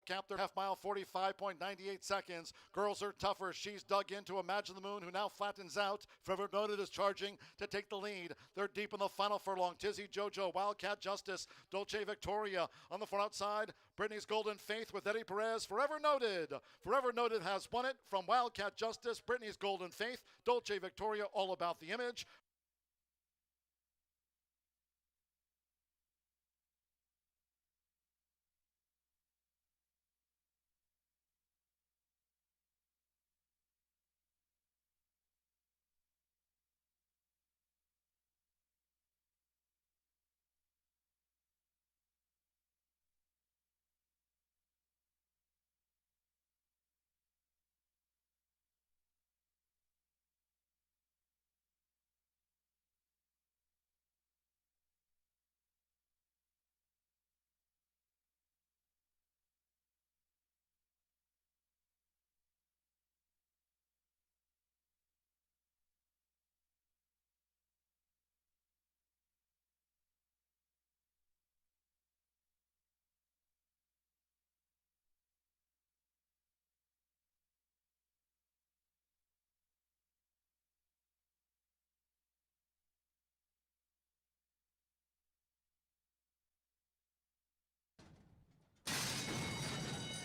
cap their half mile, 45.98 seconds. Girls are tougher. She's dug into Imagine the Moon, who now flattens out. Forever Noted is charging to take the lead. They're deep in the final furlong. Tizzy Jojo, Wildcat Justice, Dolce Victoria on the front outside. Brittany's Golden Faith with Eddie Perez. Forever Noted. Forever Noted has won it from Wildcat Justice, Brittany's Golden Faith, Dolce Victoria, All About the Image.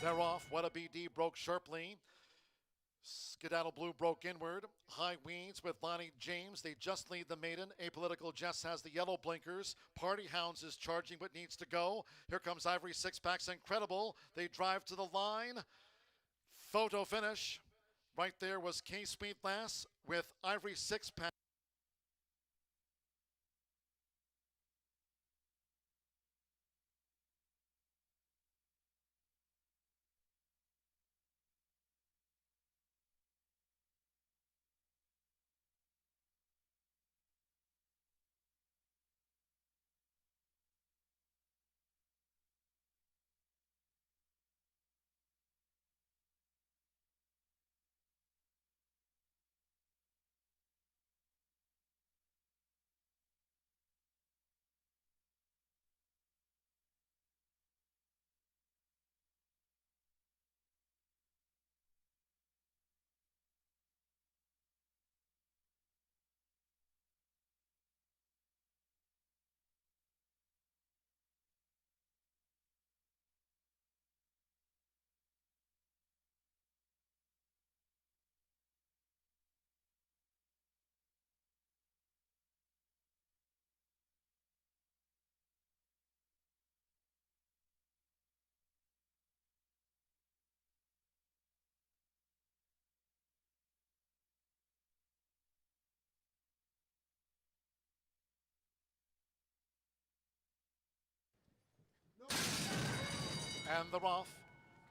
They're off. What a BD broke sharply. Skedaddle Blue broke inward. High Weeds with Lonnie James. They just lead the maiden. Apolitical Jess has the yellow blinkers. Party Hounds is charging but needs to go. Here comes Ivory Sixpacks. Incredible. They drive to the line. Photo finish. Right there was K Sweetlass with Ivory Sixpack. And they're off.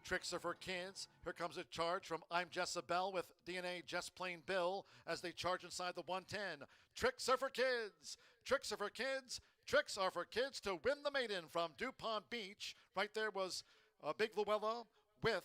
Tricks are for kids. Here comes a charge from I'm Jessabelle with DNA Just Plain Bill as they charge inside the 110. Tricks are for kids. Tricks are for kids. Tricks are for kids to win the maiden from DuPont Beach. Right there was Big Luella with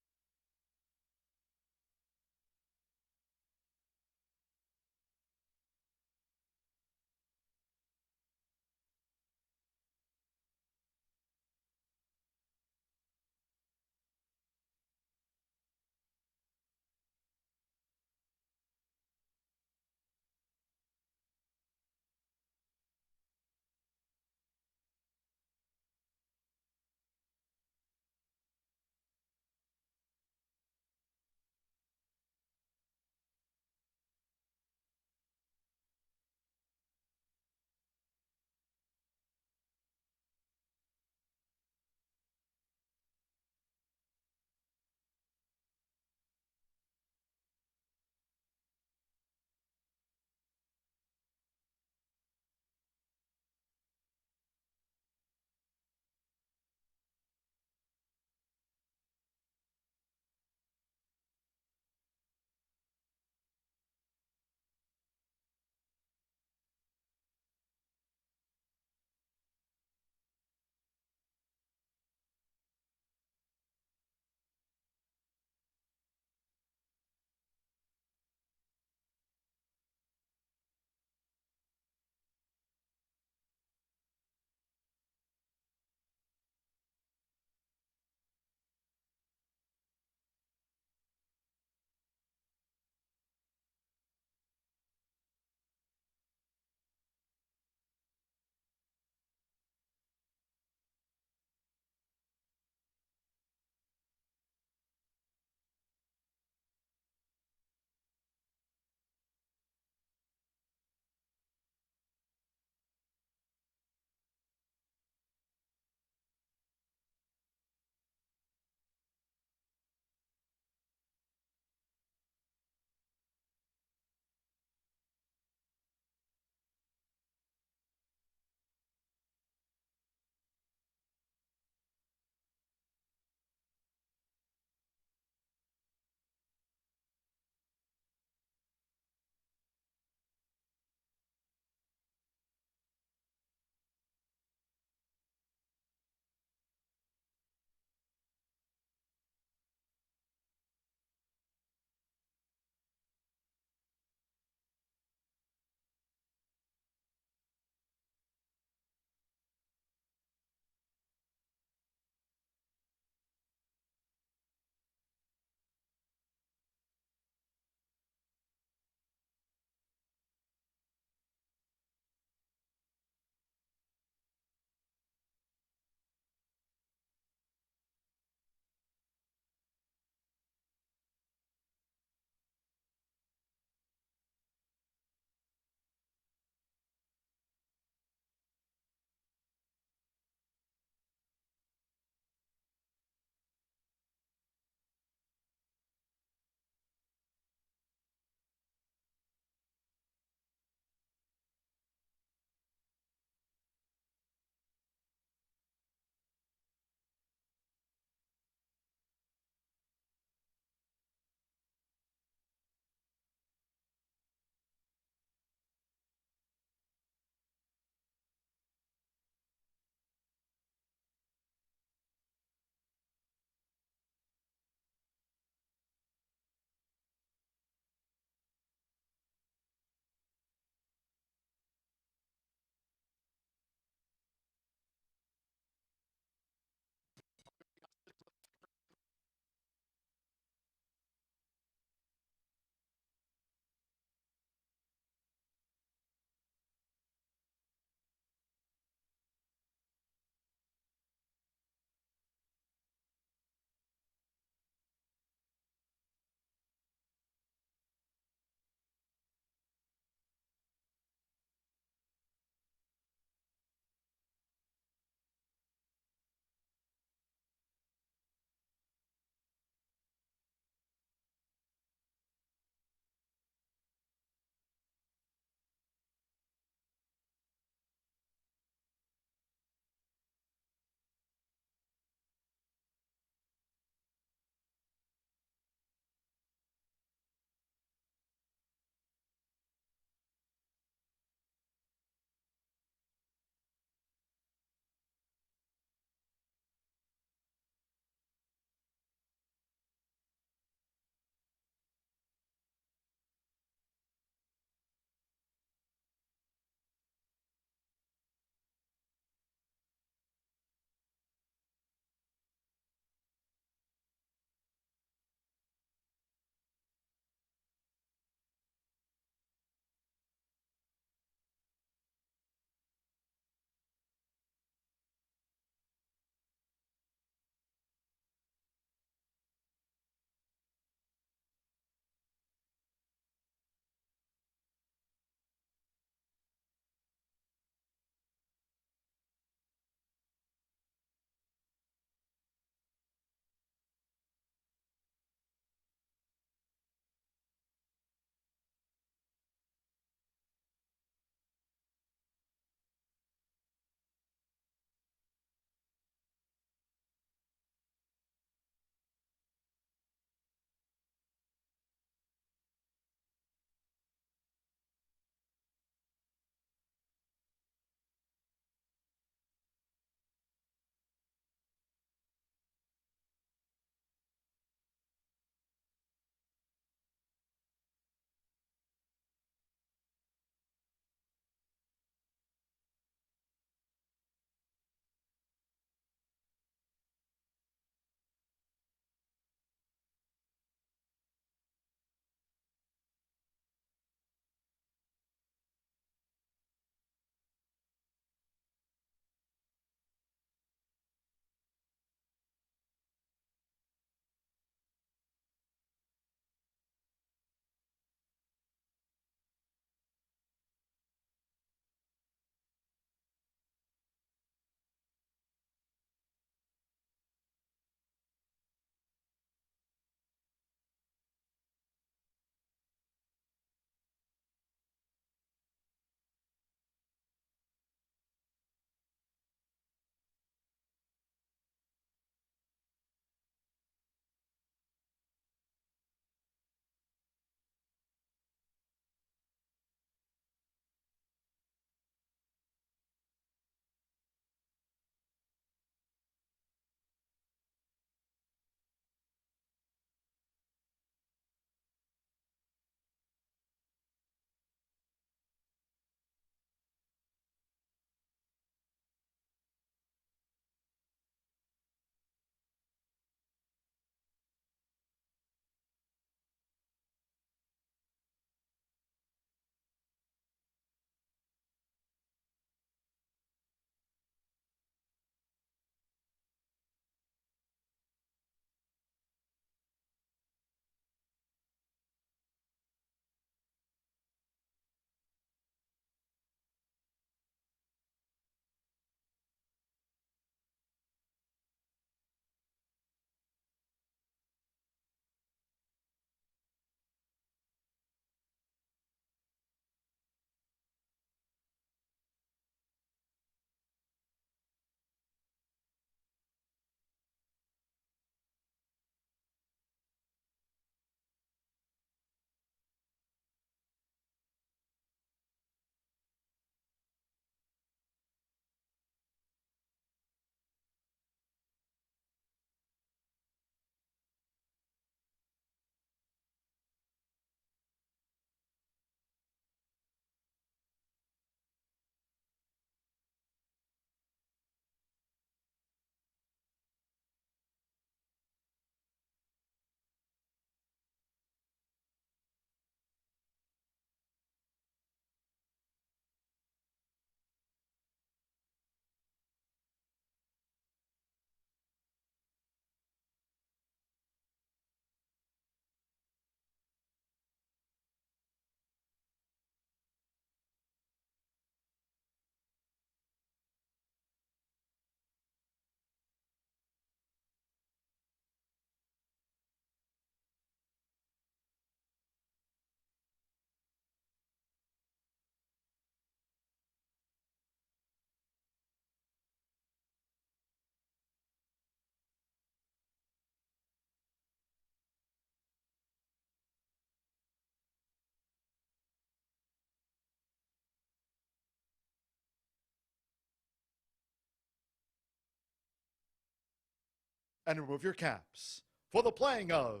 and remove your caps for the playing of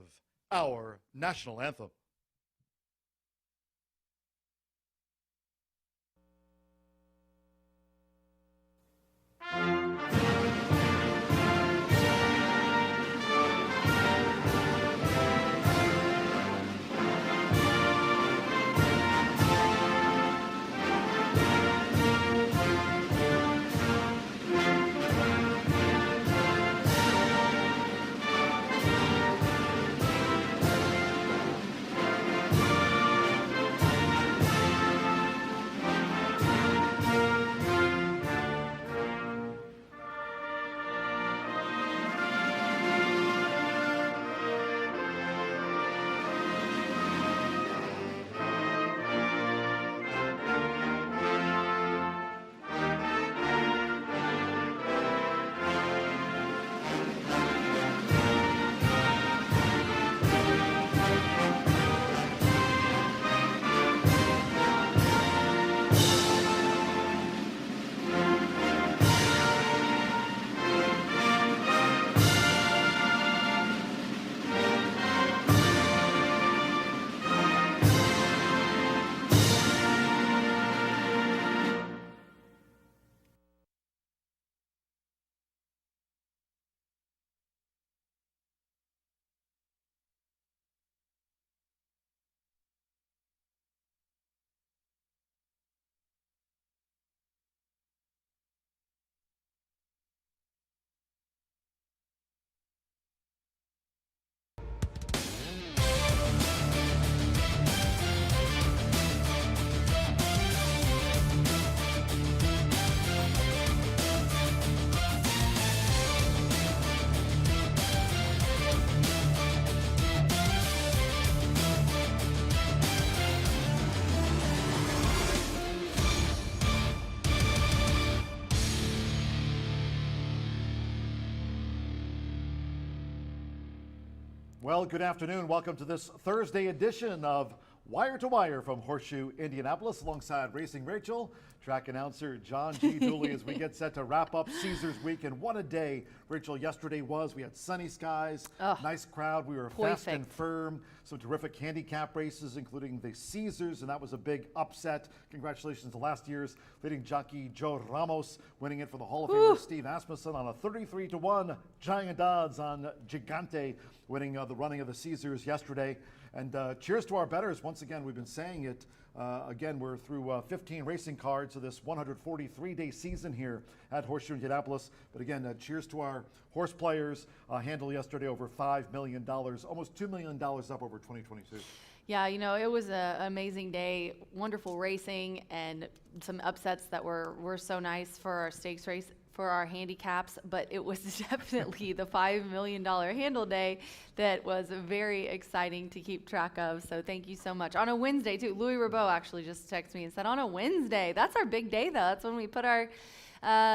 our national anthem. Well, good afternoon. Welcome to this Thursday edition of Wire to Wire from Horseshoe Indianapolis, alongside Racing Rachel, track announcer John G. Dooley, as we get set to wrap up Caesars Week. And what a day, Rachel, yesterday was. We had sunny skies, nice crowd. We were fast and firm. Some terrific handicap races, including the Caesars, and that was a big upset. Congratulations to last year's leading jockey Joe Ramos, winning it for the Hall of Famer Steve Asmussen on a 33-1 giant odds on Gigante, winning the running of the Caesars yesterday. And cheers to our bettors. Once again, we've been saying it. Again, we're through 15 racing cards of this 143-day season here at Horseshoe Indianapolis. But again, cheers to our horse players. Handle yesterday over $5 million, almost $2 million up over 2022. Yeah, you know, it was an amazing day, wonderful racing, and some upsets that were so nice for our stakes race, for our handicaps, but it was definitely the $5 million handle day that was very exciting to keep track of. So thank you so much. On a Wednesday, too. Louis Rabeau actually just texted me and said, on a Wednesday, that's our big day, though. That's when we put our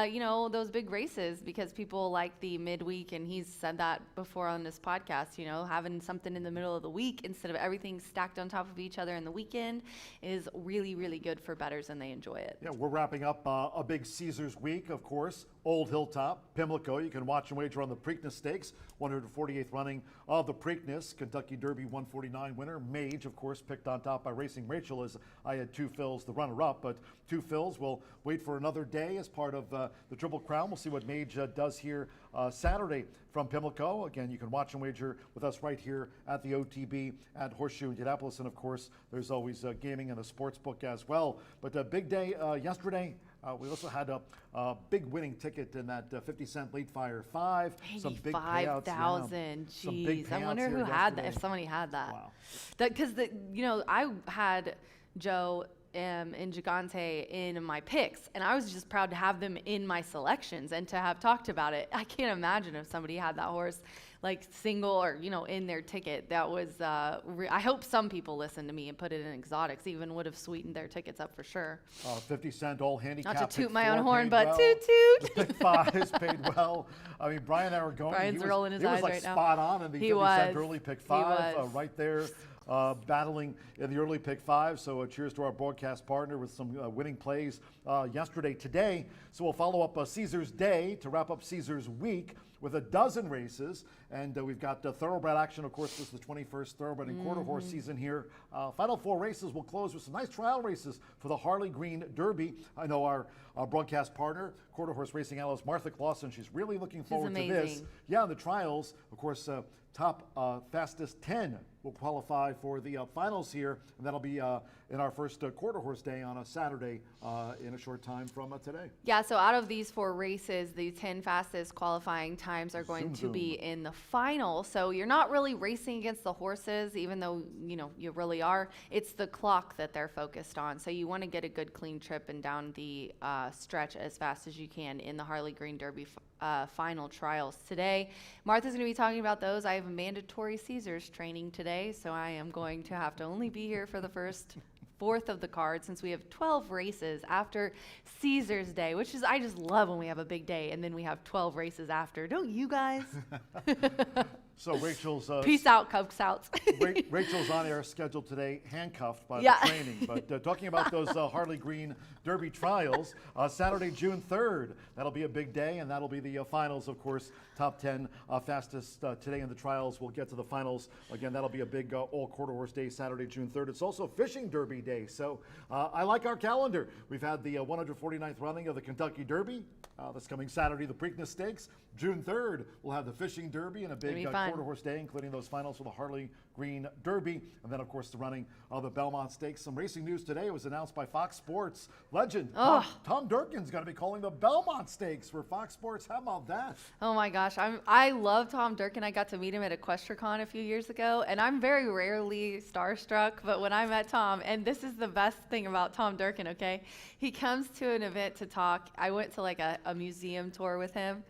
you know, those big races, because people like the midweek, and he's said that before on this podcast, you know, having something in the middle of the week instead of everything stacked on top of each other in the weekend is really, really good for bettors, and they enjoy it. Yeah, we're wrapping up a big Caesars week, of course. Old Hilltop, Pimlico. You can watch and wager on the Preakness Stakes, 148th running of the Preakness. Kentucky Derby 149 winner. Mage, of course, picked on top by Racing Rachel, as I had Two Phils, the runner-up. But Two Phils will wait for another day as part of the Triple Crown. We'll see what Mage does here Saturday from Pimlico. Again, you can watch and wager with us right here at the OTB at Horseshoe Indianapolis. And, of course, there's always gaming and a sports book as well. But a big day yesterday. We also had a big winning ticket in that 50-cent Late Fire 5. Some big payouts. $85,000. Jeez, I wonder who had that, if somebody had that. Wow. Because, you know, I had Joe and Gigante in my picks, and I was just proud to have them in my selections and to have talked about it. I can't imagine if somebody had that horse like single or, you know, in their ticket. That was, I hope some people listened to me and put it in exotics, even would have sweetened their tickets up for sure. 50-cent all handicap. Not to toot my own horn, but well. toot toot. The pick fives paid well. I mean, Brian Aragoni, Brian's rolling his eyes like right now. spot on in the 50-cent early pick five, right there. battling in the early pick five. So cheers to our broadcast partner with some winning plays yesterday, today. So we'll follow up Caesar's Day to wrap up Caesar's Week with a dozen races. And we've got thoroughbred action. Of course, this is the 21st thoroughbred and quarter horse season here. Final four races will close with some nice trial races for the Harley Green Derby. I know our broadcast partner, quarter horse racing analyst Martha Clausen, she's really looking forward to this. Yeah, the trials, of course, top fastest 10 will qualify for the finals here, and that'll be in our first quarter horse day on a Saturday in a short time from today. Yeah, so out of these 4 races, the 10 fastest qualifying times are going to be in the final. So you're not really racing against the horses, even though you really are. It's the clock that they're focused on. So you want to get a good clean trip and down the stretch as fast as you can in the Harley Green Derby final trials today. Martha's going to be talking about those. I have mandatory Caesars training today, so I am going to have to only be here for the first fourth of the card, since we have 12 races after Caesars Day, which is, I just love when we have a big day and then we have 12 races after. Don't you guys? So Rachel's peace out, Cub Scouts. Rachel's on air scheduled today, handcuffed by the training. But talking about those Harley Green Derby trials, Saturday, June 3rd, that'll be a big day, and that'll be the finals, of course. Top 10 fastest today in the trials. We'll get to the finals again. That'll be a big all quarter horse day, Saturday, June 3rd. It's also Fishing Derby Day, so I like our calendar. We've had the 149th running of the Kentucky Derby. This coming Saturday, the Preakness Stakes. June 3rd, we'll have the Fishing Derby and a big quarter horse day, including those finals for the Harley Green Derby. And then, of course, the running of the Belmont Stakes. Some racing news today was announced by Fox Sports legend Tom Durkin's going to be calling the Belmont Stakes for Fox Sports. How about that? Oh my gosh, I love Tom Durkin. I got to meet him at EquestriaCon a few years ago, and I'm very rarely starstruck, but when I met Tom, and this is the best thing about Tom Durkin, okay? He comes to an event to talk. I went to like a museum tour with him.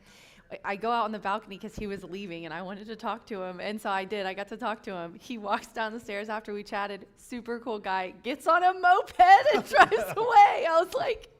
I go out on the balcony because he was leaving and I wanted to talk to him. And so I did. I got to talk to him. He walks down the stairs after we chatted. Super cool guy. Gets on a moped and drives away. I was like,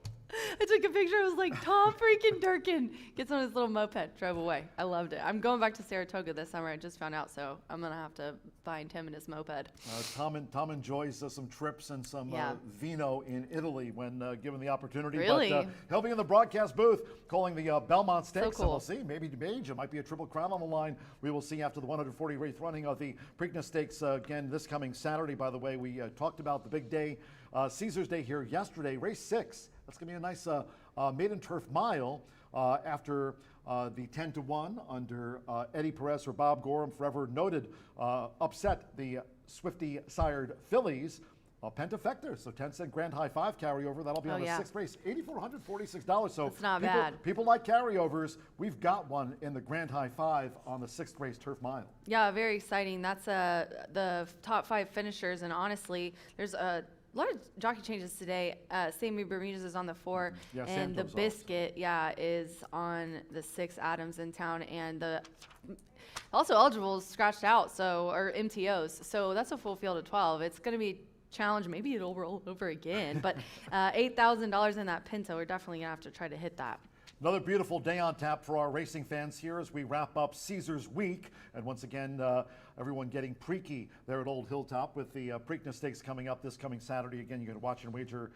I took a picture. I was like, Tom freaking Durkin gets on his little moped, drove away. I loved it. I'm going back to Saratoga this summer. I just found out, so I'm going to have to find him and his moped. Tom enjoys some trips and some vino in Italy when given the opportunity. Really? But he'll be in the broadcast booth calling the Belmont Stakes. So cool. And we'll see. Maybe Debage. It might be a Triple Crown on the line. We will see after the 148th running of the Preakness Stakes again this coming Saturday. By the way, we talked about the big day, Caesar's Day here yesterday. Race 6. That's going to be a nice maiden turf mile after the 10-1 under Eddie Perez or Bob Gorham, forever noted, upset the Swifty-sired fillies. Pentafecta, so 10-cent grand high 5 carryover. That'll be on the 6th race, $8,446. So that's not bad. People like carryovers. We've got one in the grand high 5 on the 6th race turf mile. Yeah, very exciting. That's the top 5 finishers, and honestly, there's a lot of jockey changes today. Sammy Bermudez is on the 4, and Santos the Biscuit, is on the 6. Adams in town, and the also eligible is scratched out, or MTOs. So that's a full field of 12. It's going to be a challenge. Maybe it'll roll over again, but $8,000 in that Pinto. We're definitely gonna have to try to hit that. Another beautiful day on tap for our racing fans here as we wrap up Caesar's Week. And once again, everyone getting preaky there at Old Hilltop with the Preakness Stakes coming up this coming Saturday. Again, you can watch and wager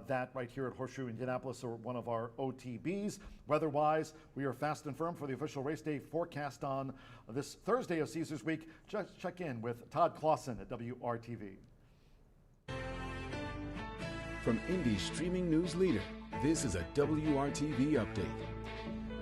that right here at Horseshoe Indianapolis, or one of our OTBs. Weather-wise, we are fast and firm for the official race day forecast on this Thursday of Caesar's Week. Just check in with Todd Clausen at WRTV. From Indy's streaming news leader, this is a WRTV update.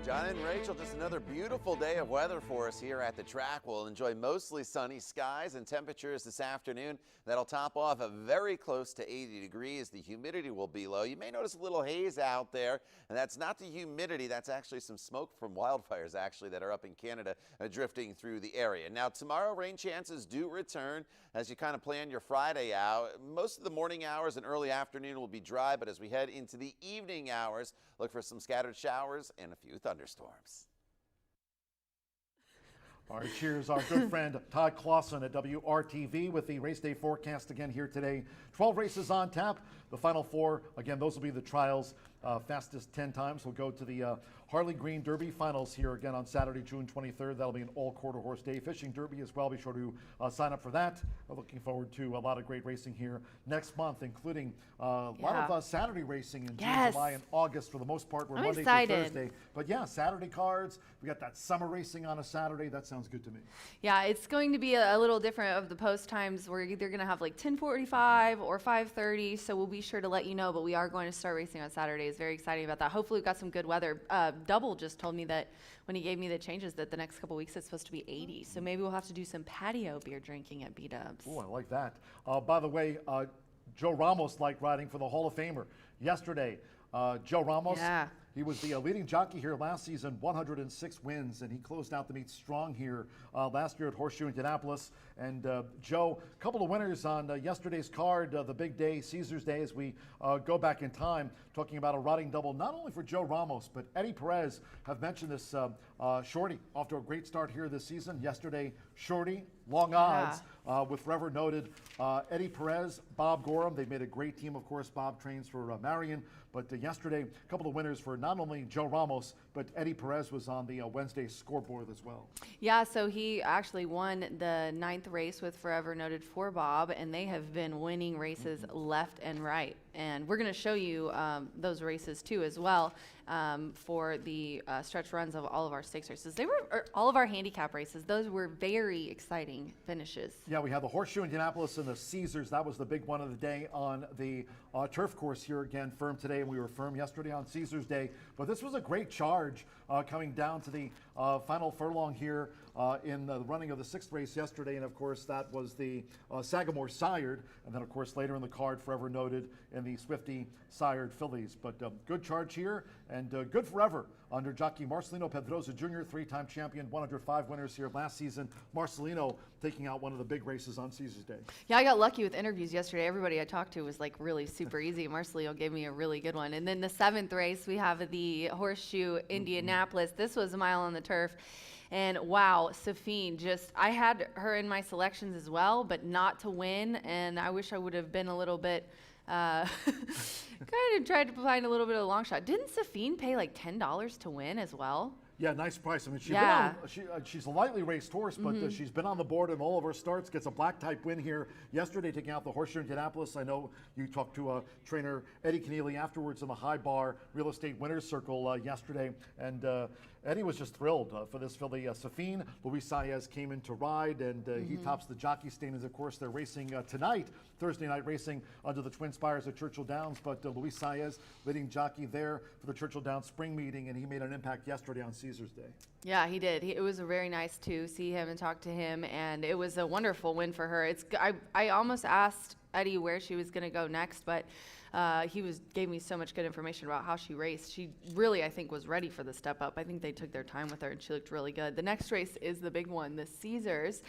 John and Rachel, just another beautiful day of weather for us here at the track. We'll enjoy mostly sunny skies and temperatures this afternoon. That'll top off very close to 80 degrees. The humidity will be low. You may notice a little haze out there, and that's not the humidity. That's actually some smoke from wildfires, actually, that are up in Canada drifting through the area. Now, tomorrow, rain chances do return as you kind of plan your Friday out. Most of the morning hours and early afternoon will be dry, but as we head into the evening hours, look for some scattered showers and a few thunderstorms. All right, cheers. Our good friend Todd Clausen at WRTV with the race day forecast again here today. 12 races on tap. The final 4, again, those will be the trials. Fastest 10 times will go to the Harley Green Derby finals here again on Saturday, June 23rd. That'll be an all-quarter horse day. Fishing Derby as well. Be sure to sign up for that. We're looking forward to a lot of great racing here next month, including a lot of Saturday racing in June, July, and August for the most part. We're Monday through Thursday. But yeah, Saturday cards. We got that summer racing on a Saturday. That sounds good to me. Yeah, it's going to be a little different of the post times. We're either going to have like 10:45 or 5:30, so we'll be sure to let you know. But we are going to start racing on Saturdays. Very exciting about that. Hopefully, we've got some good weather. Double just told me that when he gave me the changes that the next couple weeks it's supposed to be 80. So maybe we'll have to do some patio beer drinking at B-Dubs. Oh, I like that. By the way, Joe Ramos liked riding for the Hall of Famer yesterday. Joe Ramos, he was the leading jockey here last season, 106 wins, and he closed out the meet strong here last year at Horseshoe Indianapolis. And Joe, a couple of winners on yesterday's card, the big day, Caesar's Day, as we go back in time, talking about a riding double, not only for Joe Ramos, but Eddie Perez. Have mentioned this, Shorty, off to a great start here this season. Yesterday, Shorty, long odds, with forever noted Eddie Perez, Bob Gorham. They made a great team, of course. Bob trains for Marion. But yesterday, a couple of winners for not only Joe Ramos, but Eddie Perez was on the Wednesday scoreboard as well. Yeah, so he actually won the 9th race with forever noted for Bob, and they have been winning races left and right. And we're going to show you those races too as well for the stretch runs of all of our stakes races. They were all of our handicap races. Those were very exciting finishes. Yeah, we had the Horseshoe Indianapolis and the Caesars. That was the big one of the day on the turf course here again, firm today, and we were firm yesterday on Caesars Day. But this was a great charge coming down to the final furlong here in the running of the 6th race yesterday. And of course, that was the Sagamore sired. And then of course, later in the card, forever noted in the Swifty sired fillies. But good charge here and good forever under jockey Marcelino Pedrosa Jr., 3-time champion, 105 winners here last season. Marcelino taking out one of the big races on Caesar's Day. Yeah, I got lucky with interviews yesterday. Everybody I talked to was like really super easy. Marcelino gave me a really good one. And then the 7th race, we have the Horseshoe Indianapolis. This was a mile on the turf. And wow, Safine, I had her in my selections as well, but not to win. And I wish I would have been a little bit, kind of tried to find a little bit of a long shot. Didn't Safine pay like $10 to win as well? Yeah, nice price. I mean, she's a lightly raced horse, but she's been on the board in all of her starts. Gets a black type win here yesterday, taking out the Horseshoe Indianapolis. I know you talked to trainer Eddie Keneally afterwards in the High Bar Real Estate Winners Circle yesterday, and Eddie was just thrilled for this filly. Safine, Luis Saez came in to ride, and he tops the jockey standings. Of course, they're racing tonight, Thursday night racing under the Twin Spires at Churchill Downs, but Luis Saez, leading jockey there for the Churchill Downs spring meeting, and he made an impact yesterday on Caesar's Day. Yeah, he did. It was very nice to see him and talk to him, and it was a wonderful win for her. I almost asked Eddie where she was going to go next, but he gave me so much good information about how she raced. She really, I think, was ready for the step up. I think they took their time with her, and she looked really good. The next race is the big one, the Caesars.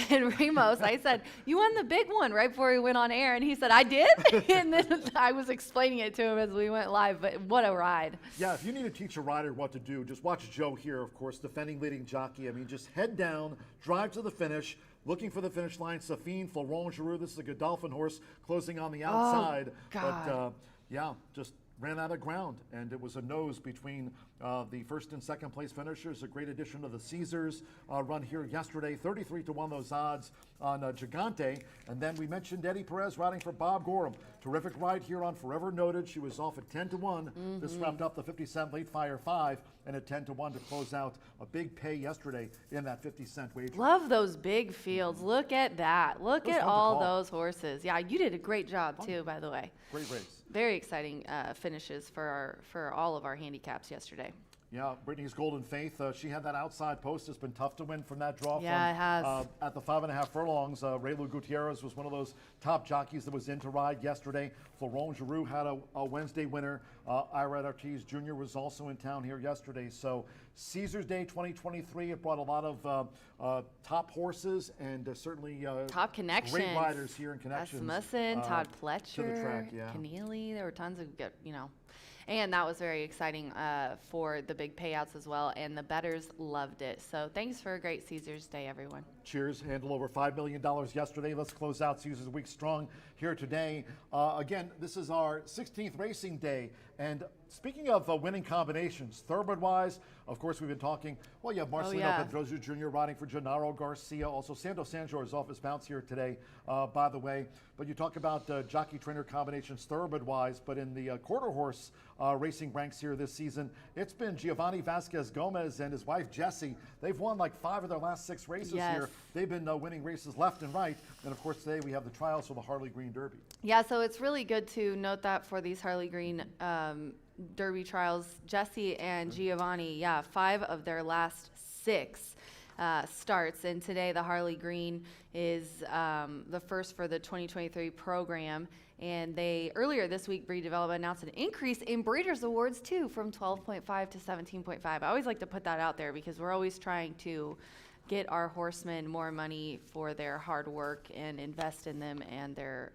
And Ramos, I said, you won the big one right before we went on air. And he said, I did? And then I was explaining it to him as we went live. But what a ride. Yeah, if you need to teach a rider what to do, just watch Joe here, of course, defending leading jockey. I mean, just head down, drive to the finish. Looking for the finish line, Safine, Florent Giroux. This is a Godolphin horse closing on the outside. But yeah, just ran out of ground, and it was a nose between the first and second place finishers. A great addition to the Caesars run here yesterday. 33-1 those odds on Gigante. And then we mentioned Eddie Perez riding for Bob Gorham. Terrific ride here on Forever Noted. She was off at 10-1. This wrapped up the 50-cent late fire 5 and at 10-1 to close out a big pay yesterday in that 50-cent wager. Love those big fields. Look at that. Look at all those horses. Yeah, you did a great job too, by the way. Great race. Very exciting finishes for all of our handicaps yesterday. Yeah, Brittany's Golden Faith, she had that outside post. It's been tough to win from that draw. Yeah, it has. At the 5.5 furlongs, Raylu Gutierrez was one of those top jockeys that was in to ride yesterday. Florent Giroux had a Wednesday winner. Ira Ortiz Jr. was also in town here yesterday. So Caesar's Day 2023, it brought a lot of top horses and certainly top connections. Great riders here in connections. Rasmussen, Todd Pletcher, to the track, yeah. Keneally. There were tons of good, And that was very exciting for the big payouts as well, and the bettors loved it. So thanks for a great Caesars Day, everyone. Cheers. Handled over $5 million yesterday. Let's close out Caesars Week strong here today. Again, this is our 16th racing day. And speaking of winning combinations, thoroughbred-wise, of course, we've been talking. Well, you have Marcelino Pedroso Jr. riding for Gennaro Garcia. Also, Sando Sanjor is off his bounce here today, by the way. But you talk about jockey-trainer combinations thoroughbred-wise, but in the quarter horse racing ranks here this season, it's been Giovanni Vasquez Gomez and his wife Jessie. They've won like 5 of their last 6 races here. They've been winning races left and right. And of course, today we have the trials for the Harley Green Derby. Yeah, so it's really good to note that for these Harley Green Derby trials, Jessie and Giovanni, 5 of their last 6 starts. And today the Harley Green is the first for the 2023 program. And they, earlier this week, Breed Development announced an increase in Breeders' Awards, too, from 12.5 to 17.5. I always like to put that out there because we're always trying to get our horsemen more money for their hard work and invest in them and their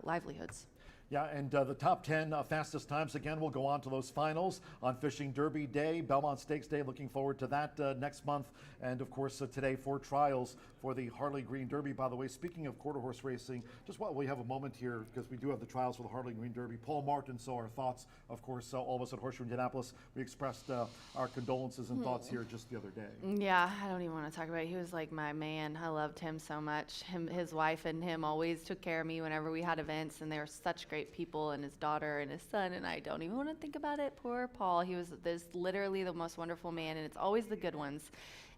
livelihoods. Yeah, and the top 10 fastest times, again, will go on to those finals on Fishing Derby Day, Belmont Stakes Day. Looking forward to that next month. And, of course, today, 4 trials for the Harley Green Derby. By the way, speaking of quarter horse racing, just while we have a moment here, because we do have the trials for the Harley Green Derby, Paul Martin, so our thoughts, of course, all of us at Horseshoe Indianapolis, we expressed our condolences and thoughts here just the other day. Yeah, I don't even want to talk about it. He was like my man. I loved him so much. His wife and him always took care of me whenever we had events, and they were such great people, and his daughter and his son, and I don't even want to think about it. Poor Paul. He was literally the most wonderful man, and it's always the good ones.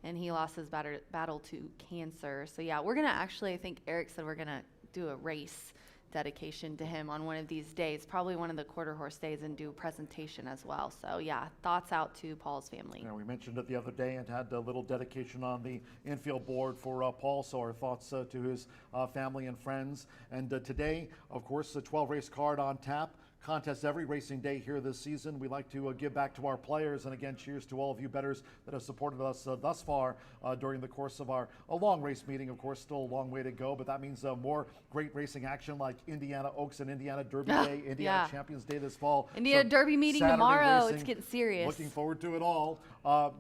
And he lost his battle to cancer. So yeah, we're going to actually, I think Eric said we're going to do a race dedication to him on one of these days, probably one of the quarter horse days, and do a presentation as well. So yeah, thoughts out to Paul's family. Yeah, we mentioned it the other day and had a little dedication on the infield board for Paul, so our thoughts to his family and friends. And today, of course, the 12 race card on tap. Contest every racing day here this season. We like to give back to our players, and again, cheers to all of you bettors that have supported us thus far during the course of a long race meeting. Of course, still a long way to go, but that means more great racing action like Indiana Oaks and Indiana Derby Day, Indiana Champions Day this fall. Indiana Derby meeting Saturday tomorrow. Racing. It's getting serious. Looking forward to it all.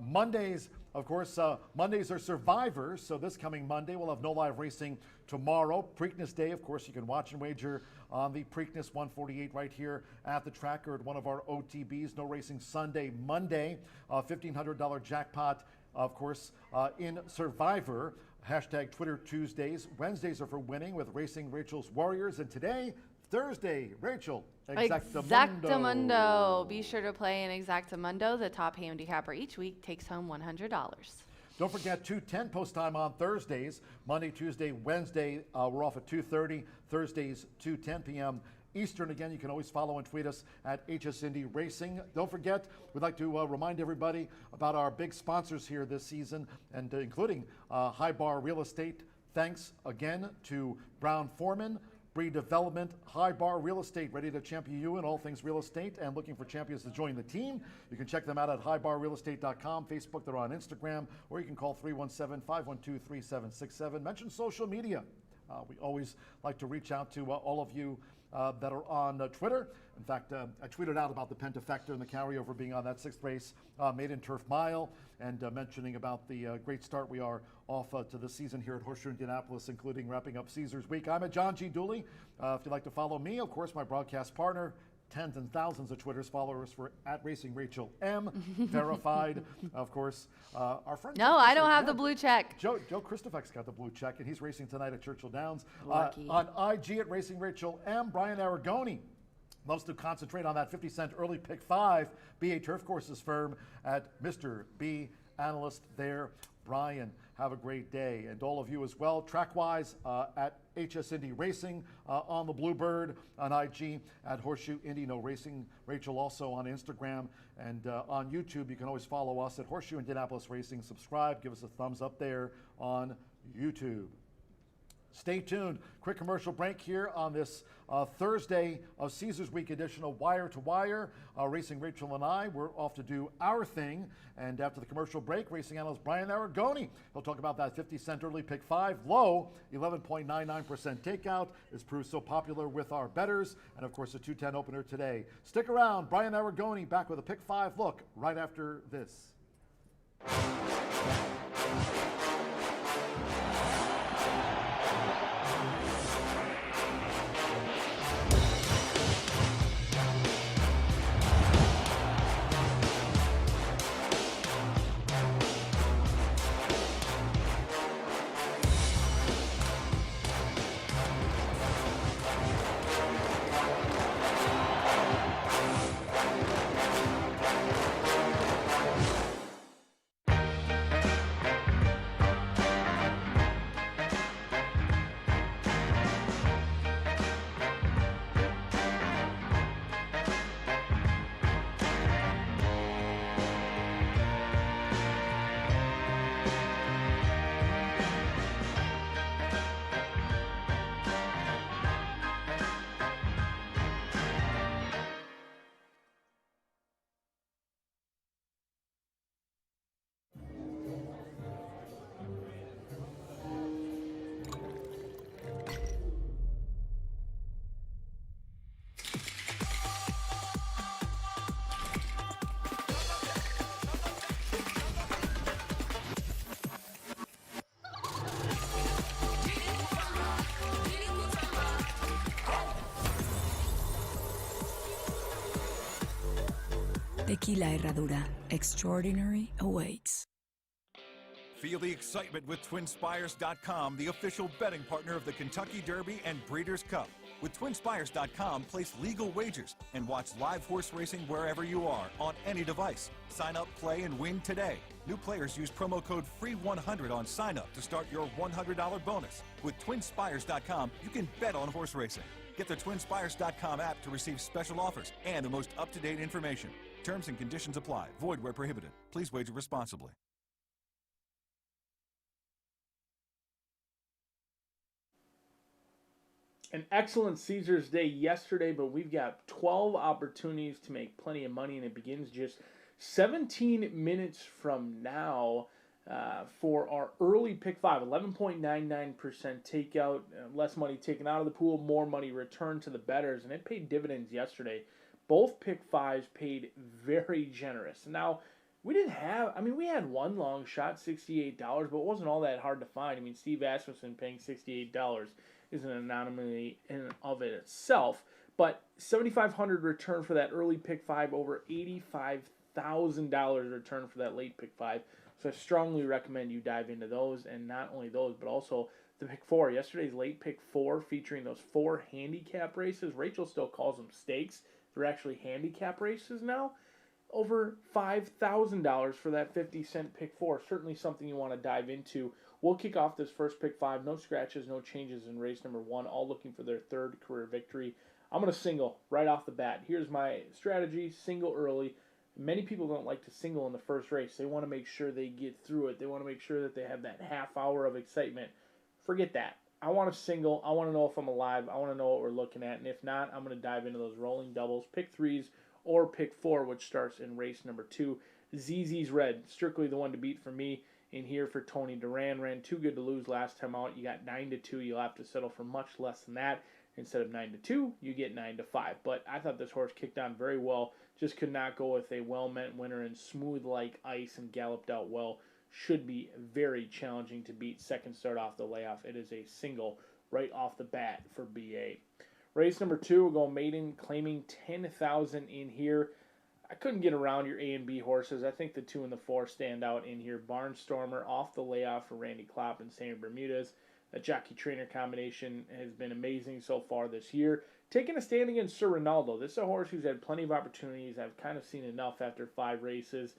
Mondays, of course, Mondays are Survivors, so this coming Monday we'll have no live racing tomorrow. Preakness Day, of course, you can watch and wager on the Preakness 148 right here at the track or at one of our OTBs. No racing Sunday. Monday, $1,500 jackpot, of course, in Survivor. Hashtag Twitter Tuesdays. Wednesdays are for winning with Racing Rachel's Warriors. And today, Thursday, Rachel, Exactamundo. Be sure to play in Exactamundo. The top handicapper each week takes home $100. Don't forget 2:10 post time on Thursdays. Monday, Tuesday, Wednesday, we're off at 2:30. Thursdays, 2:10 p.m. Eastern. Again, you can always follow and tweet us at HS Indy Racing. Don't forget, we'd like to remind everybody about our big sponsors here this season, and including High Bar Real Estate. Thanks again to Brown Foreman, Breed Development, High Bar Real Estate, ready to champion you in all things real estate and looking for champions to join the team. You can check them out at highbarrealestate.com, Facebook, they're on Instagram, or you can call 317-512-3767. Mention social media. We always like to reach out to all of you that are on Twitter. In fact, I tweeted out about the pentafecta and the carryover being on that 6th race, Maiden Turf Mile, and mentioning about the great start we are off to the season here at Horseshoe Indianapolis, including wrapping up Caesars Week. I'm at John G. Dooley. If you'd like to follow me, of course, my broadcast partner, tens and thousands of Twitter's followers for at Racing Rachel M, verified, of course. Our friend. No, I don't have the blue check. Joe Christofek's got the blue check, and he's racing tonight at Churchill Downs. Lucky. On IG at Racing Rachel M, Brian Aragoni loves to concentrate on that 50-cent early pick 5 BA Turf Courses firm at Mr. B Analyst there. Brian, have a great day. And all of you as well, track-wise, at HS Indy Racing on the Bluebird, on IG, at Horseshoe Indy No Racing. Rachel also on Instagram and on YouTube. You can always follow us at Horseshoe Indianapolis Racing. Subscribe, give us a thumbs up there on YouTube. Stay tuned. Quick commercial break here on this Thursday of Caesars Week edition of Wire to Wire. Racing Rachel and I, we're off to do our thing. And after the commercial break, racing analyst Brian Aragoni, he'll talk about that 50-cent early pick 5 low, 11.99% takeout. It's proved so popular with our bettors. And of course, the 210 opener today. Stick around. Brian Aragoni back with a pick 5 look right after this. Tequila Herradura. Extraordinary awaits. Feel the excitement with TwinSpires.com, the official betting partner of the Kentucky Derby and Breeders' Cup. With TwinSpires.com, place legal wagers and watch live horse racing wherever you are on any device. Sign up, play, and win today. New players use promo code FREE100 on sign up to start your $100 bonus. With TwinSpires.com, you can bet on horse racing. Get the TwinSpires.com app to receive special offers and the most up-to-date information. Terms and conditions apply. Void where prohibited. Please wager responsibly. An excellent Caesars Day yesterday, but we've got 12 opportunities to make plenty of money, and it begins just 17 minutes from now for our early pick 5. 11.99% takeout, less money taken out of the pool, more money returned to the bettors, and it paid dividends yesterday. Both pick 5s paid very generous. Now, we had one long shot, $68, but it wasn't all that hard to find. I mean, Steve Asmussen paying $68 is an anomaly in and of it itself. But $7,500 return for that early pick 5, over $85,000 return for that late pick 5. So I strongly recommend you dive into those, and not only those, but also the pick 4. Yesterday's late pick 4 featuring those 4 handicap races. Rachel still calls them stakes. They're actually handicap races now. Over $5,000 for that 50-cent pick 4. Certainly something you want to dive into. We'll kick off this first pick 5. No scratches, no changes in race number 1. All looking for their 3rd career victory. I'm going to single right off the bat. Here's my strategy. Single early. Many people don't like to single in the first race. They want to make sure they get through it. They want to make sure that they have that half hour of excitement. Forget that. I want to single. I want to know if I'm alive. I want to know what we're looking at. And if not, I'm going to dive into those rolling doubles, pick 3s, or pick 4, which starts in race number 2. ZZ's Red, strictly the one to beat for me in here for Tony Duran. Ran too good to lose last time out. You got 9-2. You'll have to settle for much less than that. Instead of 9-2, you get 9-5. But I thought this horse kicked on very well. Just could not go with a well-meant winner and smooth like ice and galloped out well. Should be very challenging to beat. Second start off the layoff. It is a single right off the bat for BA. Race number 2, we'll go maiden, claiming 10,000 in here. I couldn't get around your A and B horses. I think the 2 and the 4 stand out in here. Barnstormer off the layoff for Randy Klopp and Sammy Bermudez. That jockey-trainer combination has been amazing so far this year. Taking a stand against Sir Ronaldo. This is a horse who's had plenty of opportunities. I've kind of seen enough after 5 races.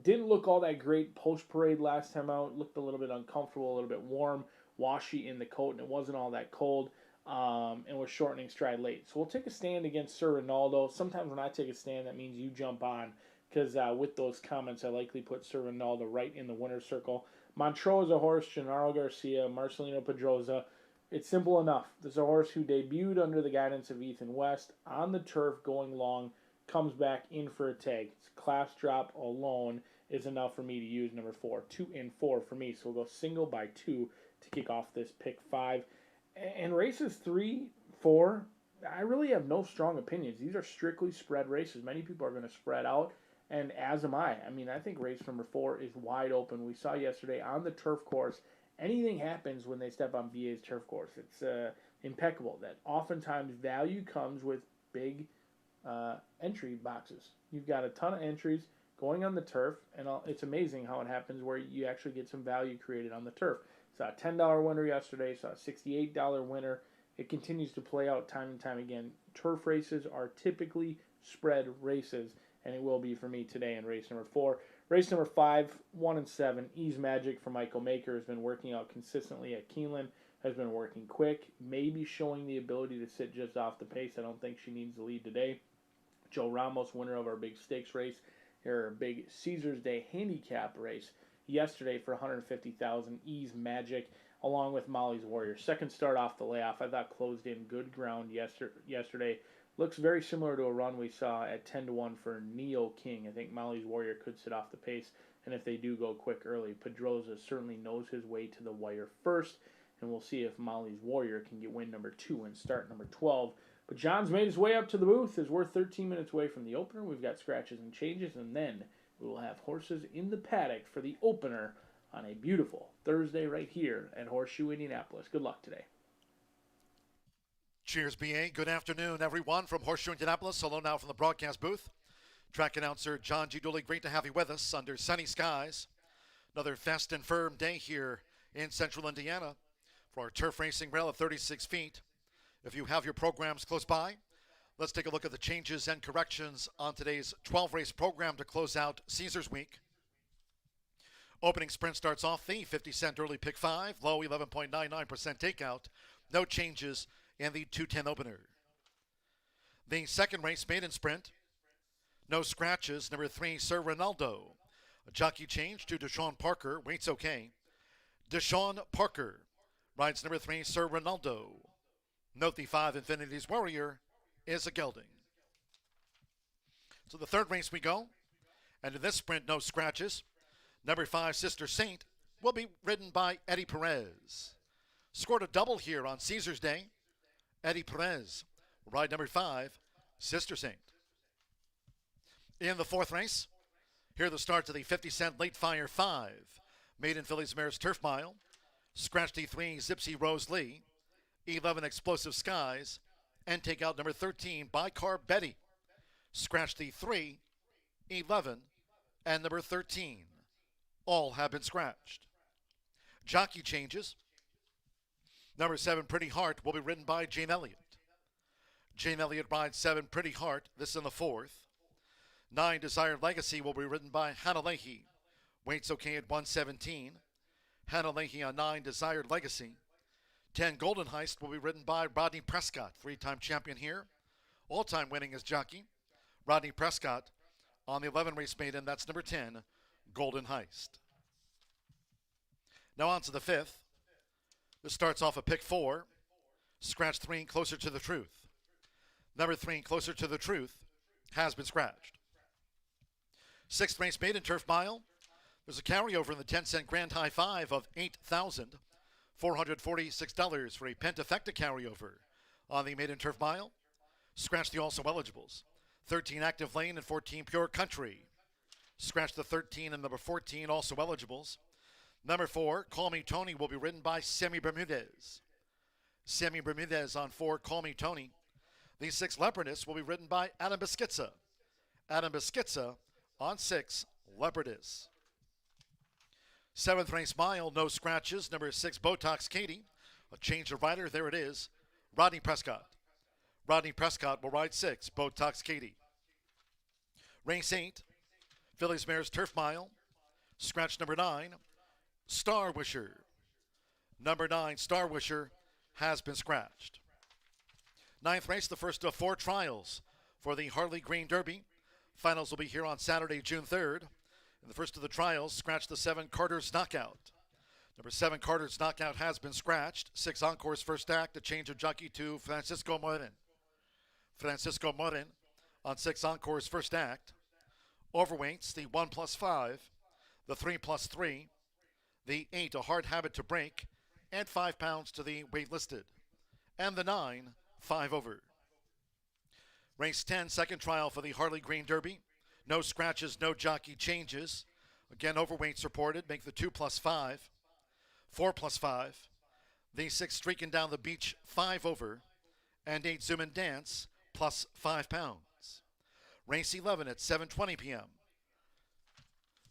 Didn't look all that great post-parade last time out. Looked a little bit uncomfortable, a little bit warm, washy in the coat, and it wasn't all that cold. And was shortening stride late. So we'll take a stand against Sir Ronaldo. Sometimes when I take a stand, that means you jump on, because with those comments, I likely put Sir Ronaldo right in the winner's circle. Montreux is a horse, Gennaro Garcia, Marcelino Pedroza. It's simple enough. This is a horse who debuted under the guidance of Ethan West on the turf going long, comes back in for a tag. It's class drop alone is enough for me to use number 4. 2 and 4 for me. So we'll go single by 2 to kick off this pick 5. And races 3, 4, I really have no strong opinions. These are strictly spread races. Many people are going to spread out, and as am I. I mean, I think race number 4 is wide open. We saw yesterday on the turf course, anything happens when they step on BA's turf course. It's impeccable. That oftentimes value comes with big entry boxes. You've got a ton of entries going on the turf, and it's amazing how it happens where you actually get some value created on the turf. Saw a $10 winner yesterday, saw a $68 winner. It continues to play out time and time again. Turf races are typically spread races, and it will be for me today in race number 4. Race number 5, 1 and 7, Ease Magic for Michael Maker has been working out consistently at Keeneland, has been working quick, maybe showing the ability to sit just off the pace. I don't think she needs the lead today. Joe Ramos, winner of our big stakes race, her big Caesars Day handicap race yesterday for $150,000. Ease Magic, along with Molly's Warrior. Second start off the layoff. I thought closed in good ground yesterday. Looks very similar to a run we saw at 10-1 for Neo King. I think Molly's Warrior could sit off the pace, and if they do go quick early, Pedroza certainly knows his way to the wire first, and we'll see if Molly's Warrior can get win number 2 and start number 12. But John's made his way up to the booth, as we're 13 minutes away from the opener. We've got scratches and changes, and then we will have horses in the paddock for the opener on a beautiful Thursday right here at Horseshoe Indianapolis. Good luck today. Cheers, BA. Good afternoon, everyone, from Horseshoe Indianapolis. Hello now from the broadcast booth. Track announcer John G. Dooley, great to have you with us under sunny skies. Another fast and firm day here in central Indiana for our turf racing rail at 36 feet. If you have your programs close by, let's take a look at the changes and corrections on today's 12-race program to close out Caesars Week. Opening sprint starts off the 50-cent early pick 5, low 11.99% takeout. No changes in the 210 opener. The second race, maiden sprint. No scratches. Number 3, Sir Ronaldo. A jockey change to Deshaun Parker. Waits okay. Deshaun Parker rides number 3, Sir Ronaldo. Note the 5, Infinity's Warrior, is a gelding. So the third race we go. And in this sprint, no scratches. Number 5, Sister Saint, will be ridden by Eddie Perez. Scored a double here on Caesars Day. Eddie Perez will ride number 5, Sister Saint. In the fourth race, here are the starts of the 50-cent Late Fire 5. Maiden Fillies Mares Turf Mile. Scratch D3, Zipsy Rose Lee. 11, Explosive Skies. And take out number 13, Bicar Betty. Scratch D3, 11, and number 13. All have been scratched. Jockey changes. Number 7, Pretty Heart, will be ridden by Jane Elliott. Jane Elliott rides 7, Pretty Heart. This in the fourth. 9, Desired Legacy, will be ridden by Hannah Leahy. Waits okay at 117. Hannah Leahy on 9, Desired Legacy. 10, Golden Heist, will be ridden by Rodney Prescott, 3-time champion here. All-time winning as jockey. Rodney Prescott on the 11 race maiden. That's number 10, Golden Heist. Now on to the fifth. This starts off a pick 4. Scratch 3, Closer to the Truth. Number 3, Closer to the Truth, has been scratched. Sixth race maiden Turf Mile. There's a carryover in the 10-cent Grand High 5 of $8,446 for a pentafecta carryover on the maiden Turf Mile. Scratch the also eligibles. 13, Active Lane, and 14, Pure Country. Scratch the 13 and number 14, also eligibles. Number 4, Call Me Tony, will be ridden by Sammy Bermudez. Sammy Bermudez on 4, Call Me Tony. The 6, Leopardess, will be ridden by Adam Beschizza. Adam Beschizza on 6, Leopardess. 7th race mile, no scratches. Number 6, Botox Katie. A change of rider, there it is. Rodney Prescott. Rodney Prescott will ride 6, Botox Katie. Race 8, Fillies Mares Turf Mile. Scratch number 9, Star Wisher. Number 9, Star Wisher, has been scratched. 9th race, the first of 4 trials for the Harley Green Derby. Finals will be here on Saturday, June 3rd. In the first of the trials, scratch the 7, Carter's Knockout. Number 7, Carter's Knockout has been scratched. 6, Encore's first act, a change of jockey to Francisco Morin. Francisco Morin on 6, Encore's first act. Overweights, the 1+5, the 3+3, the 8, A Hard Habit to Break, and 5 pounds to the weight listed. And the 9, 5 over. Race 10, second trial for the Harley Green Derby. No scratches, no jockey changes. Again, overweights reported. Make the 2+5, 4+5. The 6, Streaking Down the Beach, 5 over. And 8, Zoom and Dance, plus 5 pounds. Race 11 at 7:20 p.m.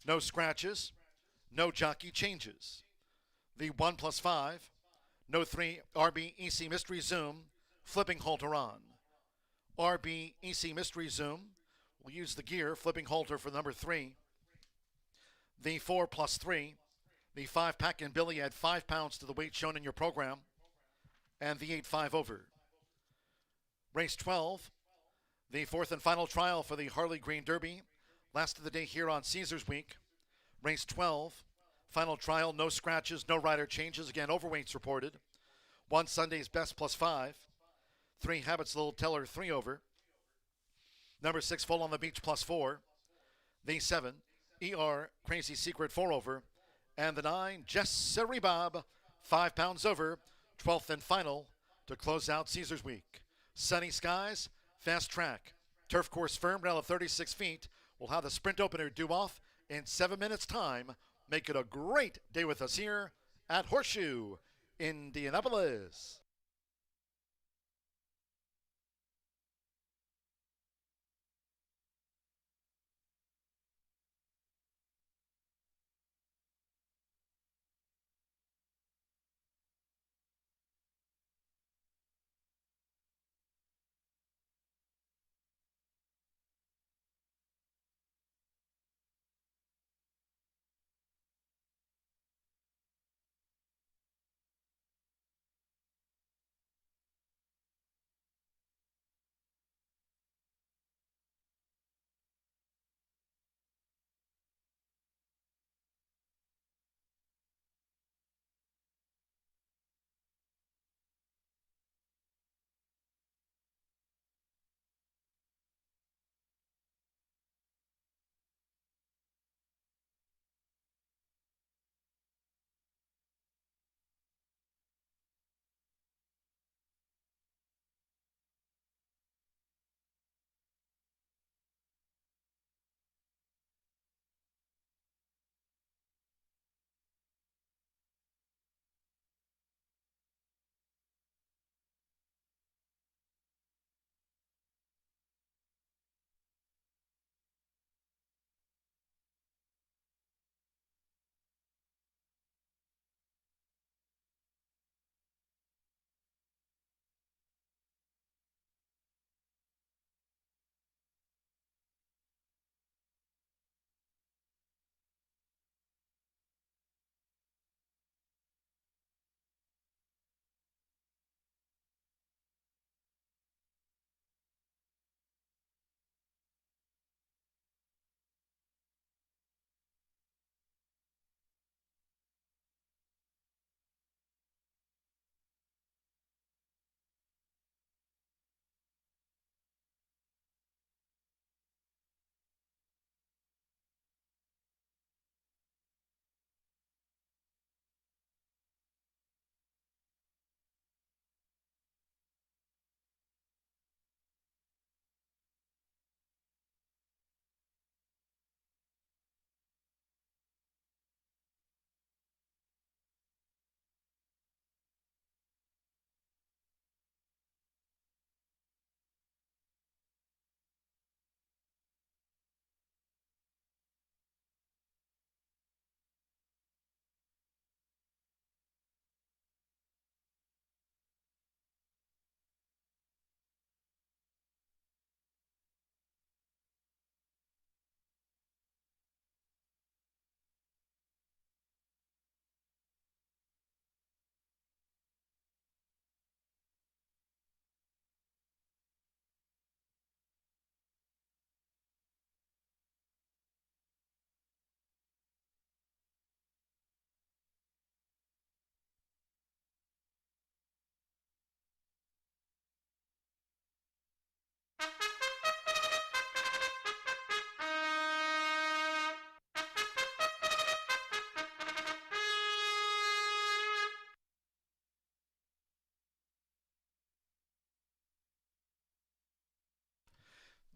No scratches, no jockey changes. The 1+5, no 3, RB EC Mystery Zoom, flipping halter on. RB EC Mystery Zoom, we'll use the gear, flipping halter for number 3. The 4+3, the 5, Pack and Billy add 5 pounds to the weight shown in your program, and the 8, 5 over. Race 12, the 4th and final trial for the Harley Green Derby. Last of the day here on Caesars Week. Race 12, final trial, no scratches, no rider changes. Again, overweights reported. 1, Sunday's Best +5. 3, Habits Little Teller, 3 over. Number 6, Full on the Beach, +4. The 7, ER Crazy Secret, 4 over. And the 9, Jesse Rebob, 5 pounds over. 12th and final to close out Caesars Week. Sunny skies, fast track. Turf course firm, rail of 36 feet. We'll have the sprint opener due off in 7 minutes' time. Make it a great day with us here at Horseshoe Indianapolis.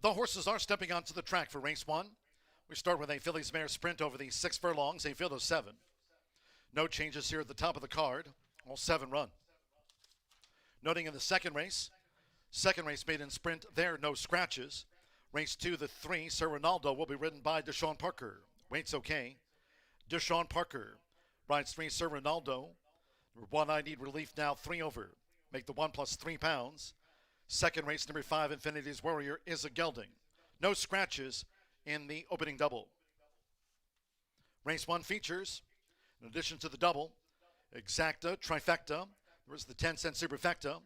The horses are stepping onto the track for race one. We start with a Fillies mare sprint over the 6 furlongs, a field of 7. No changes here at the top of the card. All 7 run. Noting in the second race made in sprint, there no scratches. Race 2, the 3, Sir Ronaldo, will be ridden by Deshaun Parker. Waits okay. Deshaun Parker rides 3, Sir Ronaldo. Number 1, I Need Relief, now 3 over. Make the 1 plus 3 pounds. Second race, number 5, Infinity's Warrior, is a gelding. No scratches in the opening double. Race 1 features, in addition to the double, exacta, trifecta. There's the 10-cent superfecta.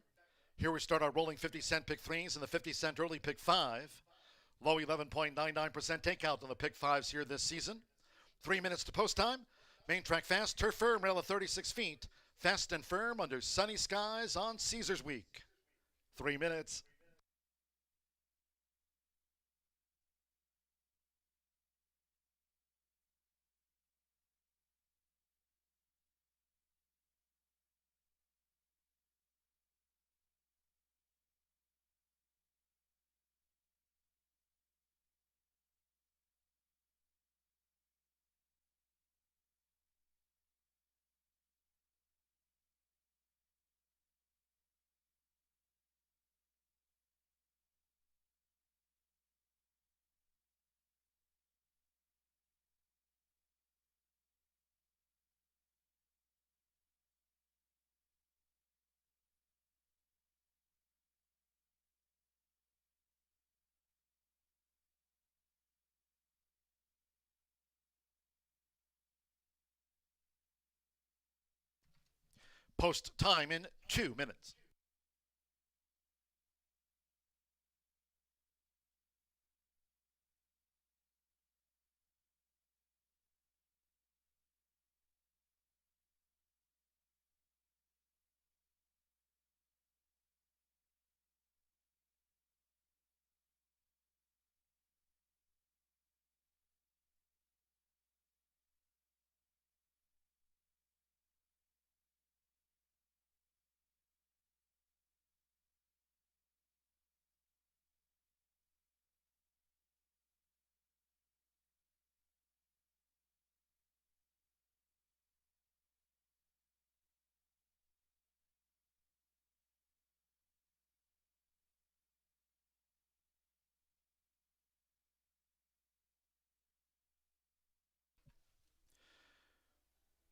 Here we start our rolling 50-cent pick 3s and the 50-cent early pick 5. Low 11.99% takeout on the pick 5s here this season. 3 minutes to post time. Main track fast, turf firm, rail of 36 feet. Fast and firm under sunny skies on Caesars Week. 3 minutes. Post time in 2 minutes.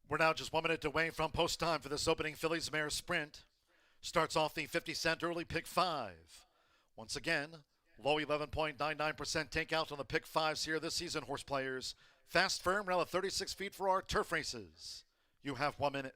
We're now just 1 minute away from post time for this opening Fillies mare sprint. Starts off the 50-cent early pick 5. Once again, low 11.99% takeout on the pick 5s here this season, horse players. Fast firm, rail of 36 feet for our turf races. You have 1 minute.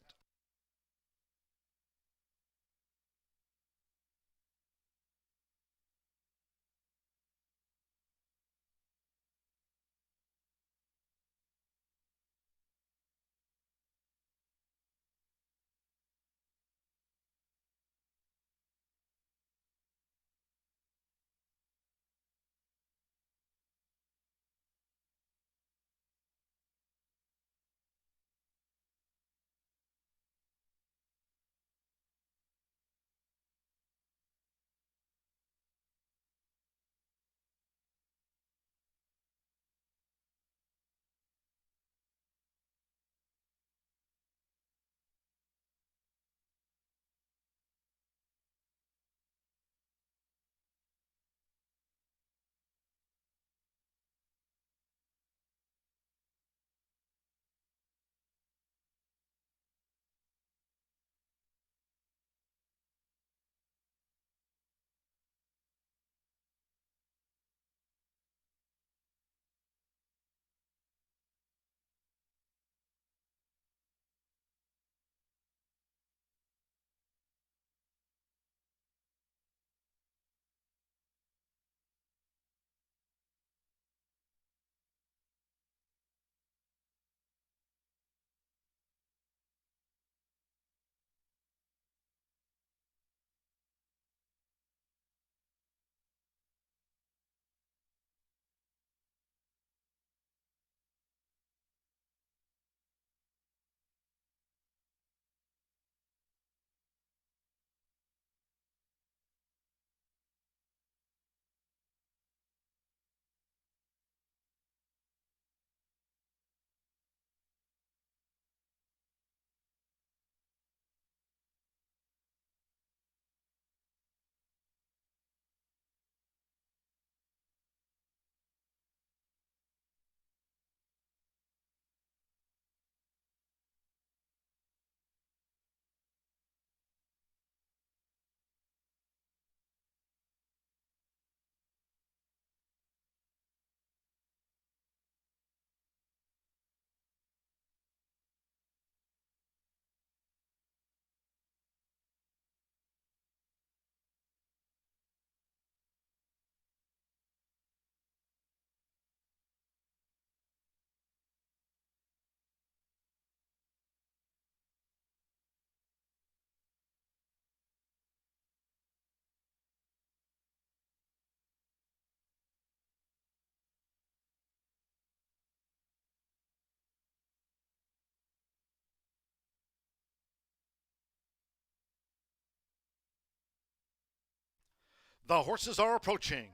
The horses are approaching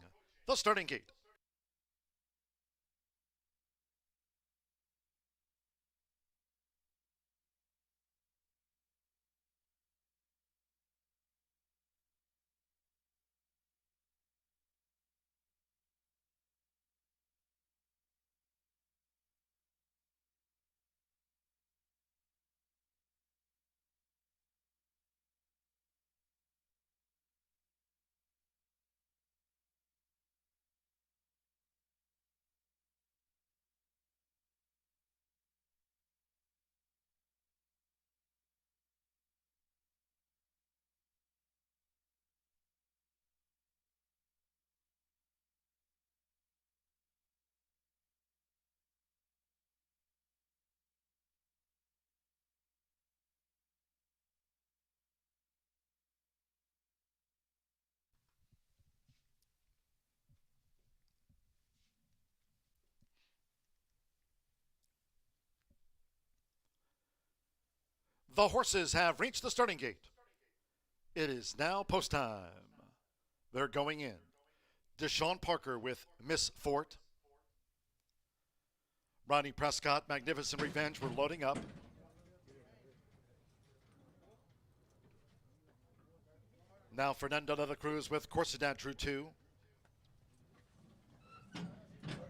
the starting gate. The horses have reached the starting gate. It is now post time. They're going in. Deshaun Parker with Miss Fort. Ronnie Prescott, Magnificent Revenge, we're loading up. Now Fernando de la Cruz with Corsadat Drew 2.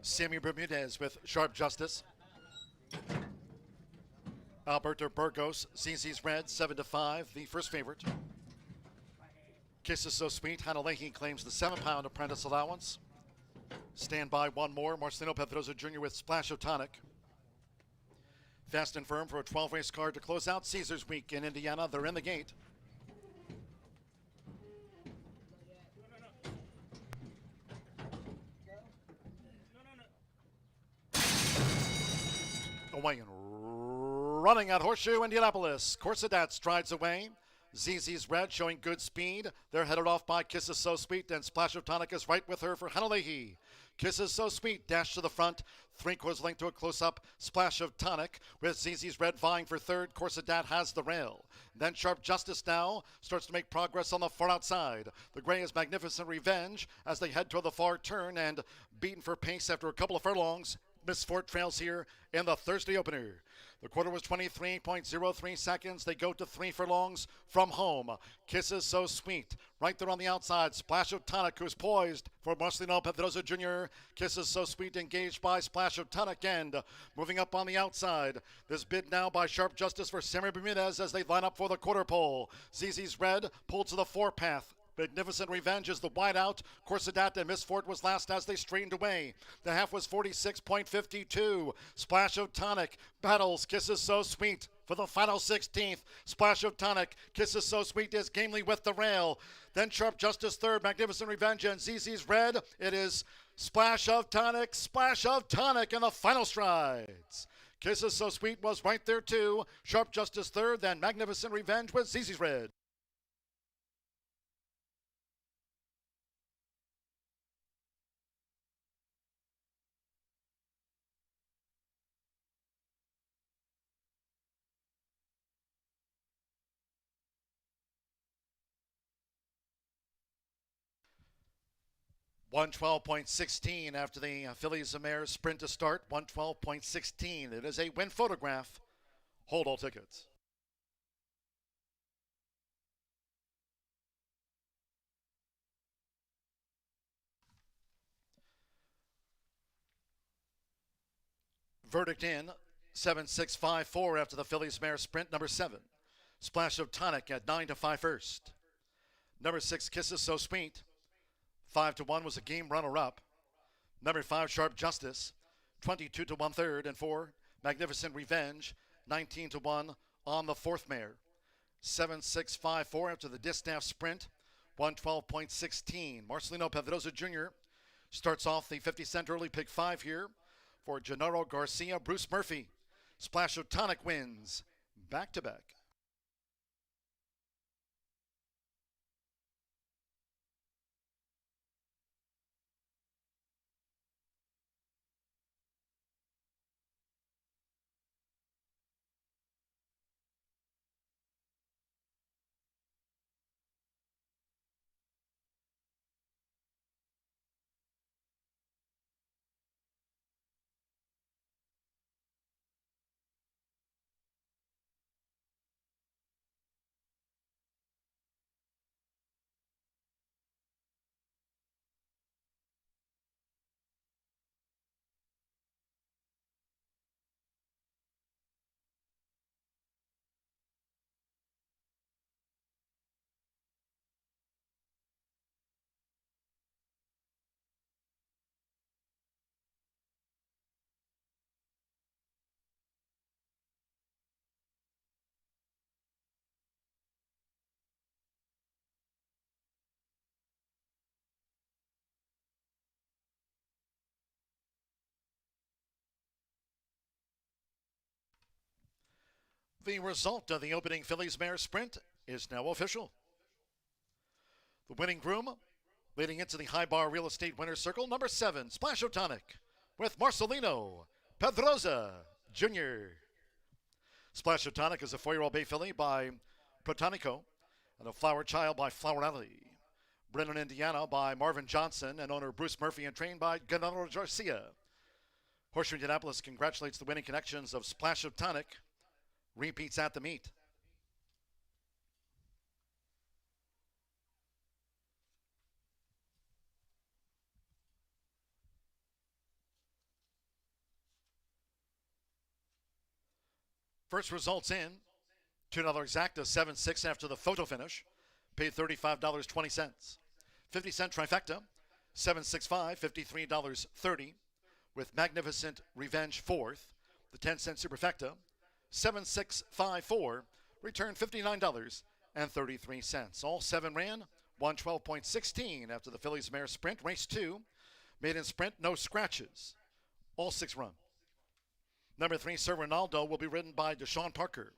Sammy Bermudez with Sharp Justice. Alberto Burgos, ZZ's Red, 7-5, the first favorite. Kisses So Sweet, Hannah Leahy claims the 7-pound apprentice allowance. Stand by one more, Marcelino Pedroza Jr. with Splash of Tonic. Fast and Firm for a 12-race card to close out Caesars Week in Indiana. They're in the gate. Away and running at Horseshoe Indianapolis. Corsadat strides away. ZZ's Red showing good speed. They're headed off by Kisses So Sweet, and Splash of Tonic is right with her for Hannah Leahy. Kisses So Sweet dash to the front. 3/4 length to a close-up. Splash of Tonic with ZZ's Red vying for third. Corsadat has the rail. Then Sharp Justice now starts to make progress on the far outside. The gray is Magnificent Revenge as they head toward the far turn, and beaten for pace after a couple of furlongs. Miss Fort trails here in the Thursday opener. The quarter was 23.03 seconds. They go to 3 furlongs from home. Kisses So Sweet. Right there on the outside. Splash of Tonic, who's poised for Marcelino Pedroza Jr. Kisses So Sweet engaged by Splash of Tonic, and moving up on the outside. This bid now by Sharp Justice for Sammy Bermudez as they line up for the quarter pole. ZZ's Red pulled to the four-path. Magnificent Revenge is the wide out. Corsadat and Miss Fort was last as they straightened away. The half was 46.52. Splash of Tonic battles Kisses So Sweet for the final 16th. Splash of Tonic. Kisses So Sweet is gamely with the rail. Then Sharp Justice third. Magnificent Revenge and ZZ's Red. It is Splash of Tonic in the final strides. Kisses So Sweet was right there too. Sharp Justice third, then Magnificent Revenge with ZZ's Red. $112.16 after the Fillies and Mares sprint to start. $112.16. It is a win photograph. Hold all tickets. Verdict in. 7-6-5-4 after the Fillies Mares sprint. Number 7. Splash of Tonic at 9-5 first. Number 6, Kisses So Sweet. 5-1 was a game runner-up. Number 5, Sharp Justice. 22-1 third, and 4, Magnificent Revenge. 19-1 on the fourth mare. 7-6-5-4 after the distaff sprint. 112.16. Marcelino Pedroza Jr. starts off the 50-cent early pick 5 here for Gennaro Garcia. Bruce Murphy. Splash of Tonic wins back-to-back. The result of the opening Fillies Mare Sprint is now official. The winning groom, leading into the High Bar Real Estate Winner's Circle, number 7, Splashtonic, with Marcelino Pedroza Jr. Splashtonic is a 4-year-old bay filly by Protonico and a flower child by Flower Alley. Brennan, Indiana by Marvin Johnson and owner Bruce Murphy and trained by Gennaro Garcia. Horseshoe Indianapolis congratulates the winning connections of Splashtonic. Repeats at the meet. First results in. $2 exacta, 7-6 after the photo finish. Paid $35.20. 50-cent trifecta, 765, $53.30. With Magnificent Revenge fourth. The 10-cent superfecta, 7654, returned $59.33. All 7 ran 112.16 after the Fillies Mare Sprint. Race 2, maiden sprint, no scratches. All 6 run. Number 3, Sir Ronaldo, will be ridden by Deshaun Parker.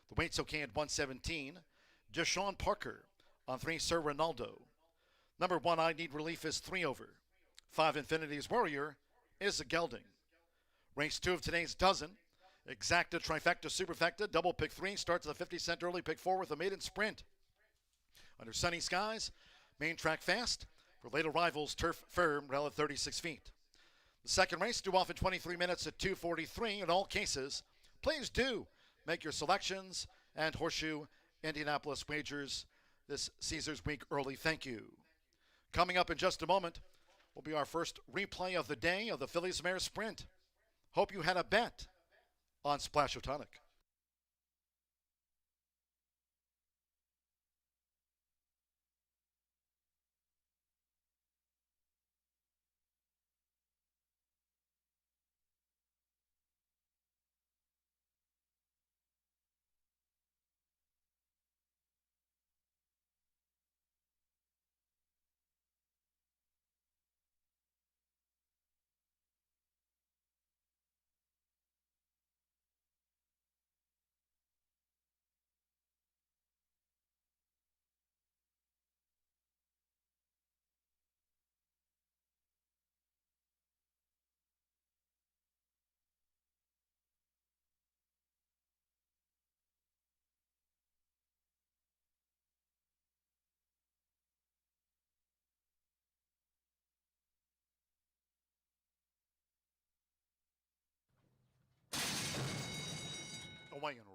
The weight's okay at 117. Deshaun Parker on 3, Sir Ronaldo. Number 1, I Need Relief, is 3 over. 5, Infinity's Warrior is a gelding. Race 2 of today's dozen. Exacta, trifecta, superfecta, double pick 3, starts at the 50-cent early pick 4 with a maiden sprint. Under sunny skies, main track fast. For late arrivals, turf firm, rail at 36 feet. The second race due off in 23 minutes at 2:43. In all cases, please do make your selections and Horseshoe Indianapolis wagers this Caesars Week early. Thank you. Coming up in just a moment will be our first replay of the day of the Fillies Mare Sprint. Hope you had a bet on Splashtonic. Away and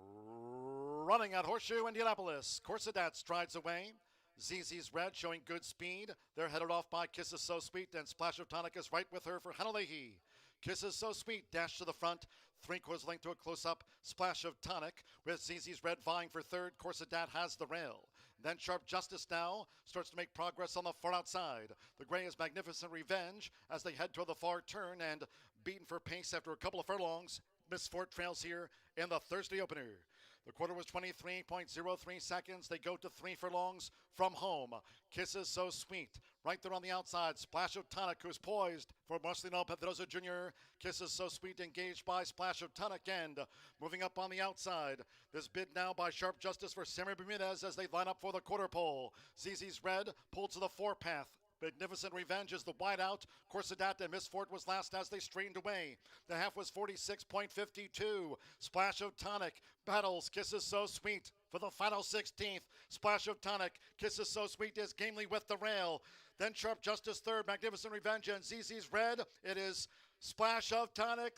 running at Horseshoe Indianapolis. Corsadat strides away. ZZ's Red showing good speed. They're headed off by Kisses So Sweet, and Splashtonic is right with her for Hannah Leahy. Kisses So Sweet dash to the front. 3/4 length to a close-up. Splashtonic with ZZ's Red vying for third. Corsadat has the rail. Then Sharp Justice now starts to make progress on the far outside. The gray is Magnificent Revenge as they head toward the far turn, and beaten for pace after a couple of furlongs. Miss Fort trails here in the Thursday opener. The quarter was 23.03 seconds. They go to 3 furlongs from home. Kisses So Sweet. Right there on the outside. Splashtonic, who's poised for Marcelino Pedroza Jr. Kisses So Sweet engaged by Splashtonic, and moving up on the outside. This bid now by Sharp Justice for Sammy Bermudez as they line up for the quarter pole. ZZ's Red pulled to the 4-path. Magnificent Revenge is the wide out. Corsadat and Miss Fort was last as they strained away. The half was 46.52. Splashtonic battles Kisses So Sweet for the final 16th. Splashtonic, Kisses So Sweet is gamely with the rail. Then Sharp Justice third, Magnificent Revenge, and ZZ's Red. It is Splashtonic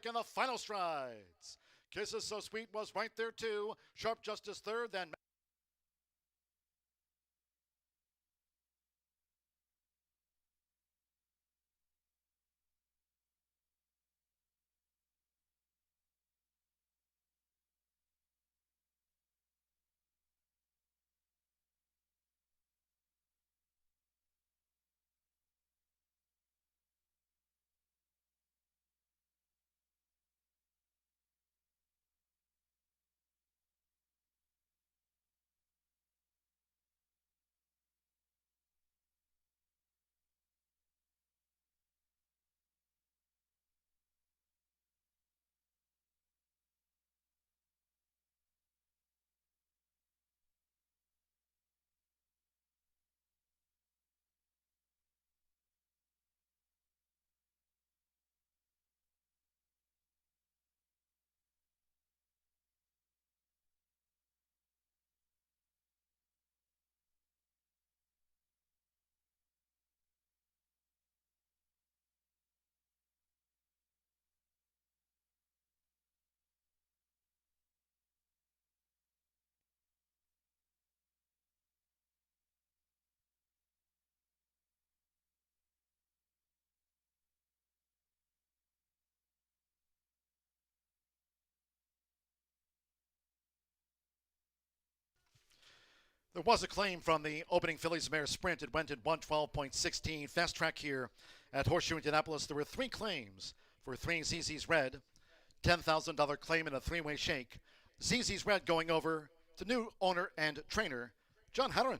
in the final strides. Kisses So Sweet was right there too. Sharp Justice third, then There was a claim from the opening Phillies Mare Sprint. It went at 112.16. Fast track here at Horseshoe Indianapolis. There were 3 claims for 3 ZZ's Red. $10,000 claim in a 3-way shake. ZZ's Red going over to new owner and trainer, John Halloran.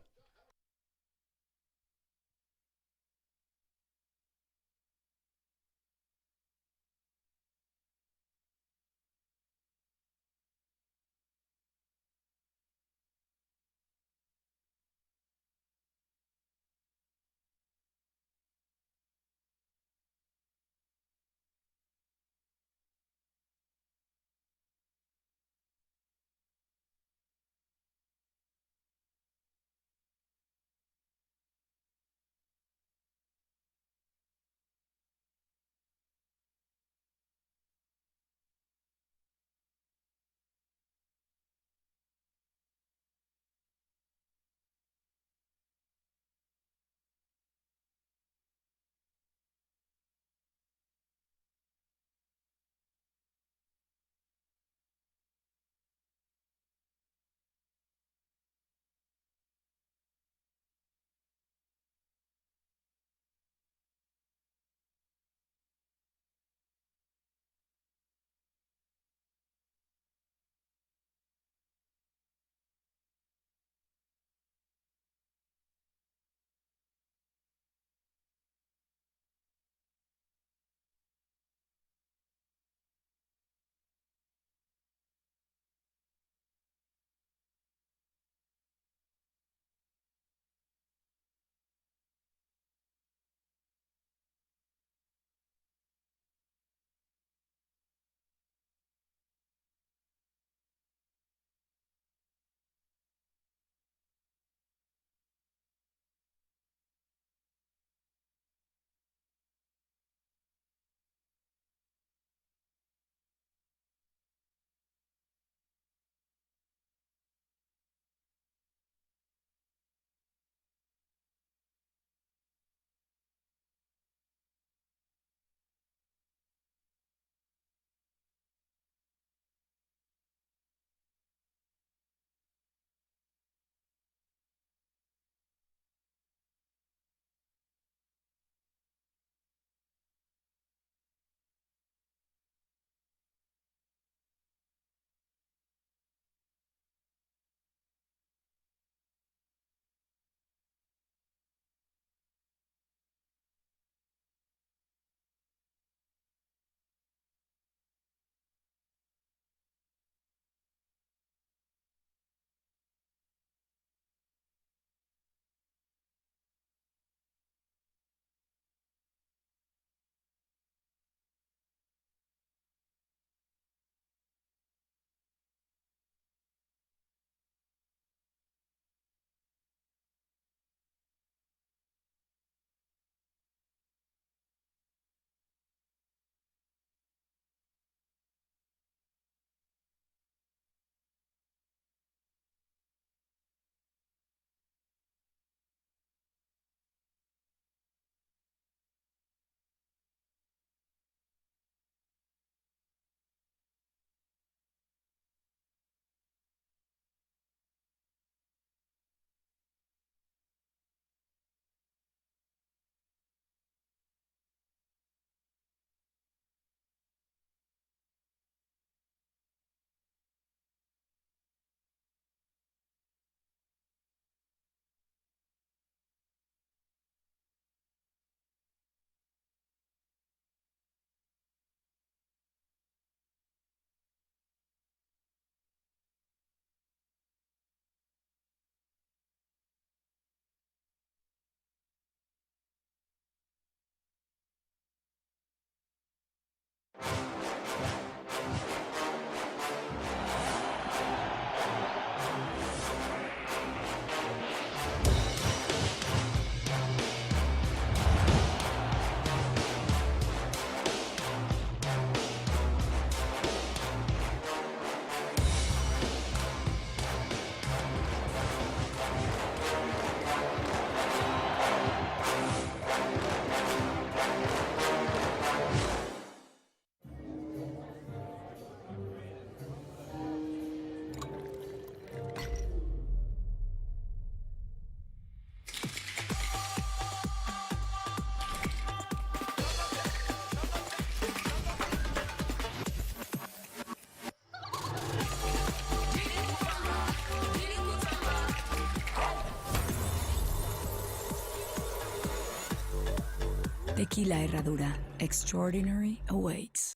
Tequila Herradura. Extraordinary awaits.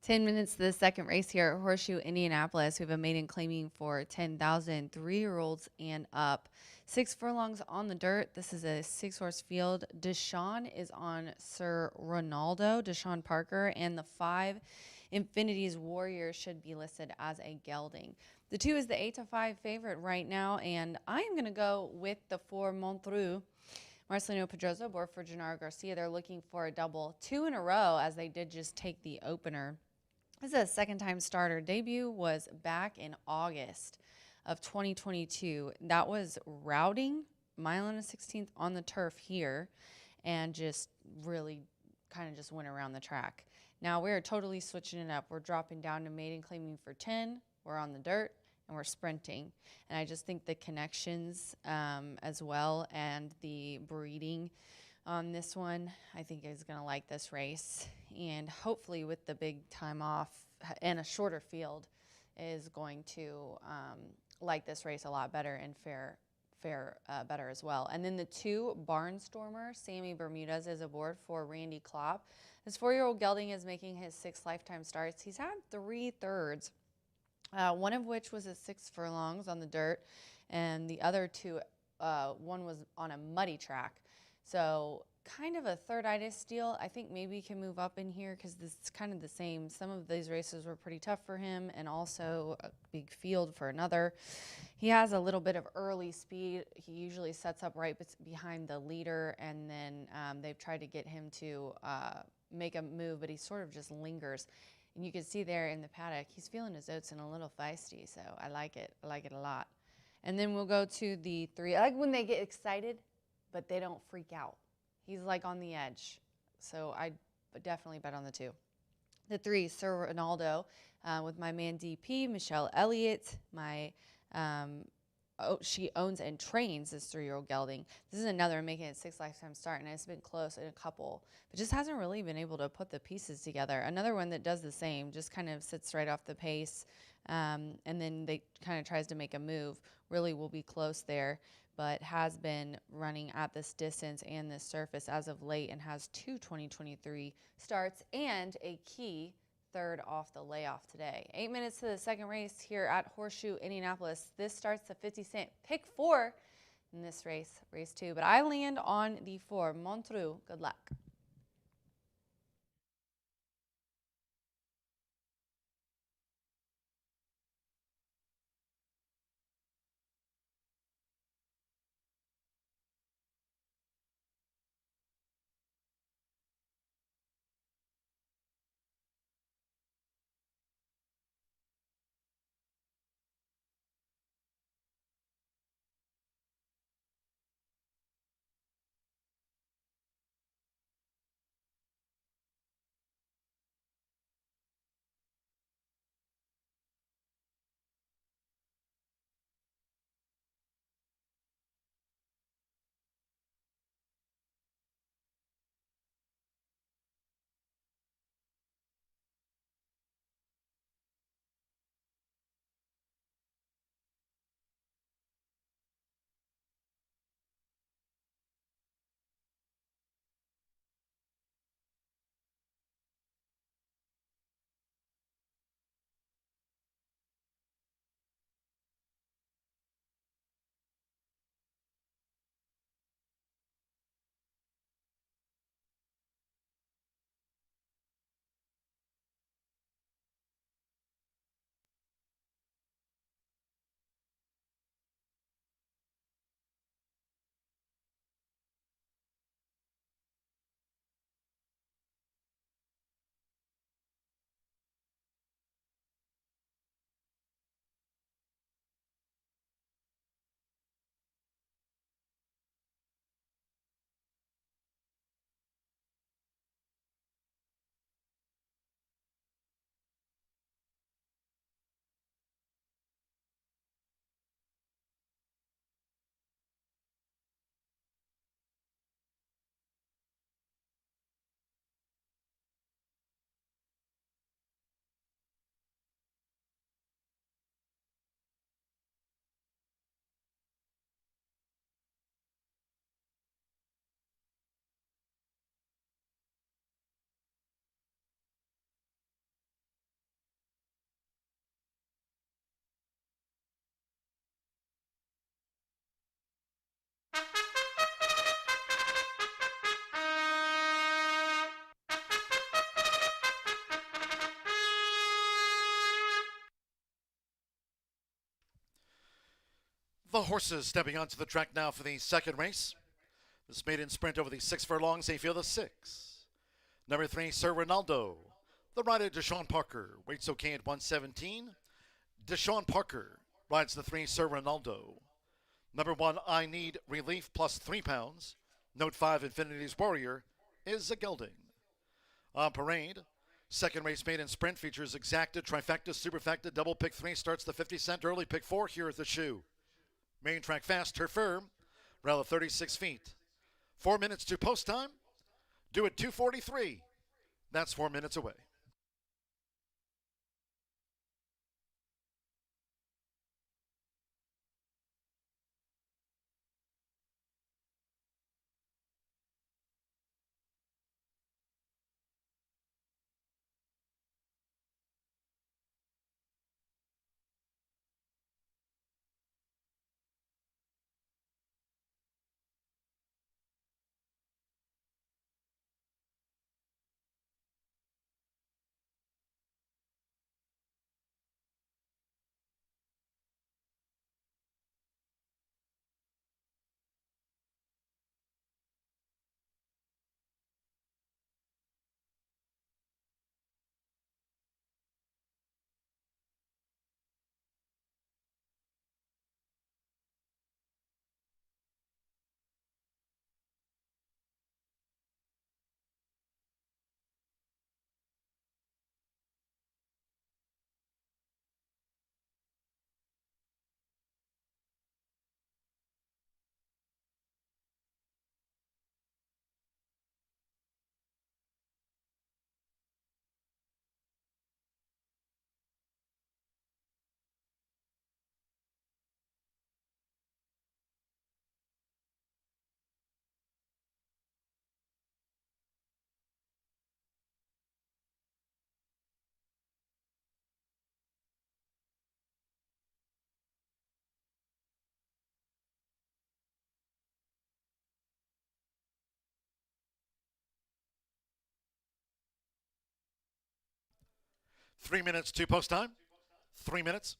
Ten minutes to the second race here at Horseshoe Indianapolis. We have a maiden claiming for 10,000 3-year-olds and up. 6 furlongs on the dirt. This is a 6-horse field. Deshaun is on Sir Ronaldo, Deshaun Parker, and the 5 Infinity's Warrior should be listed as a gelding. The 2 is the 8-5 favorite right now, and I am going to go with the 4 Montreux. Marcelino Pedroso aboard for Gennaro Garcia. They're looking for a double 2 in a row as they did just take the opener. This is a second-time starter. Debut was back in August of 2022. That was routing, mile and a 16th on the turf here, and just really kind of just went around the track. Now we're totally switching it up. We're dropping down to maiden claiming for 10. We're on the dirt, and we're sprinting. And I just think the connections as well and the breeding on this one, I think is going to like this race. And hopefully with the big time off and a shorter field is going to like this race a lot better and fare better as well. And then the 2 Barnstormer, Sammy Bermudez is aboard for Randy Klopp. This 4-year-old gelding is making his 6th lifetime starts. He's had 3 thirds, one of which was at 6 furlongs on the dirt, and the other 2, one was on a muddy track. So kind of a third-itis deal. I think maybe he can move up in here because this is kind of the same. Some of these races were pretty tough for him and also a big field for another. He has a little bit of early speed. He usually sets up right behind the leader, and then they've tried to get him to make a move, but he sort of just lingers. And you can see there in the paddock, he's feeling his oats and a little feisty, so I like it. I like it a lot. And then we'll go to the 3. I like when they get excited, but they don't freak out. He's like on the edge. So I definitely bet on the 2. The 3, Sir Ronaldo, with my man DP, Michelle Elliott. She owns and trains this 3-year-old gelding. This is another making it 6 lifetime start, and it's been close in a couple, but just hasn't really been able to put the pieces together. Another one that does the same, just kind of sits right off the pace, and then they kind of tries to make a move. Really will be close there, but has been running at this distance and this surface as of late, and has 2 2023 starts and a key 3rd off the layoff today. 8 minutes to the second race here at Horseshoe Indianapolis. This starts the 50-cent pick 4 in this race, race 2. But I land on the 4, Montreux. Good luck. The horses stepping onto the track now for the second race. This maiden sprint over the 6 furlongs, they feel the 6. Number 3, Sir Ronaldo. The rider, Deshaun Parker, weights okay at 117. Deshaun Parker rides the 3, Sir Ronaldo. Number 1, I Need Relief, plus 3 pounds. Note 5, Infinity's Warrior, is a gelding. On parade, second race maiden sprint features exacta, trifecta, superfecta, double pick 3, starts the 50-cent early pick 4 here at the shoe. Main track fast, her firm, rail of 36 feet. 4 minutes to post time. Do it 2:43. That's 4 minutes away. 3 minutes to post time. 3 minutes.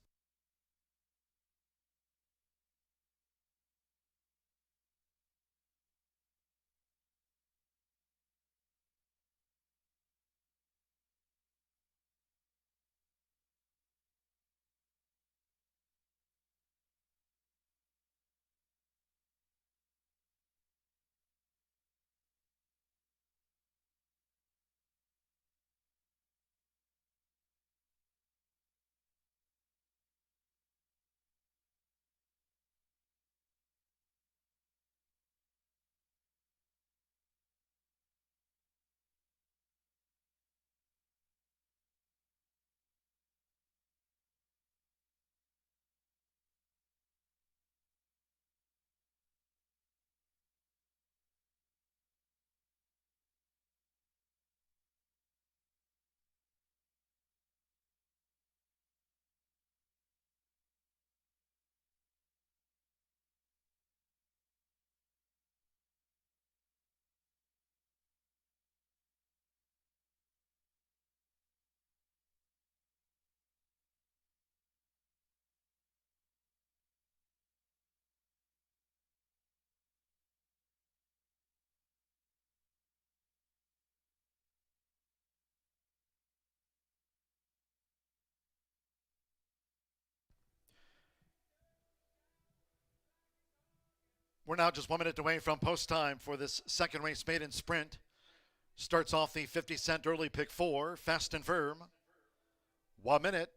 We're now just 1 minute away from post time for this second race maiden sprint. Starts off the 50-cent early pick 4, Fast and Firm. 1 minute.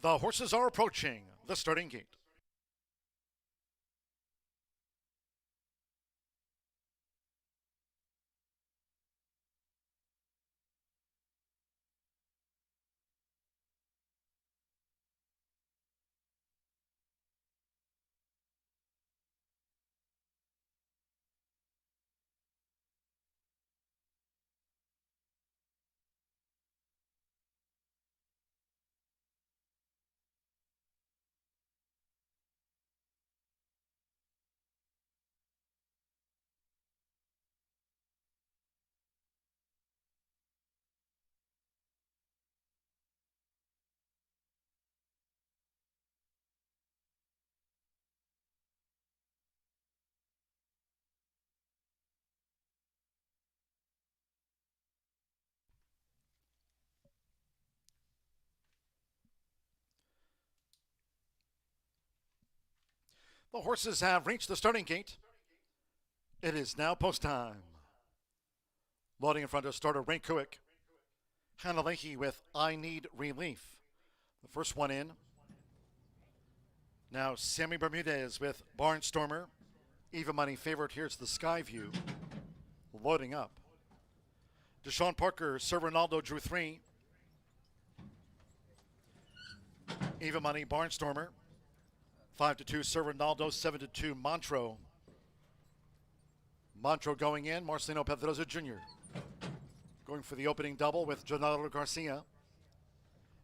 The horses are approaching. the starting gate. The horses have reached the starting gate. It is now post time. Loading in front of starter Ray Kuick. Hannah Leahy with I Need Relief. The first one in. Now Sammy Bermudez with Barnstormer. Even money favorite. Here's the Skyview. Loading up. Deshaun Parker, Sir Ronaldo drew 3. Even money Barnstormer. 5-2 Sir Ronaldo, 7-2 Montreux. Montreux going in, Marcelino Pedroza Jr. Going for the opening double with Gennaro Garcia.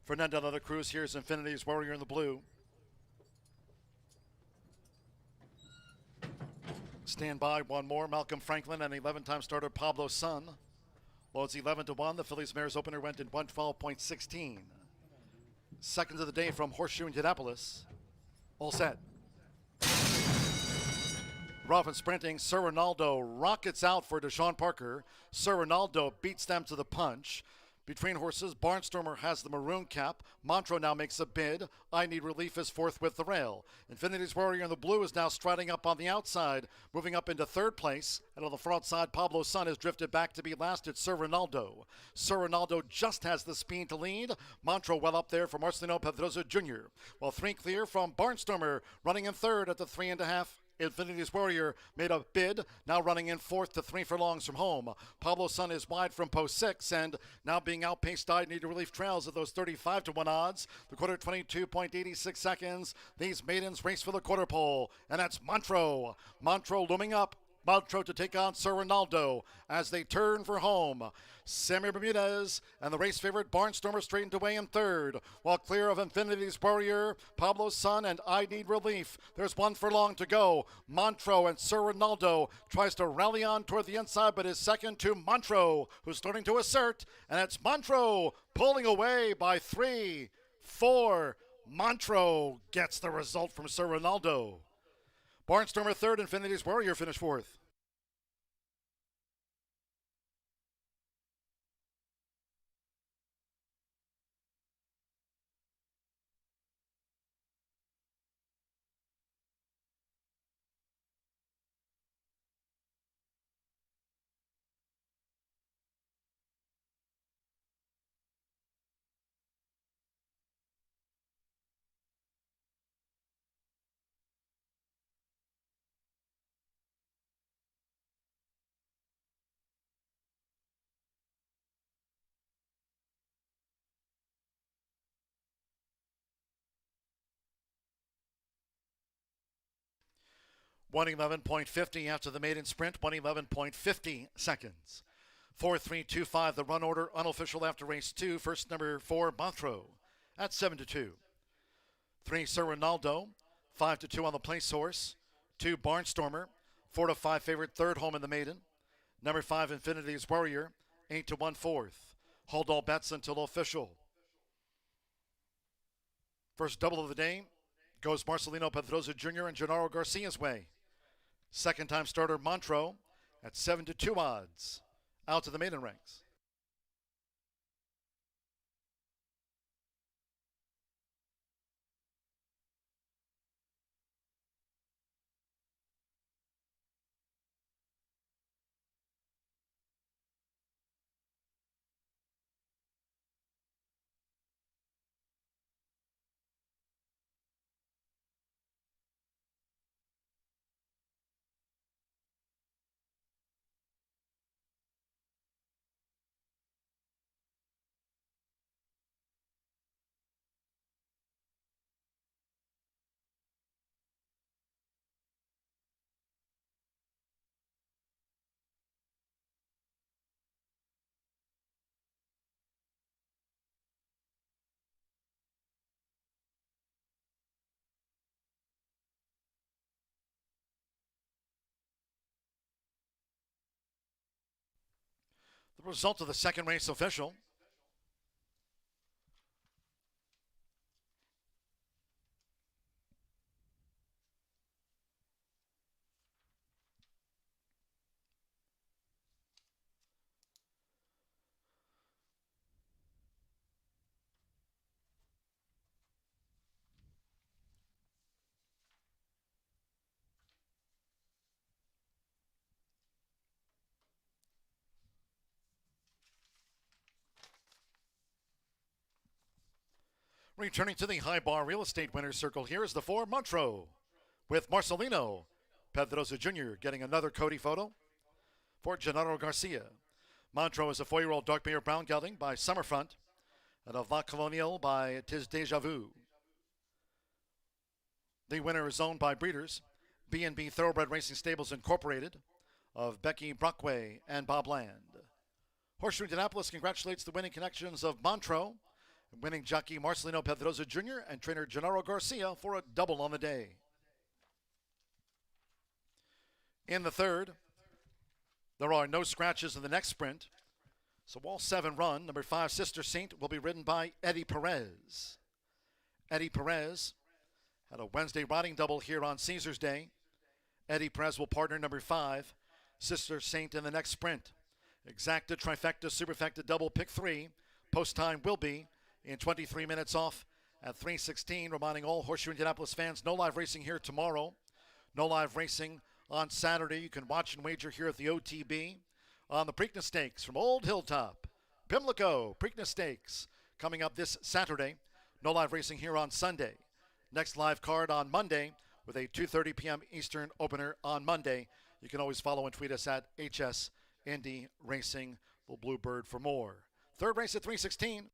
Fernando de la Cruz, here's Infinity's Warrior in the blue. Stand by, one more, Malcolm Franklin and 11-time starter Pablo Sun. Loads 11-1, the Phillies Mares opener went in 112.16. Seconds of the day from Horseshoe Indianapolis. All set. Rough and sprinting, Sir Ronaldo rockets out for Deshaun Parker. Sir Ronaldo beats them to the punch. Between horses, Barnstormer has the maroon cap. Montreux now makes a bid. I Need Relief is fourth with the rail. Infinity's Warrior in the blue is now striding up on the outside, moving up into third place. And on the front side, Pablo Sun has drifted back to be last at Sir Ronaldo. Sir Ronaldo just has the speed to lead. Montreux well up there for Marcelino Pedroza Jr. While 3 clear from Barnstormer, running in third at the 3.5. Infinity's Warrior made a bid, now running in fourth to 3 furlongs from home. Pablo Sun is wide from post 6 and now being outpaced I Need Relief trails at those 35-1 odds. The quarter 22.86 seconds. These maidens race for the quarter pole, and that's Montreux. Montreux looming up. Montreux to take on Sir Ronaldo as they turn for home. Sammy Bermudez and the race favorite Barnstormer straightened away in third, while clear of Infinity's Warrior, Pablo Sun, and I Need Relief. There's 1 furlong to go. Montreux and Sir Ronaldo tries to rally on toward the inside, but is second to Montreux, who's starting to assert, and it's Montreux pulling away by 3, 4. Montreux gets the result from Sir Ronaldo. Barnstormer third, Infinity's Warrior finished fourth. .111.50 after the maiden sprint, 111.50 seconds. 4-3-2-5, the run order, unofficial after race 2. First number 4, Montreux at 7-2. 3, Sir Ronaldo, 5-2 on the place horse. 2, Barnstormer, 4-5 favorite, third home in the maiden. Number 5, Infinity's Warrior, 8-1 fourth. Hold all bets until official. First double of the day goes Marcelino Pedroza Jr. and Gennaro Garcia's way. Second time starter Montreux at 7-2 odds. Out to the maiden ranks. The result of the second race official. Returning to the high bar real estate winner's circle here is the 4 Montreux with Marcelino Pedrosa Jr. getting another Cody photo for Gennaro Garcia. Montreux is a 4-year-old dark beer brown gelding by Summerfront and a Va Colonial by Tis Deja Vu. The winner is owned by breeders B&B Thoroughbred Racing Stables Incorporated of Becky Brockway and Bob Land. Horseshoe Indianapolis congratulates the winning connections of Montreux, winning jockey Marcelino Pedrosa Jr. and trainer Gennaro Garcia for a double on the day. In the third, there are no scratches in the next sprint, so all 7 run. Number 5, Sister Saint, will be ridden by Eddie Perez. Eddie Perez had a Wednesday riding double here on Caesar's Day. Eddie Perez will partner number 5, Sister Saint, in the next sprint. Exacta, trifecta, superfecta, double, pick 3. Post time will be in 23 minutes off at 3:16. Reminding all Horseshoe Indianapolis fans, no live racing here tomorrow. No live racing on Saturday. You can watch and wager here at the OTB on the Preakness Stakes from Old Hilltop. Pimlico Preakness Stakes coming up this Saturday. No live racing here on Sunday. Next live card on Monday with a 2:30 p.m. Eastern opener on Monday. You can always follow and tweet us at HS Indy Racing, the Bluebird, for more. Third race at 3:16.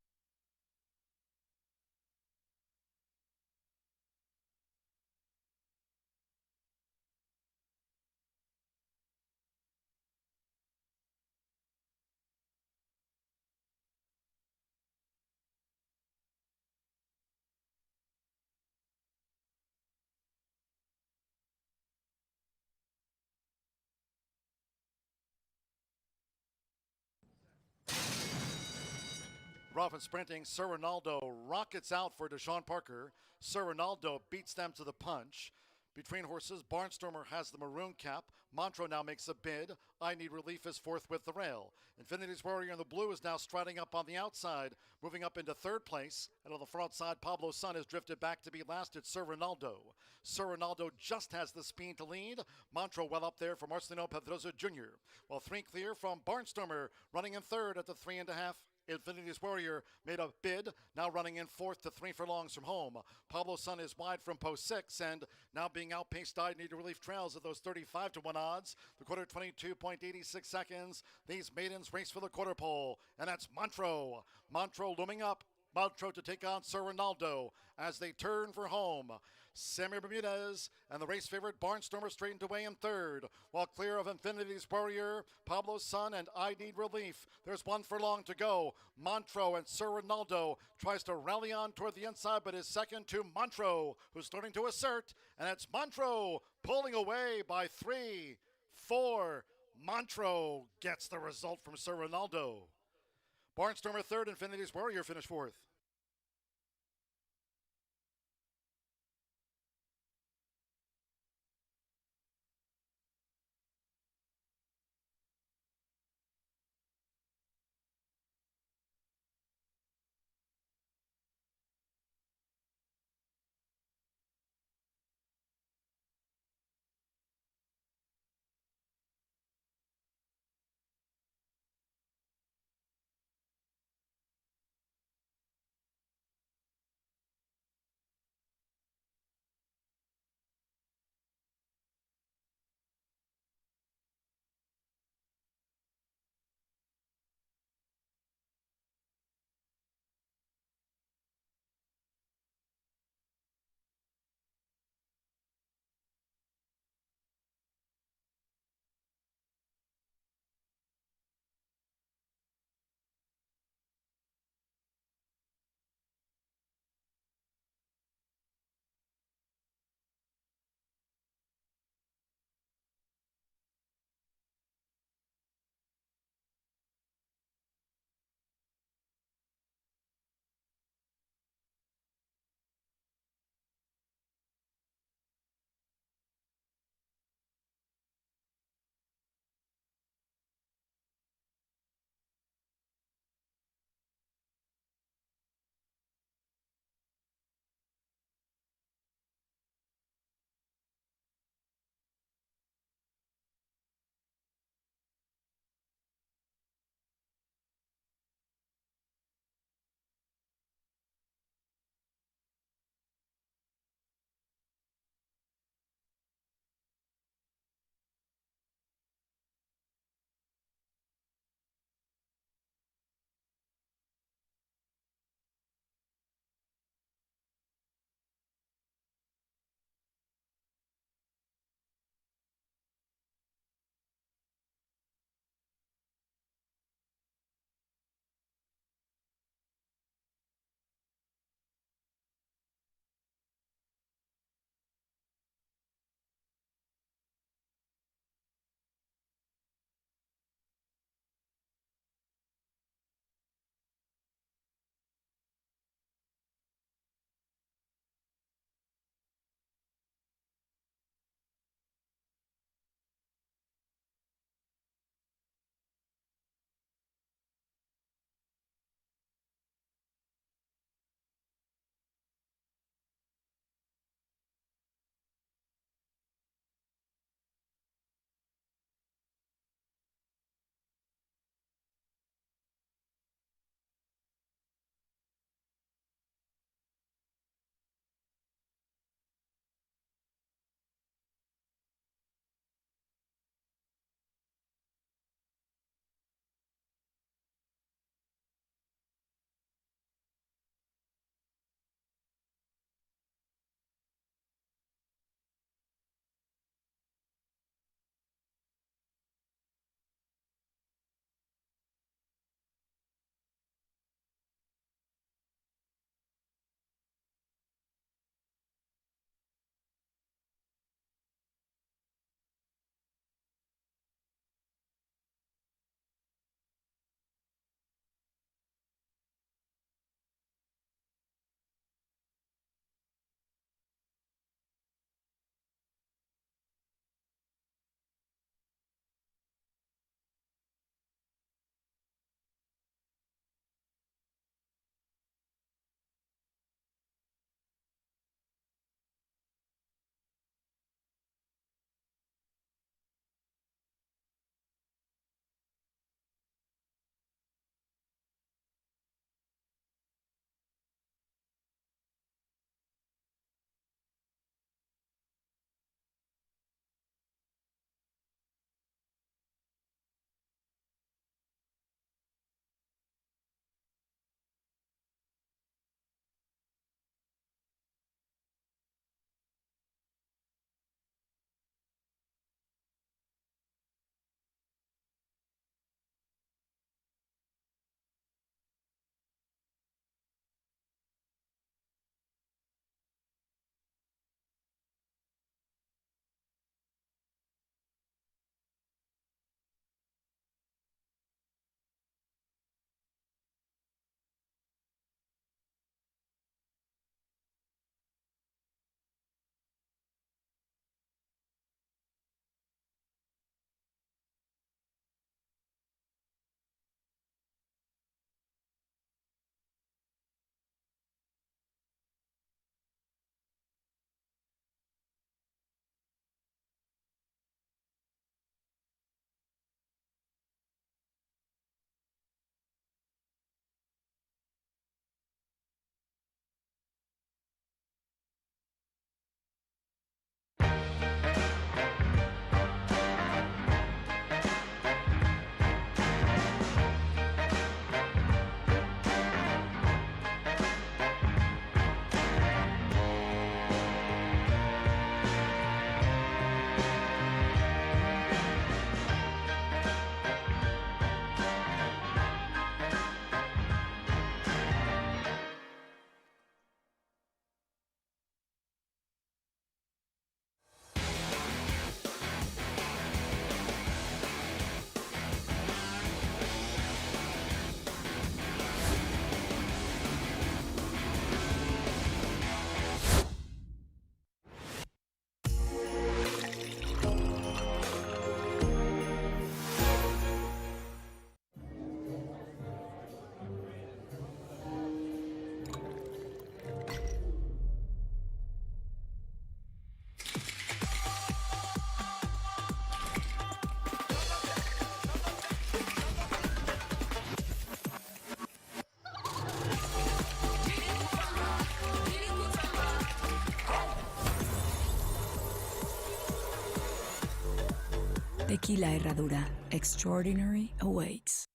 Rough and sprinting, Sir Ronaldo rockets out for Deshaun Parker. Sir Ronaldo beats them to the punch. Between horses, Barnstormer has the maroon cap. Montreux now makes a bid. I Need Relief is fourth with the rail. Infinity's Warrior in the blue is now striding up on the outside, moving up into third place. And on the front side, Pablo Sun has drifted back to be last at Sir Ronaldo. Sir Ronaldo just has the speed to lead. Montreux well up there for Marcelino Pedrosa Jr. While 3 clear from Barnstormer, running in third at the 3.5. Infinity's Warrior made a bid, now running in fourth to 3 furlongs from home. Pablo Sun is wide from post 6 and now being outpaced. I Need Relief trails at those 35 to 1 odds. The quarter 22.86 seconds. These maidens race for the quarter pole, and that's Montreux. Montreux looming up. Montreux to take on Sir Ronaldo as they turn for home. Sammy Bermudez and the race favorite Barnstormer straightened away in third, while clear of Infinity's Warrior, Pablo Sun, and I Need Relief. There's 1 furlong to go. Montreux and Sir Ronaldo tries to rally on toward the inside, but is second to Montreux, who's starting to assert, and it's Montreux pulling away by 3, 4. Montreux gets the result from Sir Ronaldo. Barnstormer third, Infinity's Warrior finished fourth. Tequila Herradura. Extraordinary awaits.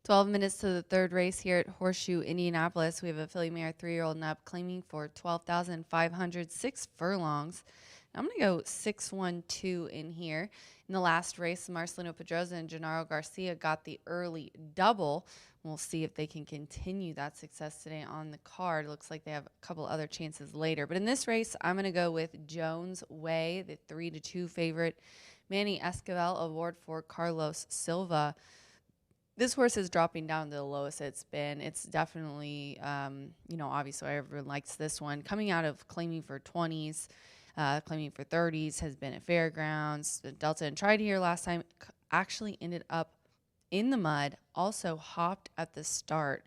"12 minutes to the third race here at Horseshoe Indianapolis. We have a filly mare, 3-year-old and up, claiming for 12,500, 6 furlongs. I'm going to go 6-1-2 in here. In the last race, Marcelino Pedroza and Gennaro Garcia got the early double. We'll see if they can continue that success today on the card. It looks like they have a couple other chances later. But in this race, I'm going to go with Jones Way, the 3-2 favorite. Manny Esquivel aboard for Carlos Silva. This horse is dropping down to the lowest it's been. It's definitely, obviously everyone likes this one. Coming out of claiming for 20s, claiming for 30s, has been at Fairgrounds, Delta and tried here last time, actually ended up in the mud, also hopped at the start,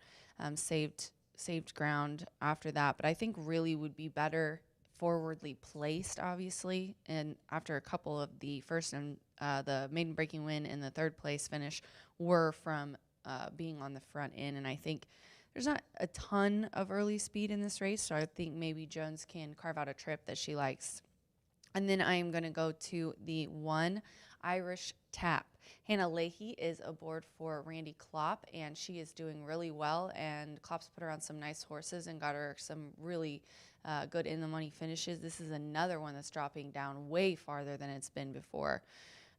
saved ground after that. But I think really would be better forwardly placed, obviously. And after a couple of the first and the maiden breaking win and the third place finish were from being on the front end. And I think there's not a ton of early speed in this race, so I think maybe Jones can carve out a trip that she likes. And then I am going to go to the 1 Irish Tap. Hannah Leahy is aboard for Randy Klopp, and she is doing really well. And Klopp's put her on some nice horses and got her some really good in-the-money finishes. This is another one that's dropping down way farther than it's been before.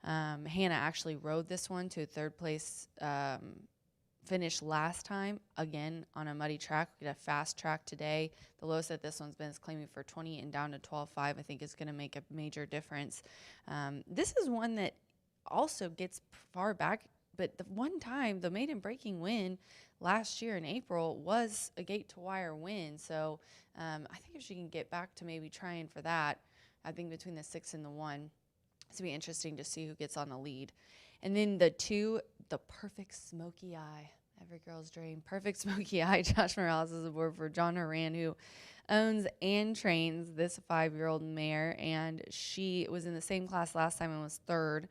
Hannah actually rode this one to a third place finish last time, again on a muddy track. We get a fast track today. The lowest that this one's been is claiming for 20 and down to 12.5. I think is going to make a major difference. This is one that also gets far back, but the one time the maiden breaking win last year in April was a gate to wire win. So I think if she can get back to maybe trying for that, I think between the 6 and the 1, it's going to be interesting to see who gets on the lead. And then the 2, the Perfect Smoky Eye. Every girl's dream. Perfect Smoky Eye. Josh Morales is aboard for John Horan, who owns and trains this 5-year-old mare. And she was in the same class last time and was third.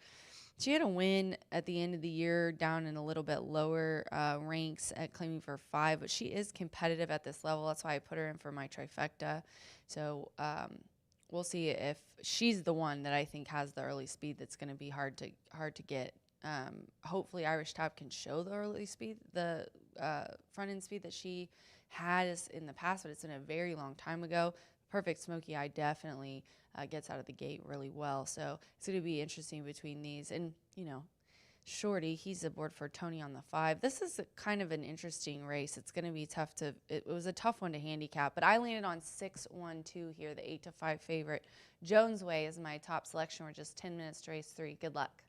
She had a win at the end of the year down in a little bit lower ranks at claiming for 5. But she is competitive at this level. That's why I put her in for my trifecta. So we'll see if she's the one that I think has the early speed that's going to be hard to get. Hopefully Irish Tap can show the early speed, the front end speed that she had in the past, but it's been a very long time ago. Perfect Smoky Eye definitely gets out of the gate really well. So it's going to be interesting between these. And, Shorty, he's aboard for Tony on the 5. This is kind of an interesting race. It's going to be tough it was a tough one to handicap, but I landed on 6-1-2 here, the 8-5 favorite. Jones Way is my top selection. We're just 10 minutes to race 3. Good luck.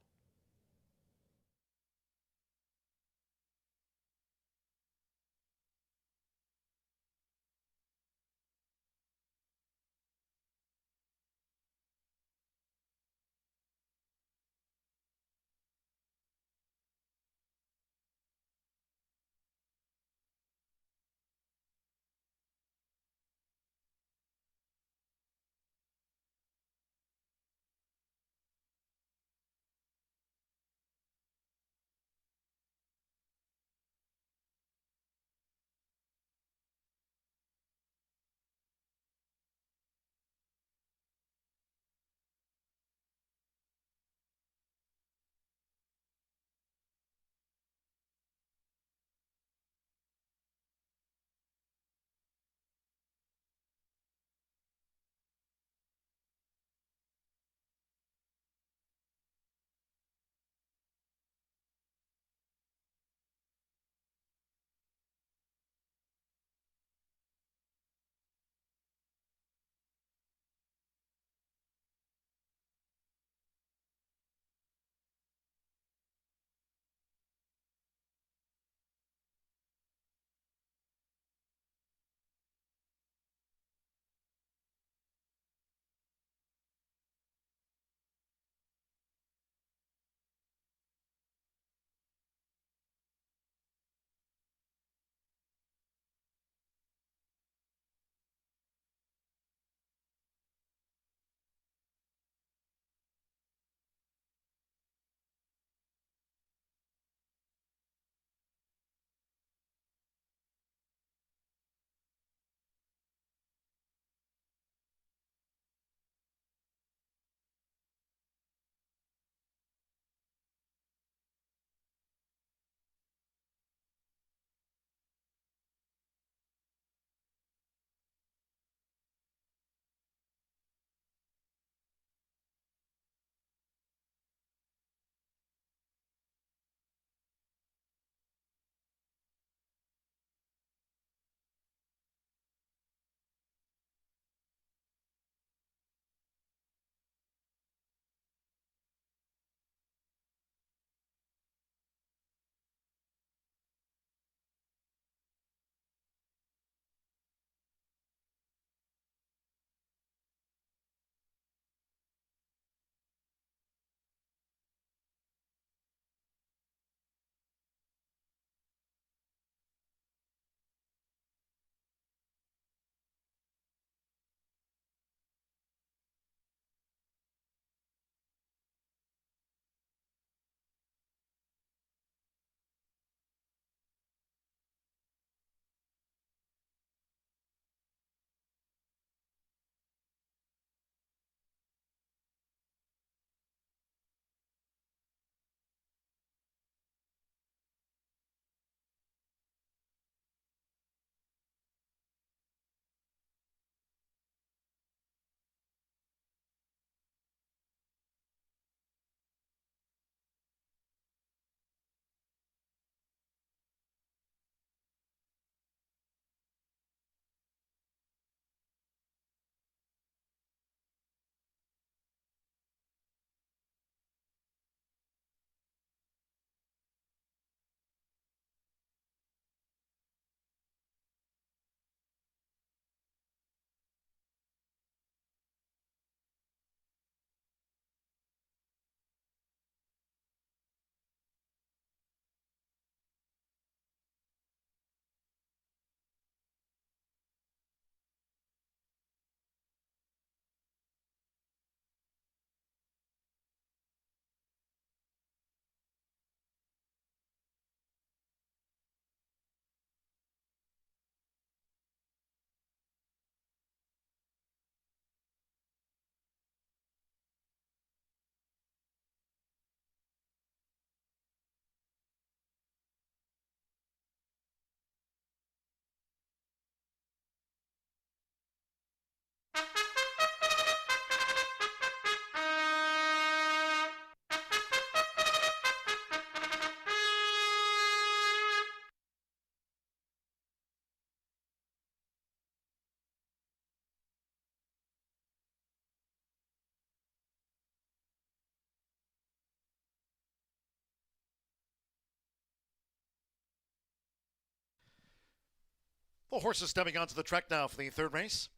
The horses stepping onto the track now for the third race.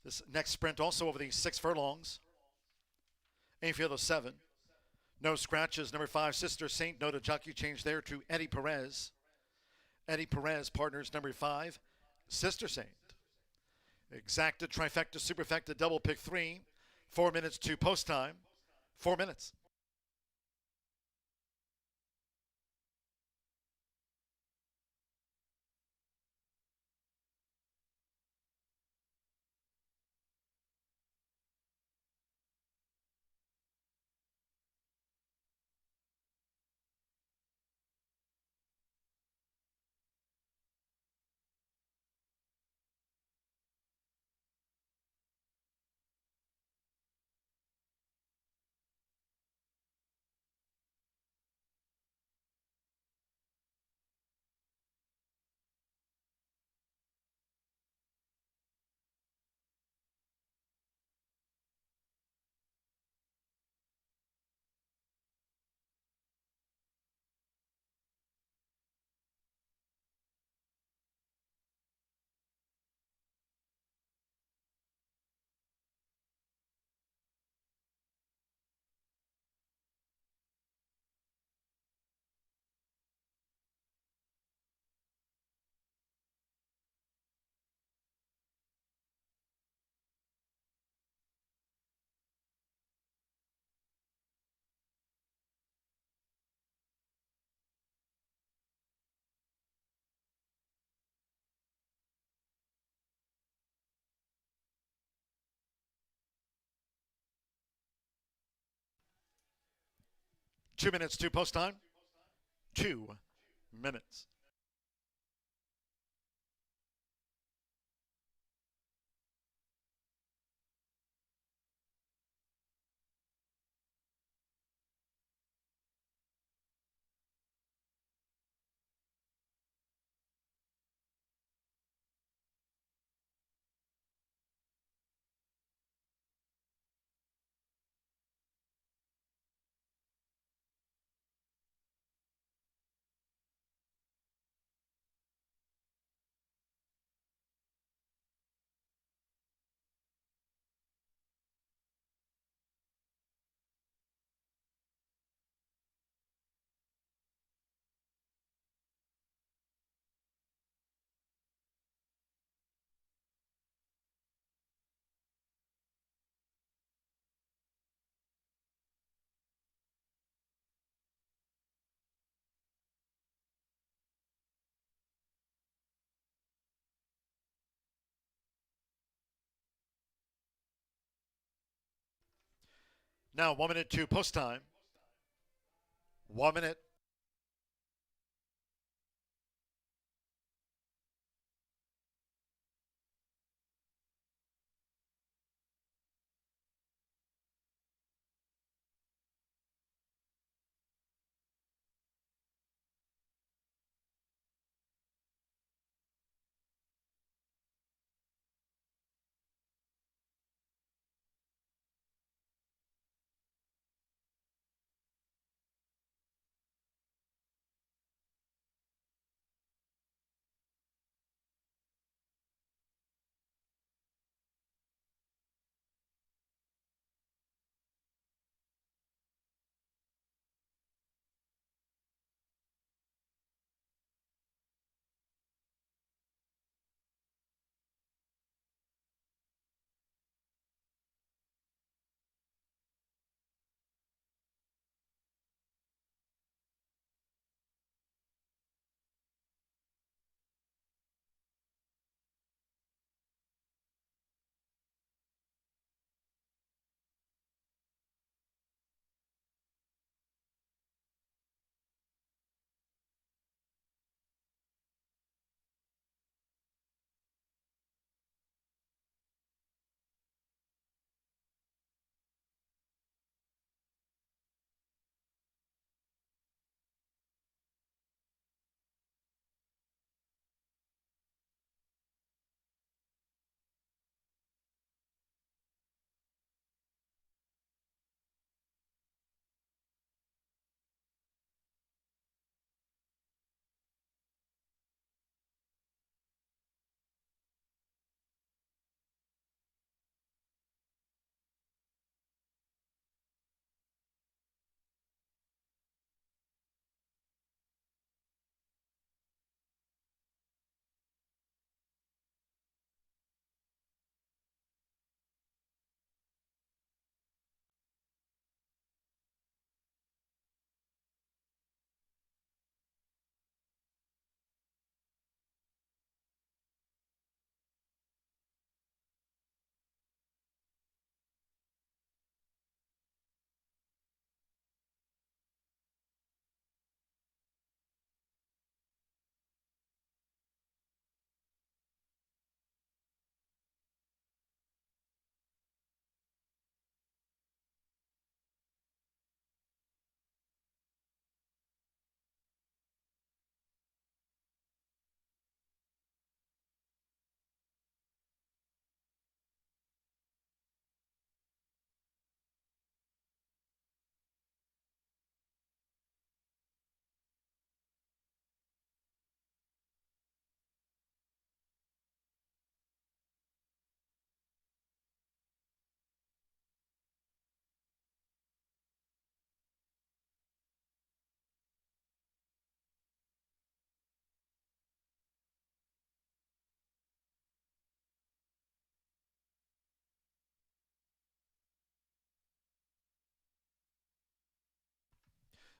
This next sprint also over the 6 furlongs. Infield of 7. No scratches. Number 5, Sister Saint. Noted jockey change there to Eddie Perez. Eddie Perez partners number 5, Sister Saint. Exacta, trifecta, superfecta, double pick 3. 4 minutes to post time. 4 minutes. Two minutes to post time. 2 minutes. Now 1 minute to post time. 1 minute.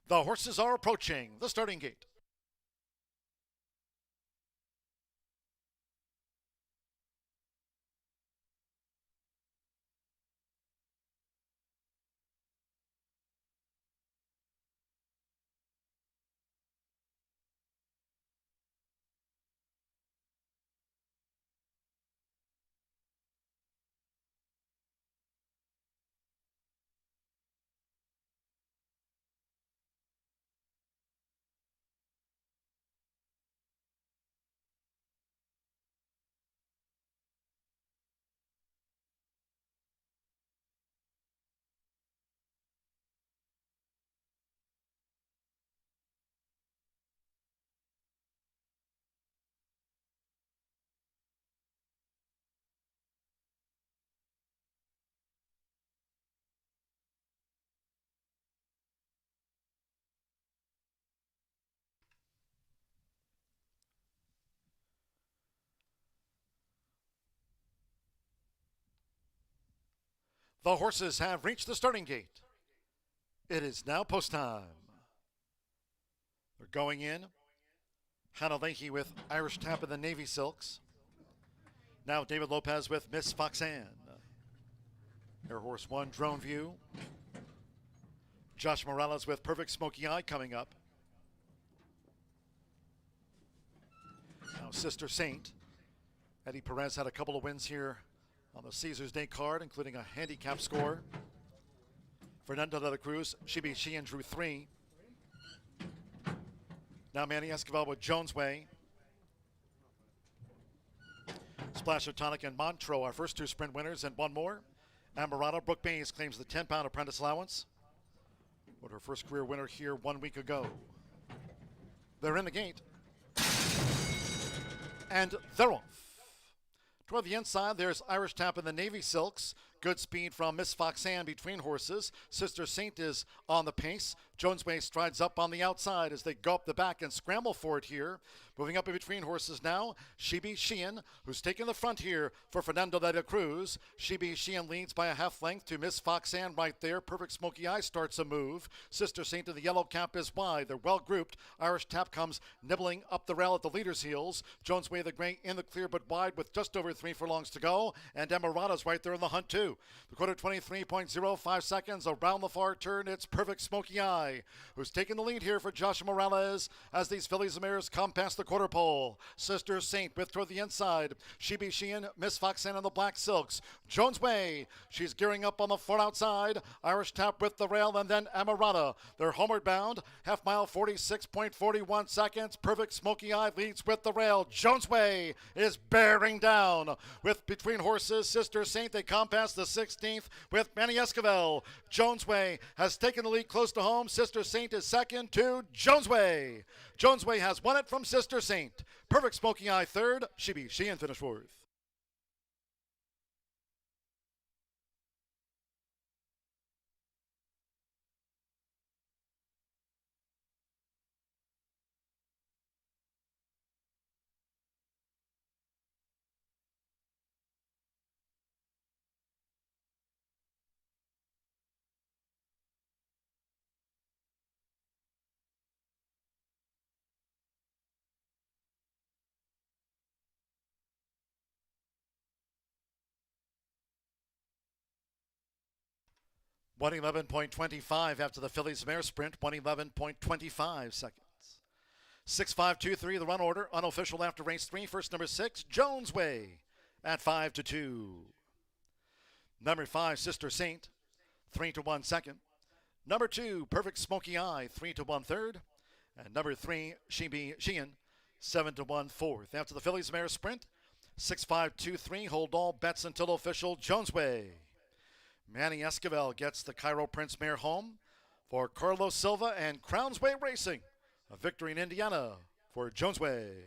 The horses are approaching the starting gate. The horses have reached the starting gate. It is now post time. They're going in. Hannah Leahy with Irish Tap in the Navy Silks. Now David Lopez with Miss Foxanne. Air Horse 1 Drone View. Josh Morales with Perfect Smoky Eye coming up. Now Sister Saint. Eddie Perez had a couple of wins here on the Caesars Day card, including a handicap score. Fernando de la Cruz, Sheehan drew 3. Now Manny Escobar with Jones Way. Splasher Tonic and Montreux, our first 2 sprint winners, and one more. Amberata Brooke Bays claims the 10-pound apprentice allowance. With her first career winner here 1 week ago. They're in the gate. And they're off. Toward the inside, there's Irish Tap in the Navy Silks. Good speed from Miss Foxanne between horses. Sister Saint is on the pace. Jones Way strides up on the outside as they go up the back and scramble for it here. Moving up in between horses now, Sheehan, who's taking the front here for Fernando de la Cruz. Sheehan leads by a half length to Miss Foxanne right there. Perfect Smoky Eye starts a move. Sister Saint in the yellow cap is wide. They're well grouped. Irish Tap comes nibbling up the rail at the leader's heels. Jones Way the gray in the clear but wide with just over 3 furlongs to go. And Emirata's right there in the hunt too. The quarter 23.05 seconds around the far turn. It's Perfect Smoky Eye, who's taking the lead here for Joshua Morales as these fillies and mares come past the quarter pole. Sister Saint with toward the inside. Sheehan, Miss Foxanne in the black silks. Jones Way, she's gearing up on the far outside. Irish Tap with the rail and then Amarata. They're homeward bound. Half mile 46.41 seconds. Perfect Smoky Eye leads with the rail. Jones Way is bearing down with between horses. Sister Saint, they come past the 16th with Manny Esquivel. Jones Way has taken the lead close to home. Sister Saint is second to Jones Way. Jones Way has won it from Sister Saint. Perfect Smoky Eye third. Sheehan finished fourth. One 11.25 after the Phillies mare sprint. 1:11.25 seconds. 6-5-2-3 the run order. Unofficial after race 3. First number 6, Jones Way at 5-2. Number 5, Sister Saint, 3-1 second. Number 2, Perfect Smoky Eye, 3-1 third. And number 3, Sheehan, 7-1 fourth. After the Phillies mare sprint, 6-5-2-3. Hold all bets until official. Jones Way. Manny Esquivel gets the Cairo Prince mare home for Carlos Silva and Crowns Way Racing. A victory in Indiana for Jones Way.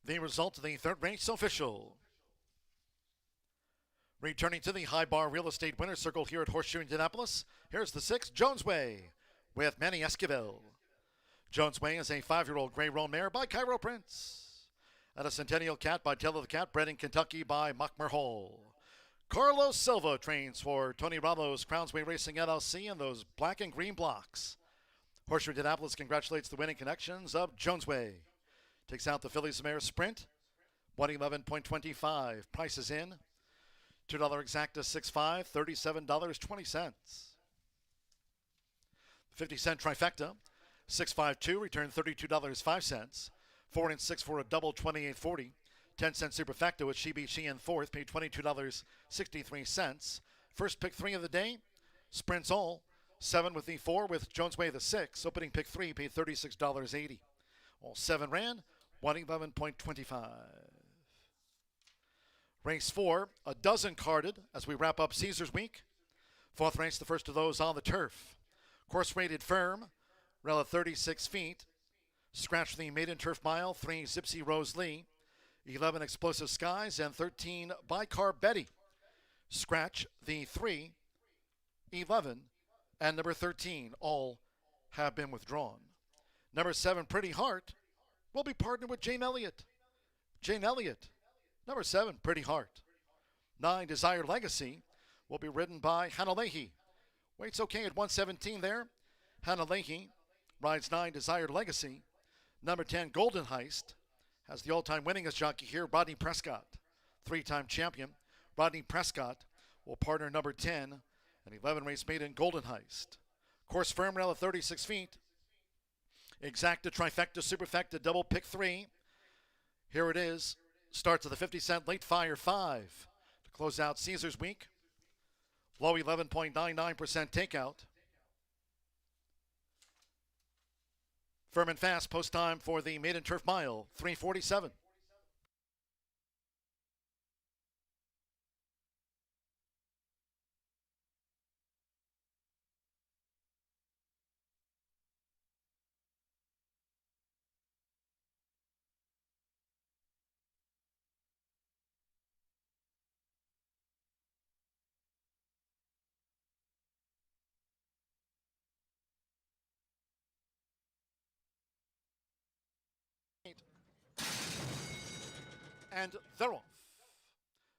The result of the third race official. Returning to the high bar real estate winner's circle here at Horseshoe Indianapolis, here's the 6, Jones Way, with Manny Esquivel. Jones Way is a 5-year-old gray roan mare by Cairo Prince. And a Centennial Cat by Tail of the Cat, bred in Kentucky by Mockmer Hall. Carlos Silva trains for Tony Rallo's Crownsway Racing LLC in those black and green blocks. Horseshoe Indianapolis congratulates the winning connections of Jones Way. Takes out the Fillies Mare Sprint, 111.25. Prices in. $2 exacta 6.5, $37.20. 50-cent trifecta, 6.52, return $32.05. 4 and 6 for a double, $28.40. 10-cent superfecta with She Be She in fourth, paid $22.63. First pick 3 of the day, sprints all. 7 with the 4 with Jones Way the 6. Opening pick 3 paid $36.80. All 7 ran, 111.25. Race 4, a dozen carded as we wrap up Caesars Week. 4th race, the first of those on the turf. Course rated firm, rel at 36 feet. Scratch the maiden turf mile, 3 Zipsy Rose Lee, 11 Explosive Skies, and 13 Bicar Betty. Scratch the 3, 11, and number 13. All have been withdrawn. Number 7, Pretty Heart, will be partnered with Jane Elliott. Jane Elliott. Number 7, Pretty Heart. 9, Desired Legacy, will be ridden by Hannah Leahy. Weight's okay at 117 there. Hannah Leahy rides 9, Desired Legacy. Number 10, Golden Heist, has the all-time winningest jockey here, Rodney Prescott. 3-time champion. Rodney Prescott will partner number 10, an 11-race maiden, Golden Heist. Course firm, rail at 36 feet. Exacta, trifecta, superfecta, double pick 3. Here it is. Starts at the 50-cent late fire 5 to close out Caesars Week. Low 11.99% takeout. Firm and fast, post time for the maiden turf mile, 3:47. And they're off.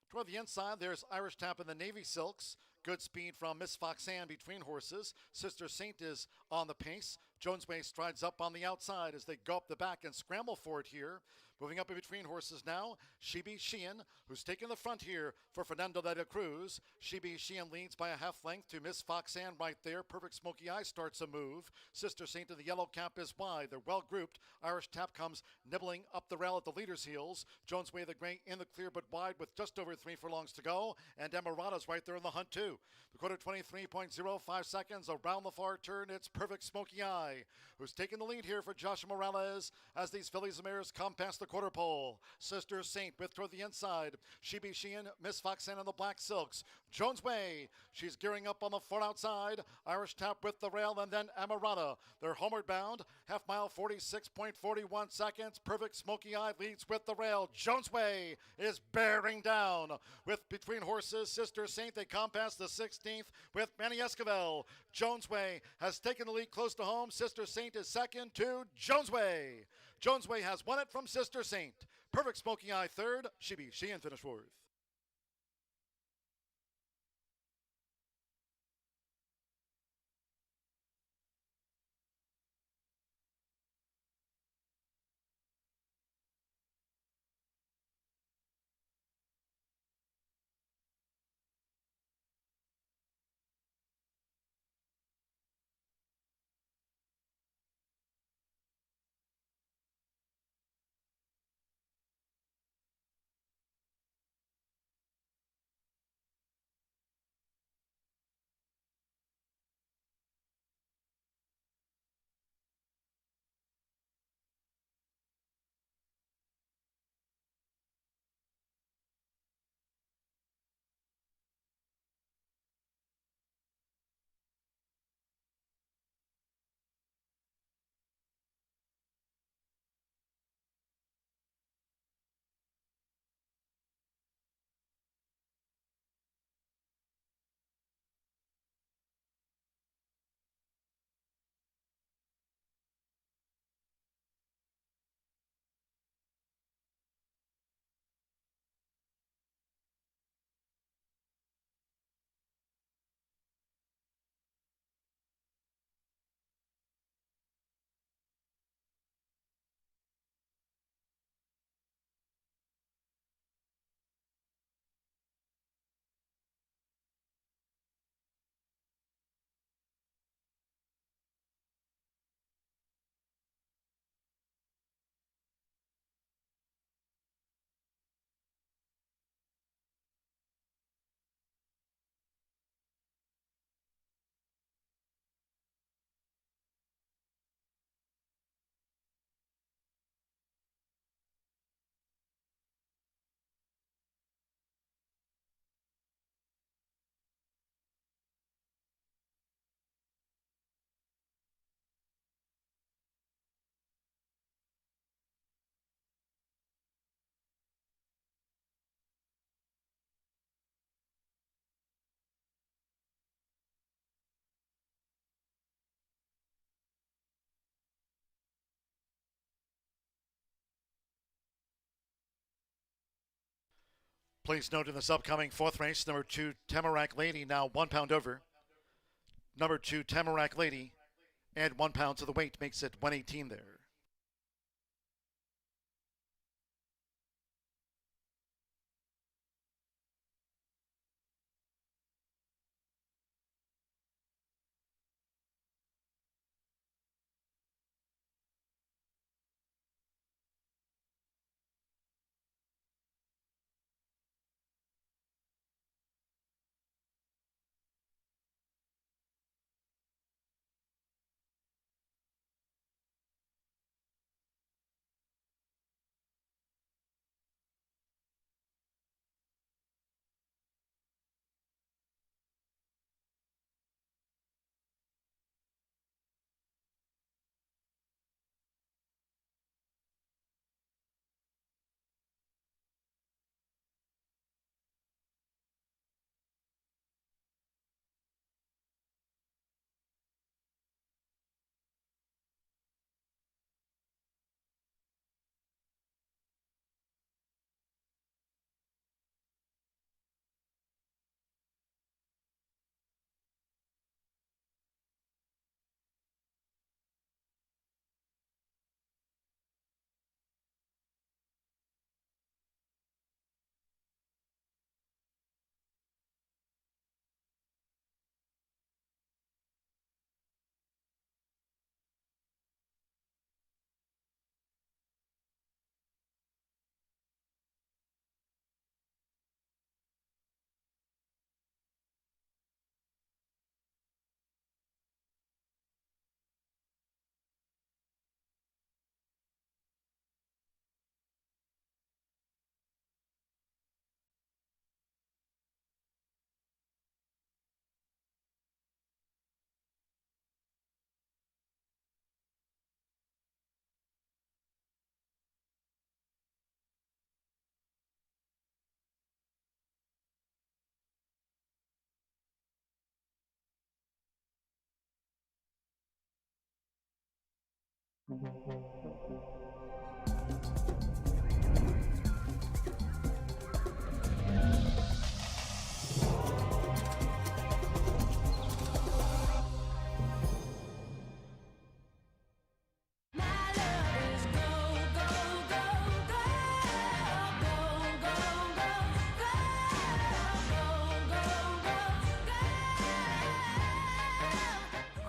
Toward the inside, there's Irish Tap in the Navy Silks. Good speed from Miss Foxanne between horses. Sister Saint is on the pace. Jones Way strides up on the outside as they go up the back and scramble for it here. Moving up in between horses now, She Be Sheehan, who's taking the front here for Fernando de la Cruz. She Be Sheehan leads by a half length to Miss Foxanne right there. Perfect Smoky Eye starts a move. Sister Saint of the yellow cap is wide. They're well grouped. Irish Tap comes nibbling up the rail at the leader's heels. Jones Way the gray in the clear but wide with just over 3 furlongs to go. And Emirata's right there in the hunt too. The quarter 23.05 seconds around the far turn. It's Perfect Smoky Eye, who's taking the lead here for Joshua Morales as these fillies and mares come past the quarter pole. Sister Saint with toward the inside. She Be Sheehan, Miss Foxanne in the black silks. Jones Way, she's gearing up on the far outside. Irish Tap with the rail, and then Amarada. They're homeward bound. Half mile, 46.41 seconds. Perfect Smoky Eye leads with the rail. Jones Way is bearing down with between horses. Sister Saint, they come past the 16th with Manny Esquivel. Jones Way has taken the lead close to home. Sister Saint is second to Jones Way. Jones Way has won it from Sister Saint. Perfect Smoky Eye third. She Be Sheehan finished fourth. Please note in this upcoming 4th race, number 2, Tamarack Lady, now 1 pound over. Number 2, Tamarack Lady, add 1 pound to the weight, makes it 118 there.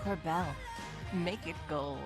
Corbel, make it gold.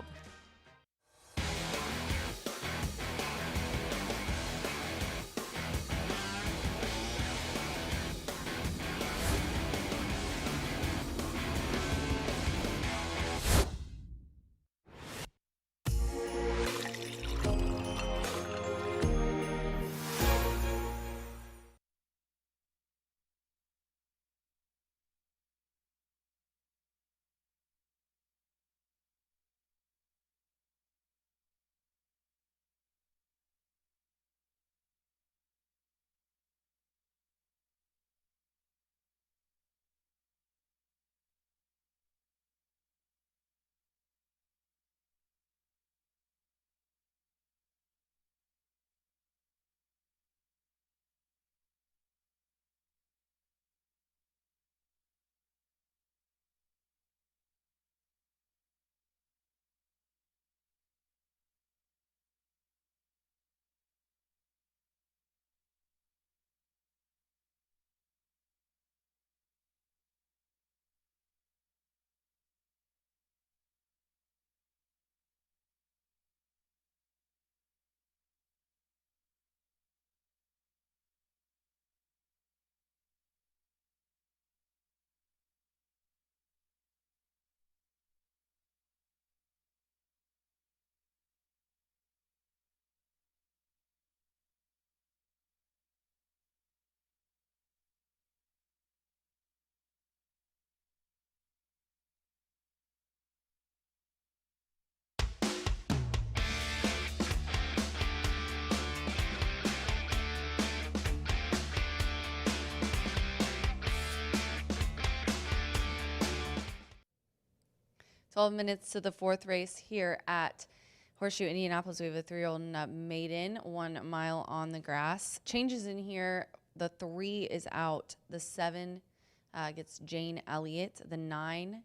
Twelve minutes to the 4th race here at Horseshoe Indianapolis. We have a 3-year-old maiden, 1 mile on the grass. Changes in here The 3 is out. The 7 gets Jane Elliott. The 9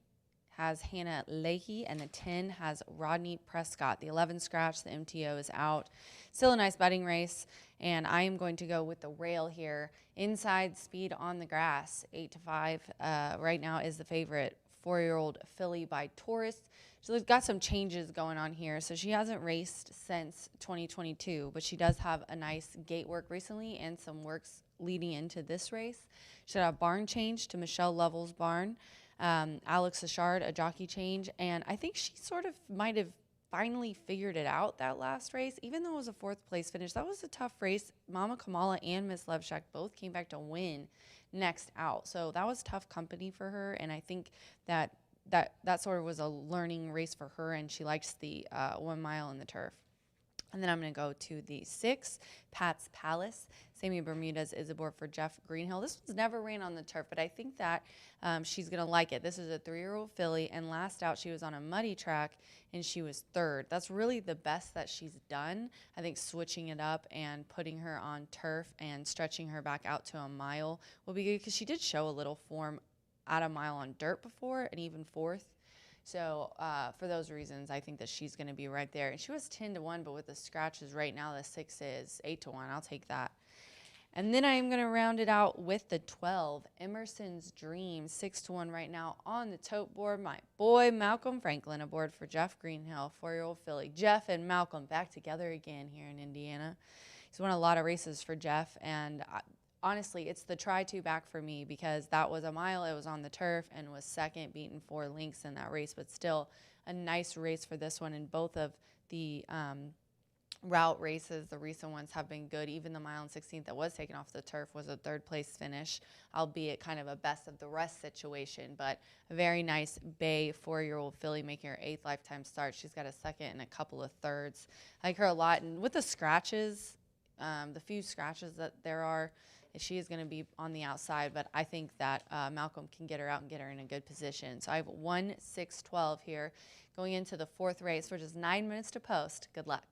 has Hannah Leahy, and the 10 has Rodney Prescott. The 11 scratch, the MTO is out. Still a nice betting race, and I am going to go with the rail here. Inside speed on the grass, 8-5 right now is the favorite. 4-year-old filly by Taurus. She's got some changes going on here. So she hasn't raced since 2022, but she does have a nice gate work recently and some works leading into this race. She had a barn change to Michelle Lovell's barn. Alex Achard, a jockey change, and I think she sort of might have finally figured it out that last race. Even though it was a 4th place finish, that was a tough race. Mama Kamala and Miss Levshak both came back to win next out, so that was tough company for her, and I think that sort of was a learning race for her, and she likes the 1 mile in the turf. And then I'm going to go to the 6, Pat's Palace. Sammy Bermudez is aboard for Jeff Greenhill. This one's never ran on the turf, but I think that she's going to like it. This is a 3-year-old filly, and last out she was on a muddy track, and she was 3rd. That's really the best that she's done. I think switching it up and putting her on turf and stretching her back out to a mile will be good, because she did show a little form at a mile on dirt before, and even 4th. So for those reasons, I think that she's going to be right there. And she was 10-1, but with the scratches right now, the 6 is 8-1. I'll take that. And then I am going to round it out with the 12, Emerson's Dream, 6-1 right now on the tote board. My boy Malcolm Franklin aboard for Jeff Greenhill, 4-year-old filly. Jeff and Malcolm back together again here in Indiana. He's won a lot of races for Jeff, and honestly, it's the try-to back for me, because that was a mile, it was on the turf, and was 2nd, beaten 4 lengths in that race, but still a nice race for this one. And both of the route races, the recent ones, have been good. Even the mile and 16th that was taken off the turf was a 3rd place finish, albeit kind of a best of the rest situation, but a very nice bay 4-year-old filly making her 8th lifetime start. She's got a 2nd and a couple of 3rds. I like her a lot, and with the scratches, the few scratches that there are, she is going to be on the outside, but I think that Malcolm can get her out and get her in a good position. So I have 1, 6, 12 here going into the 4th race for just 9 minutes to post. Good luck.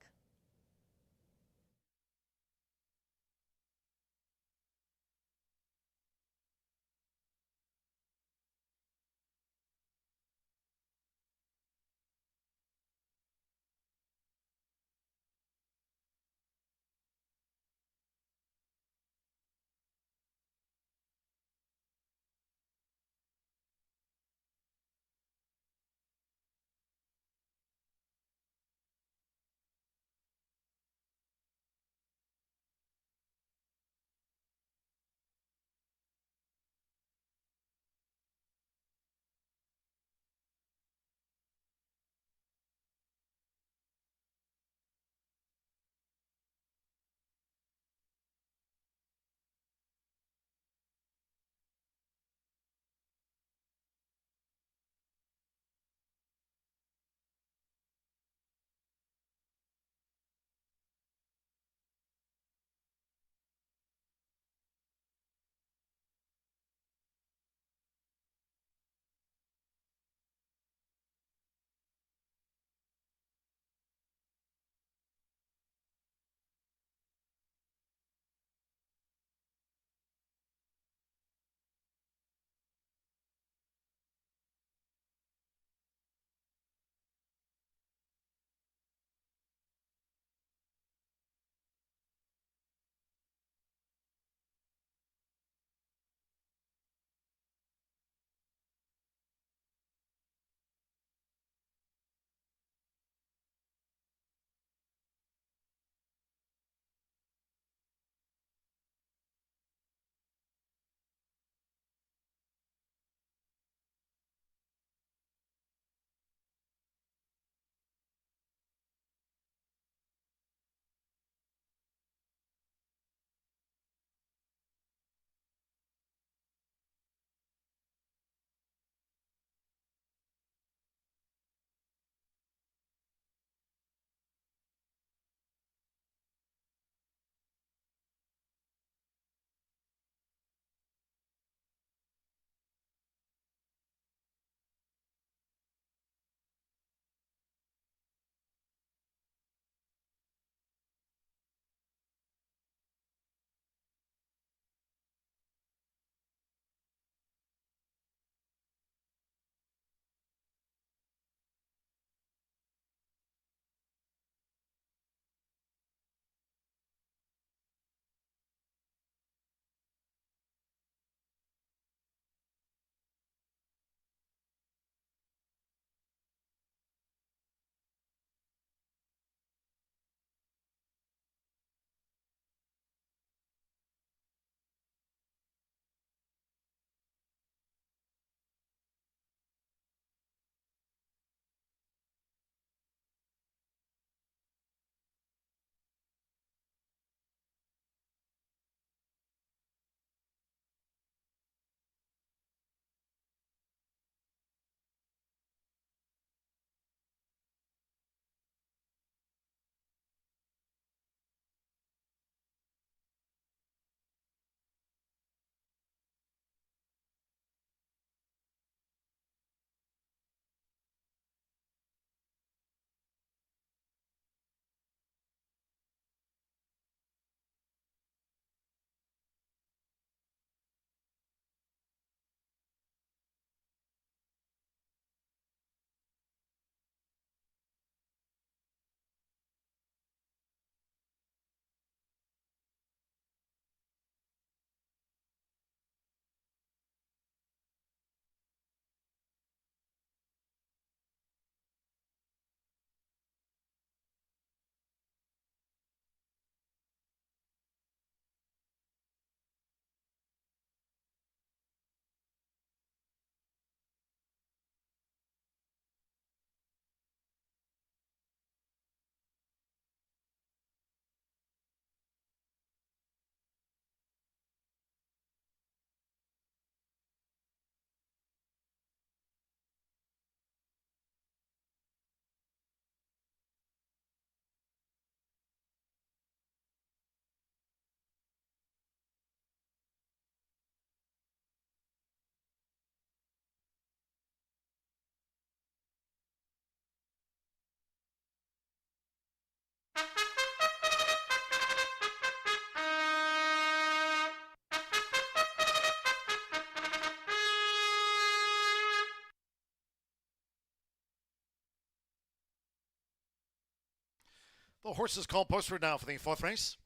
The horses called posted now for the fourth race.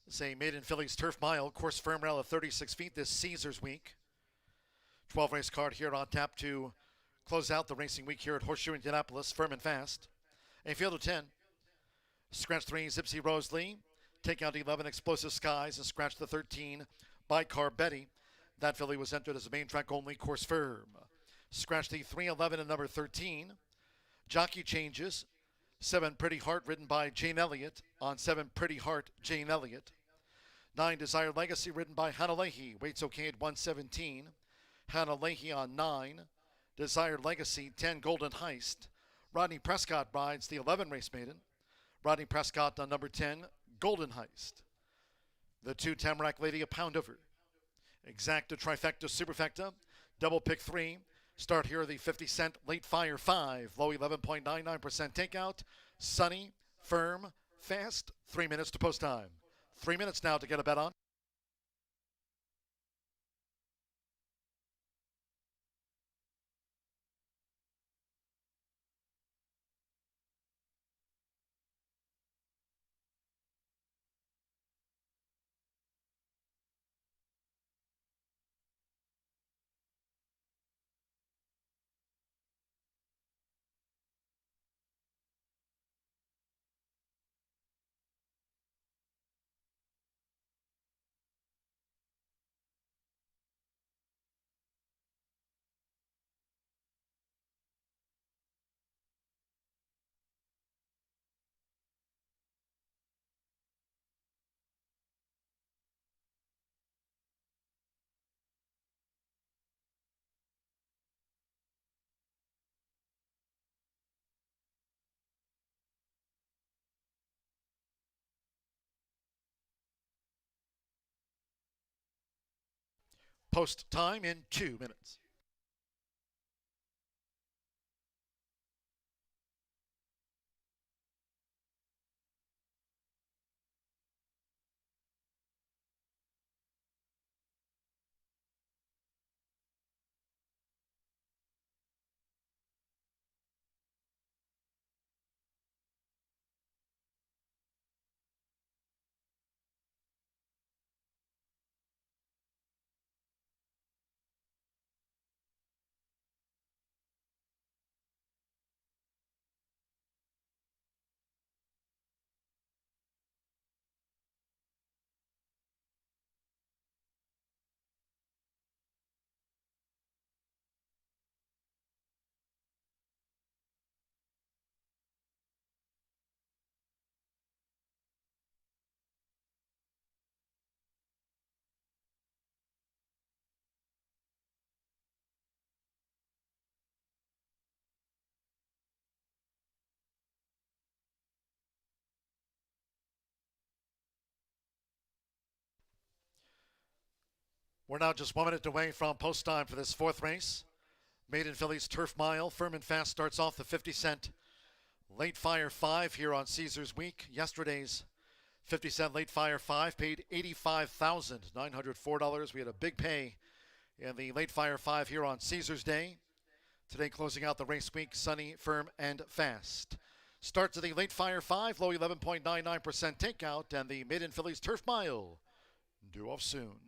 This is a maiden fillies turf mile, course firm rail at 36 feet this Caesars week. 12 race card here on tap to close out the racing week here at Horseshoe Indianapolis, firm and fast. A field of 10. Scratch 3, Zipsy Rose Lee. Take out 11, Explosive Skies, and scratch the 13, Bicar Betty. That filly was entered as a main track only, course firm. Scratch the 3, 11, and number 13. Jockey changes. 7, Pretty Heart, ridden by Jane Elliott. On 7, Pretty Heart, Jane Elliott. 9, Desired Legacy, ridden by Hannah Leahy. Weights okay at 117. Hannah Leahy on 9. Desired Legacy, 10, Golden Heist. Rodney Prescott rides the 11 race maiden. Rodney Prescott on number 10, Golden Heist. The 2, Tamarack Lady, a pound over. Exacta, Trifecta, Superfecta. Double pick 3. Start here the 50-cent Late Fire 5. Low 11.99% takeout. Sunny, firm, fast. 3 minutes to post time. 3 minutes now to get a bet on. Post time in 2 minutes. We're now just 1 minute away from post time for this fourth race. Maiden Fillies Turf Mile. Firm and fast starts off the 50-cent Late Fire 5 here on Caesars Week. Yesterday's 50-cent Late Fire 5 paid $85,904. We had a big pay in the Late Fire 5 here on Caesars Day. Today closing out the race week, sunny, firm, and fast. Starts of the Late Fire 5, low 11.99% takeout, and the Maiden Fillies Turf Mile due off soon.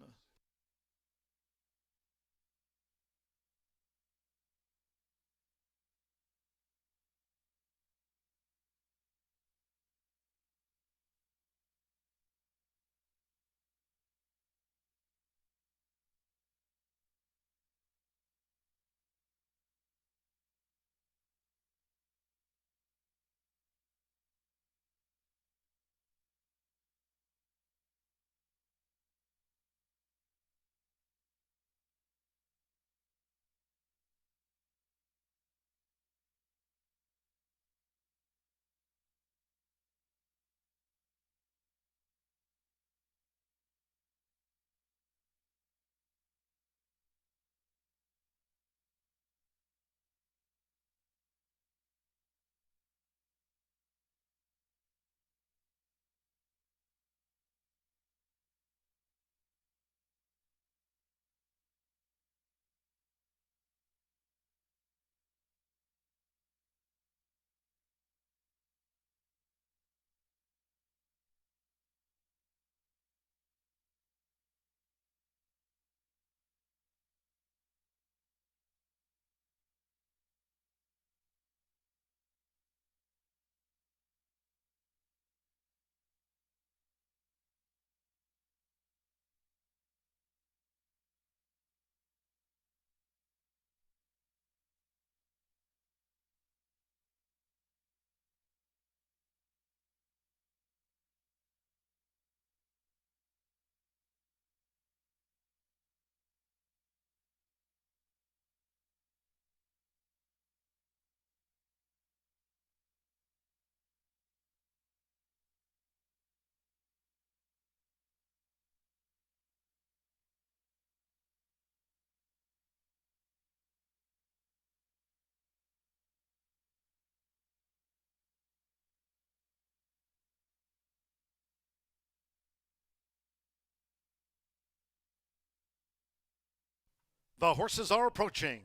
The horses are approaching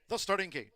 the starting gate.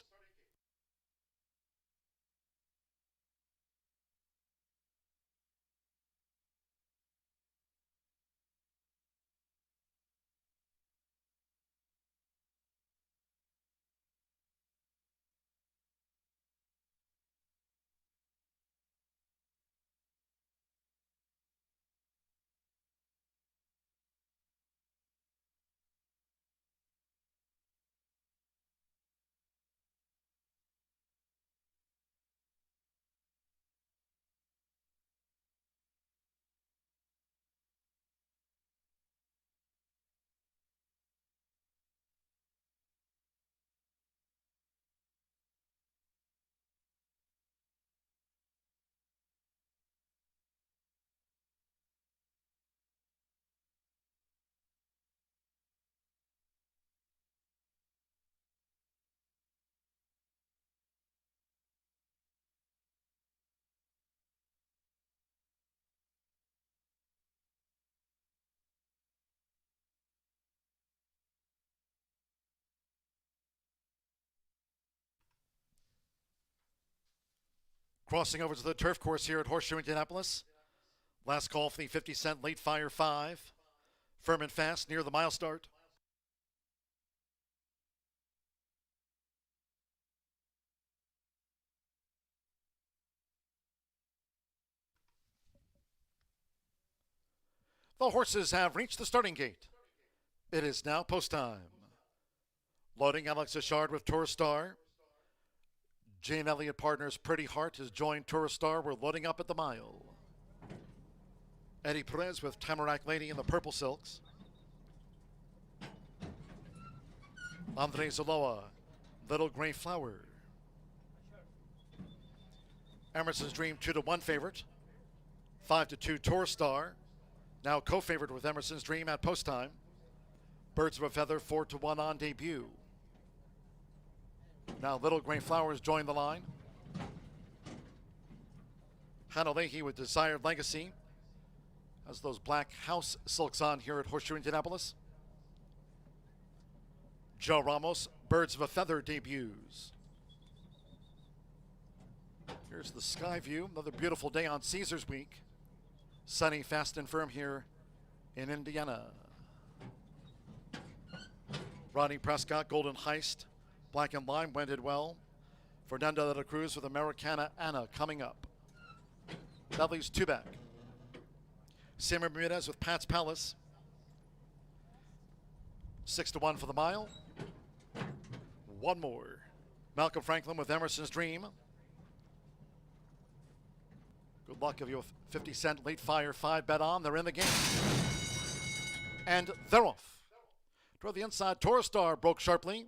Crossing over to the turf course here at Horseshoe Indianapolis. Last call for the 50-cent late fire 5. Firm and fast near the mile start. The horses have reached the starting gate. It is now post time. Loading Alex Ashard with Tourist Star. Jane Elliott Partners Pretty Heart has joined Tourist Star. We're loading up at the mile. Eddie Perez with Tamarack Lady in the purple silks. Andre Zaloa, Little Gray Flower. Emerson's Dream 2-1 favorite. 5-2 Tourist Star. Now co-favorite with Emerson's Dream at post time. Birds of a Feather 4-1 on debut. Now Little Gray Flowers join the line. Hannah Leahy with Desired Legacy has those black house silks on here at Horseshoe Indianapolis. Joe Ramos, Birds of a Feather debuts. Here's the sky view. Another beautiful day on Caesars Week. Sunny, fast and firm here in Indiana. Rodney Prescott, Golden Heist. Black and Lime wended well. Fernando de la Cruz with Americana Anna coming up. That leaves two back. Samir Bermudez with Pat's Palace. 6-1 for the mile. One more. Malcolm Franklin with Emerson's Dream. Good luck if you have 50-cent late fire 5 bet on. They're in the game. And they're off. Toward the inside, Tourist Star broke sharply.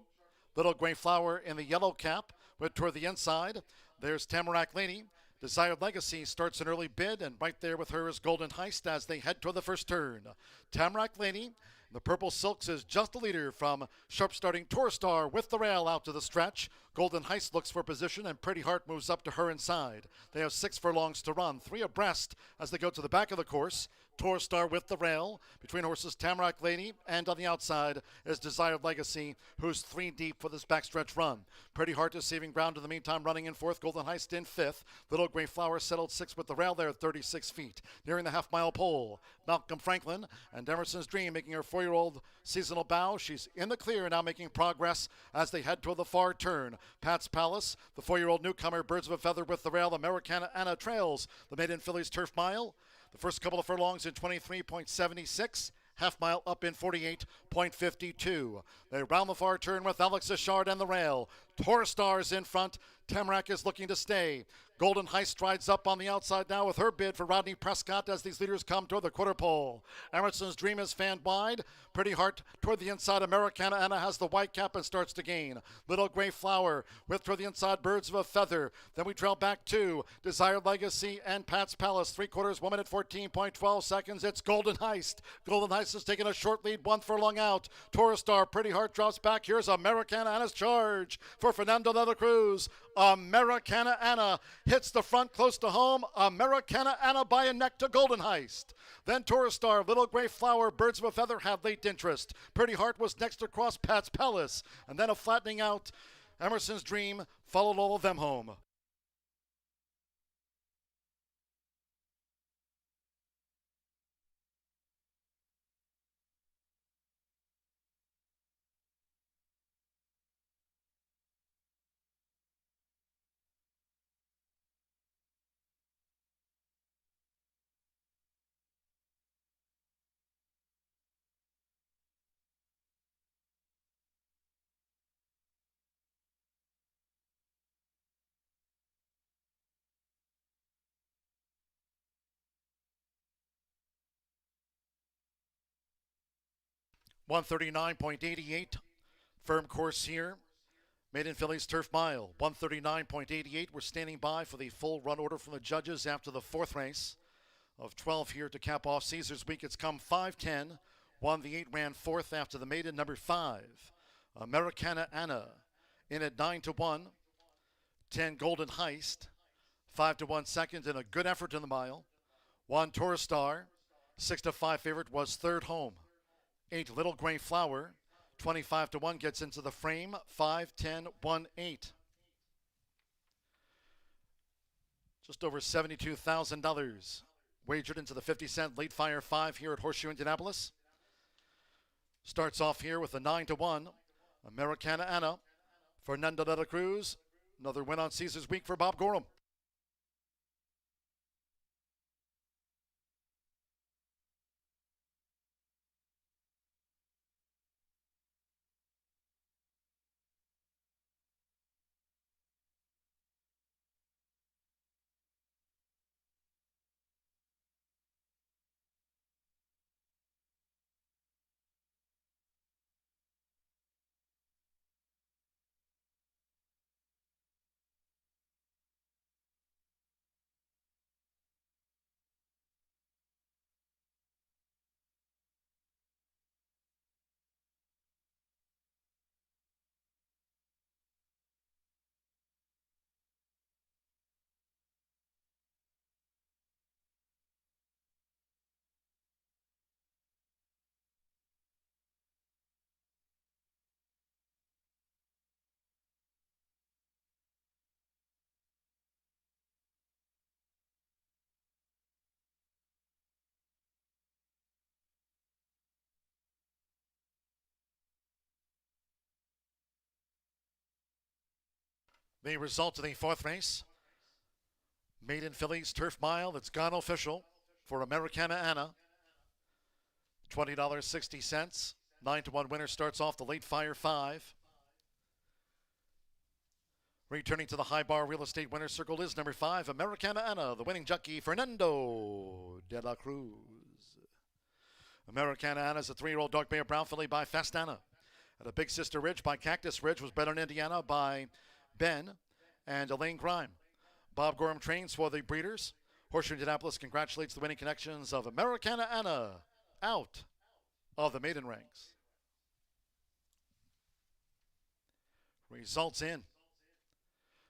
Little Gray Flower in the yellow cap went toward the inside. There's Tamarack Lady. Desired Legacy starts an early bid, and right there with her is Golden Heist as they head toward the first turn. Tamarack Lady, the purple silks, is just a leader from sharp starting Tourist Star with the rail out to the stretch. Golden Heist looks for position, and Pretty Heart moves up to her inside. They have 6 furlongs to run, 3 abreast as they go to the back of the course. Tourist Star with the rail. Between horses, Tamarack Lady, and on the outside is Desired Legacy, who's 3 deep for this backstretch run. Pretty Heart is saving ground in the meantime, running in 4th. Golden Heist in 5th. Little Gray Flower settled 6th with the rail there at 36 feet. Nearing the half-mile pole, Malcolm Franklin and Emerson's Dream making her 4-year-old seasonal bow. She's in the clear, now making progress as they head toward the far turn. Pat's Palace, the 4-year-old newcomer, Birds of a Feather with the rail. Americana Anna trails the maiden fillies turf mile. The first couple of furlongs in 23.76. Half mile up in 48.52. They round the far turn with Alex Ashard and the rail. Tourist Stars in front. Tamarack is looking to stay. Golden Heist strides up on the outside now with her bid for Rodney Prescott as these leaders come toward the quarter pole. Emerson's Dream is fanned wide. Pretty Heart toward the inside. Americana Anna has the white cap and starts to gain. Little Gray Flower with toward the inside Birds of a Feather. Then we trail back to Desired Legacy and Pat's Palace. 3/4, 1 minute 14.12 seconds. It's Golden Heist. Golden Heist has taken a short lead, 1 furlong out. Tourist Star, Pretty Heart drops back. Here's Americana Anna's charge. for Fernando de la Cruz. Americana Anna hits the front close to home. Americana Anna by a neck to Golden Heist. Then Tourist Star, Little Gray Flower, Birds of a Feather had late interest. Pretty Heart was next across Pat's Palace. And then a flattening out. Emerson's Dream followed all of them home. $139.88 firm course here. Made in Phillies Turf Mile. 139.88. We're standing by for the full run order from the judges after the fourth race of 12 here to cap off Caesars Week. It's come 5-10. Won the 8, ran fourth after the maiden, number 5. Americana Anna in at 9-1. 10 Golden Heist. 5-1 second and a good effort in the mile. 1 Tourist Star. 6-5 favorite was third home. 8 Little Gray Flower. 25-1 gets into the frame. 5-10-1-8. Just over $72,000 wagered into the 50-cent late fire 5 here at Horseshoe Indianapolis. Starts off here with a 9-1. Americana Anna. Fernando de la Cruz. Another win on Caesars Week for Bob Gorham. The result of the fourth race, Made in Phillies Turf Mile, that's gone official for Americana Anna. $20.60. 9-1 winner starts off the late fire 5. Returning to the high bar real estate winner circle is number 5, Americana Anna, the winning jockey, Fernando de la Cruz. Americana Anna is a 3-year-old dark Bear Brown filly by Fast Anna. At a Big Sister Ridge by Cactus Ridge was bred in Indiana by Ben and Elaine Grime. Bob Gorham trains for the breeders. Horseshoe Indianapolis congratulates the winning connections of Americana Anna out of the maiden ranks. Results in.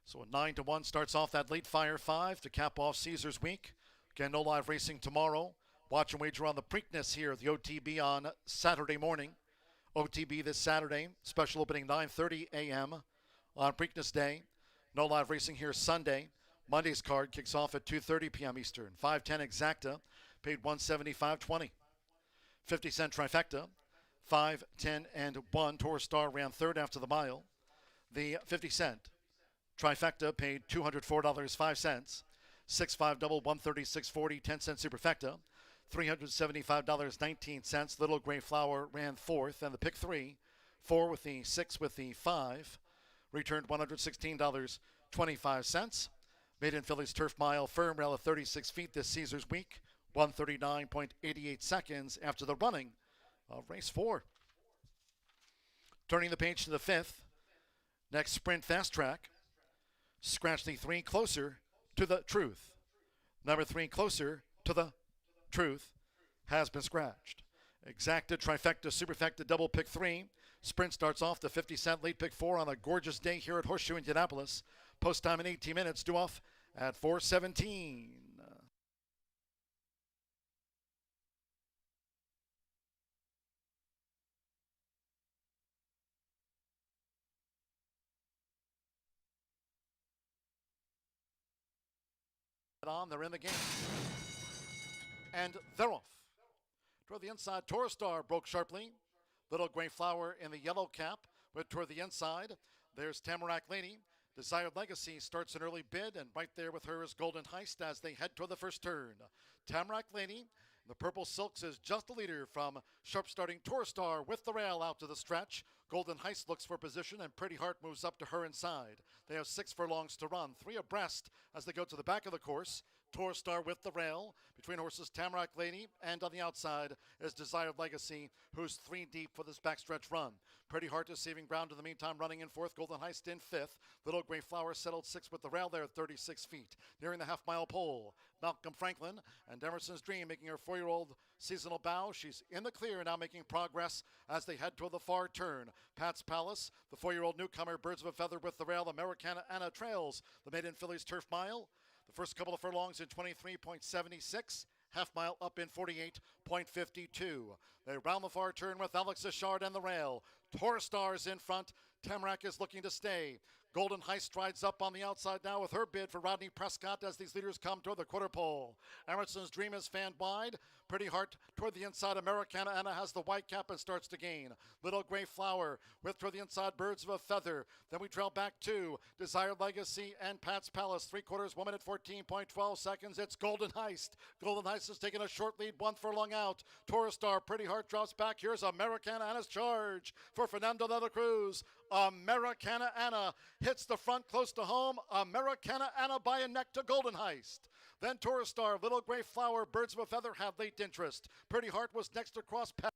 So a 9-1 starts off that late fire 5 to cap off Caesars Week. Again, no live racing tomorrow. Watch and wager on the Preakness here at the OTB on Saturday morning. OTB this Saturday, special opening 9:30 a.m. on Preakness Day. No live racing here Sunday. Monday's card kicks off at 2:30 p.m. Eastern. 5-10 exacta, paid $175.20. 50-cent trifecta, 5, 10, and 1. Tourist Star ran third after the mile. The 50-cent trifecta paid $204.05. 6-5 double, $136.40. 10-cent superfecta, $375.19. Little Gray Flower ran fourth, and the pick 3, 4 with the 6 with the 5, returned $116.25. Made in Phillies Turf Mile, firm rail of 36 feet this Caesars Week, 139.88 seconds after the running of race 4. Turning the page to the 5th, next sprint fast track. Scratch the 3 closer to the truth. Number 3 closer to the truth has been scratched. Exacta, trifecta, superfecta, double pick 3. Sprint starts off the 50-cent late pick 4 on a gorgeous day here at Horseshoe Indianapolis. Post time in 18 minutes, due off at 4:17. They're in the game. And they're off. Toward the inside, Tour Star broke sharply. Little Gray Flower in the yellow cap went toward the inside. There's Tamarack Lady. Desired Legacy starts an early bid, and right there with her is Golden Heist as they head toward the first turn. Tamarack Lady, the purple silks, is just a leader from sharp starting Tour Star with the rail out to the stretch. Golden Heist looks for position, and Pretty Heart moves up to her inside. They have 6 furlongs to run, 3 abreast as they go to the back of the course. Tour Star with the rail. Between horses, Tamarack Lady, and on the outside is Desired Legacy, who's 3 deep for this backstretch run. Pretty Heart is saving ground in the meantime, running in 4th. Golden Heist in 5th. Little Gray Flower settled 6th with the rail there at 36 feet. Nearing the half-mile pole, Malcolm Franklin and Emerson's Dream making her 4-year-old seasonal bow. She's in the clear now, making progress as they head toward the far turn. Pat's Palace, the 4-year-old newcomer, Birds of a Feather with the rail. Americana Anna trails the maiden fillies Turf Mile. The first couple of furlongs in 23.76. Half mile up in 48.52. They round the far turn with Alex Ashard and the rail. Tour Stars in front. Tamarack is looking to stay. Golden Heist strides up on the outside now with her bid for Rodney Prescott as these leaders come toward the quarter pole. Emerson's Dream is fanned wide. Pretty Heart toward the inside. Americana Anna has the white cap and starts to gain. Little Gray Flower with toward the inside Birds of a Feather. Then we trail back to Desired Legacy and Pat's Palace. 3/4, 1 minute 14.12 seconds. It's Golden Heist. Golden Heist has taken a short lead, 1 furlong out. Tour Star, Pretty Heart drops back. Here's Americana Anna's charge for Fernando de la Cruz. Americana Anna hits the front close to home. Americana Anna by a neck to Golden Heist. Then Tour Star, Little Gray Flower, Birds of a Feather had late interest. Pretty Heart was next across Pat.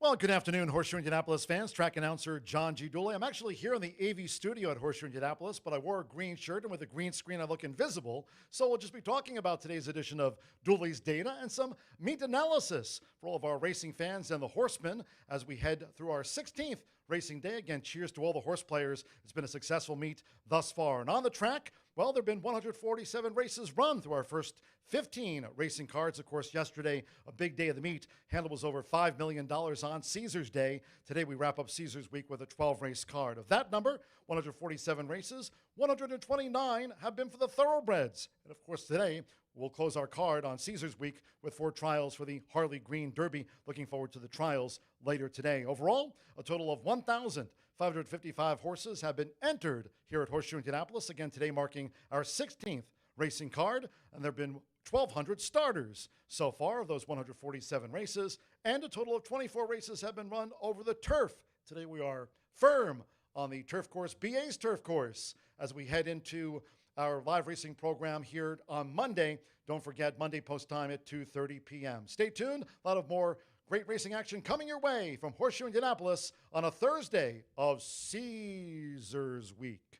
Well, good afternoon, Horseshoe Indianapolis fans. Track announcer John G. Dooley. I'm actually here in the AV studio at Horseshoe Indianapolis, but I wore a green shirt, and with a green screen, I look invisible. So we'll just be talking about today's edition of Dooley's Data and some meet analysis for all of our racing fans and the horsemen as we head through our 16th racing day. Again, cheers to all the horse players. It's been a successful meet thus far. And on the track, well, there have been 147 races run through our first 15 racing cards. Of course, yesterday, a big day of the meet. Handle was over $5 million on Caesars Day. Today, we wrap up Caesars Week with a 12-race card. Of that number, 147 races, 129 have been for the thoroughbreds. And of course, today, we'll close our card on Caesars Week with 4 trials for the Harley Green Derby. Looking forward to the trials later today. Overall, a total of 1,555 horses have been entered here at Horseshoe Indianapolis. Again, today marking our 16th racing card, and there have been 1,200 starters so far of those 147 races, and a total of 24 races have been run over the turf. Today we are firm on the turf course, BA's turf course, as we head into our live racing program here on Monday. Don't forget, Monday post time at 2:30 p.m. Stay tuned. A lot of more great racing action coming your way from Horseshoe Indianapolis on a Thursday of Caesars Week.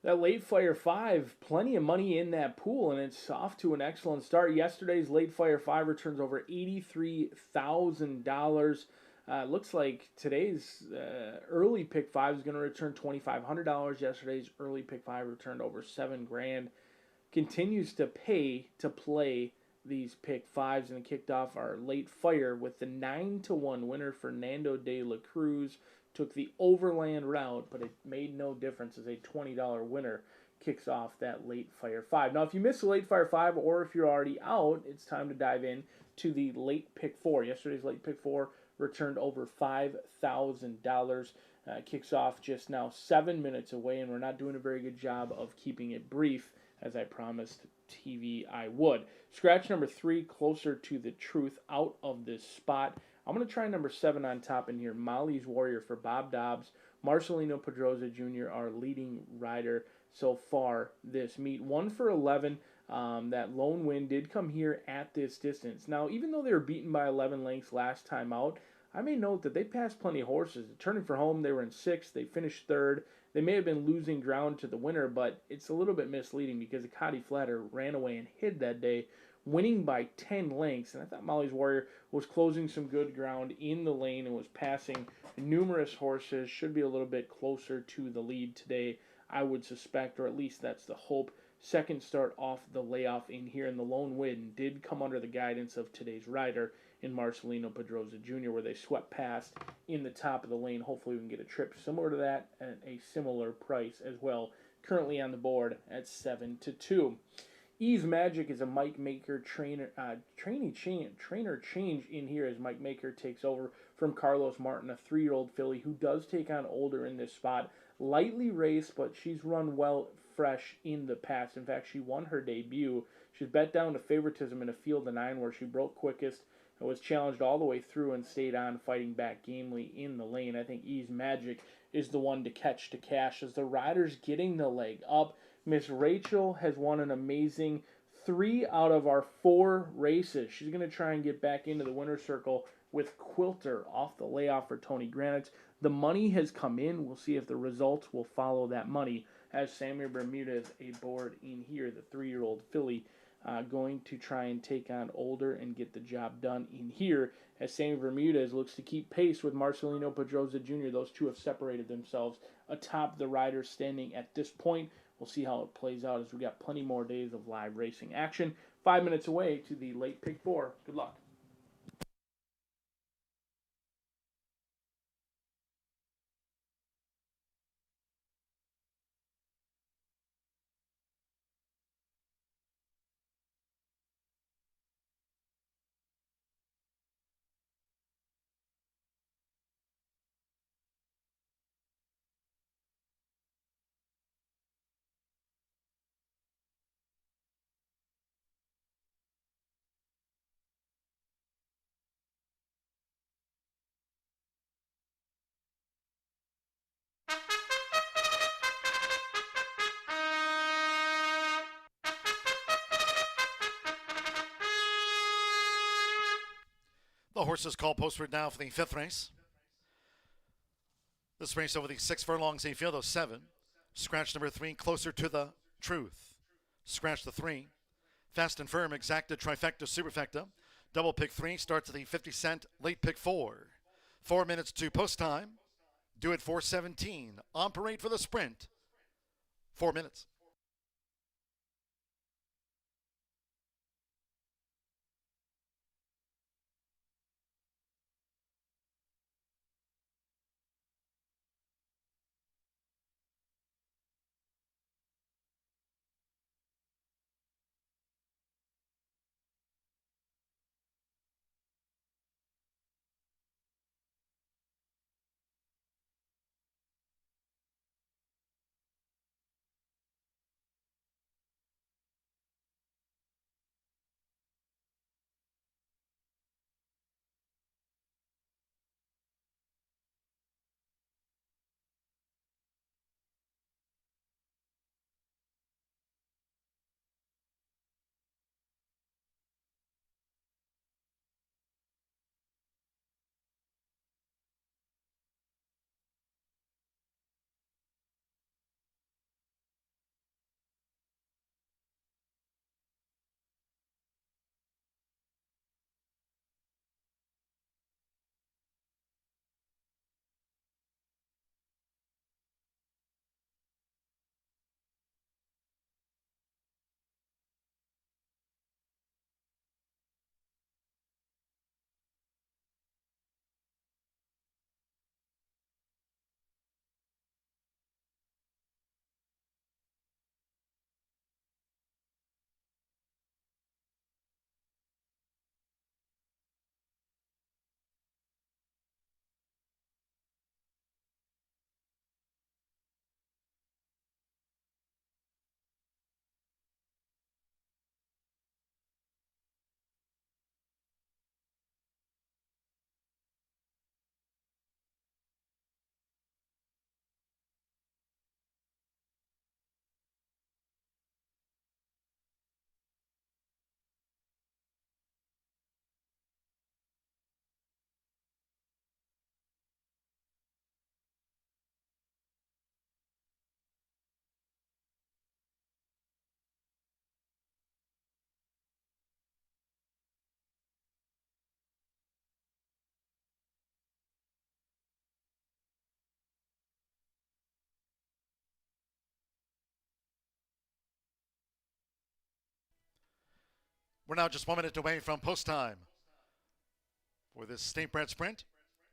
That late Fire 5, plenty of money in that pool, and it's off to an excellent start. Yesterday's late Fire 5 returns over $83,000. Looks like today's early pick 5 is going to return $2,500. Yesterday's early pick 5 returned over $7,000. Continues to pay to play these pick 5s, and it kicked off our late Fire with the 9-1 winner, Fernando de la Cruz. Took the overland route, but it made no difference as a $20 winner kicks off that late Fire 5. Now, if you missed the late Fire 5, or if you're already out, it's time to dive in to the late pick 4. Yesterday's late pick 4 returned over $5,000. Kicks off just now 7 minutes away, and we're not doing a very good job of keeping it brief, as I promised TV I would. Scratch number 3, closer to the truth, out of this spot. I'm going to try number 7 on top in here, Molly's Warrior for Bob Dobbs. Marcelino Pedroza Jr., our leading rider so far this meet. 1 for 11. That lone win did come here at this distance. Now, even though they were beaten by 11 lengths last time out, I may note that they passed plenty of horses. Turning for home, they were in 6th. They finished 3rd. They may have been losing ground to the winner, but it's a little bit misleading because Akati Flatter ran away and hid that day, winning by 10 lengths. And I thought Molly's Warrior was closing some good ground in the lane and was passing numerous horses. Should be a little bit closer to the lead today, I would suspect, or at least that's the hope. Second start off the layoff in here, and the lone win did come under the guidance of today's rider in Marcelino Pedroza Jr., where they swept past in the top of the lane. Hopefully we can get a trip similar to that at a similar price as well. Currently on the board at 7-2. Ease Magic is a Mike Maker trainer change in here as Mike Maker takes over from Carlos Martin, a 3-year-old filly who does take on older in this spot. Lightly raced, but she's run well fresh in the past. In fact, she won her debut. She's bet down to favoritism in a field of 9 where she broke quickest and was challenged all the way through and stayed on, fighting back gamely in the lane. I think Ease Magic is the one to catch to cash as the rider's getting the leg up. Miss Rachel has won an amazing 3 out of our 4 races. She's going to try and get back into the winner's circle with Quilter off the layoff for Tony Granite. The money has come in. We'll see if the results will follow that money as Sammy Bermudez aboard in here, the 3-year-old filly, going to try and take on older and get the job done in here as Sammy Bermudez looks to keep pace with Marcelino Pedroza Jr. Those two have separated themselves atop the riders standing at this point. We'll see how it plays out as we got plenty more days of live racing action. 5 minutes away to the late pick 4. Good luck. The horses call posted now for the 5th race. This race over the 6 furlongs infield of 7. Scratch number 3, Closer to the Truth. Scratch the 3. Fast and Firm, Exacta, Trifecta, Superfecta. Double pick 3 starts at the 50-cent late pick 4. 4 minutes to post time. Do it 4:17. On parade for the sprint. 4 minutes. We're now just 1 minute away from post time for this state bred sprint.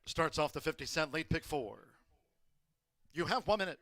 Starts off the 50-cent late pick 4. You have 1 minute.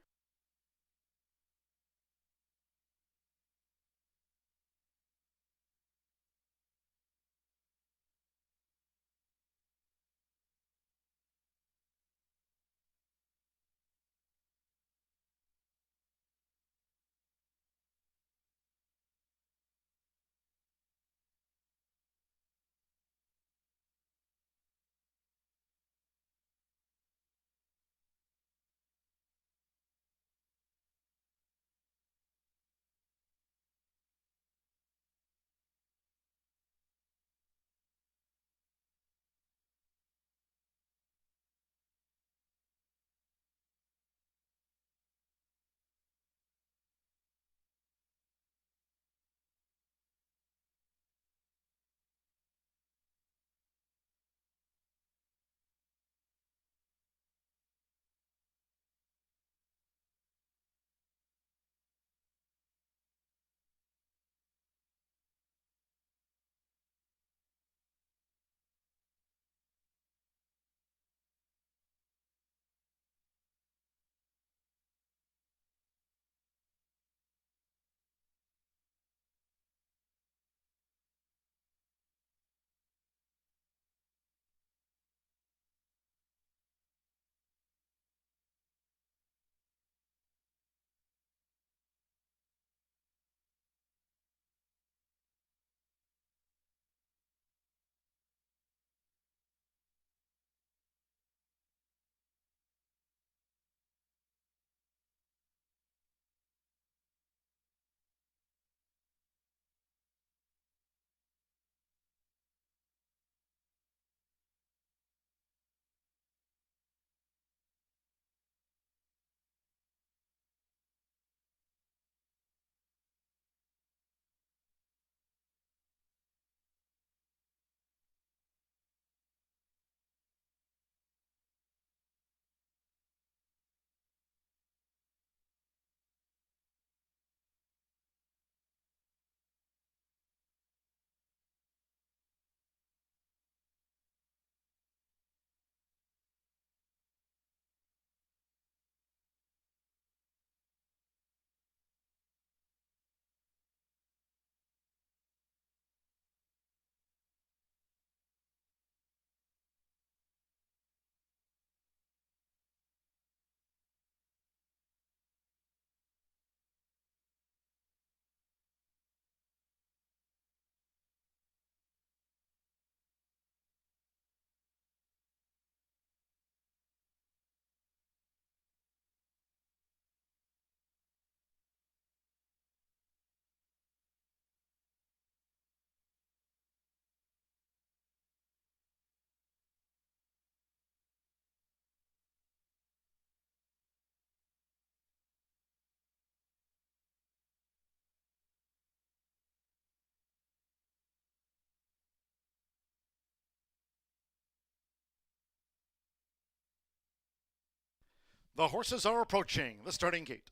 The horses are approaching the starting gate.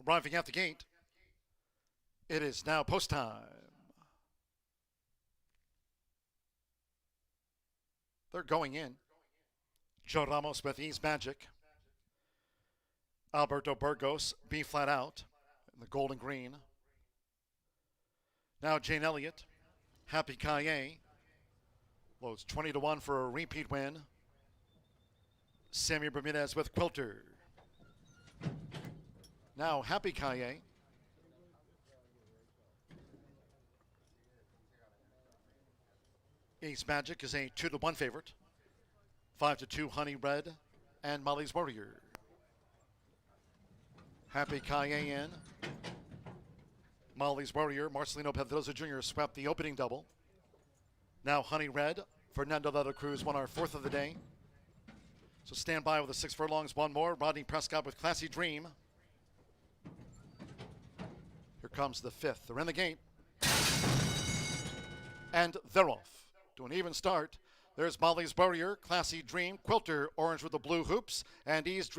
Arriving at the gate, it is now post time. They're going in. Joe Ramos with Ease Magic. Alberto Burgos, B flat out in the gold and green. Now Jane Elliott, Happy Kaye. Loads 20-1 for a repeat win. Sammy Bermudez with Quilter. Now Happy Kaye. Ace Magic is a 2-1 favorite. 5-2 Honey Red and Molly's Warrior. Happy Kaye in. Molly's Warrior, Marcelino Pedrosa Jr. swept the opening double. Now Honey Red, Fernando de la Cruz won our fourth of the day. So stand by with the 6 furlongs, one more. Rodney Prescott with Classy Dream. Here comes the fifth. They're in the gate. And they're off to an even start. There's Molly's Warrior, Classy Dream, Quilter, orange with the blue hoops, and Ease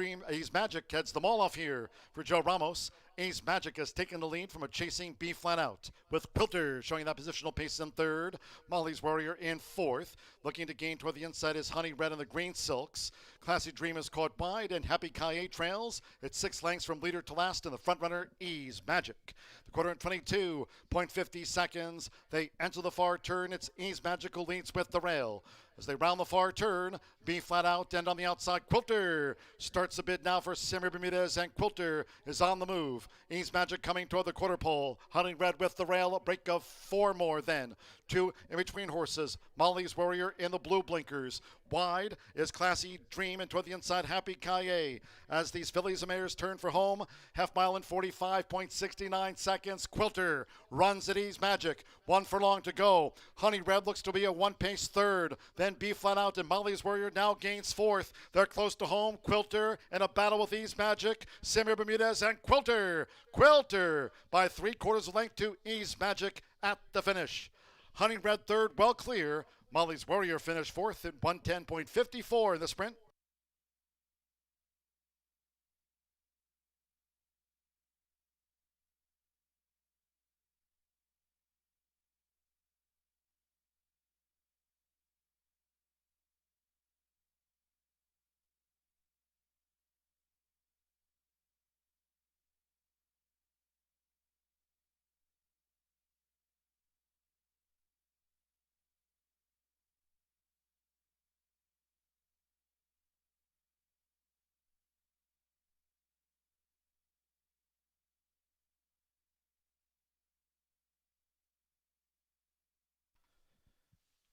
Magic heads them all off here for Joe Ramos. Ease Magic has taken the lead from a chasing B flat out, with Quilter showing that positional pace in third. Molly's Warrior in fourth. Looking to gain toward the inside is Honey Red and the Green Silks. Classy Dream is caught wide, and Happy Kaye trails. It's 6 lengths from leader to last, and the front runner, Ease Magic. The quarter in 22.50 seconds. They enter the far turn. It's Ease Magic who leads with the rail. As they round the far turn, B flat out and on the outside, Quilter starts the bid now for Sammy Bermudez, and Quilter is on the move. Ease Magic coming toward the quarter pole. Honey Red with the rail, a break of 4 more then. 2 in between horses. Molly's Warrior in the blue blinkers. Wide is Classy Dream, and toward the inside, Happy Kaye. As these fillies and mares turn for home, half mile in 45.69 seconds. Quilter runs at Ease Magic. 1 furlong to go. Honey Red looks to be a 1-pace third. Then B flat out, and Molly's Warrior now gains fourth. They're close to home. Quilter in a battle with Ease Magic. Sammy Bermudez and Quilter. Quilter by 3/4 length to Ease Magic at the finish. Honey Red third, well clear. Molly's Warrior finished fourth at 110.54 in the sprint.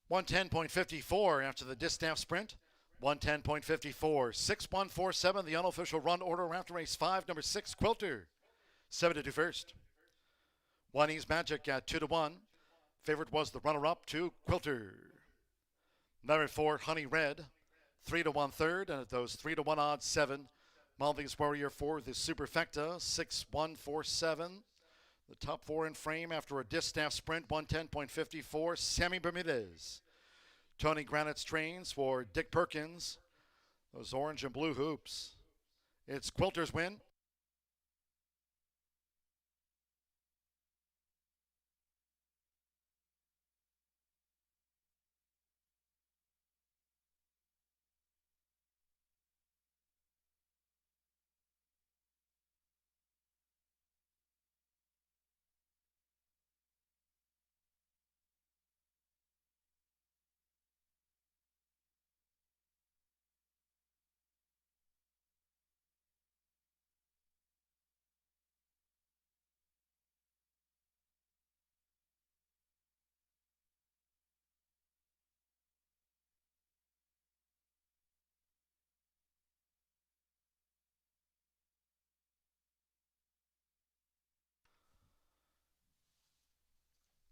.54 after the distaff sprint. 110.54. 6-1-4-7, the unofficial run order after race 5, number 6, Quilter. 7-2 first. 1 Ease Magic at 2-1. Favorite was the runner-up to Quilter. Number 4, Honey Red. 3-1 third, and at those 3-1 odds, 7. Molly's Warrior 4, the Superfecta. 6-1-4-7. The top 4 in frame after a distaff sprint, 110.54. Sammy Bermudez. Tony Granite's trains for Dick Perkins. Those orange and blue hoops. It's Quilter's win.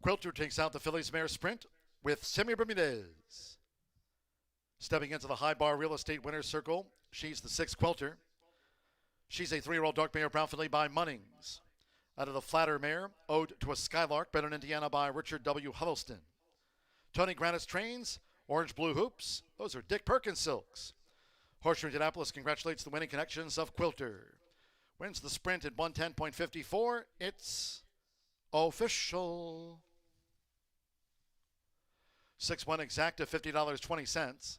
Quilter takes out the Phillies mare sprint with Sammy Bermudez. Stepping into the high bar real estate winner's circle, she's the 6th Quilter. She's a 3-year-old dark mare brown filly by Munnings. Out of the flatter mare, Ode to a Skylark, bred in Indiana by Richard W. Huddleston. Tony Grannis trains, orange blue hoops. Those are Dick Perkins silks. Horseshoe Indianapolis congratulates the winning connections of Quilter. Wins the sprint at 110.54. It's official. 6-1 exacta, $50.20.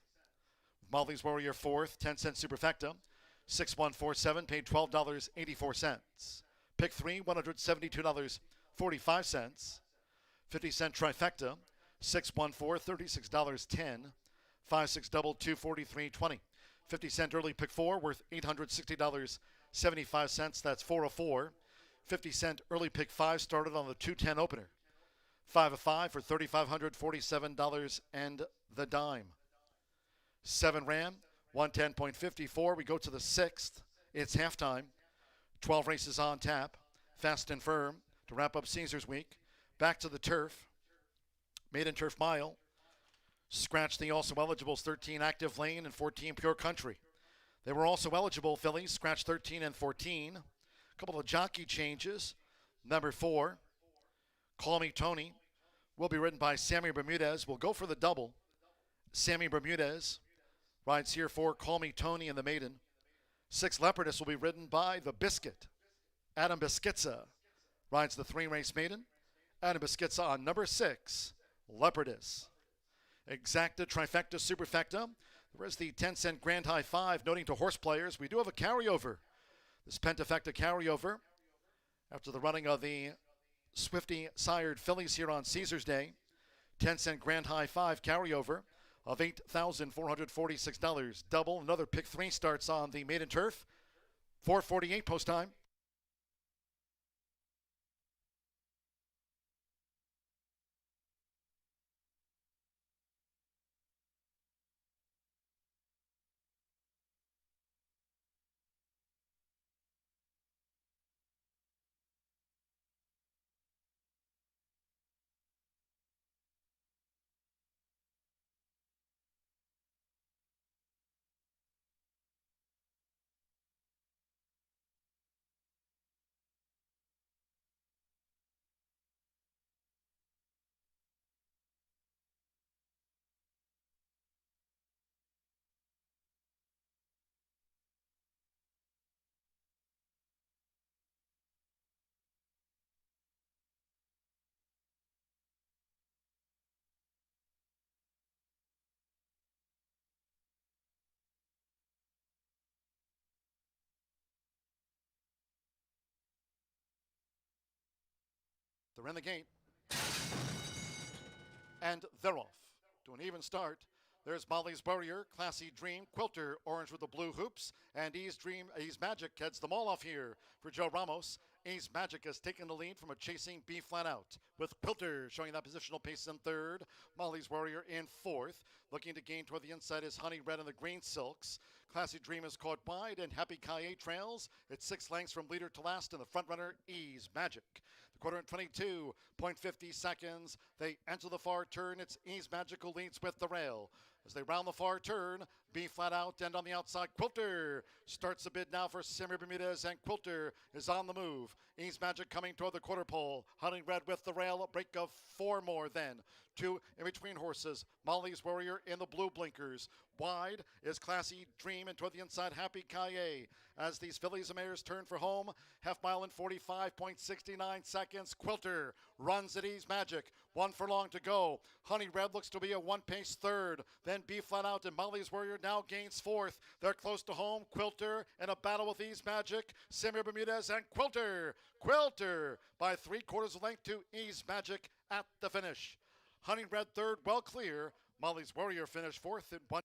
Molly's Warrior 4th, 10-cent superfecta. 6-1-4-7 paid $12.84. Pick 3, $172.45. 50-cent trifecta. 6-1-4, $36.10. 5-6 double, $243.20. 50-cent early pick 4 worth $860.75. That's 404. 50-cent early pick 5 started on the 210 opener. 5 of 5 for $3,547 and the dime. 7 ran, 110.54. We go to the 6th. It's halftime. 12 races on tap. Fast and firm to wrap up Caesars Week. Back to the turf. Maiden Turf Mile. Scratch the also eligibles 13 Active Lane and 14 Pure Country. They were also eligible, fillies. Scratch 13 and 14. A couple of jockey changes. Number 4, Call Me Tony, will be ridden by Sammy Bermudez. We'll go for the double. Sammy Bermudez rides here for Call Me Tony and the maiden. 6 Leopardess will be ridden by the Biscuit. Adam Biscuitza rides the 3-race maiden. Adam Biscuitza on number 6, Leopardess. Exacta, trifecta, superfecta. There is the 10-cent Grand High 5, noting to horse players, we do have a carryover. This pentafecta carryover after the running of the Swifty sired fillies here on Caesars Day. 10-cent Grand High 5 carryover of $8,446. Double, another pick 3 starts on the maiden turf. 4:48 post time. They're in the gate. And they're off to an even start. There's Molly's Warrior, Classy Dream, Quilter, orange with the blue hoops, and Ease Magic heads them all off here for Joe Ramos. Ease Magic has taken the lead from a chasing B flat out, with Quilter showing that positional pace in 3rd. Molly's Warrior in 4th. Looking to gain toward the inside is Honey Red and the Green Silks. Classy Dream is caught wide, and Happy Kaye trails. It's 6 lengths from leader to last, and the front runner, Ease Magic. The quarter in 22.50 seconds. They enter the far turn. It's Ease Magic who leads with the rail. As they round the far turn, B flat out and on the outside, Quilter starts the bid now for Sammy Bermudez, and Quilter is on the move. Ease Magic coming toward the quarter pole. Hunting Red with the rail, a break of 4 more then. 2 in between horses. Molly's Warrior in the blue blinkers. Wide is Classy Dream, and toward the inside, Happy Kaye. As these fillies and mares turn for home, half mile in 45.69 seconds. Quilter runs at Ease Magic. 1 furlong to go. Honey Red looks to be a 1-pace 3rd. Then B flat out, and Molly's Warrior now gains 4th. They're close to home. Quilter in a battle with Ease Magic. Sammy Bermudez and Quilter. Quilter by 3/4 length to Ease Magic at the finish. Honey Red 3rd, well clear. Molly's Warrior finished 4th in 1.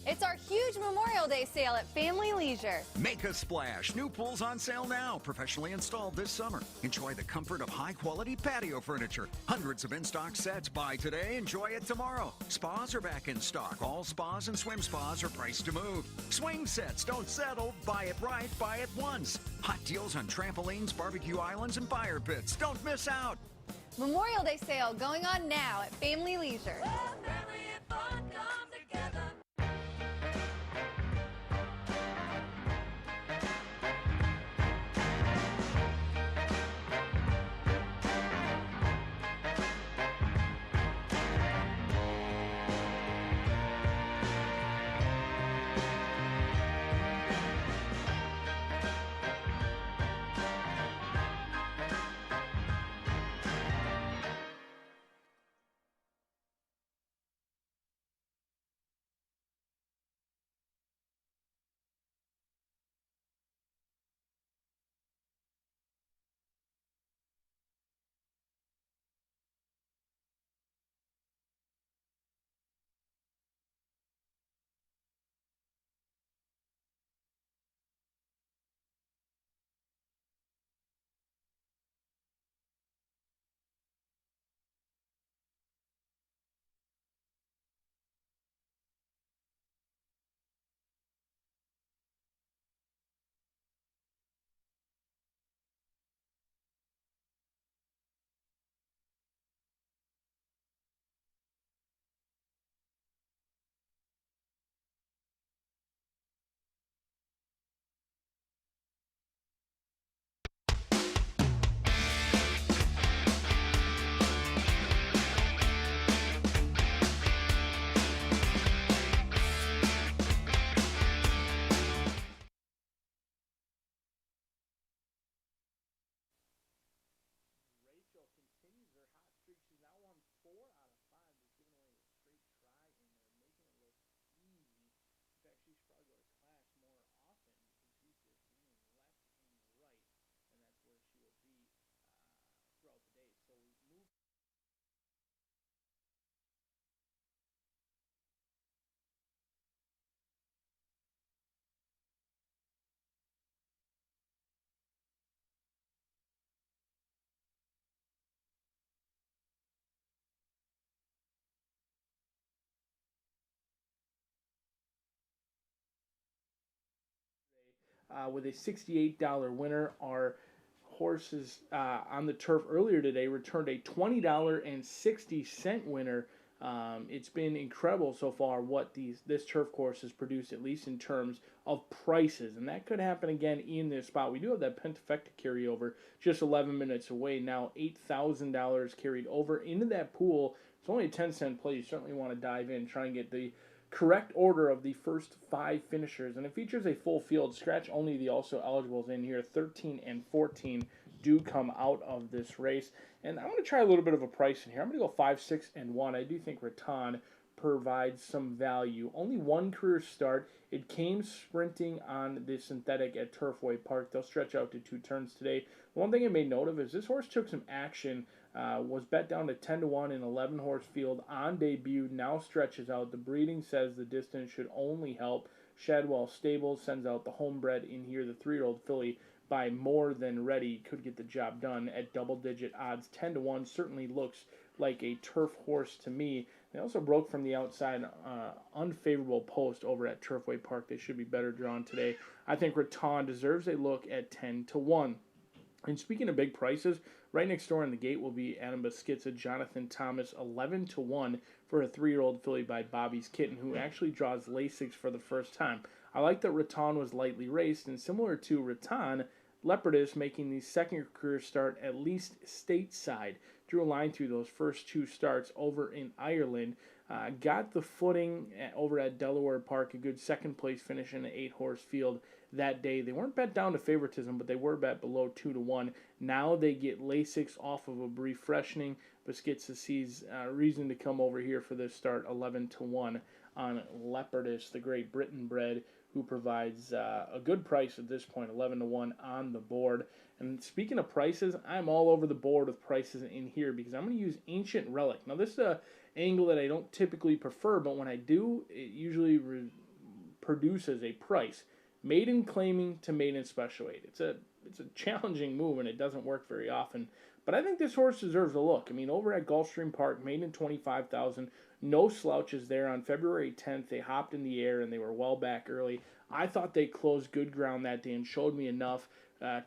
It's our huge Memorial Day sale at Family Leisure. Make a splash. New pools on sale now. Professionally installed this summer. Enjoy the comfort of high-quality patio furniture. Hundreds of in-stock sets. Buy today, enjoy it tomorrow. Spas are back in stock. All spas and swim spas are priced to move. Swing sets. Don't settle. Buy it right. Buy it once. Hot deals on trampolines, barbecue islands, and fire pits. Don't miss out. Memorial Day sale going on now at Family Leisure. Continues their hot streak. She's now won 4 out of 5. They've given away a straight try, and they're making it look easy. In fact, she should probably go to class more often because she's just winning left and right, and that's where she will be throughout the day. So we move. With a $68 winner. Our horses on the turf earlier today returned a $20.60 winner. It's been incredible so far what this turf course has produced, at least in terms of prices, and that could happen again in this spot. We do have that pentafecta carryover just 11 minutes away now. $8,000 carried over into that pool. It's only a 10-cent play. You certainly want to dive in, try and get the correct order of the first 5 finishers, and it features a full field. Scratch only the also eligibles in here. 13 and 14 do come out of this race, and I'm going to try a little bit of a price in here. I'm going to go 5, 6, and 1. I do think Rattan provides some value. Only 1 career start. It came sprinting on the synthetic at Turfway Park. They'll stretch out to 2 turns today. One thing I made note of is this horse took some action. Was bet down to 10-1 in 11-horse field on debut. Now stretches out. The breeding says the distance should only help. Shadwell Stables sends out the homebred in here. The 3-year-old filly by More Than Ready could get the job done at double-digit odds. 10-1 certainly looks like a turf horse to me. They also broke from the outside unfavorable post over at Turfway Park. They should be better drawn today. I think Rattan deserves a look at 10-1. And speaking of big prices, right next door in the gate will be Adam Beschizza, Jonathan Thomas, 11-1 for a 3-year-old filly by Bobby's Kitten, who actually draws Lasix for the first time. I like that Rattan was lightly raced, and similar to Rattan, Leopardus making the second career start at least stateside. Drew a line through those first 2 starts over in Ireland. Got the footing over at Delaware Park, a good second place finish in an 8-horse field that day. They weren't bet down to favoritism, but they were bet below 2-1. Now they get Lasix off of a brief freshening. Beschizza sees reason to come over here for this start, 11-1 on Leopardus, the Great Britain bred, who provides a good price at this point, 11-1 on the board. And speaking of prices, I'm all over the board with prices in here because I'm going to use Ancient Relic. Now, this is an angle that I don't typically prefer, but when I do, it usually produces a price maiden claiming to maiden special weight. It's a challenging move, and it doesn't work very often. But I think this horse deserves a look. I mean, over at Gulfstream Park, maiden 25,000, no slouches there. On February 10th, they hopped in the air and they were well back early. I thought they closed good ground that day and showed me enough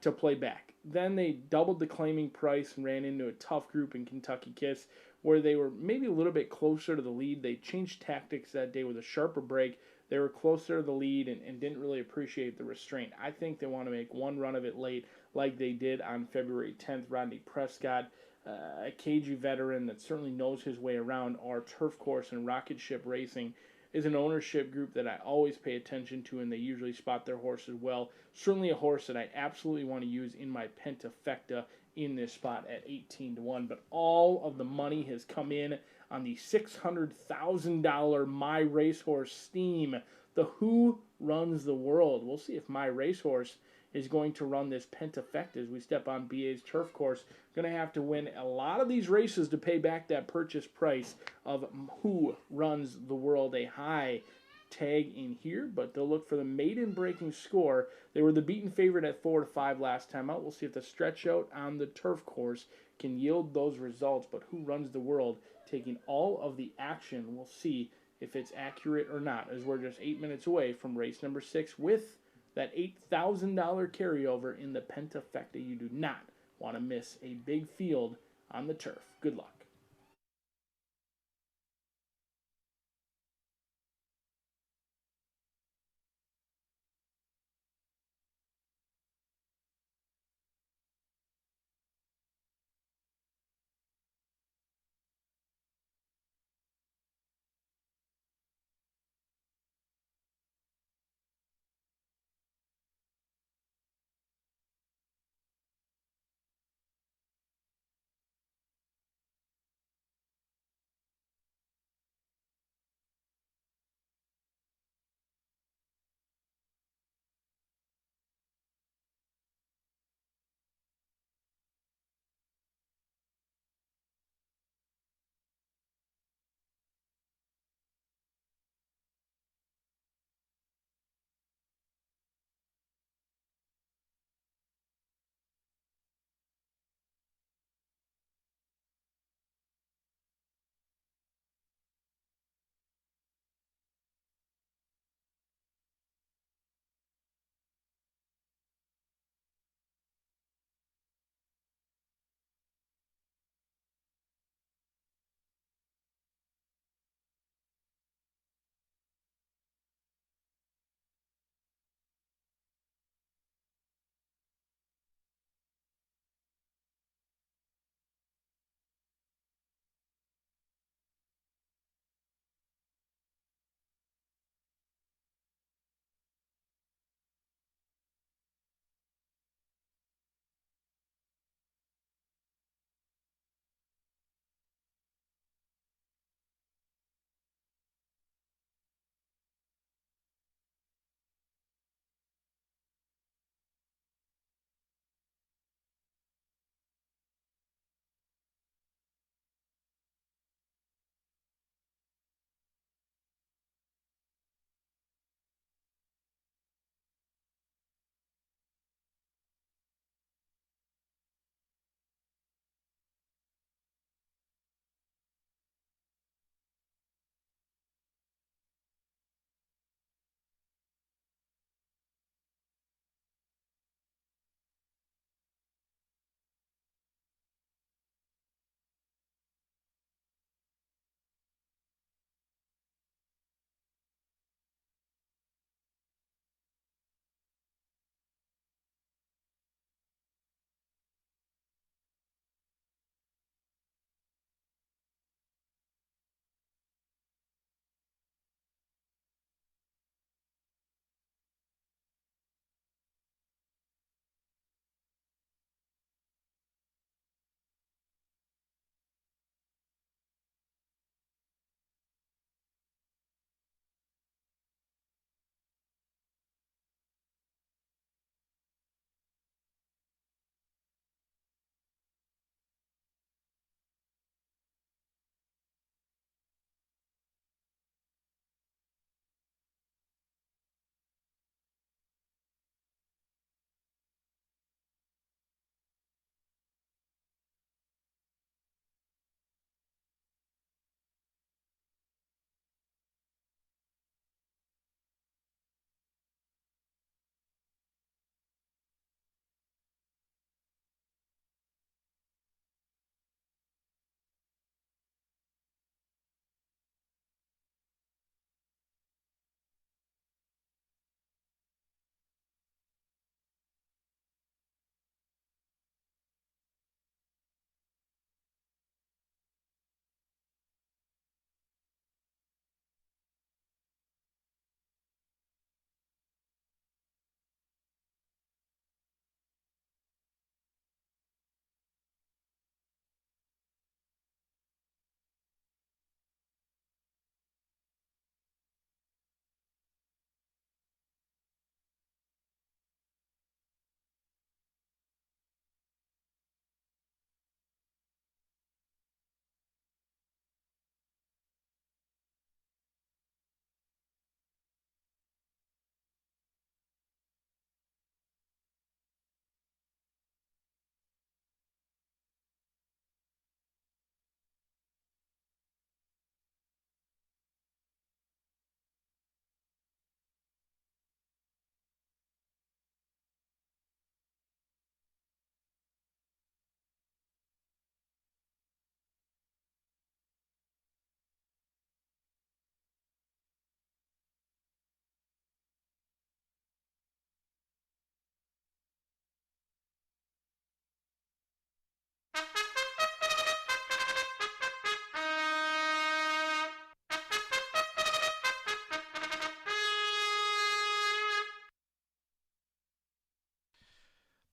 to play back. Then they doubled the claiming price and ran into a tough group in Kentucky Kiss, where they were maybe a little bit closer to the lead. They changed tactics that day with a sharper break. They were closer to the lead and didn't really appreciate the restraint. I think they want to make one run of it late like they did on February 10th. Rodney Prescott, a cagey veteran that certainly knows his way around our turf course, and Rocket Ship Racing is an ownership group that I always pay attention to, and they usually spot their horses well. Certainly a horse that I absolutely want to use in my pentafecta in this spot at 18-1. But all of the money has come in on the $600,000 My Racehorse Steam, the Who Runs the World. We'll see if My Racehorse is going to run this pentafecta as we step on BA's turf course. Going to have to win a lot of these races to pay back that purchase price of Who Runs the World. A high tag in here, but they'll look for the maiden breaking score. They were the beaten favorite at 4-5 last time out. We'll see if the stretch out on the turf course can yield those results, but Who Runs the World taking all of the action. We'll see if it's accurate or not, as we're just 8 minutes away from race number 6 with that $8,000 carryover in the pentafecta. You do not want to miss a big field on the turf. Good luck.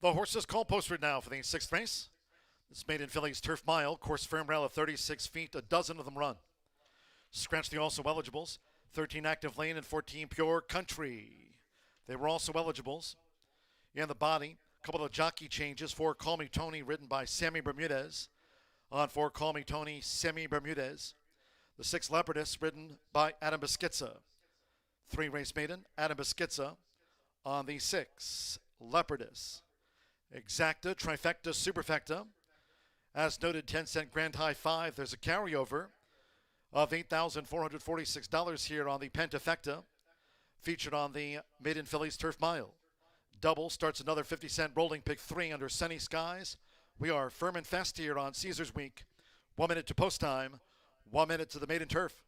The horses call posted now for the 6th race. This Made in Phillies Turf Mile. Course firm rail of 36 feet. A dozen of them run. Scratch the also eligibles. 13 Active Lane and 14 Pure Country. They were also eligibles. In the body, a couple of jockey changes. 4 Call Me Tony, ridden by Sammy Bermudez. On 4 Call Me Tony, Sammy Bermudez. The 6 Leopardess, ridden by Adam Beschizza. 3 Race Maiden, Adam Beschizza. On the 6 Leopardess. Exacta, trifecta, superfecta. As noted, 10-cent grand high 5. There's a carryover of $8,446 here on the pentafecta, featured on the Made in Phillies Turf Mile. Double starts another 50-cent rolling pick 3 under sunny skies. We are firm and fast here on Caesars Week. 1 minute to post time, 1 minute to the Maiden Turf.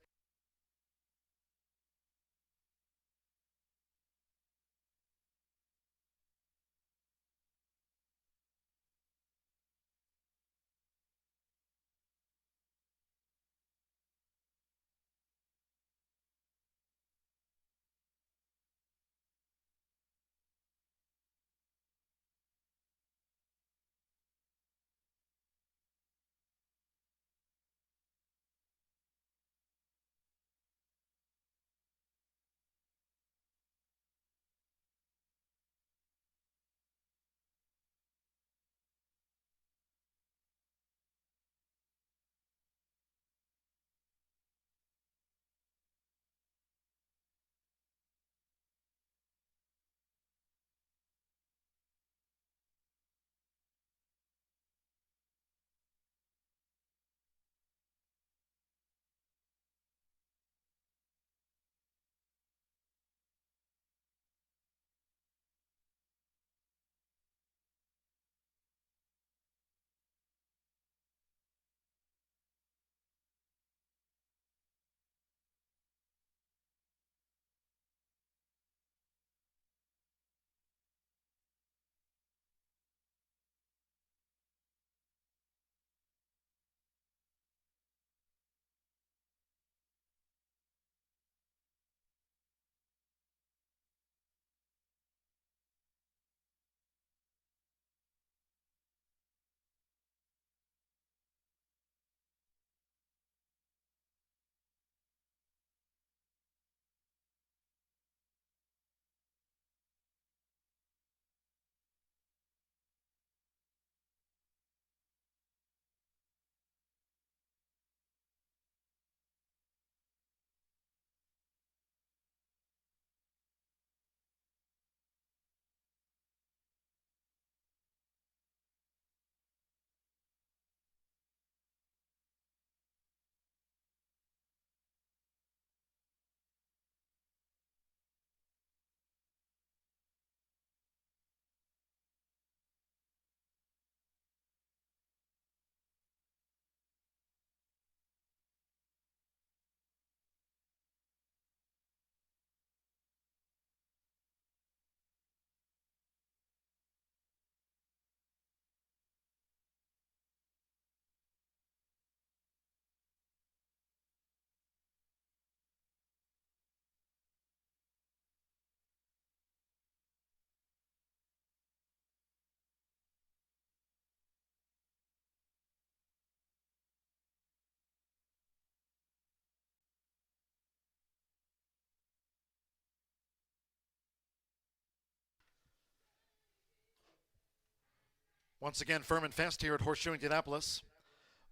Once again, firm and fast here at Horseshoe Indianapolis.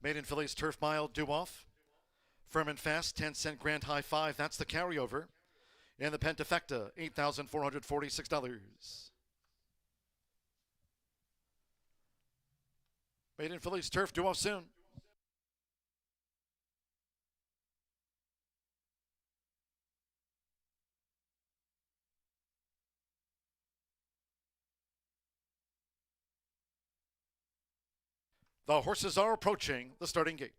Made in Phillies Turf Mile, due off. Firm and fast, 10-cent grand high 5. That's the carryover. In the pentafecta, $8,446. Made in Phillies Turf, due off soon. The horses are approaching the starting gate.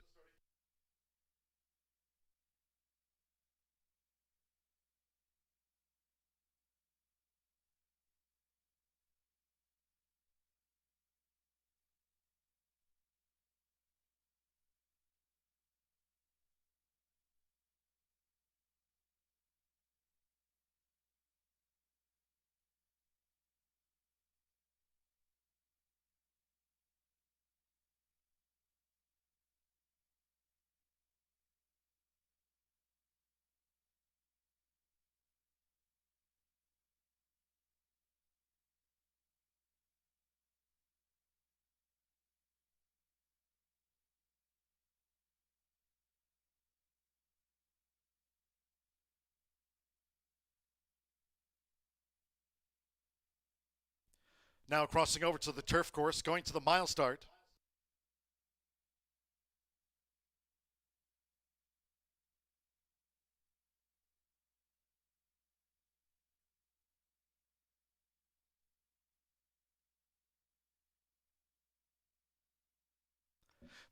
Now crossing over to the turf course, going to the mile start.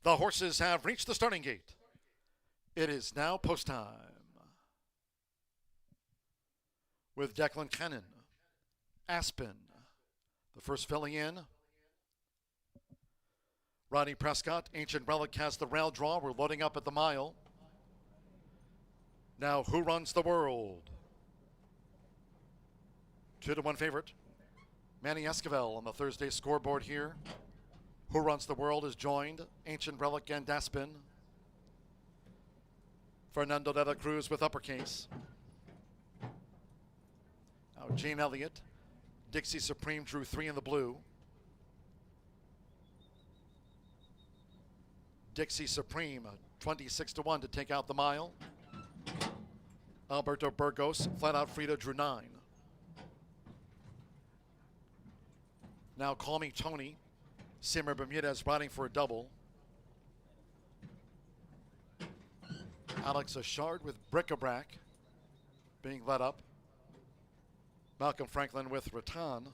The horses have reached the starting gate. It is now post time. With Declan Cannon, Aspen, the first filling in. Rodney Prescott, Ancient Relic has the rail draw. We're loading up at the mile. Now, Who Runs the World? 2-1 favorite. Manny Esquivel on the Thursday scoreboard here. Who Runs the World is joined. Ancient Relic and Aspen. Fernando de la Cruz with uppercase. Now Jane Elliott. Dixie Supreme drew 3 in the blue. Dixie Supreme, 26-1 to take out the mile. Alberto Burgos, Flat Out Frida drew 9. Now Call Me Tony. Simmer Bermudez riding for a double. Alex Ashard with Bric-a-Brac being led up. Malcolm Franklin with Rattan.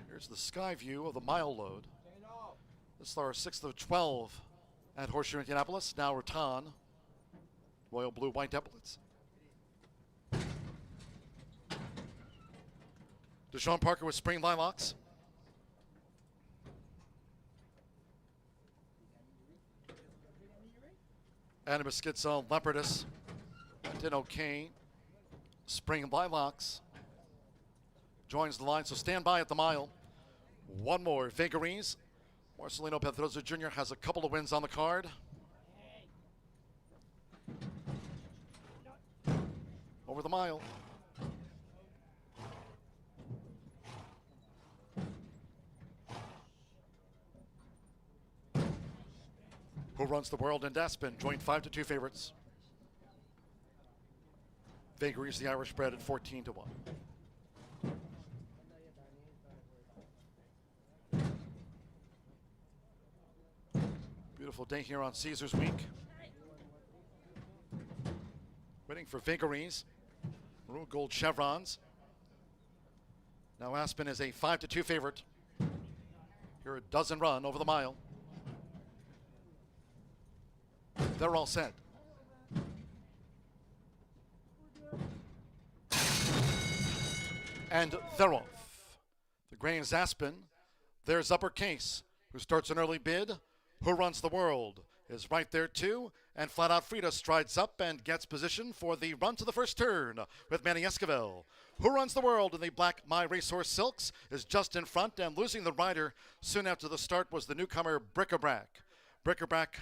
Here's the sky view of the mile load. This is our 6th of 12 at Horseshoe Indianapolis. Now Rattan. Royal Blue White Epaulets. Deshaun Parker with Spring Lilacs. Adam Skitzel, Leopardess, Dino Kane, Spring Lilacs joins the line, so stand by at the mile. One more, Vagaries. Marcelino Pedroza Jr. has a couple of wins on the card. Over the mile. Who Runs the World and Aspen joined 5-2 favorites. Vagaries, the Irish bred, at 14-1. Beautiful day here on Caesars Week. Waiting for Vagaries. Maroon gold chevrons. Now Aspen is a 5-2 favorite. Here a dozen run over the mile. They're all set. And they're off. The Grains Aspen. There's Uppercase, who starts an early bid. Who Runs the World is right there too. And Flat Out Frida strides up and gets position for the run to the first turn with Manny Esquivel. Who Runs the World in the black My Racehorse Silks is just in front, and losing the rider soon after the start was the newcomer Bric-a-Brac. Bric-a-Brac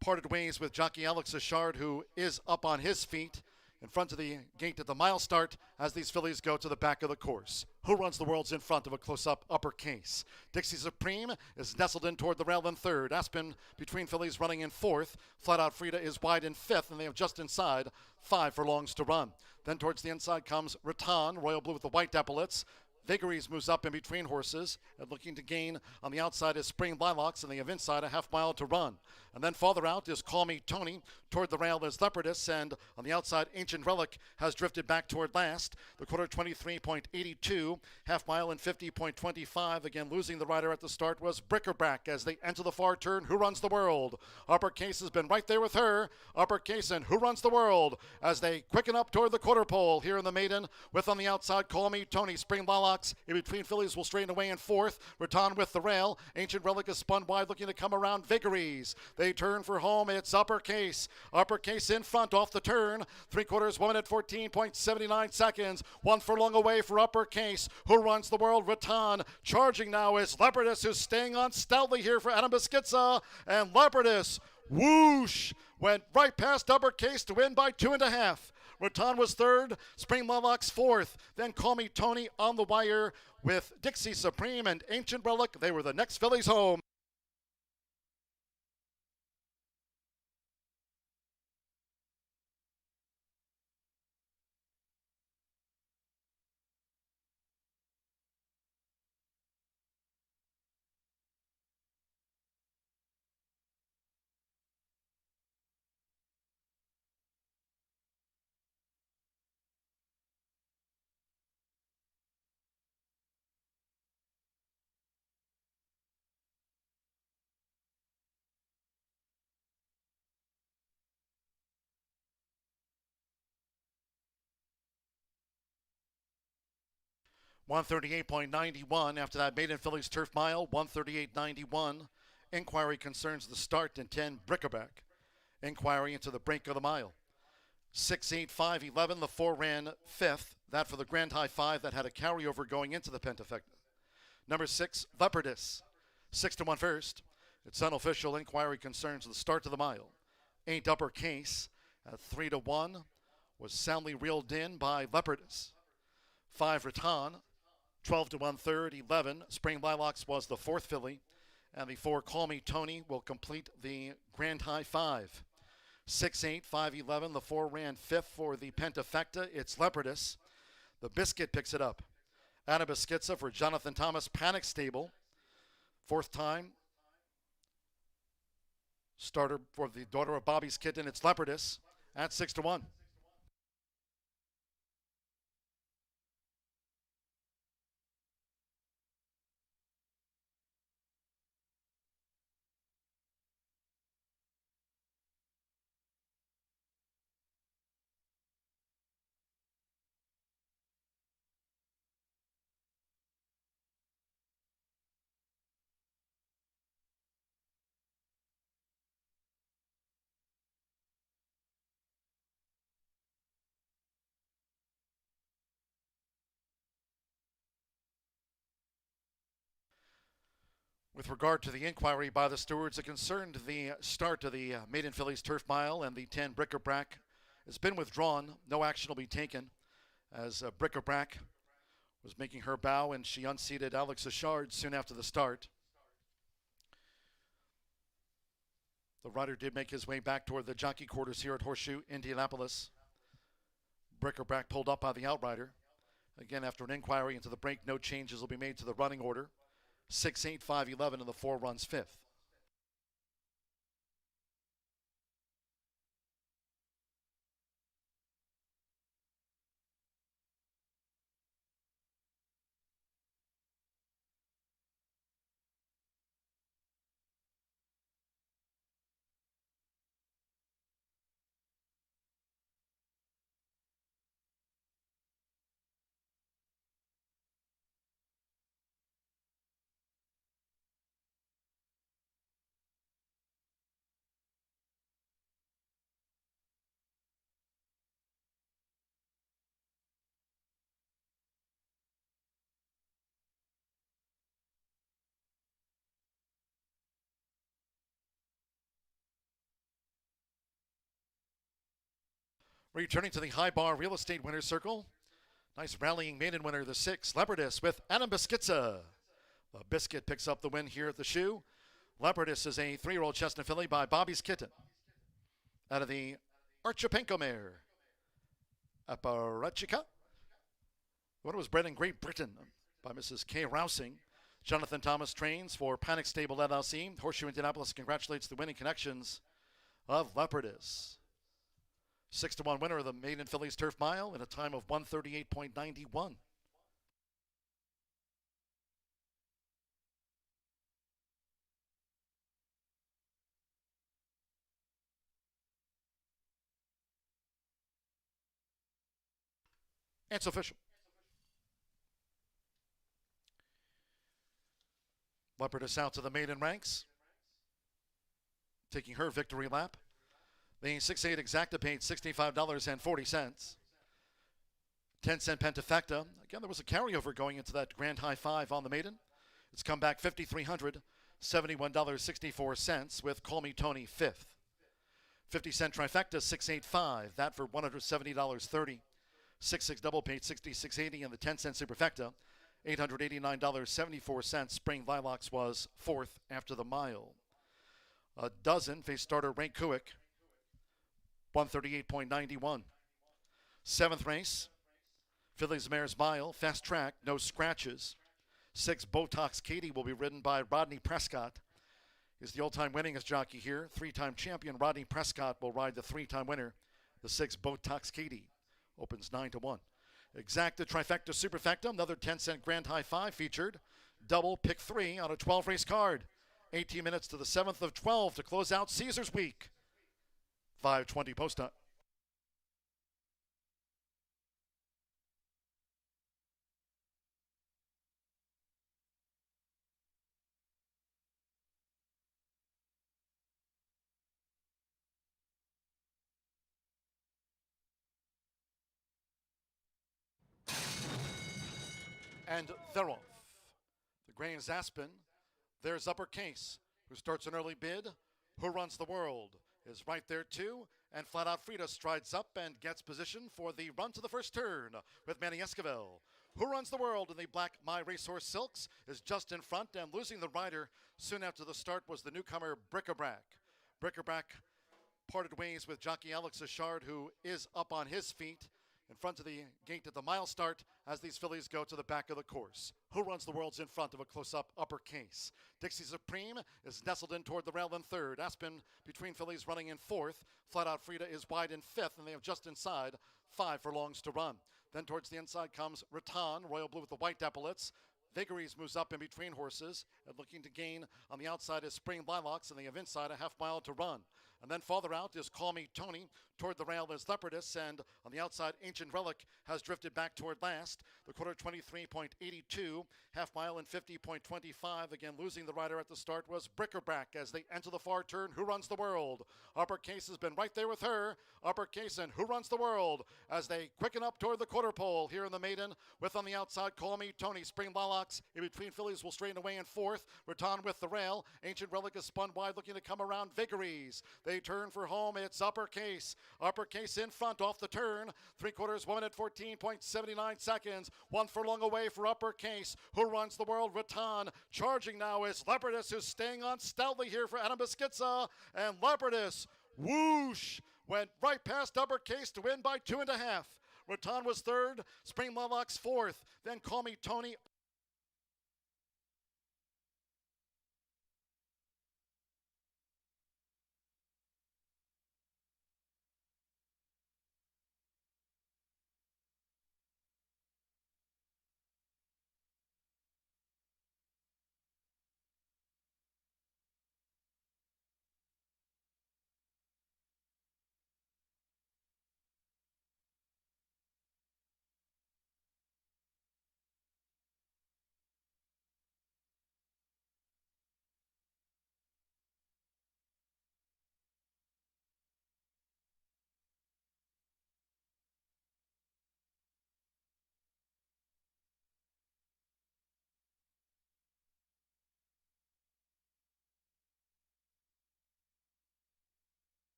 parted ways with jockey Alex Ashard, who is up on his feet in front of the gate at the mile start as these fillies go to the back of the course. Who Runs the World's in front of a close-up Uppercase. Dixie Supreme is nestled in toward the rail in third. Aspen between fillies running in fourth. Flat Out Frida is wide in fifth, and they have just inside 5 furlongs to run. Then towards the inside comes Rattan, Royal Blue with the white epaulets. Vagaries moves up in between horses and looking to gain on the outside is Spring Lilacs, and they have inside a half mile to run. And then farther out is Call Me Tony. Toward the rail is Leopardess, and on the outside Ancient Relic has drifted back toward last. The quarter 23.82, half mile in 50.25. Again, losing the rider at the start was Bric-a-Brac as they enter the far turn. Who Runs the World? Uppercase has been right there with her. Uppercase and Who Runs the World as they quicken up toward the quarter pole here in the maiden, with on the outside Call Me Tony. Spring Lilacs in between fillies will straighten away in fourth. Rattan with the rail. Ancient Relic is spun wide looking to come around Vagaries. They turn for home. It's Uppercase. Uppercase in front off the turn. 3/4 1 minute 14.79 seconds. 1 furlong away for Uppercase. Who Runs the World? Rattan. Charging now is Leopardess, who's staying on stoutly here for Adam Beschizza. And Leopardess, whoosh, went right past Uppercase to win by 2.5. Rattan was third, Spring Lilacs fourth. Then Call Me Tony on the wire with Dixie Supreme and Ancient Relic. They were the next fillies home. 138.91 after that maiden fillies turf mile. 138.91. Inquiry concerns the start in 10 Bric-a-Brac. Inquiry into the brink of the mile. 6.85.11. The 4 ran 5th. That for the Grand High 5 that had a carryover going into the pentafecta. Number 6, Leopardess. 6-1 first. Its unofficial. Inquiry concerns the start of the mile. Ain't Uppercase at 3-1 was soundly reeled in by Leopardess. 5 Raton, 12-1 third. 11 Spring Lilacs was the 4th filly, and the 4 Call Me Tony will complete the Grand High 5. 6-8, 5-11. The 4 ran 5th for the pentafecta. It's Leopardess. The Biscuit picks it up. Anabaskitza for Jonathan Thomas, Panic Stable. 4th time. Starter for the daughter of Bobby's Kitten. It's Leopardess at 6-1. With regard to the inquiry by the stewards, it concerned the start of the maiden fillies turf mile, and the 10 Bric-a-Brac has been withdrawn. No action will be taken as Bric-a-Brac was making her bow, and she unseated Alex Achard soon after the start. The rider did make his way back toward the jockey quarters here at Horseshoe Indianapolis. Bric-a-Brac pulled up by the outrider. Again, after an inquiry into the break, no changes will be made to the running order. 6-8, 5-11, and the 4 runs 5th. Returning to the high bar real estate winner's circle. Nice rallying maiden winner, the 6, Leopardess with Anabaskitza. The Biscuit picks up the win here at the shoe. Leopardess is a 3-year-old chestnut filly by Bobby's Kitten. Out of the Archipenko mare, Apparatchika. What was bred in Great Britain by Mrs. K. Rousing. Jonathan Thomas trains for Panic Stable LLC. Horseshoe Indianapolis congratulates the winning connections of Leopardess. 6-1 winner of the maiden fillies turf mile in a time of 138.91. It's official. Leopardess out to the maiden ranks, taking her victory lap. The 6-8 exacta paid $65.40. 10-cent pentafecta. Again, there was a carryover going into that Grand High 5 on the maiden. It's come back $5,300, $71.64 with Call Me Tony 5th. 50-cent trifecta, 685. That for $170.30. 6-6 double paid $66.80, and the 10-cent superfecta, $889.74. Spring Lilacs was 4th after the mile. A dozen face starter Ray Kuick, 138.91. 7th race, Fillies Mares Mile, fast track, no scratches. 6 Botox Katie will be ridden by Rodney Prescott. He's the all-time winningest jockey here. 3-time champion Rodney Prescott will ride the 3-time winner, the 6 Botox Katie. Opens 9-1. Exacta trifecta superfecta, another 10-cent Grand High 5 featured. Double pick 3 on a 12-race card. 18 minutes to the 7th of 12 to close out Caesars Week. 5:20 post time. and they're off. The Grains Aspen, there's Uppercase, who starts an early bid. Who Runs the World is right there too, and Flat Out Frida strides up and gets position for the run to the first turn with Manny Esquivel. Who Runs the World in the black My Racehorse Silks is just in front, and losing the rider soon after the start was the newcomer Bric-a-Brac. Bric-a-Brac parted ways with jockey Alex Achard, who is up on his feet in front of the gate at the mile start as these fillies go to the back of the course. Who Runs the World's in front of a close-up Uppercase. Dixie Supreme is nestled in toward the rail in third. Aspen between fillies running in fourth. Flat Out Frida is wide in fifth, and they have just inside 5 furlongs to run. Then towards the inside comes Rattan, Royal Blue with the white epaulets. Vagaries moves up in between horses, and looking to gain on the outside is Spring Lilacs, and they have inside a half mile to run. And then farther out is Call Me Tony. Toward the rail is Leopardess, and on the outside, Ancient Relic has drifted back toward last. The quarter 23.82, half mile in 50.25. Again, losing the rider at the start was Bric-a-Brac as they enter the far turn. Who Runs the World? Uppercase has been right there with her. Uppercase and Who Runs the World as they quicken up toward the quarter pole here in the maiden, with on the outside Call Me Tony. Spring Lilacs in between fillies will straighten away in fourth. Rattan with the rail. Ancient Relic is spun wide, looking to come around Vagaries. They turn for home. It's Uppercase. Uppercase in front off the turn. 3/4 1 at 14.79 seconds. 1 furlong away for Uppercase. Who Runs the World? Rattan. Charging now is Leopardess, who's staying on stoutly here for Adam Beschizza. And Leopardess, whoosh, went right past Uppercase to win by 2.5. Rattan was third. Spring Lilacs fourth. Then Call Me Tony.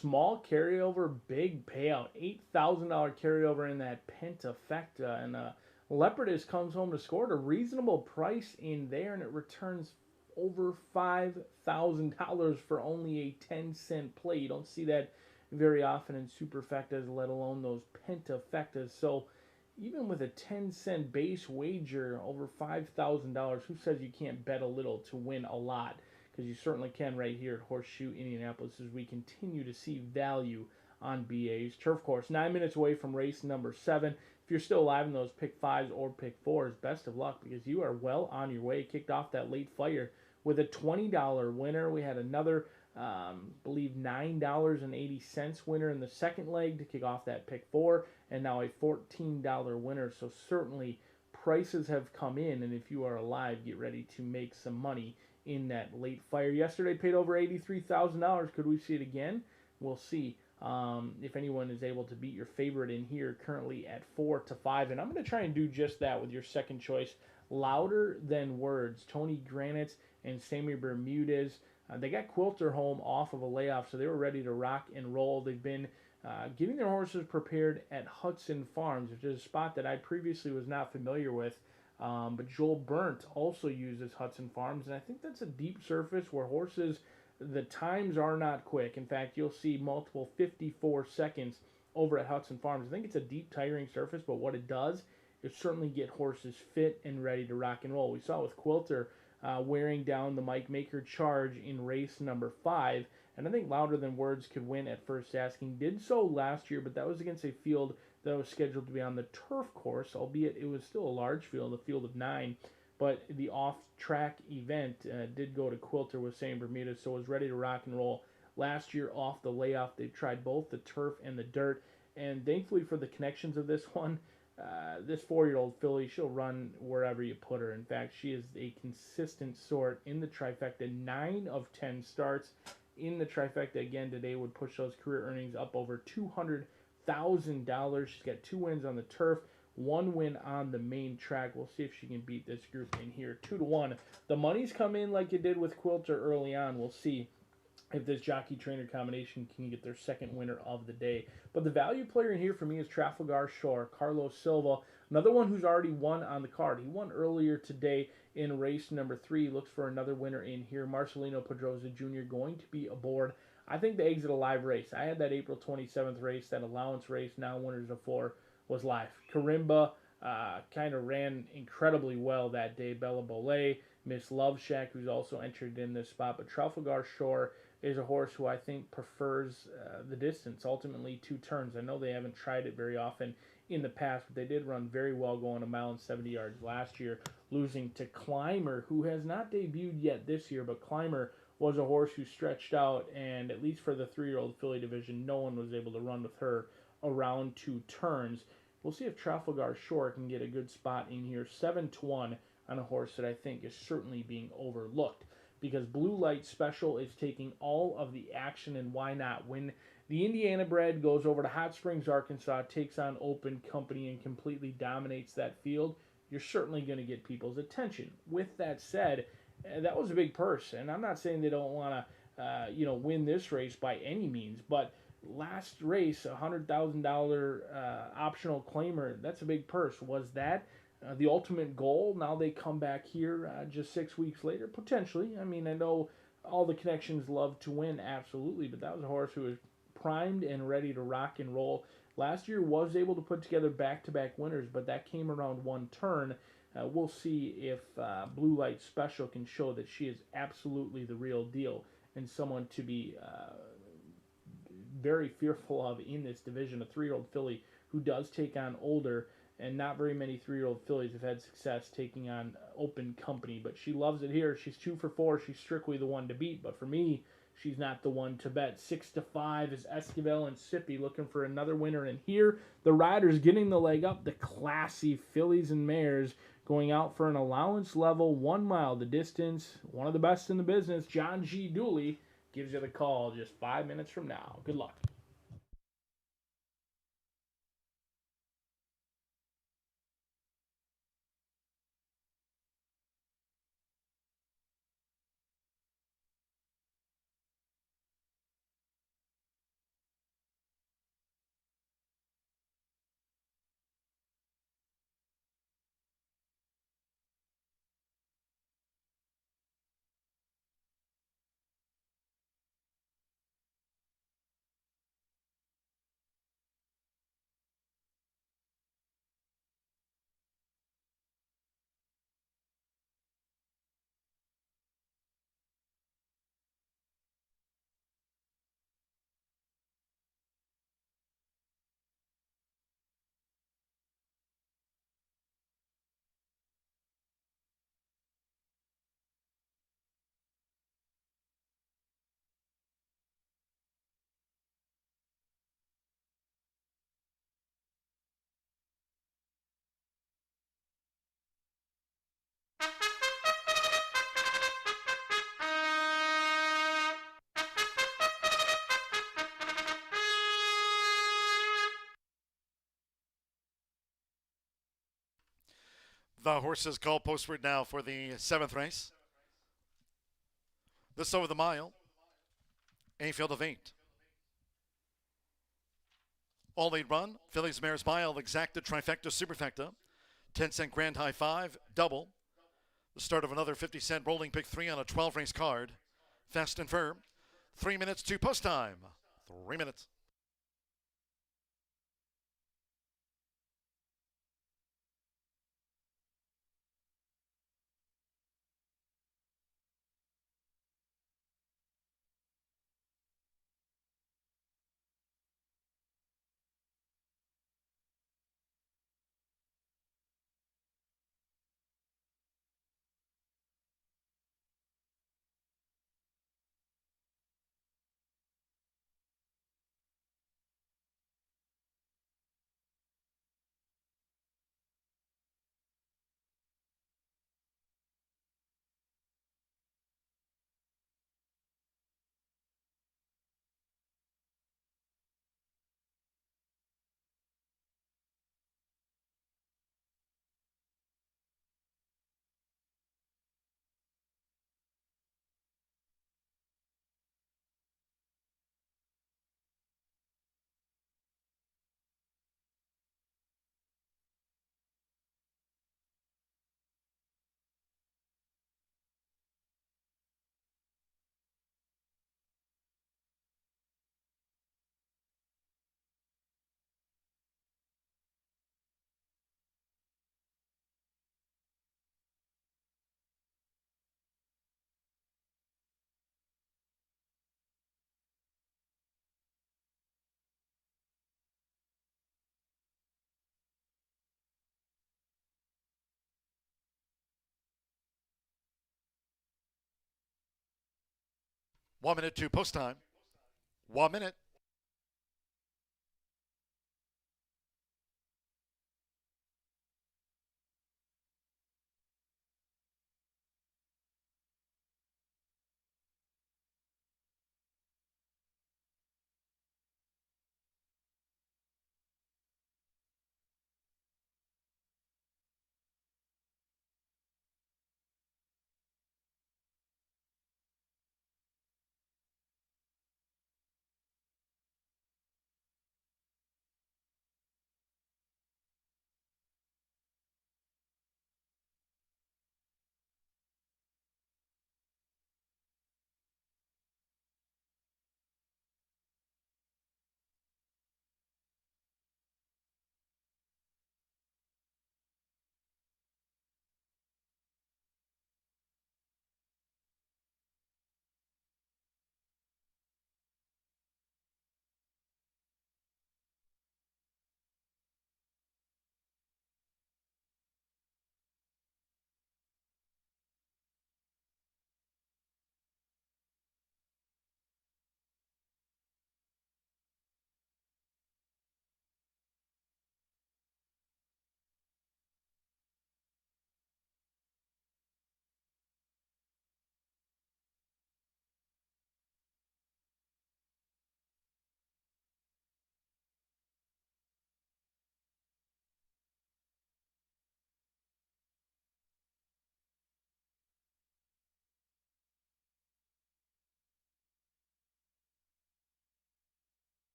small carryover, big payout. $8,000 carryover in that pentafecta. And Leopardus comes home to score at a reasonable price in there, and it returns over $5,000 for only a 10-cent play. You don't see that very often in superfectas, let alone those pentafectas. So even with a 10-cent base wager over $5,000, who says you can't bet a little to win a lot? Because you certainly can right here at Horseshoe Indianapolis as we continue to see value on BA's turf course. 9 minutes away from race number 7. If you're still alive in those pick 5s or pick 4s, best of luck because you are well on your way. Kicked off that late fire with a $20 winner. We had another, believe $9.80 winner in the second leg to kick off that pick 4, and now a $14 winner. So certainly prices have come in, and if you are alive, get ready to make some money in that late fire. Yesterday paid over $83,000. Could we see it again? We'll see. If anyone is able to beat your favorite in here, currently at 4-5, and I'm going to try and do just that with your second choice. Louder Than Words, Tony Granitz and Sammy Bermudez. They got Quilter home off of a layoff, so they were ready to rock and roll. They've been getting their horses prepared at Hudson Farms, which is a spot that I previously was not familiar with. But Joel Burnt also uses Hudson Farms, and I think that's a deep surface where horses, the times are not quick. In fact, you'll see multiple 54 seconds over at Hudson Farms. I think it's a deep, tiring surface, but what it does is certainly get horses fit and ready to rock and roll. We saw with Quilter wearing down the Mike Maker charge in race number 5, and I think Louder Than Words could win at first asking. Did so last year, but that was against a field that was scheduled to be on the turf course, albeit it was still a large field, a field of 9. But the off-track event did go to Quilter with Sam Bermuda, so was ready to rock and roll. Last year off the layoff, they tried both the turf and the dirt, and thankfully for the connections of this one, this 4-year-old filly, she'll run wherever you put her. In fact, she is a consistent sort in the trifecta. 9 of 10 starts in the trifecta again today would push those career earnings up over $200,000. She's got 2 wins on the turf, 1 win on the main track. We'll see if she can beat this group in here. 2-1. The money's come in like it did with Quilter early on. We'll see if this jockey-trainer combination can get their second winner of the day. But the value player in here for me is Trafalgar Shore, Carlos Silva, another one who's already won on the card. He won earlier today in race number 3. Looks for another winner in here. Marcelino Pedroza Jr. going to be aboard. I think the Exit Alive race, I had that April 27th race, that allowance race, now winners of 4, was live. Karimba kind of ran incredibly well that day. Bella Bollet, Miss Love Shack, who's also entered in this spot. But Trafalgar Shore is a horse who I think prefers the distance, ultimately 2 turns. I know they haven't tried it very often in the past, but they did run very well going 1 mile and 70 yards last year, losing to Climber, who has not debuted yet this year, but Climber was a horse who stretched out, and at least for the 3-year-old filly division, no one was able to run with her around 2 turns. We'll see if Trafalgar Shore can get a good spot in here. 7-1 on a horse that I think is certainly being overlooked, because Blue Light Special is taking all of the action, and why not? When the Indiana bred goes over to Hot Springs, Arkansas, takes on Open Company and completely dominates that field, you're certainly going to get people's attention. With that said, that was a big purse, and I'm not saying they don't want to win this race by any means, but last race, $100,000 optional claimer, that's a big purse. Was that the ultimate goal? Now they come back here just 6 weeks later? Potentially. I mean, I know all the connections love to win, absolutely, but that was a horse who was primed and ready to rock and roll. Last year was able to put together back-to-back winners, but that came around 1 turn. We'll see if Blue Light Special can show that she is absolutely the real deal and someone to be very fearful of in this division. A 3-year-old filly who does take on older, and not very many 3-year-old fillies have had success taking on Open Company, but she loves it here. She's 2 for 4. She's strictly the one to beat, but for me, she's not the one to bet. 6-5 is Esquivel and Sippy looking for another winner, and here the riders getting the leg up, the classy fillies and mares going out for an allowance level 1 mile. The distance, one of the best in the business, John G. Dooley gives you the call just 5 minutes from now. Good luck. The horses called postward now for the 7th race. This over the mile. A field of 8. All lead run. Fillies, Mares, Mile, Exacta, Trifecta, Superfecta. 10-cent Grand High 5, double. The start of another 50-cent rolling pick 3 on a 12-race card. Fast and firm. 3 minutes to post time. 3 minutes. One minute to post time. 1 minute.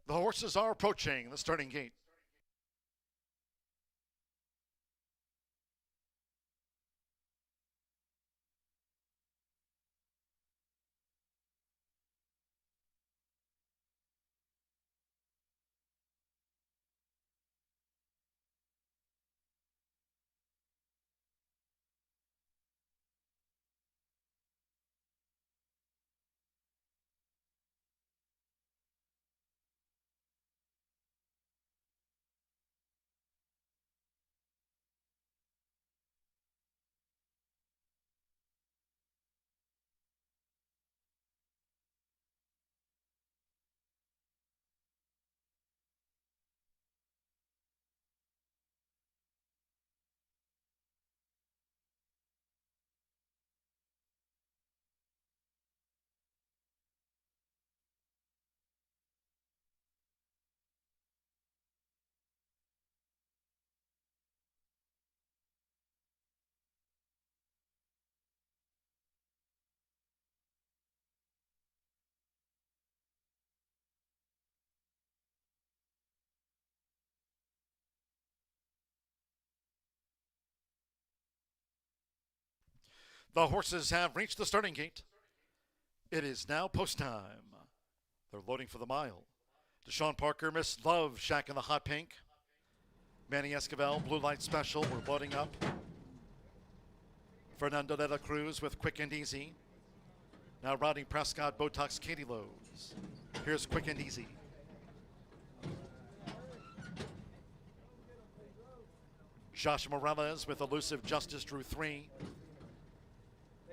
The horses are approaching the starting gate. The horses have reached the starting gate. It is now post time. They're loading for the mile. Deshaun Parker, Miss Love Shack in the hot pink. Manny Esquivel, Blue Light Special. We're loading up. Fernando de la Cruz with Quick and Easy. Now Rodney Prescott, Botox Katie Lowe's. Here's Quick and Easy. Josh Morales with Elusive Justice drew 3.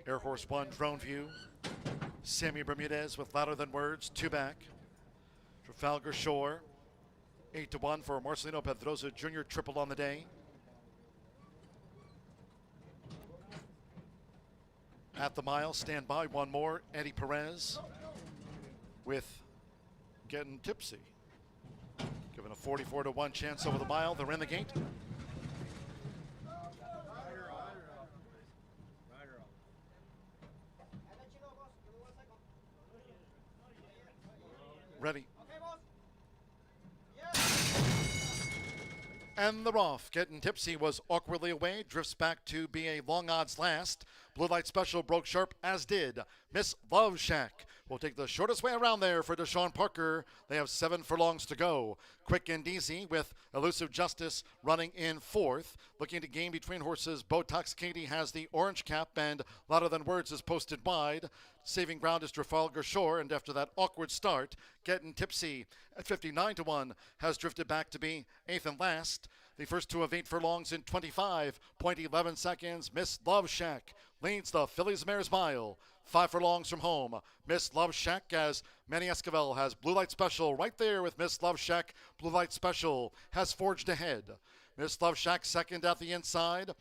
Air Horse 1, Drone View. Sammy Bermudez with Louder Than Words, 2 back. Trafalgar Shore, 8-1 for Marcelino Pedroza Jr. triple on the day. At the mile, stand by, one more. Eddie Perez with Getting Tipsy. Given a 44-1 chance over the mile. They're in the gate. Ready. And they're off. Getting Tipsy was awkwardly away, drifts back to be a long odds last. Blue Light Special broke sharp, as did Miss Love Shack. Will take the shortest way around there for Deshaun Parker. They have 7 furlongs to go. Quick and Easy with Elusive Justice running in 4th. Looking to gain between horses, Botox Katie has the orange cap and Louder Than Words is posted wide. Saving ground is Trafalgar Shore, and after that awkward start, Getting Tipsy at 59-1 has drifted back to be 8th and last. The first 2 of 8 furlongs in 25.11 seconds. Miss Love Shack leads the Fillies Mares Mile. 5 furlongs from home. Miss Love Shack, as Manny Esquivel has Blue Light Special right there with Miss Love Shack. Blue Light Special has forged ahead. Miss Love Shack second at the inside.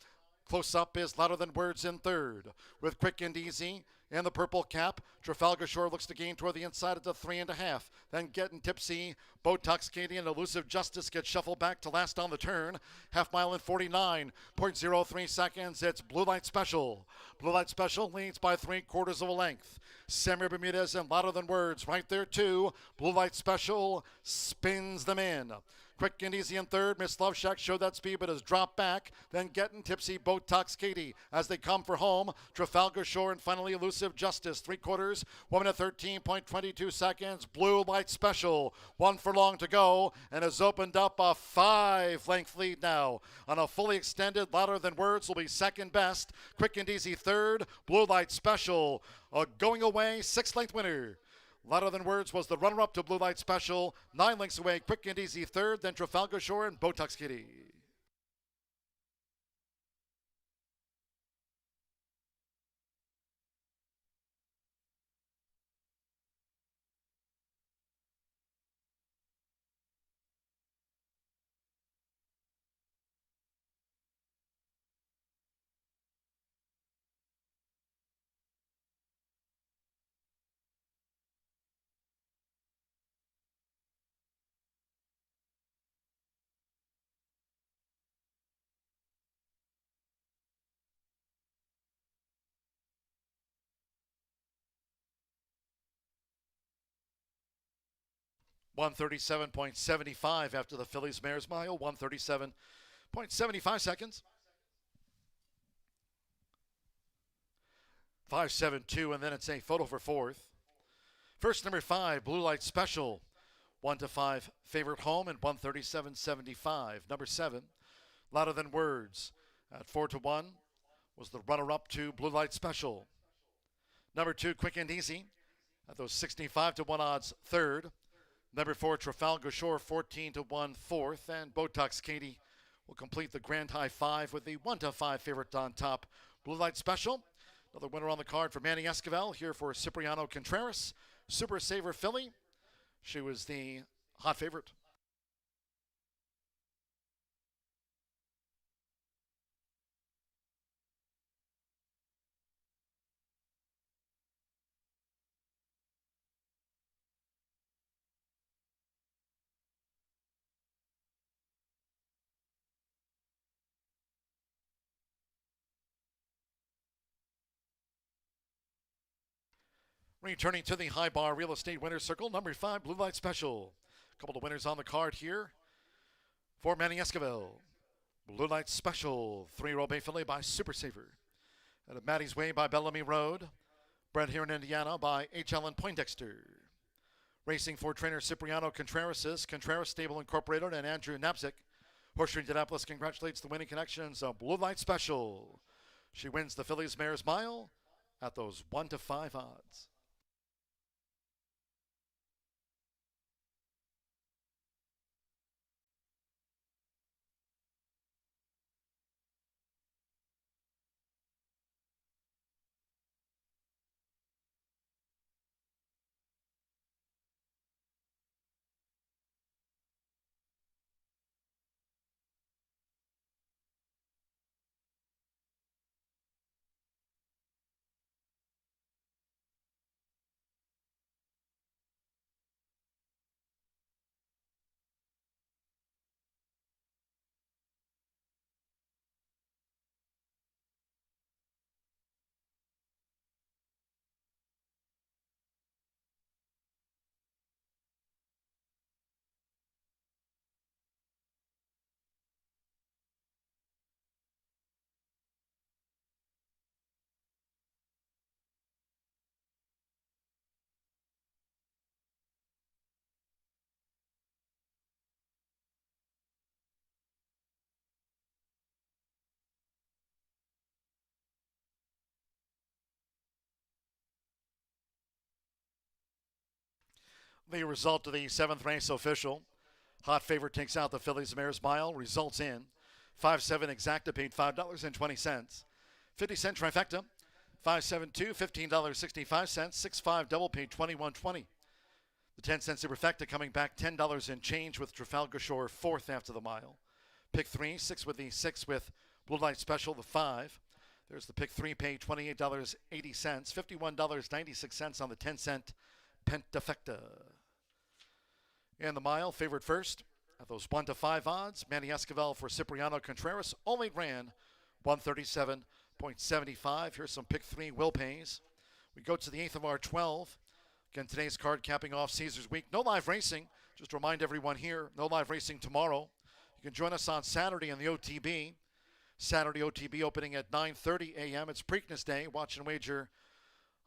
Close up is Louder Than Words in 3rd. With Quick and Easy in the purple cap, Trafalgar Shore looks to gain toward the inside at the 3.5. Then Getting Tipsy, Botox Katie, and Elusive Justice get shuffled back to last on the turn. Half mile in 49.03 seconds. It's Blue Light Special. Blue Light Special leads by 3/4 of a length. Sammy Bermudez and Louder Than Words right there too. Blue Light Special spins them in. Quick and Easy in 3rd. Miss Love Shack showed that speed but has dropped back. Then Getting Tipsy, Botox Katie as they come for home. Trafalgar Shore and finally Elusive Justice. 3/4, 1 minute 13.22 seconds. Blue Light Special, 1 furlong to go, and has opened up a 5-length lead now. On a fully extended, Louder Than Words will be second best. Quick and Easy 3rd. Blue Light Special, a going away 6-length winner. Louder Than Words was the runner-up to Blue Light Special. 9 lengths away, Quick and Easy 3rd, then Trafalgar Shore and Botox Kitty. 137.75 after the Phillies Mares Mile. 137.75 seconds. 5.72, and then it's a photo for fourth. First, number 5, Blue Light Special. 1-5 favorite home and 137.75. Number 7, Louder Than Words at 4-1 was the runner-up to Blue Light Special. Number 2, Quick and Easy at those 65-1 odds, third. Number 4, Trafalgar Shore, 14-1, fourth. And Botox Katie will complete the grand high 5 with the 1-5 favorite on top, Blue Light Special. Another winner on the card for Manny Esquivel here for Cipriano Contreras. Super Saver filly. She was the hot favorite. Returning to the high bar real estate winner's circle, number 5, Blue Light Special. A couple of winners on the card here for Manny Esquivel. Blue Light Special, 3-year-old bay fillet by Super Saver. And at Maddie's Way by Bellamy Road. Bred here in Indiana by H. Allen Poindexter. Racing for trainer Cipriano Contreras, Contreras Stable Incorporated, and Andrew Napzik. Horseshoe Indianapolis congratulates the winning connections of Blue Light Special. She wins the Phillies Mares Mile at those 1-5 odds. The result of the 7th race official. Hot favorite takes out the Phillies Mares Mile. Results in 5-7 exacta paid $5.20. 50-cent trifecta, 5-7-2, $15.65. 6-5 double paid $21.20. The 10-cent superfecta coming back $10 and change with Trafalgar Shore fourth after the mile. Pick 3, 6 with the 6 with Blue Light Special, the 5. There's the pick 3 paid $28.80. $51.96 on the 10-cent pentafecta. In the mile, favorite first at those 1-5 odds. Manny Esquivel for Cipriano Contreras only ran 137.75. Here's some pick 3 will pays. We go to the 8th of our 12. Again, today's card capping off Caesars Week. No live racing. Just to remind everyone here, no live racing tomorrow. You can join us on Saturday in the OTB. Saturday OTB opening at 9:30 a.m. It's Preakness Day. Watch and wager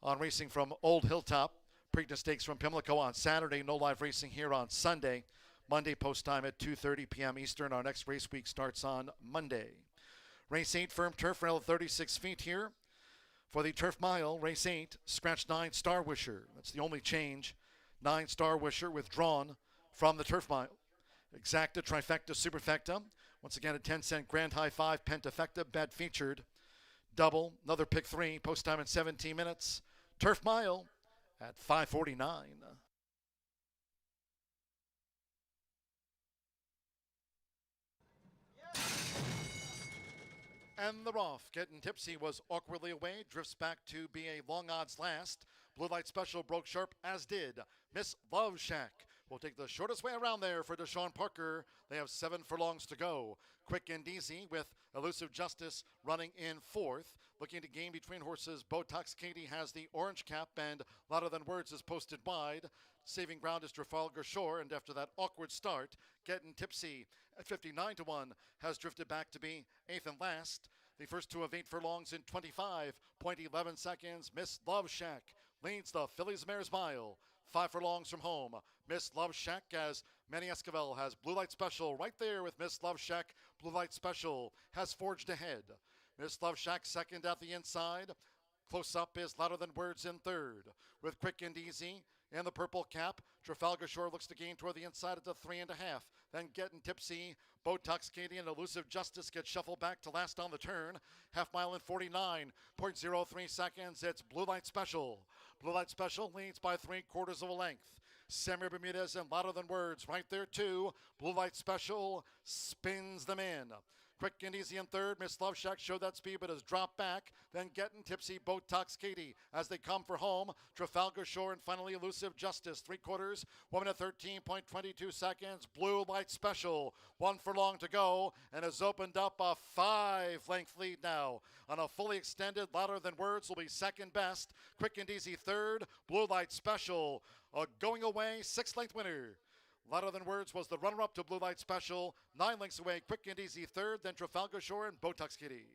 on racing from Old Hilltop. Preakness Stakes from Pimlico on Saturday. No live racing here on Sunday. Monday post time at 2:30 p.m. Eastern. Our next race week starts on Monday. Race 8, firm turf rail 36 feet here. For the Turf Mile, race 8, scratch 9, Star Wisher. That's the only change. 9, Star Wisher withdrawn from the Turf Mile. Exacta, trifecta, superfecta. Once again, a 10-cent grand high 5, pentafecta, bet featured. Double, another pick 3, post time in 17 minutes. Turf Mile at 5:49. And the Roth, getting tipsy, was awkwardly away, drifts back to be a long odds last. Blue Light Special broke sharp, as did Miss Love Shack. will take the shortest way around there for Deshaun Parker. They have 7 furlongs to go. Quick and Easy with Elusive Justice running in 4th. Looking to gain between horses, Botox Katie has the orange cap, and Louder Than Words is posted wide. Saving ground is Trafalgar Shore, and after that awkward start, Getting Tipsy at 59 to 1 has drifted back to be 8th and last. The first 2 of 8 furlongs in 25.11 seconds. Miss Love Shack leads the Fillies Mares Mile. 5 furlongs from home. Miss Love Shack, as Manny Esquivel has Blue Light Special right there with Miss Love Shack. Blue Light Special has forged ahead. Miss Love Shack second at the inside. Close up is Louder Than Words in third. With Quick and Easy in the purple cap, Trafalgar Shore looks to gain toward the inside at the 3.5. Then Getting Tipsy, Botox Katie, and Elusive Justice get shuffled back to last on the turn. Half mile in 49.03 seconds. It's Blue Light Special. Blue Light Special leads by 3/4 of a length. Samuel Bermudez and Louder Than Words right there too. Blue Light Special spins them in. Quick and Easy in third. Miss Love Shack showed that speed but has dropped back. Then Getting Tipsy, Botox Katie as they come for home. Trafalgar Shore and finally Elusive Justice. 3/4, 1 minute 13.22 seconds. Blue Light Special, 1 furlong to go, and has opened up a 5-length lead now. On a fully extended, Louder Than Words will be second best. Quick and Easy third. Blue Light Special, a going away 6-length winner. Louder Than Words was the runner-up to Blue Light Special. 9 lengths away, Quick and Easy third, then Trafalgar Shore and Botox Kitty.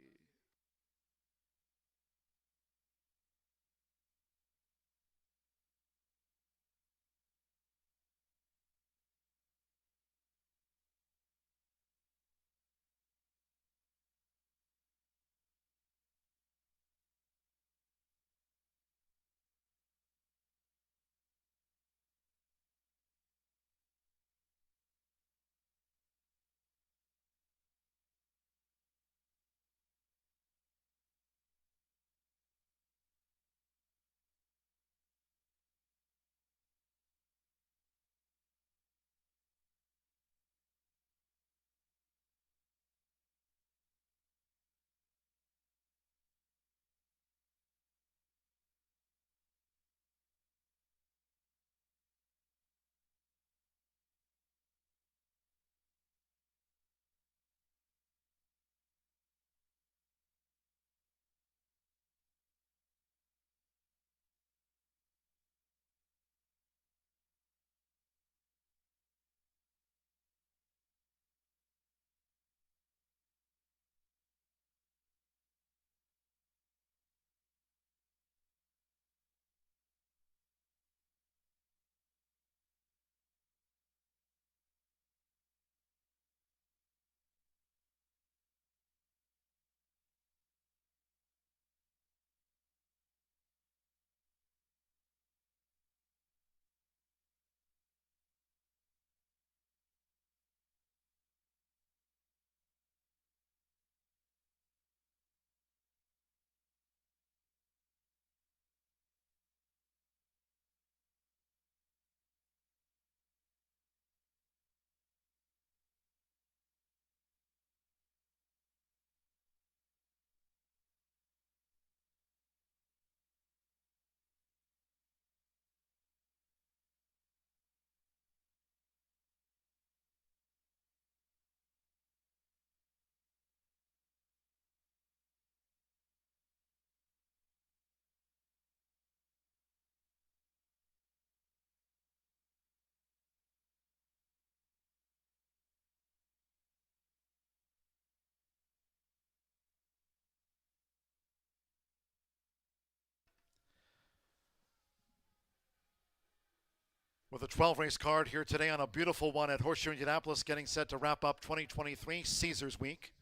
With a 12-race card here today on a beautiful one at Horseshoe Indianapolis, getting set to wrap up 2023 Caesars Week.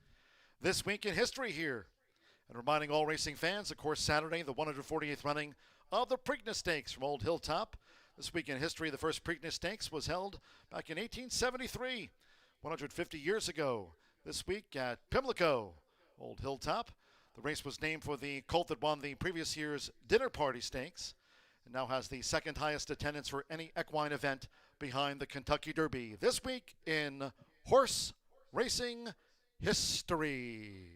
This week in history here. And reminding all racing fans, of course, Saturday, the 148th running of the Preakness Stakes from Old Hilltop. This week in history, the first Preakness Stakes was held back in 1873, 150 years ago. This week at Pimlico, Old Hilltop. The race was named for the colt that won the previous year's Dinner Party Stakes, and now has the second highest attendance for any equine event behind the Kentucky Derby. This week in horse racing history.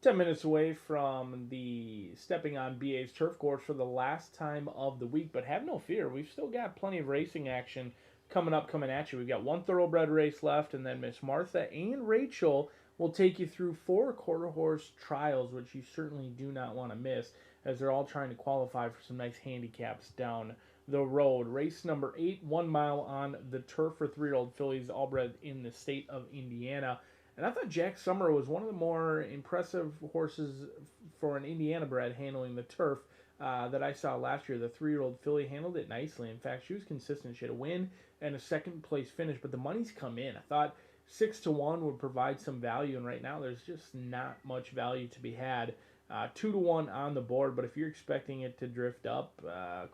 10 minutes away from the stepping on BA's turf course for the last time of the week. But have no fear, we've still got plenty of racing action coming at you. We've got one thoroughbred race left, and then Miss Martha and Rachel will take you through 4 quarter horse trials, which you certainly do not want to miss, as they're all trying to qualify for some nice handicaps down the road. Race number 8, 1 mile on the turf for 3-year-old fillies, all bred in the state of Indiana. And I thought Jack Summer was one of the more impressive horses for an Indiana bred handling the turf that I saw last year. The 3-year-old filly handled it nicely. In fact, she was consistent. She had a win and a second place finish, but the money's come in. I thought 6-1 would provide some value, and right now there's just not much value to be had. 2-1 on the board, but if you're expecting it to drift up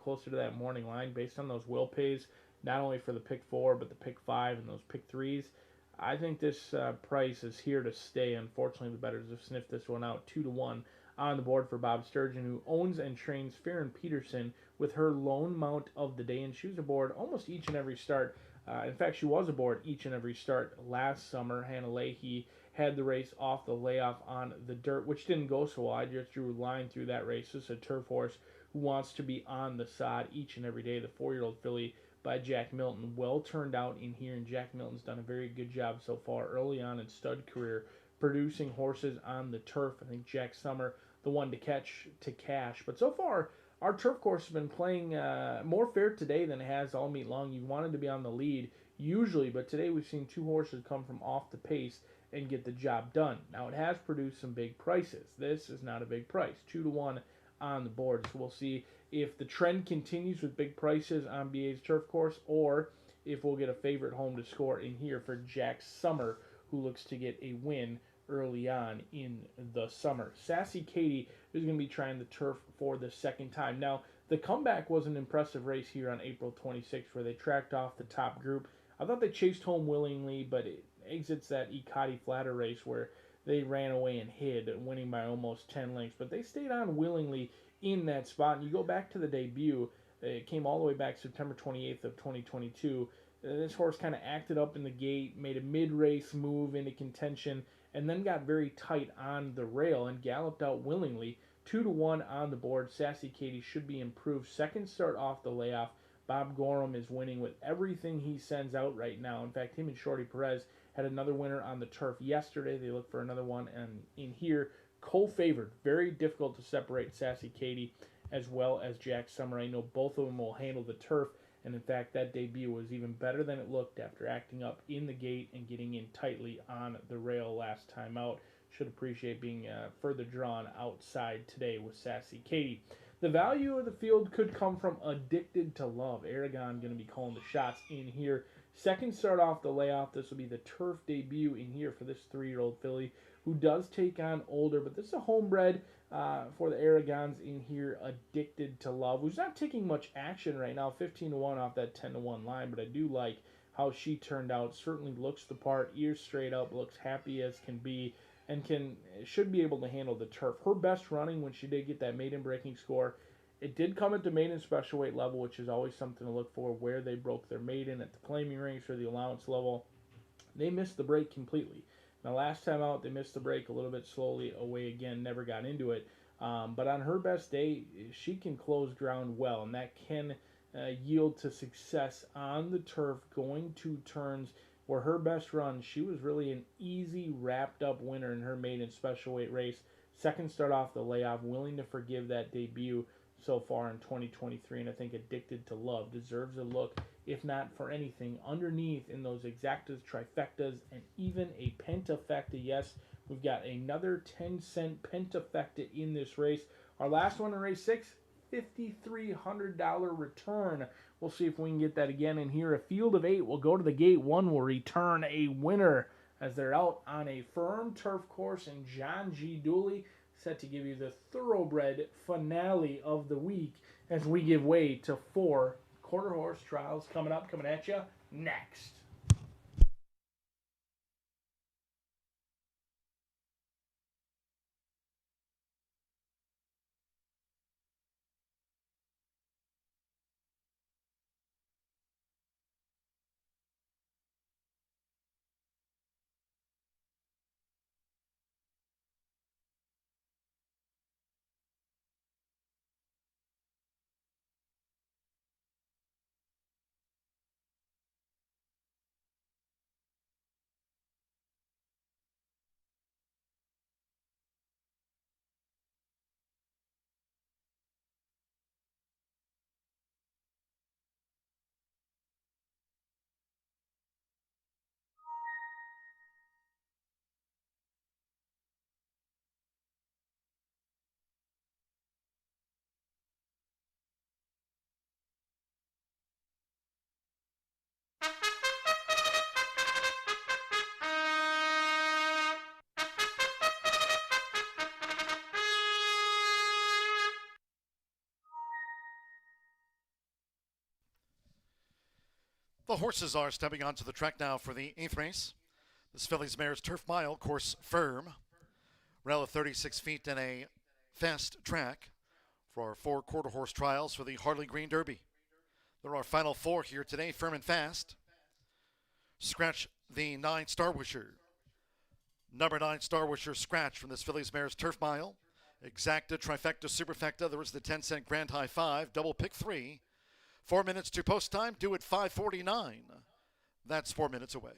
closer to that morning line based on those will pays, not only for the pick 4 but the pick 5 and those pick 3s, I think this price is here to stay. Unfortunately, the bettors have sniffed this one out. 2-1 on the board for Bob Sturgeon, who owns and trains Farron Peterson with her lone mount of the day, and she was aboard almost each and every start. In fact, she was aboard each and every start last summer. Hannah Leahy had the race off the layoff on the dirt, which didn't go so well. I just drew a line through that race. This is a turf horse who wants to be on the sod each and every day. The 4-year-old filly by Jack Milton, well turned out in here, and Jack Milton's done a very good job so far early on in stud career producing horses on the turf. I think Jack Summer, the one to catch to cash. But so far, our turf course has been playing more fair today than it has all meet long. You wanted to be on the lead usually, but today we've seen 2 horses come from off the pace and get the job done. Now, it has produced some big prices. This is not a big price. 2-1 on the board. So we'll see if the trend continues with big prices on BA's turf course, or if we'll get a favorite home to score in here for Jack Summer, who looks to get a win early on in the summer. Sassy Katie is going to be trying the turf for the second time. Now, the comeback was an impressive race here on April 26th, where they tracked off the top group. I thought they chased home willingly, but it exits that Ikati Flatter race where they ran away and hid, winning by almost 10 lengths. But they stayed on willingly in that spot. And you go back to the debut, it came all the way back September 28th of 2022. This horse kind of acted up in the gate, made a mid-race move into contention, and then got very tight on the rail and galloped out willingly. 2-1 on the board. Sassy Katie should be improved. Second start off the layoff. Bob Gorham is winning with everything he sends out right now. In fact, him and Shorty Perez had another winner on the turf yesterday. They look for another one, and in here, co-favored. Very difficult to separate Sassy Katie as well as Jack Summer. I know both of them will handle the turf, and in fact, that debut was even better than it looked after acting up in the gate and getting in tightly on the rail last time out. Should appreciate being further drawn outside today with Sassy Katie. The value of the field could come from Addicted to Love. Aragon going to be calling the shots in here. Second start off the layoff. This will be the turf debut in here for this 3-year-old filly, who does take on older, but this is a homebred for the Aragons in here. Addicted to Love, who's not taking much action right now. 15-1 off that 10-1 line, but I do like how she turned out. Certainly looks the part, ears straight up, looks happy as can be, and should be able to handle the turf. Her best running when she did get that maiden breaking score, it did come at the maiden special weight level, which is always something to look for, where they broke their maiden at the claiming ranks or the allowance level. They missed the break completely. Now, last time out, they missed the break a little bit slowly away again, never got into it. But on her best day, she can close ground well, and that can yield to success on the turf, going 2 turns. Where her best run, she was really an easy, wrapped-up winner in her maiden special weight race. Second start off the layoff, willing to forgive that debut so far in 2023, and I think Addicted to Love deserves a look, if not for anything, underneath in those exactas, trifectas, and even a pentafecta. Yes, we've got another 10-cent pentafecta in this race. Our last one in race 6, $5,300 return. We'll see if we can get that again in here. A field of 8 will go to the gate. 1 will return a winner as they're out on a firm turf course, and John G. Dooley set to give you the thoroughbred finale of the week as we give way to 4 quarter horse trials coming at you next. The horses are stepping onto the track now for the 8th race. This Fillies Mares Turf Mile, course firm. Rail of 36 feet and a fast track for our 4 quarter horse trials for the Harley Green Derby. There are final 4 here today, firm and fast. Scratch the 9 Star Wisher. Number 9 Star Wisher scratch from this Fillies Mares Turf Mile. Exacta, trifecta, superfecta. There was the 10-cent Grand High 5, double pick 3. 4 minutes to post time, due at 5:49. That's 4 minutes away.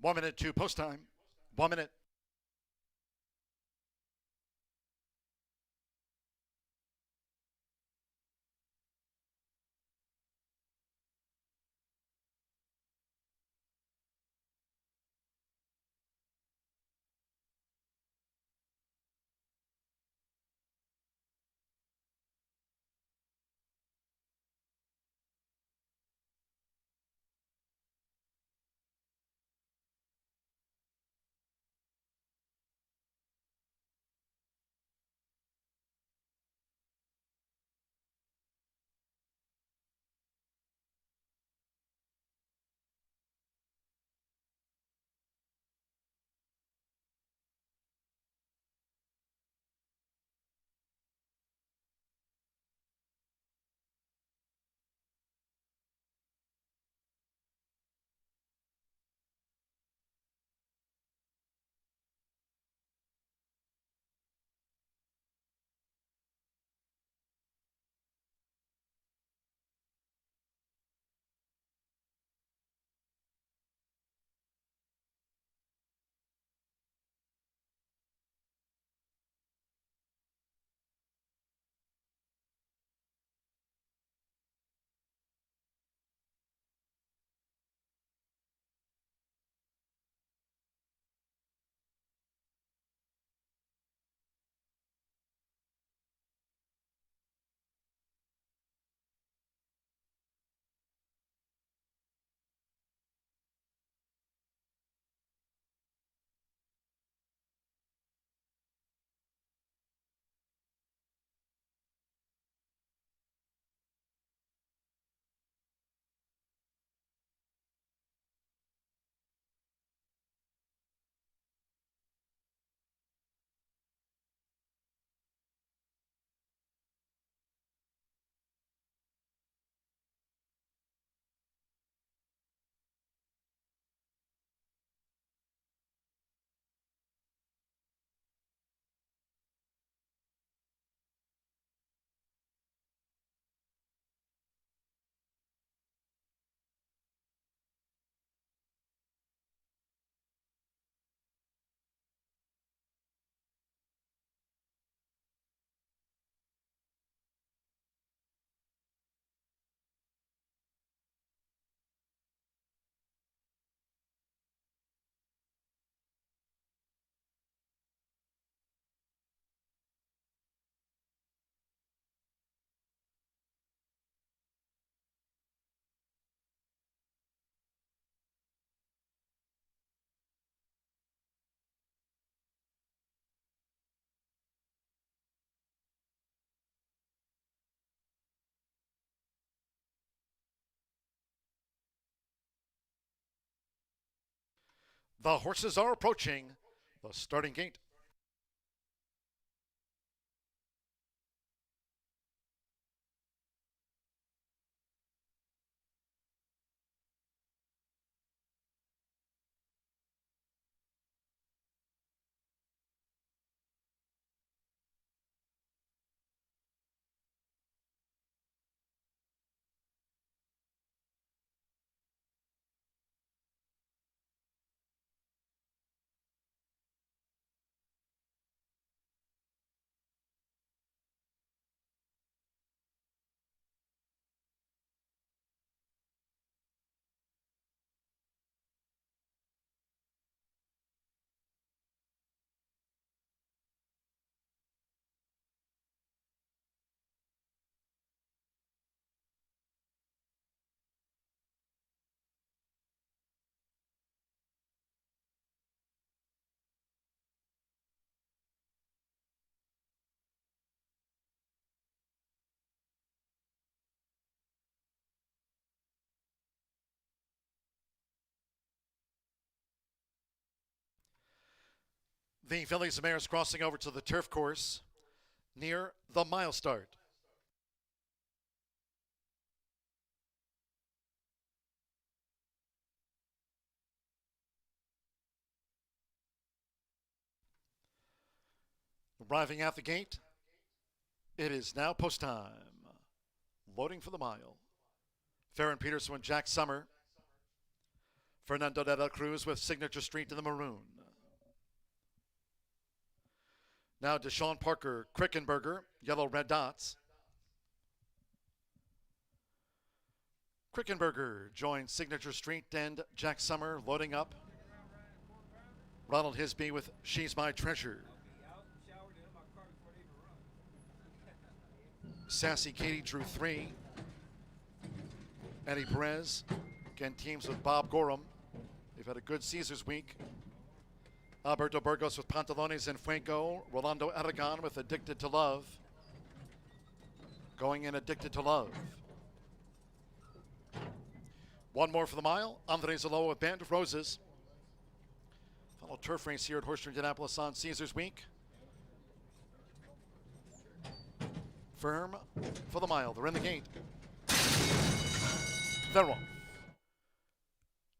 One minute to post time. 1 minute. The horses are approaching the starting gate. The fillies and mares crossing over to the turf course near the mile start. Arriving at the gate, it is now post time. Loading for the mile. Farron Peterson and Jack Summer. Fernando de la Cruz with Signature Street in the maroon. Now Deshaun Parker, Krickenberger, yellow red dots. Krickenberger joins Signature Street and Jack Summer loading up. Ronald Hisby with She's My Treasure. Sassy Katie drew 3. Eddie Perez, again teams with Bob Gorham. They've had a good Caesars week. Alberto Burgos with Pantalones and Fuego. Rolando Aragon with Addicted to Love. Going in Addicted to Love. One more for the mile. Andres Aloa with Band of Roses. Final turf race here at Horseshoe Indianapolis on Caesars week. Firm for the mile. They're in the gate. They're off.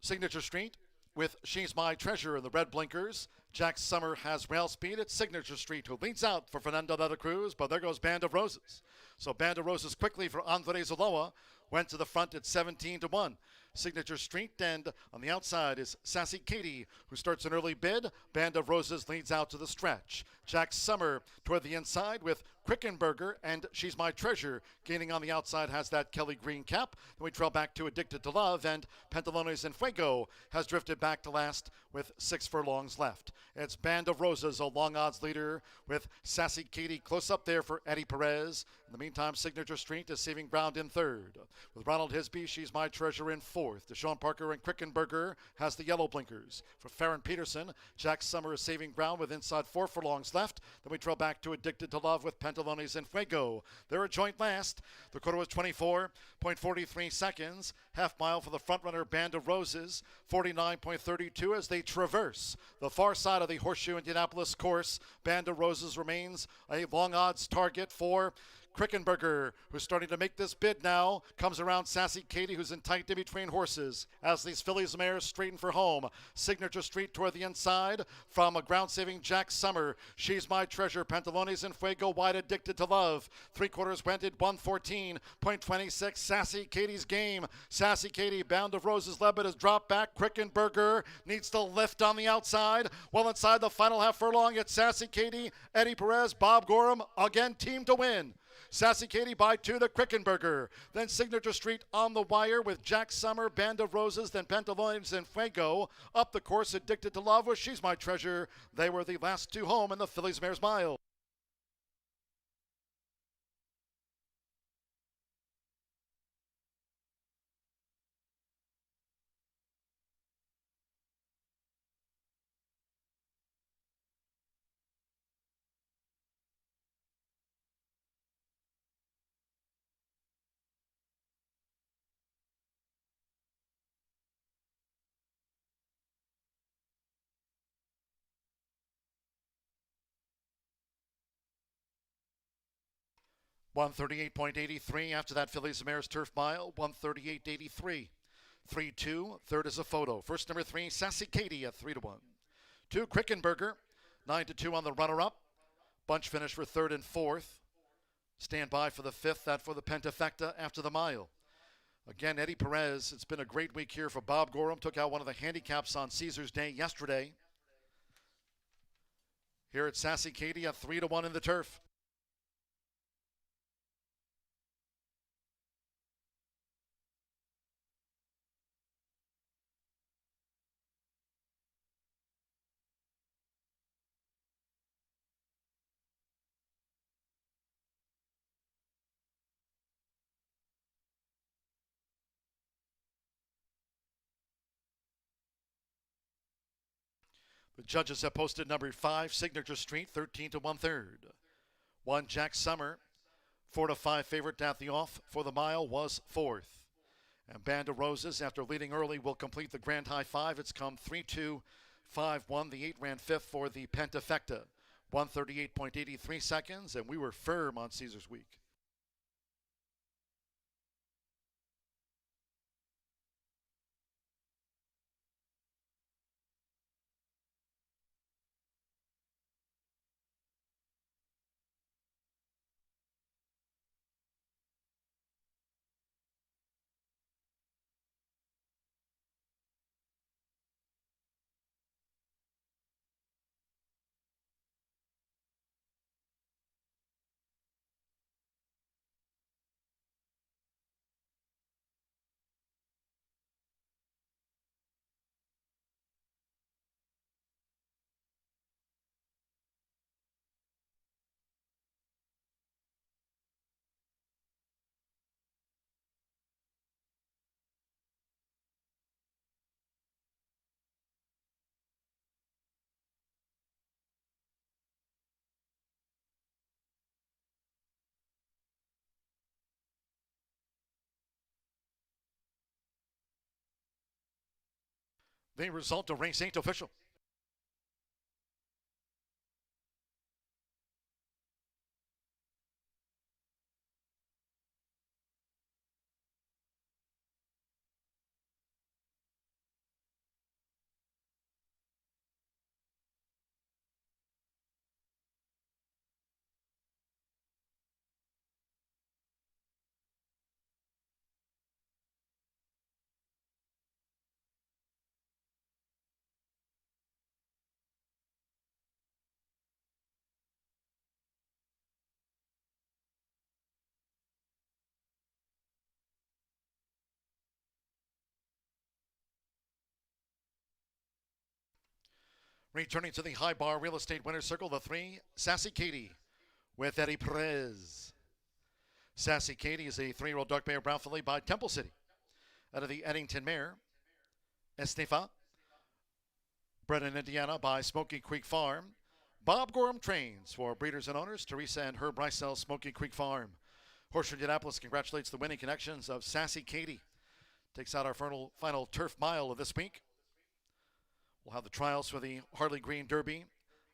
Signature Street with She's My Treasure in the red blinkers. Jack Summer has rail speed at Signature Street, who leads out for Fernando de la Cruz, but there goes Band of Roses. So Band of Roses quickly for Andres Aloa. Went to the front at 17-1. Signature Street, and on the outside is Sassy Katie, who starts an early bid. Band of Roses leads out to the stretch. Jack Summer toward the inside with Krickenberger and She's My Treasure. Gaining on the outside has that Kelly green cap. Then we trail back to Addicted to Love, and Pantalones and Fuego has drifted back to last with 6 furlongs left. It's Band of Roses, a long odds leader, with Sassy Katie close up there for Eddie Perez. In the meantime, Signature Street is saving ground in third. With Ronald Hisby, She's My Treasure in fourth. Deshaun Parker and Krickenberger has the yellow blinkers. For Farron Peterson, Jack Summer is saving ground with inside 4 furlongs left. Then we trail back to Addicted to Love with Pantalones and Fuego. They're a joint last. The quarter was 24.43 seconds. Half mile for the front runner Band of Roses. 49.32 as they traverse the far side of the Horseshoe Indianapolis course. Band of Roses remains a long odds target for Krickenberger, who's starting to make this bid now, comes around Sassy Katie, who's in tight in between horses. As these fillies and mares straighten for home, Signature Street toward the inside from a ground-saving Jack Summer. She's My Treasure, Pantalones and Fuego wide Addicted to Love. 3/4 went at 114.26. Sassy Katie's game. Sassy Katie, Bound of Roses led, but has dropped back. Krickenberger needs to lift on the outside. Well inside the final half furlong, it's Sassy Katie, Eddie Perez, Bob Gorham, again team to win. Sassy Katie by 2 to Krickenberger. Then Signature Street on the wire with Jack Summer, Band of Roses, then Pantalones and Fuego. Up the course, Addicted to Love with She's My Treasure. They were the last 2 home in the Fillies Mares Mile. 138.83 after that Phillies and Mares Turf Mile, 138.83. 3-2, third is a photo. First number 3, Sassy Katie at 3-1. 2, Krickenberger, 9-2 on the runner-up. Bunch finish for third and fourth. Stand by for the fifth, that for the pentafecta after the mile. Again, Eddie Perez, it's been a great week here for Bob Gorham. Took out one of the handicaps on Caesar's Day yesterday. Here at Sassy Katie at 3-1 in the turf. The judges have posted number 5, Signature Street, 13 to 1/3. 1, Jack Summer, 4 to 5 favorite at the off for the mile was fourth. And Band of Roses, after leading early, will complete the grand high five. It's come 3-2, 5-1. The 8 ran fifth for the pentafecta, 138.83 seconds, and we were firm on Caesar's Week. The result of race 8 official. Returning to the high bar real estate winner's circle, the 3, Sassy Katie with Eddie Perez. Sassy Katie is a 3-year-old dark mare brown filly by Temple City. Out of the Eddington mare, Estefa, bred in Indiana by Smoky Creek Farm. Bob Gorham trains for breeders and owners, Teresa and Herb Ricel, Smoky Creek Farm. Horseshoe Indianapolis congratulates the winning connections of Sassy Katie. Takes out our final turf mile of this week. We'll have the trials for the Harley Green Derby,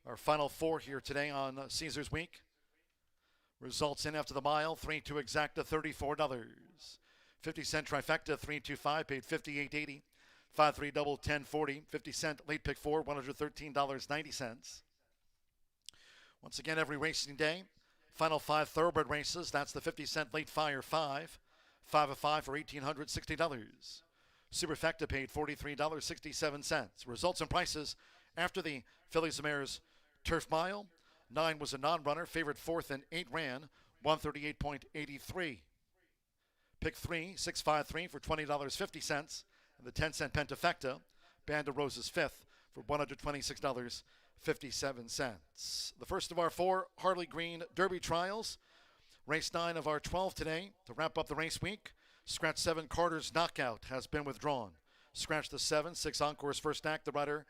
our final 4 here today on Caesar's Week. Results in after the mile, 3-2 exacta, $34. 50-cent trifecta, 3-2-5, paid $58.80. 5-3 double, $10.40. 50-cent late pick 4, $113.90. Once again, every racing day, final 5 thoroughbred races. That's the 50-cent late fire 5. 5 of 5 for $1,860. Superfecta paid $43.67. Results and prices after the Phillies and Mares Turf Mile. 9 was a non-runner. Favorite 4th and 8 ran. 138.83. Pick 3, 653 for $20.50. And the 10-cent pentafecta, Band of Roses 5th for $126.57. The first of our 4 Harley Green Derby trials. Race 9 of our 12 today to wrap up the race week. Scratch 7, Carter's Knockout has been withdrawn. Scratch the 7, 6 Encore's first act. The rider,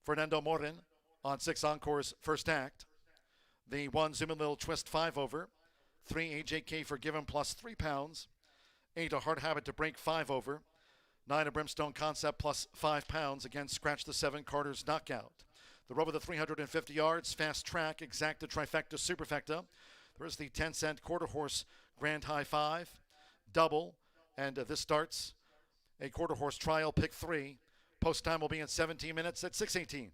Fernando Morin, on 6 Encore's first act. The 1 Zoom and Little Twist 5 over. 3 AJK Forgiven plus 3 pounds. 8 A Hard Habit to Break 5 over. 9 A Brimstone Concept plus 5 pounds. Again, scratch the 7, Carter's Knockout. The rub of the 350 yards, Fast Track, Exacta, Trifecta, Superfecta. There is the 10-cent quarter horse Grand High Five, double, and this starts a quarter horse trial, pick 3. Post time will be in 17 minutes at 6:18.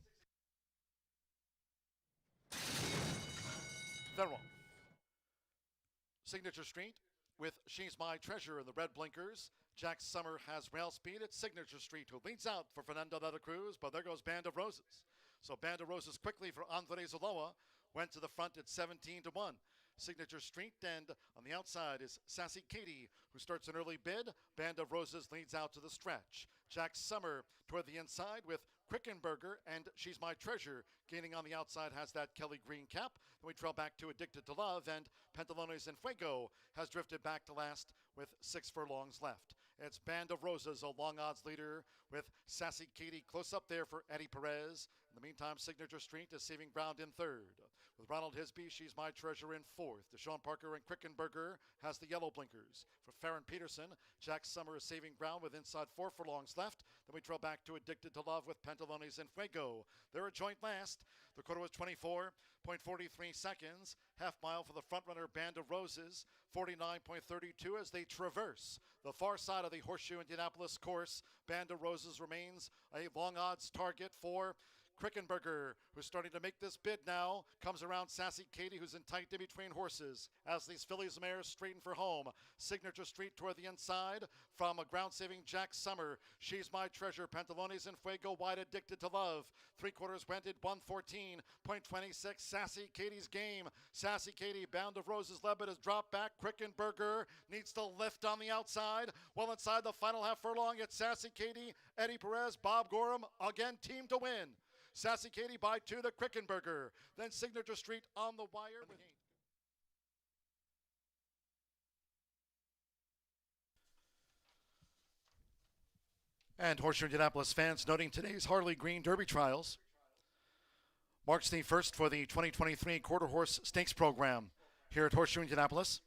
They're wrong. Signature Street with She's My Treasure in the red blinkers. Jack Summer has rail speed at Signature Street, who leads out for Fernando de la Cruz, but there goes Band of Roses. So Band of Roses quickly for Andres Aloa, went to the front at 17-1. Signature Street, and on the outside is Sassy Katie, who starts an early bid. Band of Roses leads out to the stretch. Jack Summer toward the inside with Quickenberger, and She's My Treasure gaining on the outside has that Kelly Green cap. Then we trail back to Addicted to Love, and Pantalones en Fuego has drifted back to last with 6 furlongs left. It's Band of Roses, a long odds leader, with Sassy Katie close up there for Eddie Perez. In the meantime, Signature Street is saving ground in third. With Ronald Hisby, She's My Treasure in fourth. Deshaun Parker and Quickenberger has the yellow blinkers. For Farron Peterson, Jack Summer is saving ground with inside 4 furlongs left. Then we trail back to Addicted to Love with Pantalones en Fuego. They're a joint last. The quarter was 24.43 seconds. Half mile for the front runner Band of Roses. 49.32 as they traverse the far side of the Horseshoe Indianapolis course. Band of Roses remains a long odds target for Quickenberger, who's starting to make this bid now, comes around Sassy Katie, who's in tight in between horses as these fillies mares straighten for home. Signature Street toward the inside from a ground-saving Jack Summer. She's My Treasure. Pantalones en Fuego wide, Addicted to Love. 3/4 went at 114.26. Sassy Katie's game. Sassy Katie, Bound of Roses led, but has dropped back. Quickenberger needs to lift on the outside. Well inside the final half furlong, it's Sassy Katie, Eddie Perez, Bob Gorham, again team to win. Sassy Katie by 2 to Quickenberger. Then Signature Street on the wire. And Horseshoe Indianapolis fans noting today's Harley Green Derby trials. March the 1st for the 2023 Quarter Horse Stakes program here at Horseshoe Indianapolis.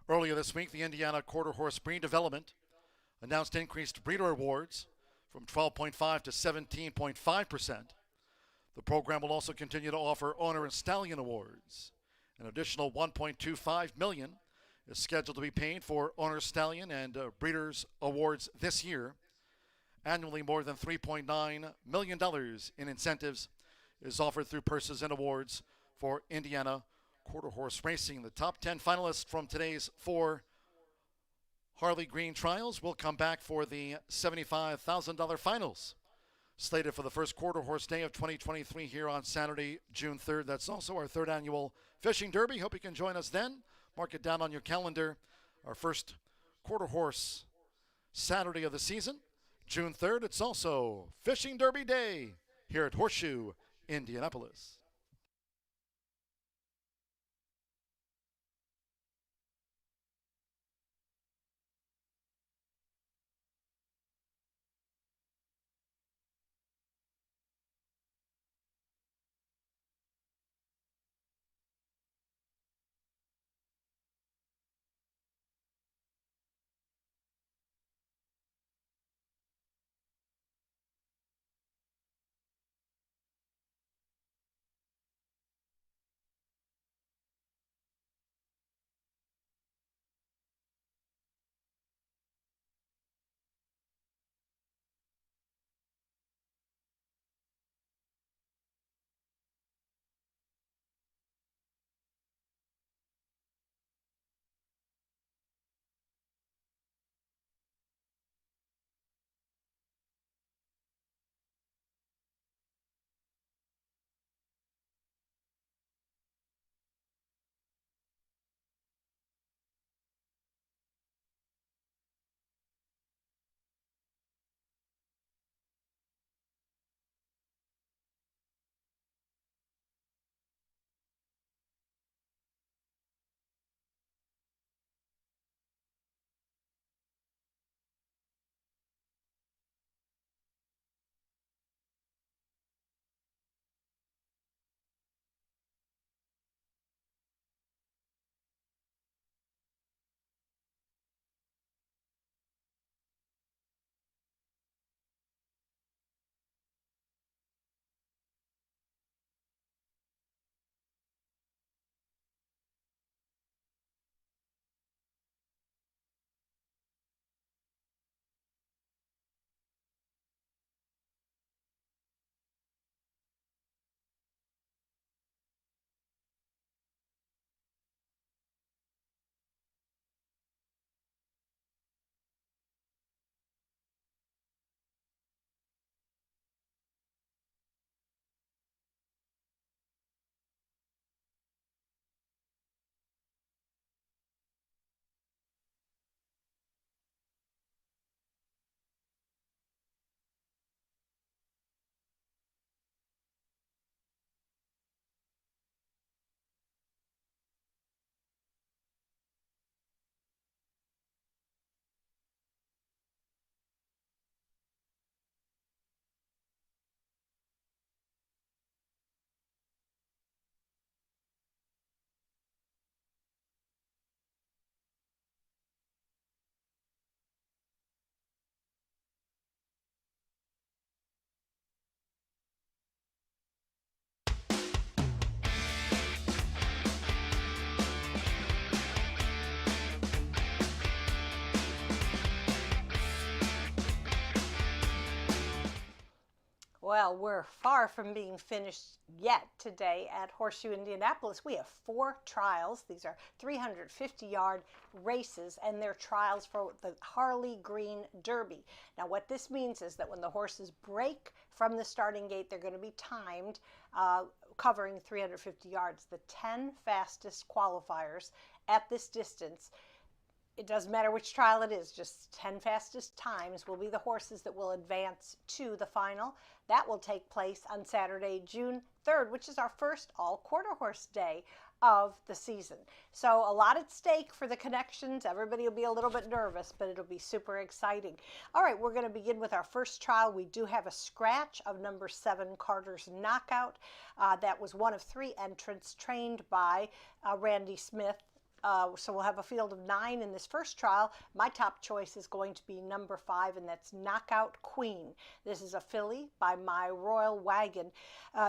Earlier this week, the Indiana Quarter Horse Breed Development announced increased breeder awards from 12.5 to 17.5%. The program will also continue to offer owner and stallion awards. An additional $1.25 million is scheduled to be paid for owner stallion and breeders awards this year. Annually, more than $3.9 million in incentives is offered through purses and awards for Indiana quarter horse racing. The top 10 finalists from today's 4 Harley Green trials will come back for the $75,000 finals, slated for the first quarter horse day of 2023 here on Saturday, June 3rd. That's also our 3rd annual Fishing Derby. Hope you can join us then. Mark it down on your calendar. Our first quarter horse Saturday of the season, June 3rd. It's also Fishing Derby Day here at Horseshoe, Indianapolis. Well, we're far from being finished yet today at Horseshoe Indianapolis. We have 4 trials. These are 350-yard races, and they're trials for the Harley Green Derby. Now, what this means is that when the horses break from the starting gate, they're going to be timed, covering 350 yards. The 10 fastest qualifiers at this distance, it doesn't matter which trial it is, just 10 fastest times will be the horses that will advance to the final. That will take place on Saturday, June 3rd, which is our first all-quarter horse day of the season. So a lot at stake for the connections. Everybody will be a little bit nervous, but it'll be super exciting. All right, we're going to begin with our first trial. We do have a scratch of number 7, Carter's Knockout. That was one of 3 entrants trained by Randy Smith. So we'll have a field of 9 in this first trial. My top choice is going to be number 5, and that's Knockout Queen. This is a filly by My Royal Wagon.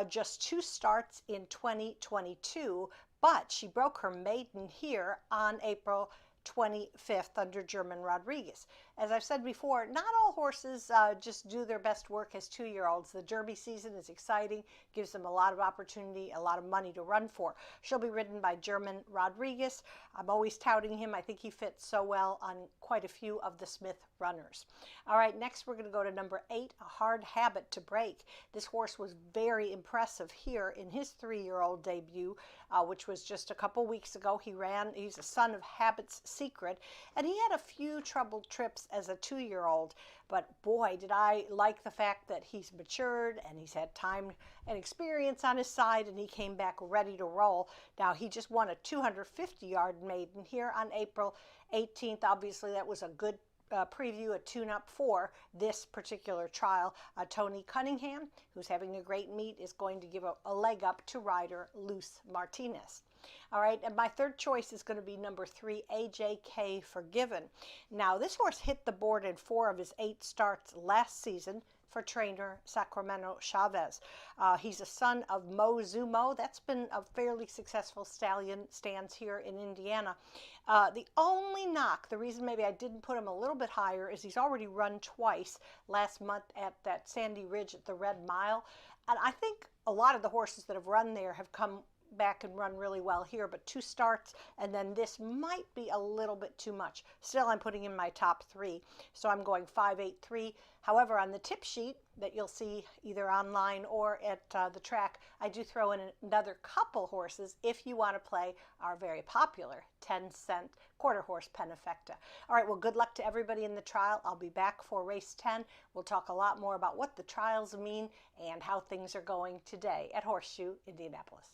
Just 2 starts in 2022, but she broke her maiden here on April 25th under German Rodriguez. As I've said before, not all horses just do their best work as 2-year-olds. The Derby season is exciting, gives them a lot of opportunity, a lot of money to run for. She'll be ridden by German Rodriguez. I'm always touting him. I think he fits so well on quite a few of the Smith runners. All right, next we're going to go to number 8, A Hard Habit to Break. This horse was very impressive here in his 3-year-old debut, which was just a couple weeks ago. He's a son of Habit's Secret, and he had a few troubled trips as a 2-year-old, but boy, did I like the fact that he's matured and he's had time and experience on his side, and he came back ready to roll. Now, he just won a 250-yard maiden here on April 18th. Obviously, that was a good preview, a tune-up for this particular trial. Tony Cunningham, who's having a great meet, is going to give a leg up to rider Luz Martinez. All right, and my third choice is going to be number 3, AJK Forgiven. Now, this horse hit the board in 4 of his 8 starts last season for trainer Sacramento Chavez. He's a son of Mo Zumo. That's been a fairly successful stallion, stands here in Indiana. The only knock, the reason maybe I didn't put him a little bit higher, is he's already run twice last month at that Sandy Ridge at the Red Mile. And I think a lot of the horses that have run there have come back and run really well here, but 2 starts, and then this might be a little bit too much. Still, I'm putting in my top 3, so I'm going 5, 8, 3. However, on the tip sheet that you'll see either online or at the track, I do throw in another couple horses if you want to play our very popular 10-cent quarter horse Pentafecta. All right, well, good luck to everybody in the trial. I'll be back for race 10. We'll talk a lot more about what the trials mean and how things are going today at Horseshoe Indianapolis.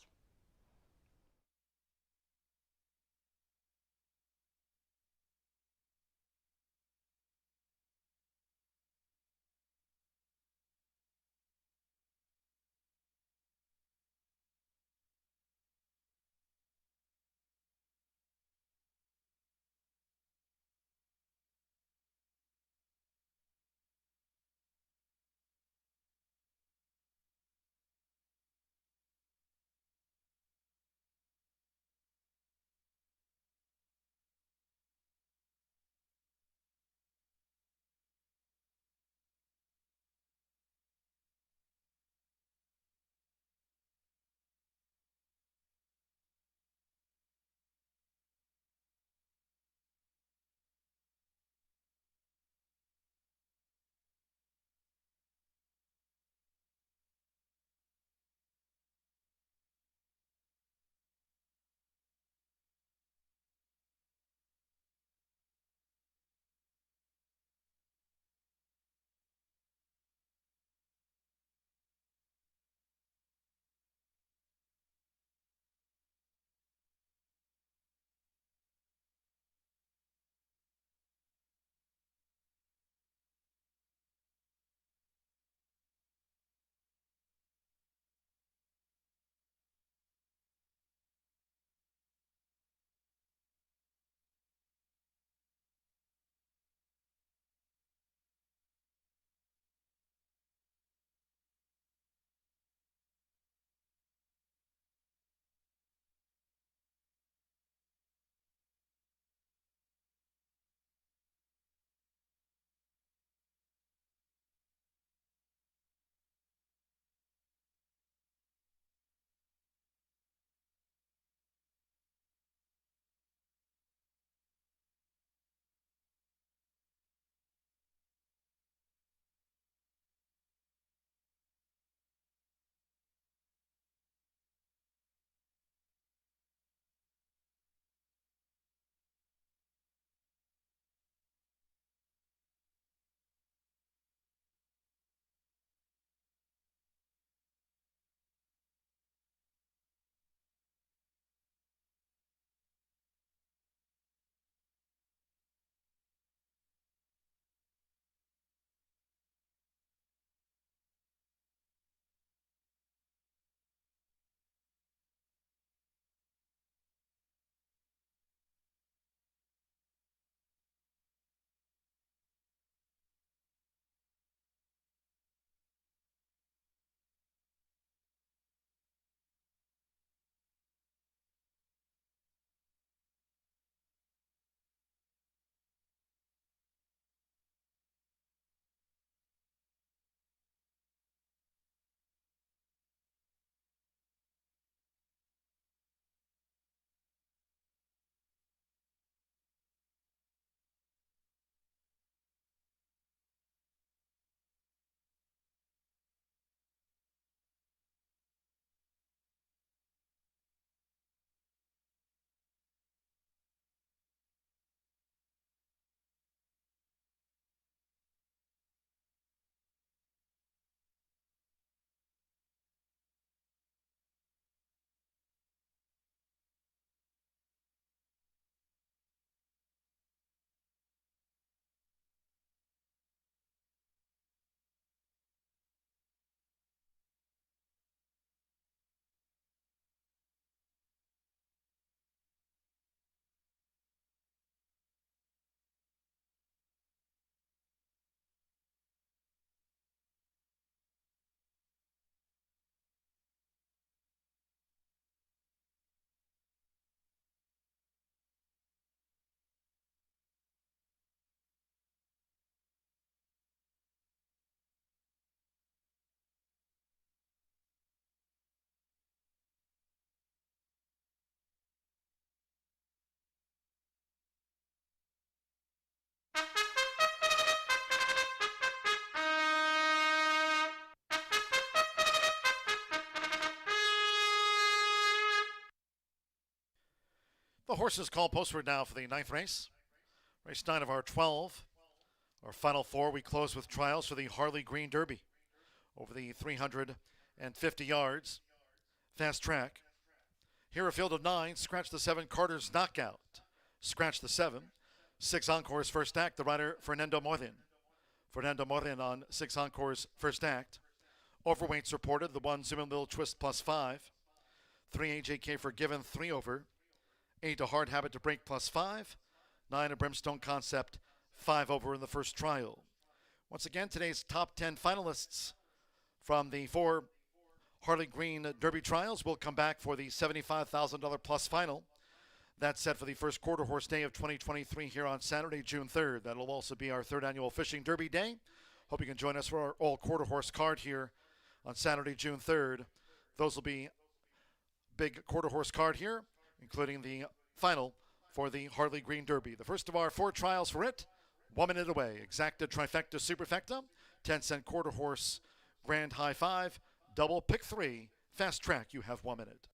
The horses call postward now for the ninth race. Race 9 of our 12. Our final 4, we close with trials for the Harley Green Derby over the 350 yards. Fast track. Here a field of 9. Scratch the 7, Carter's Knockout. Scratch the 7. 6 Encore's first act, the rider Fernando Morin. Fernando Morin on 6 Encore's first act. Overweights reported, the 1 Zimmermill Twist +5. 3 AJK Forgiven 3 over. 8 A Hard Habit to Break +5. 9 A Brimstone Concept 5 over in the first trial. Once again, today's top 10 finalists from the 4 Harley Green Derby trials will come back for the $75,000 plus final. That's set for the first quarter horse day of 2023 here on Saturday, June 3rd. That'll also be our 3rd annual Fishing Derby Day. Hope you can join us for our all quarter horse card here on Saturday, June 3rd. Those will be big quarter horse card here, including the final for the Harley Green Derby. The first of our 4 trials for it, 1 minute away. Exacta, trifecta, superfecta, 10-cent quarter horse, grand high 5, double pick 3, fast track. You have 1 minute.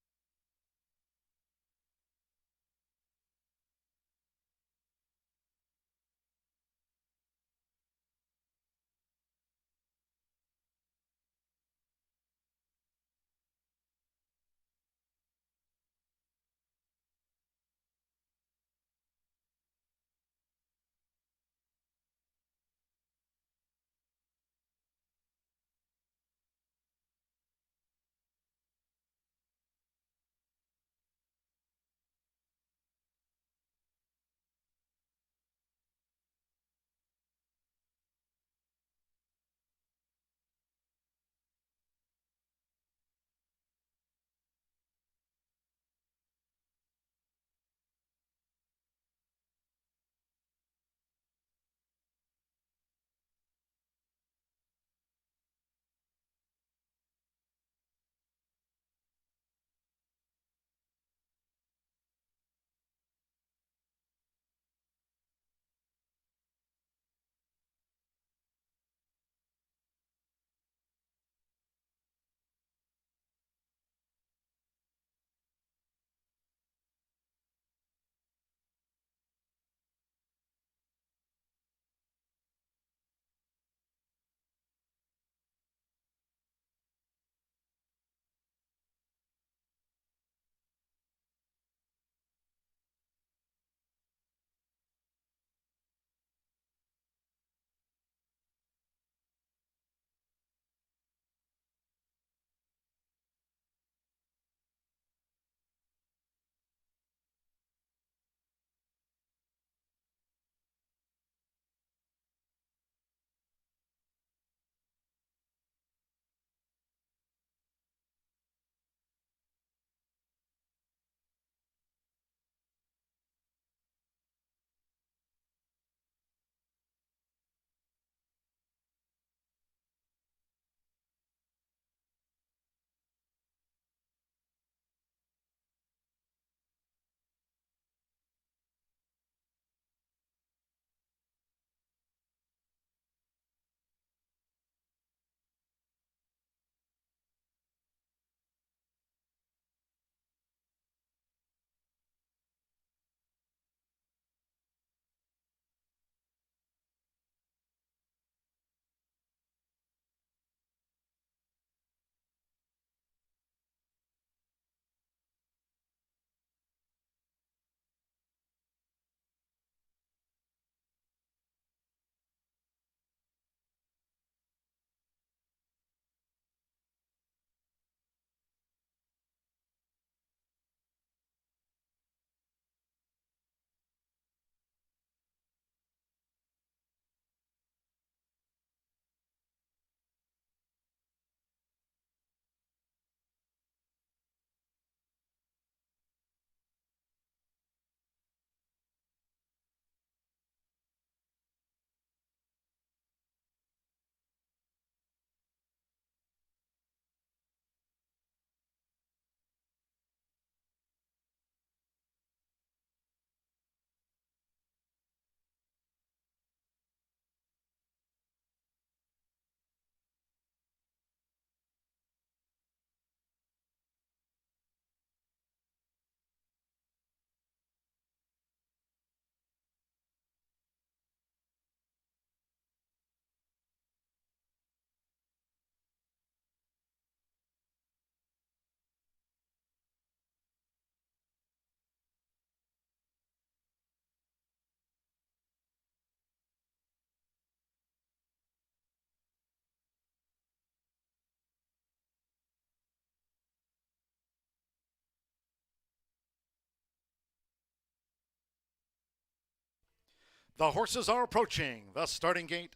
The horses are approaching the starting gate.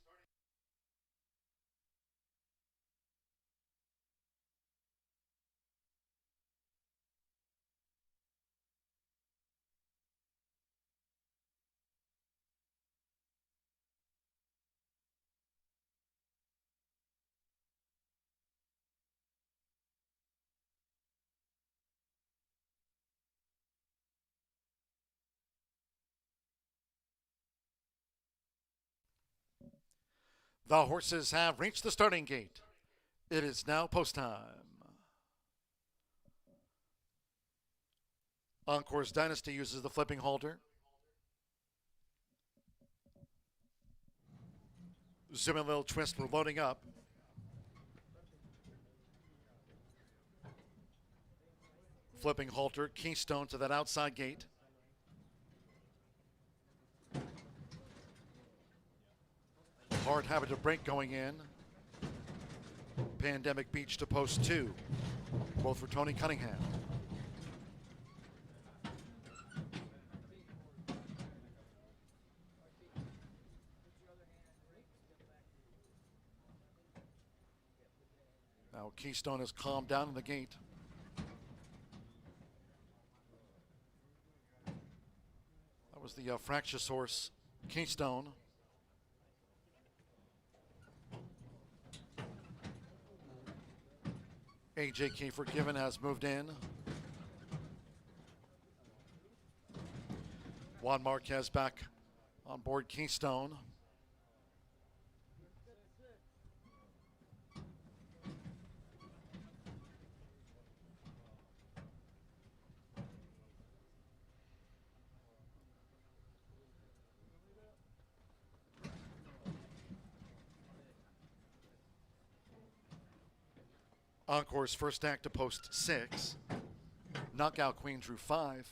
The horses have reached the starting gate. It is now post time. Encore's Dynasty uses the flipping halter. Zooming little twist, we're loading up. Flipping halter, Keystone to that outside gate. Hard habit to break going in. Pandemic Beach to post 2, both for Tony Cunningham. Now Keystone has calmed down in the gate. That was the fractious horse, Keystone. AJK Forgiven has moved in. Juan Marquez back on board Keystone. Encore's first act to post 6. Knockout Queen drew 5.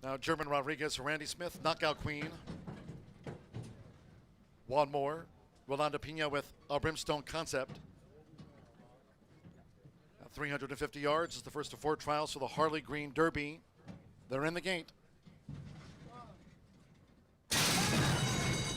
Now German Rodriguez, Randy Smith, Knockout Queen. One more. Rolanda Pina with a Brimstone Concept. At 350 yards is the first of 4 trials for the Harley Green Derby. They're in the gate.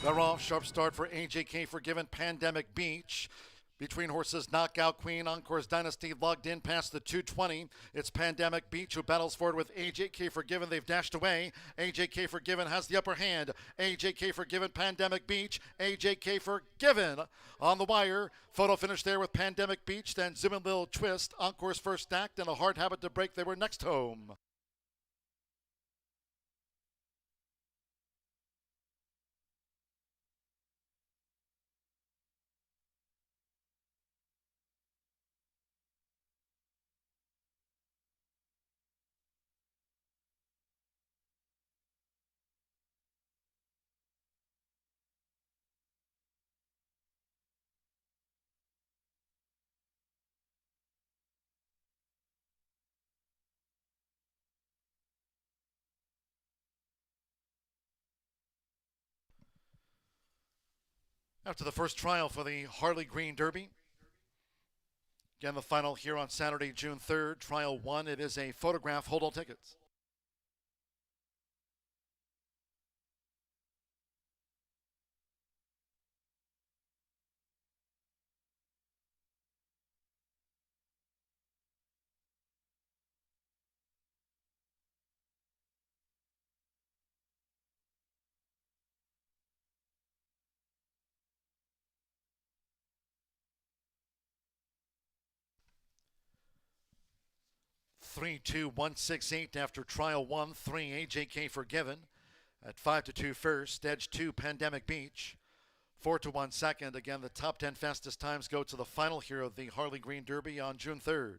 They're off. Sharp start for AJK Forgiven, Pandemic Beach. Between horses, Knockout Queen, Encore's Dynasty logged in past the 220. It's Pandemic Beach who battles forward with AJK Forgiven. They've dashed away. AJK Forgiven has the upper hand. AJK Forgiven, Pandemic Beach. AJK Forgiven on the wire. Photo finish there with Pandemic Beach. Then Zoom Little Twist. Encore's first act and a hard habit to break. They were next home. After the first trial for the Harley Green Derby. Again, the final here on Saturday, June 3rd. Trial 1, it is a photograph. Hold all tickets. Three, 2, 1, 6, 8 after trial 1, 3 AJK Forgiven. At 5-2 first, edge 2 Pandemic Beach. 4-1 second. Again, the top 10 fastest times go to the final here of the Harley Green Derby on June 3rd.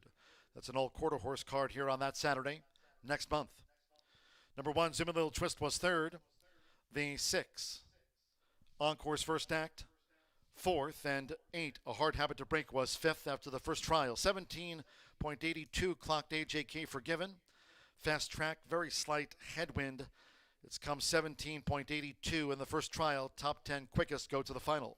That's an old quarter horse card here on that Saturday next month. Number 1, Zoom Little Twist was 3rd. The 6, Encore's first act, 4th, and 8, A Hard Habit to Break was 5th after the first trial. 17.82 clocked AJK Forgiven. Fast track, very slight headwind. It's come 17.82 in the first trial. Top 10 quickest go to the final.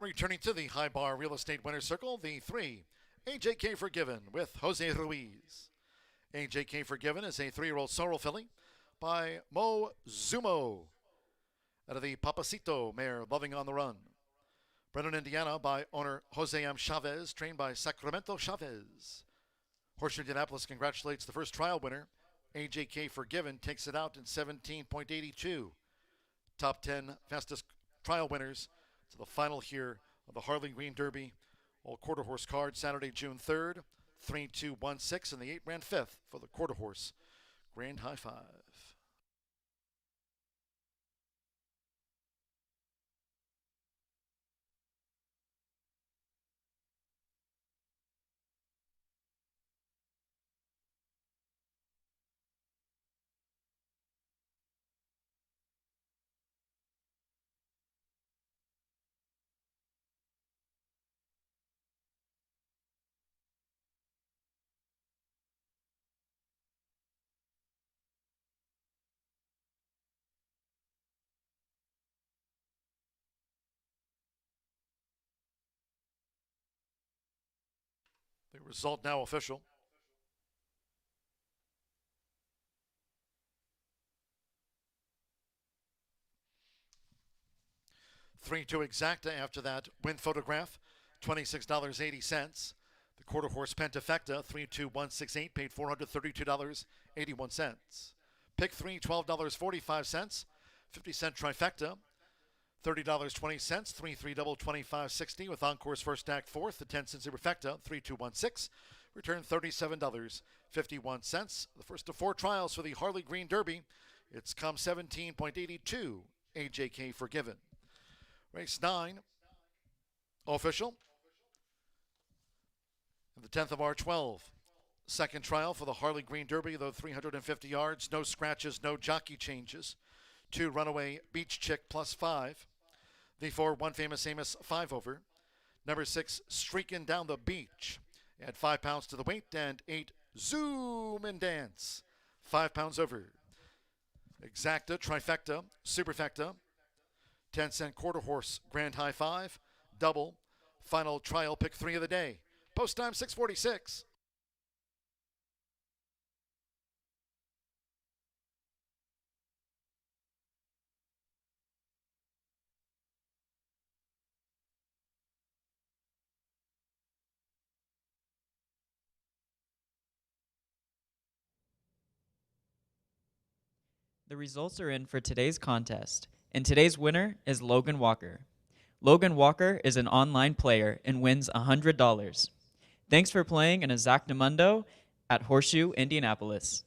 Returning to the High Bar Real Estate Winner's Circle, the 3, AJK Forgiven with Jose Ruiz. AJK Forgiven is a 3-year-old sorrel filly by Mo Zumo out of the Papacito mare Loving on the Run. Bred in Indiana by owner Jose M. Chavez, trained by Sacramento Chavez. Horseshoe Indianapolis congratulates the first trial winner. AJK Forgiven takes it out in 17.82. Top 10 fastest trial winners to the final here of the Harley Green Derby. All quarter horse card Saturday, June 3rd. 3-2-1-6, and the 8 ran 5th for the quarter horse. Grand high five. The result now official. $3-2 exacta after that win photograph, $26.80. The quarter horse pentafecta, 3-2-1-6-8, paid $432.81. Pick 3, $12.45. 50-cent trifecta, $30.20, 3-3 double, $25.60 with Encore's first act fourth. The 10-cent superfecta, 3-2-1-6, return $37.51. The first of 4 trials for the Harley Green Derby. It's come 17.82, AJK Forgiven. Race 9, official. And the 10th of R12. Second trial for the Harley Green Derby, though 350 yards, no scratches, no jockey changes. 2 runaway Beach Chick +5. The 4 One Famous Amos 5 over. Number 6 Streaking Down the Beach at 5 pounds to the weight, and 8 Zoom and Dance 5 pounds over. Exacta, trifecta, superfecta, 10-cent quarter horse grand high 5, double, final trial pick 3 of the day. Post time 6:46. The results are in for today's contest, and today's winner is Logan Walker. Logan Walker is an online player and wins $100. Thanks for playing in Exactamundo at Horseshoe Indianapolis.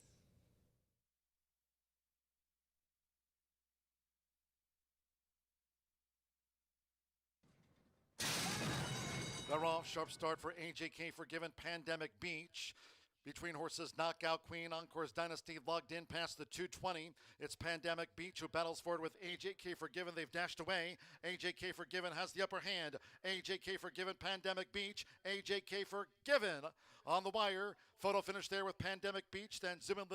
They're off. Sharp start for AJK Forgiven, Pandemic Beach. Between horses, Knockout Queen, Encore's Dynasty logged in past the 220. It's Pandemic Beach who battles forward with AJK Forgiven. They've dashed away. AJK Forgiven has the upper hand. AJK Forgiven, Pandemic Beach. AJK Forgiven on the wire. Photo finish there with Pandemic Beach. Then zoom in.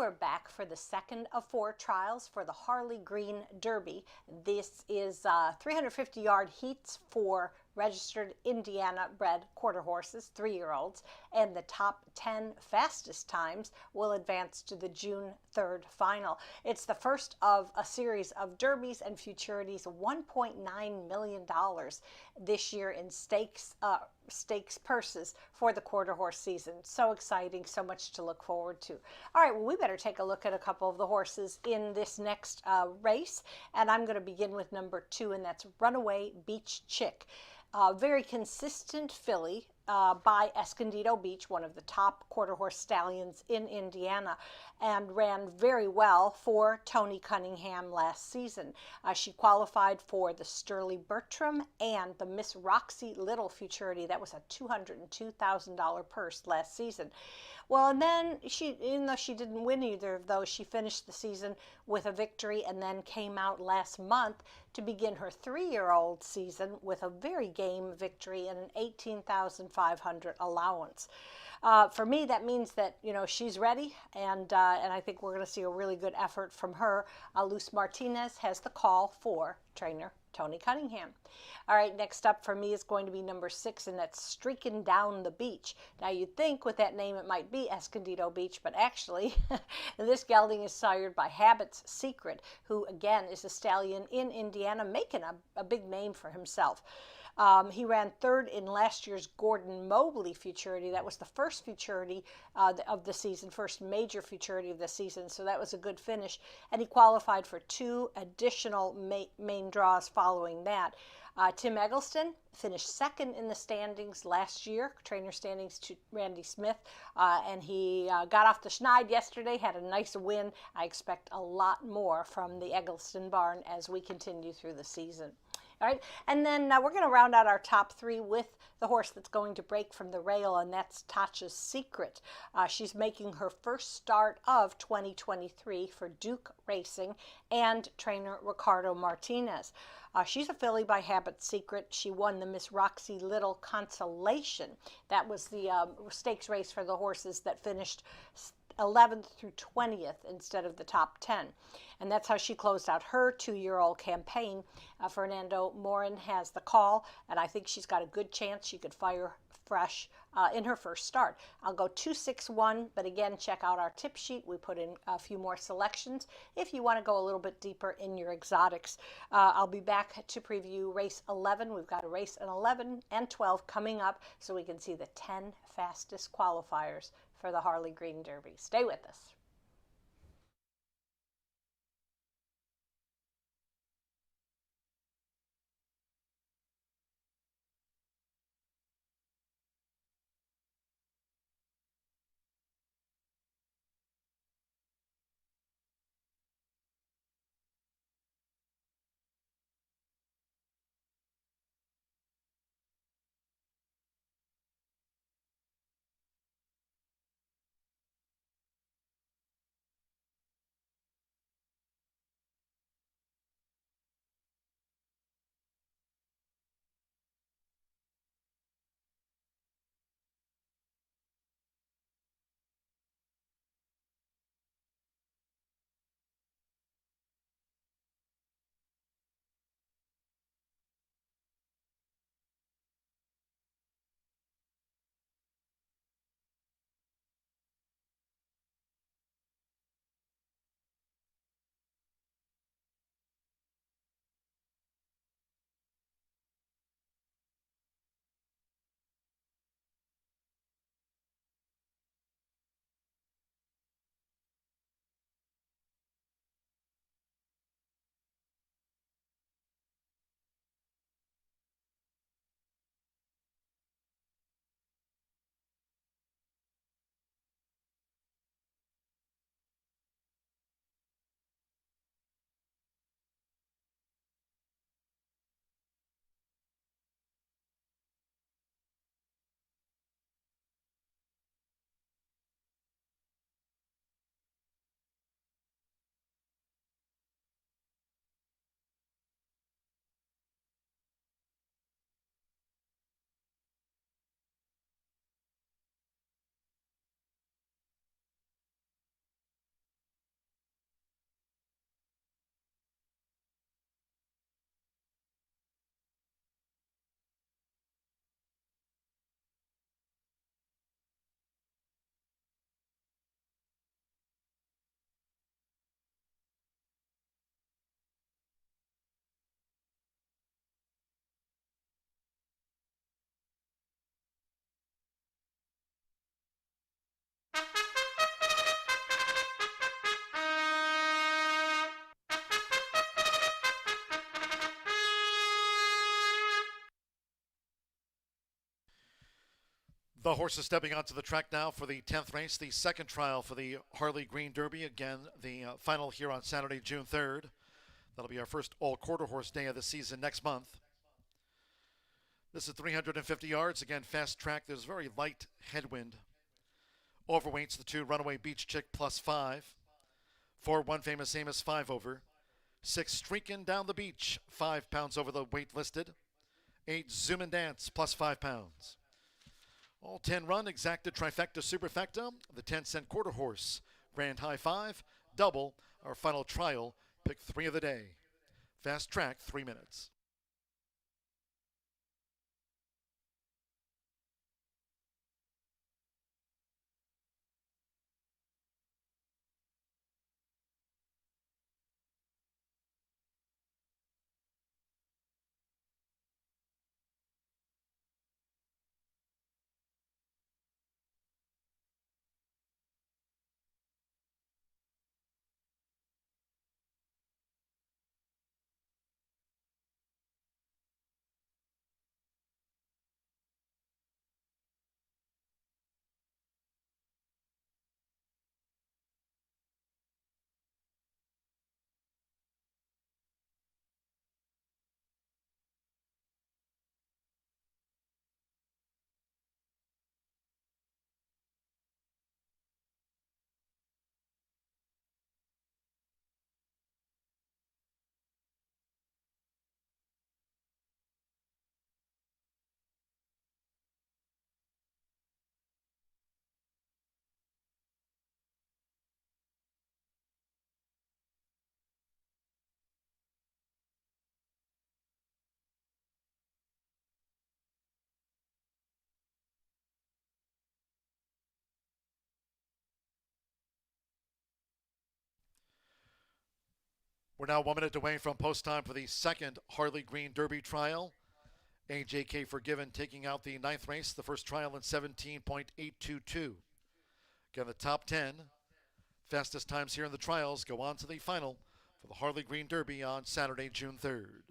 we're back for the second of 4 trials for the Harley Green Derby. This is 350-yard heats for registered Indiana-bred quarter horses, 3-year-olds, and the top 10 fastest times will advance to the June 3rd final. It's the first of a series of derbies and futurities, $1.9 million this year in stakes purses for the quarter horse season. So exciting, so much to look forward to. All right, well, we better take a look at a couple of the horses in this next race, and I'm going to begin with number 2, and that's Runaway Beach Chick. Very consistent filly by Escondido Beach, one of the top quarter horse stallions in Indiana, and ran very well for Tony Cunningham last season. She qualified for the Sturley Bertram and the Miss Roxy Little Futurity. That was a $202,000 purse last season. Well, and then even though she didn't win either of those, she finished the season with a victory and then came out last month to begin her 3-year-old season with a very game victory and an $18,500 allowance. For me, that means that, she's ready, and I think we're going to see a really good effort from her. Luz Martinez has the call for trainer Tony Cunningham. All right, next up for me is going to be number 6, and that's Streaking Down the Beach. Now, you'd think with that name it might be Escondido Beach, but actually, this gelding is sired by Habit's Secret, who, again, is a stallion in Indiana, making a big name for himself. He ran 3rd in last year's Gordon Mobley Futurity. That was the first futurity of the season, first major futurity of the season, so that was a good finish. And he qualified for 2 additional main draws following that. Tim Eggleston finished 2nd in the standings last year, trainer standings to Randy Smith, and he got off the schneid yesterday, had a nice win. I expect a lot more from the Eggleston barn as we continue through the season. All right, and then we're going to round out our top 3 with the horse that's going to break from the rail, and that's Tatcha's Secret. She's making her first start of 2023 for Duke Racing and trainer Ricardo Martinez. She's a filly by Habit Secret. She won the Miss Roxy Little Consolation. That was the stakes race for the horses that finished 11th through 20th instead of the top 10. And that's how she closed out her 2-year-old campaign. Fernando Morin has the call, and I think she's got a good chance she could fire fresh in her first start. I'll go 2-6-1, but again, check out our tip sheet. We put in a few more selections if you want to go a little bit deeper in your exotics. I'll be back to preview race 11. We've got a race in 11 and 12 coming up, so we can see the 10 fastest qualifiers for the Harley Green Derby. Stay with us. The horses stepping onto the track now for the 10th race, the second trial for the Harley Green Derby. Again, the final here on Saturday, June 3rd. That'll be our first all-quarter horse day of the season next month. This is 350 yards. Again, fast track. There's very light headwind. Overweights the 2 Runaway Beach Chick +5. 4 One Famous Amos 5 over. 6 Streakin' Down the Beach 5 pounds over the weight listed. 8 Zoom and Dance +5 pounds. All 10 run, exacta, trifecta, superfecta, the 10-cent quarter horse, grand high 5, double, our final trial, pick 3 of the day. Fast track, 3 minutes. We're now 1 minute away from post time for the second Harley Green Derby trial. AJK Forgiven taking out the 9th race, the first trial in 17.822. Again, the top 10 fastest times here in the trials go on to the final for the Harley Green Derby on Saturday, June 3rd.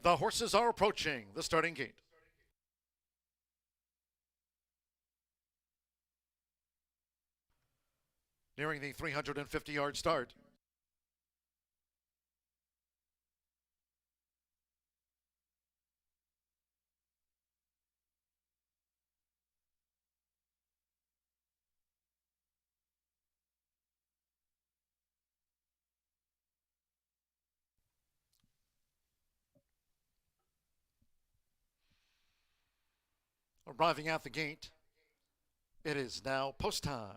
The horses are approaching the starting gate. Nearing the 350-yard start. Arriving at the gate, it is now post time.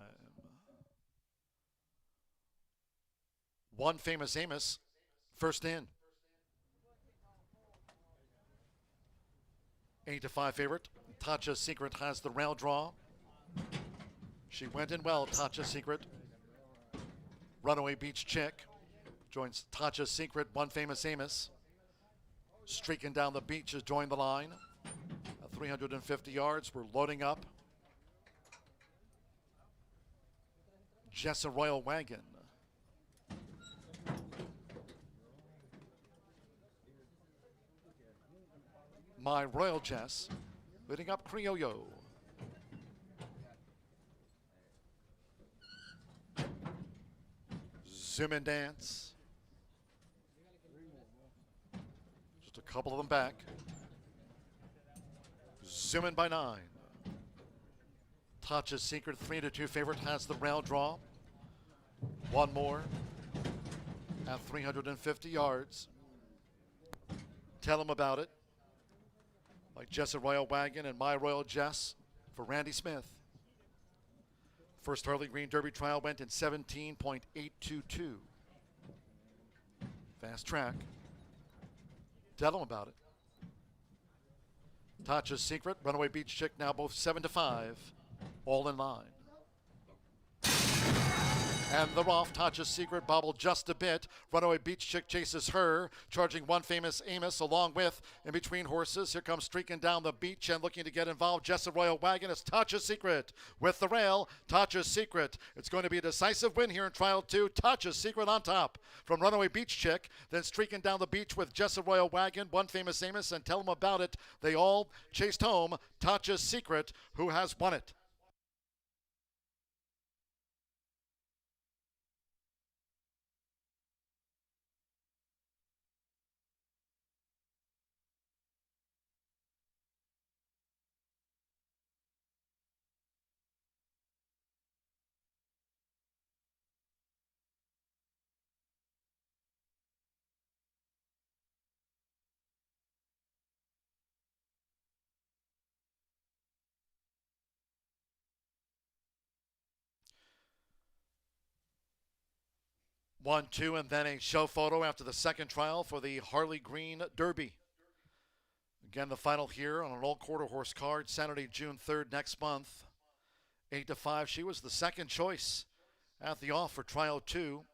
One Famous Amos, first in. 8-5 favorite. Tatcha's Secret has the rail draw. She went in well, Tatcha's Secret. Runaway Beach Chick joins Tatcha's Secret, One Famous Amos. Streaking down the beach has joined the line. At 350 yards, we're loading up. Jessa Royal Wagon. My Royal Jess, leading up Criollo. Zoom and Dance. Just a couple of them back. Zoom in by 9. Tatcha's Secret, 3-2 favorite, has the rail draw. One more at 350 yards. Tell them about it. Like Jessa Royal Wagon and My Royal Jess for Randy Smith. First Harley Green Derby trial went in 17.822. Fast track. Tell them about it. Tatcha's Secret, Runaway Beach Chick, now both 7-5. All in line. And they're off. Tatcha's Secret bobbled just a bit. Runaway Beach Chick chases her, charging One Famous Amos along with in between horses. Here comes streaking down the beach and looking to get involved. Jessa Royal Wagon. It's Tatcha's Secret with the rail. Tatcha's Secret. It's going to be a decisive win here in Trial 2. Tatcha's Secret on top from Runaway Beach Chick. Then streaking down the beach with Jessa Royal Wagon, One Famous Amos, and Tell them about it. They all chased home Tatcha's Secret, who has won it. One, two, and then a show photo after the second trial for the Harley Green Derby. Again, the final here on an old quarter horse card, Saturday, June 3rd next month. 8-5. She was the second choice at the off for trial 2.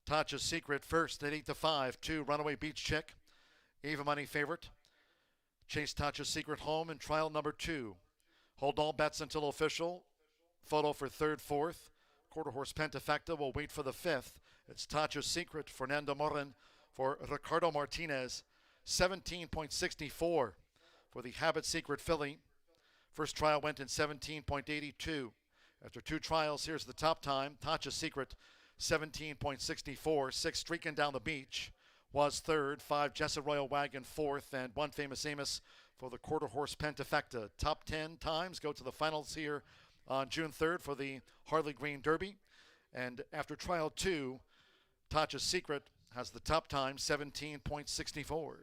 Tatcha's Secret first at 8-5. 2, Runaway Beach Chick. Eva Money favorite. Chase Tatcha's Secret home in trial number 2. Hold all bets until official. Photo for third, fourth. Quarter horse Pentafecta will wait for the 5th. It's Tatcha's Secret, Fernando Morin for Ricardo Martinez. 17.64 for the Habit Secret filly. First trial went in 17.82. After 2 trials, here's the top time. Tatcha's Secret, 17.64. 6, Streaking Down the Beach was third. 5, Jessa Royal Wagon, fourth. And One Famous Amos for the quarter horse Pentafecta. Top 10 times go to the finals here on June 3rd for the Harley Green Derby. And after trial 2, Tatcha's Secret has the top time, 17.64.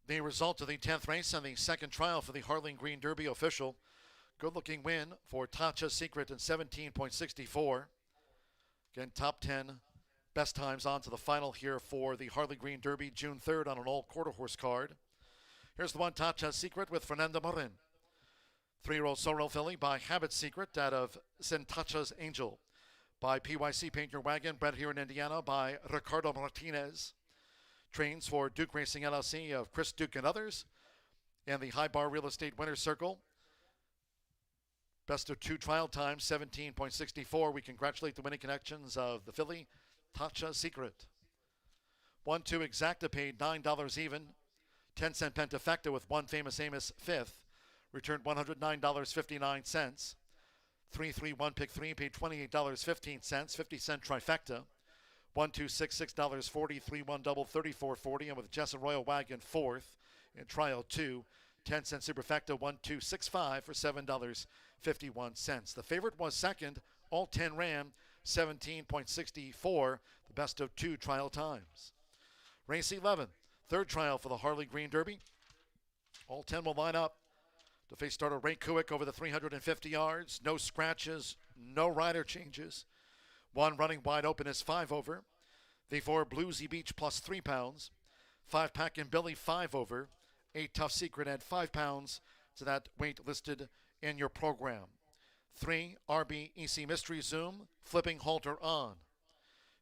The result of the 10th race and the second trial for the Harley Green Derby official. Good looking win for Tatcha Secret in 17.64. Again, top 10 best times on to the final here for the Harley Green Derby, June 3rd on an all quarter horse card. Here's the one, Tatcha Secret with Fernanda Marin. 3-year-old Sorrel filly by Habit Secret out of Sentacha's Angel. By PYC Paint Your Wagon, bred here in Indiana by Ricardo Martinez. Trains for Duke Racing LLC of Chris Duke and others. And the High Bar Real Estate Winner's Circle. Best of 2 trial times, 17.64. We congratulate the winning connections of the filly, Tatcha Secret. 1-2 Exacta paid $9 even. 10-cent Pentafecta with One Famous Amos 5th. Returned $109.59. 3-3-1 pick 3 paid $28.15. 50-cent Trifecta. 1-2 $6 $6.40. 3-1 double $34.40. And with Jessa Royal Wagon 4th in trial 2. 10-cent Superfecta 1-2 6-5 for $7.51. The favorite was second. All 10 ran 17.64. The best of 2 trial times. Race 11. Third trial for the Harley Green Derby. All 10 will line up to face starter Ray Kuick over the 350 yards. No scratches, no rider changes. One running wide open is 5 over. The 4 Bluesy Beach plus 3 pounds. 5 Pack and Billy 5 over. 8 Tough Secret add 5 pounds to that weight listed in your program. 3 RBEC Mystery Zoom, flipping halter on.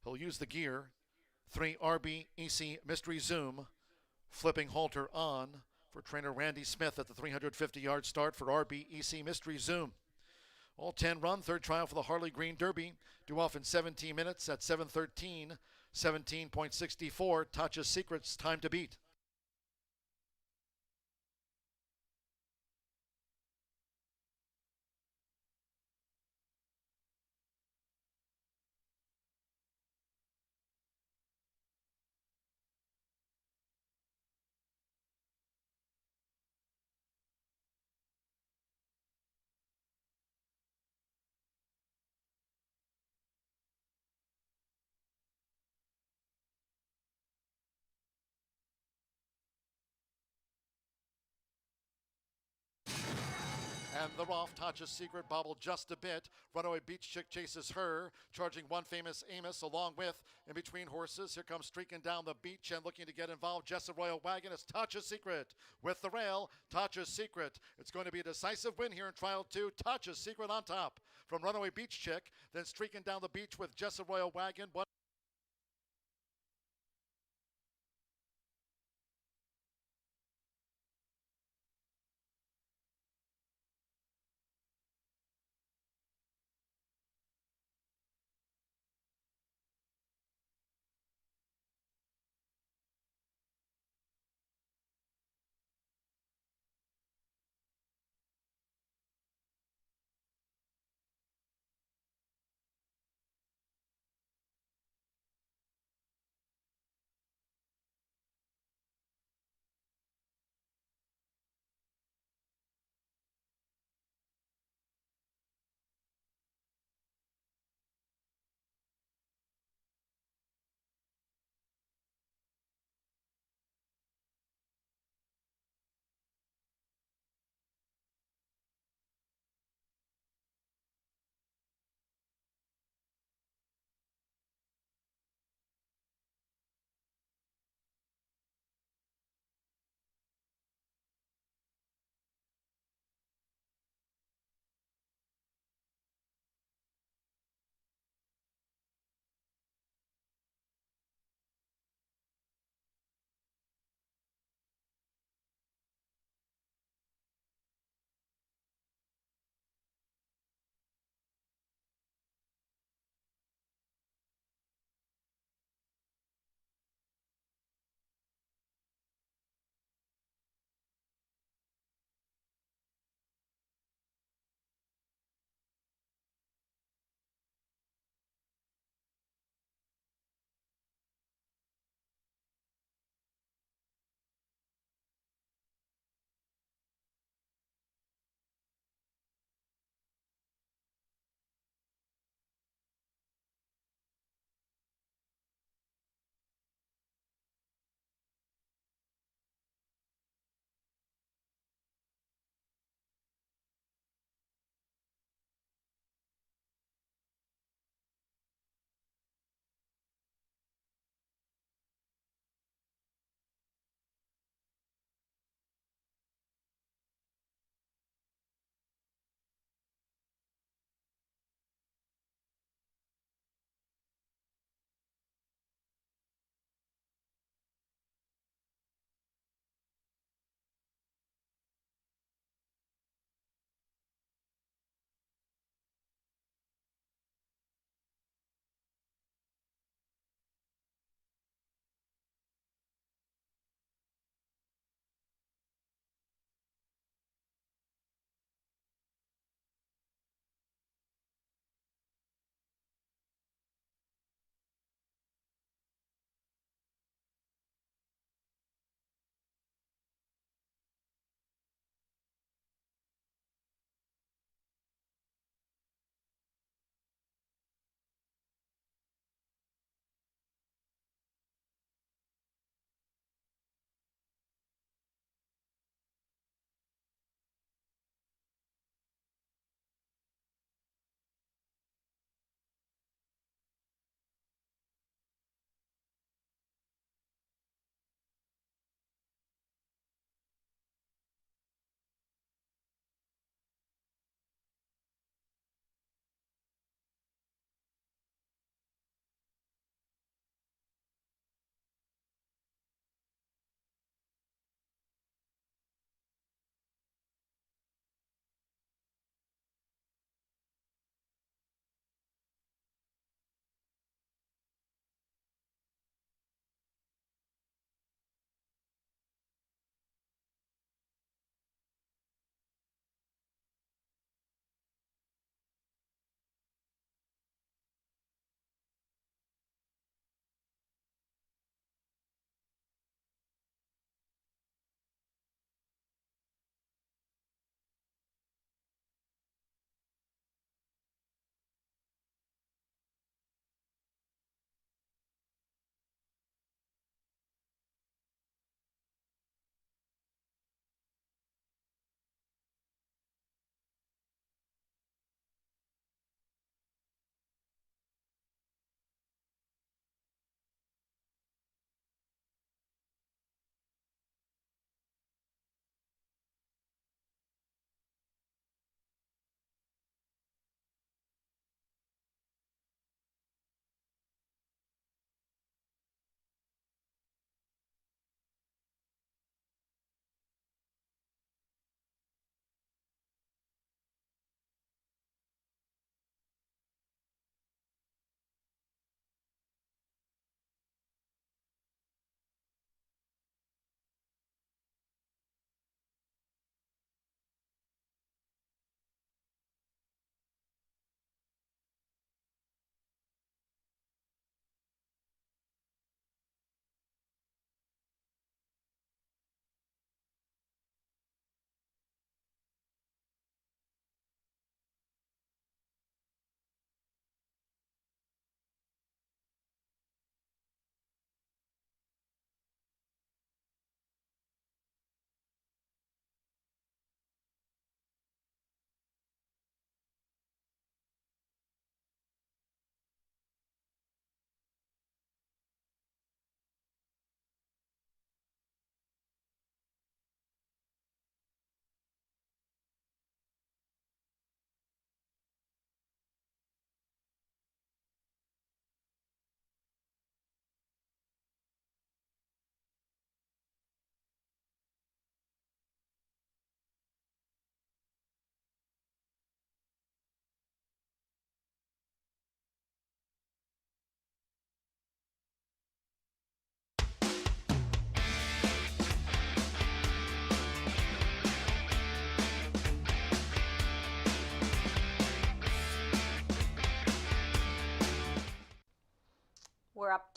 He'll use the gear. 3 RBEC Mystery Zoom, flipping halter on for trainer Randy Smith at the 350-yard start for RBEC Mystery Zoom. All 10 run, third trial for the Harley Green Derby. Due off in 17 minutes at 7:13, 17.64. Tatcha Secret's time to beat. And the off, Tatcha Secret bobbled just a bit. Runaway Beach Chick chases her, charging One Famous Amos along with in between horses. Here comes streaking down the beach and looking to get involved. Jessa Royal Wagon. It's Tatcha Secret with the rail. Tatcha Secret. It's going to be a decisive win here in trial 2. Tatcha Secret on top from Runaway Beach Chick. Then streaking down the beach with Jessa Royal Wagon.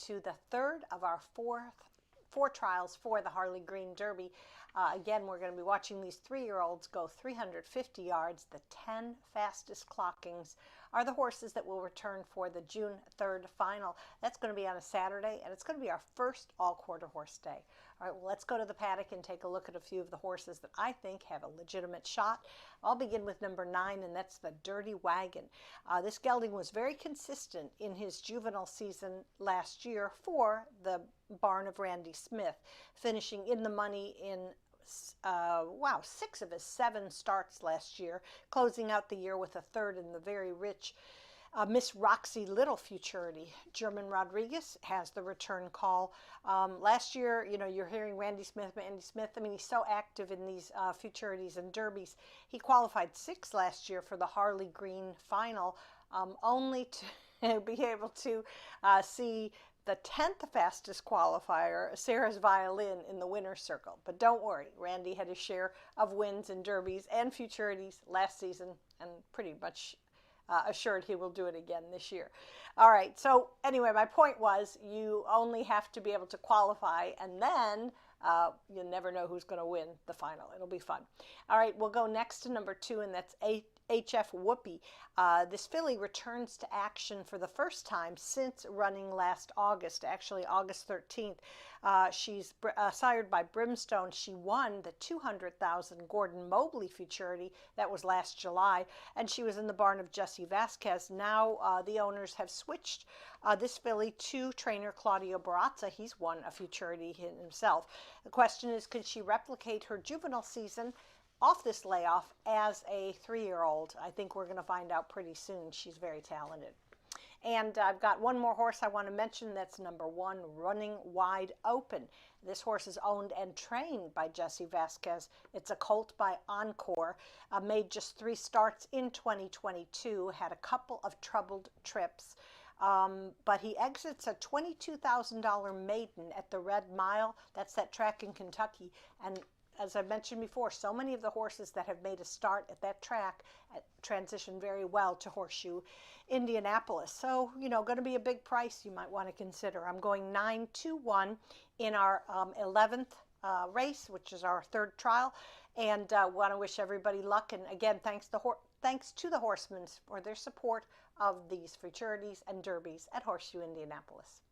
to the third of our four trials for the Harley Green Derby. Again, we're going to be watching these 3-year-olds go 350 yards. The 10 fastest clockings are the horses that will return for the June 3rd final. That's going to be on a Saturday, and it's going to be our first all-quarter horse day. All right, well, let's go to the paddock and take a look at a few of the horses that I think have a legitimate shot. I'll begin with number 9, and that's the Dirty Wagon. This gelding was very consistent in his juvenile season last year for the barn of Randy Smith, finishing in the money in 6 of his 7 starts last year, closing out the year with a third in the very rich Miss Roxy Little Futurity. German Rodriguez has the return call. Last year, you know, you're hearing Randy Smith. I mean, he's so active in these futurities and derbies. He qualified 6th last year for the Harley Green final, only to be able to see the 10th fastest qualifier, Sarah's Violin, in the winner's circle. But don't worry, Randy had his share of wins in derbies and futurities last season, and pretty much assured he will do it again this year. All right, so anyway, my point was you only have to be able to qualify, and then you never know who's going to win the final. It'll be fun. All right, we'll go next to number 2, and that's HF Whoopi. This filly returns to action for the first time since running last August, actually August 13th. She's sired by Brimstone. She won the 200,000 Gordon Mobley Futurity. That was last July, and she was in the barn of Jesse Vasquez. Now the owners have switched this filly to trainer Claudio Barazza. He's won a Futurity himself. The question is, could she replicate her juvenile season off this layoff as a 3-year-old? I think we're going to find out pretty soon. She's very talented. And I've got one more horse I want to mention. That's number 1, Running Wide Open. This horse is owned and trained by Jesse Vasquez. It's a colt by Encore. Made just 3 starts in 2022. Had a couple of troubled trips. But he exits a $22,000 maiden at the Red Mile. That's that track in Kentucky. And as I mentioned before, so many of the horses that have made a start at that track transition very well to Horseshoe Indianapolis. So, you know, going to be a big price you might want to consider. I'm going 9-1 in our 11th race, which is our 3rd trial, and want to wish everybody luck. And again, thanks to the horsemen for their support of these futurities and derbies at Horseshoe Indianapolis.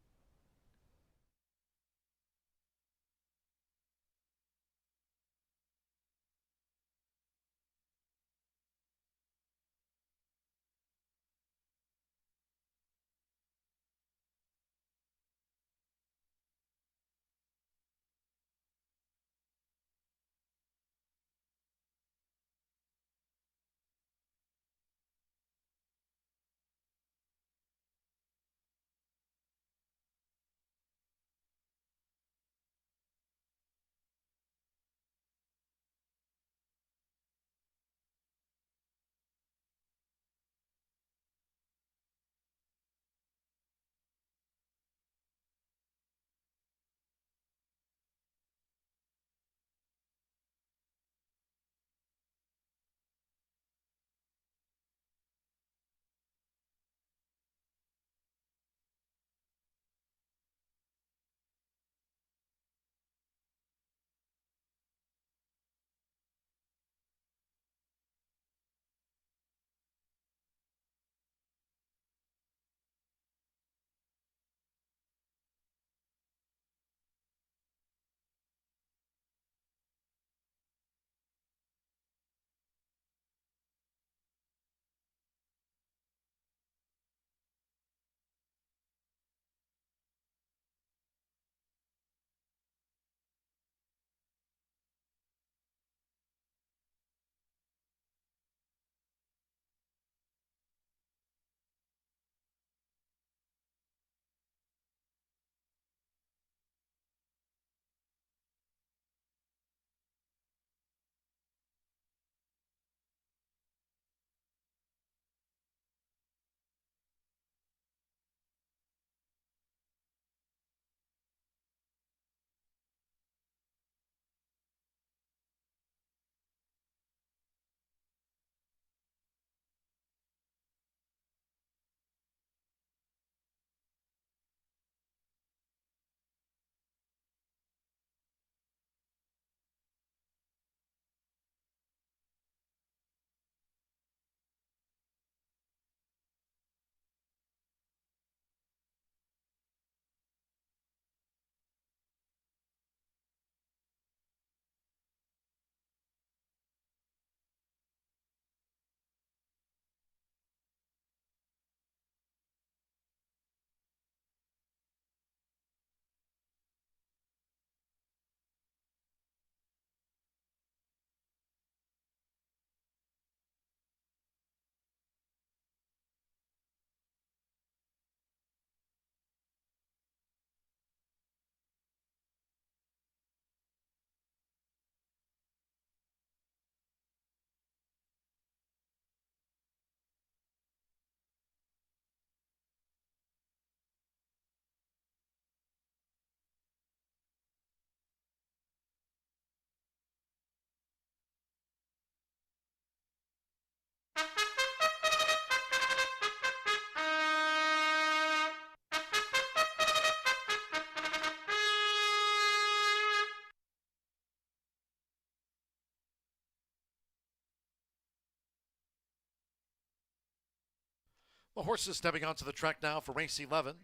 The horses stepping onto the track now for race 11.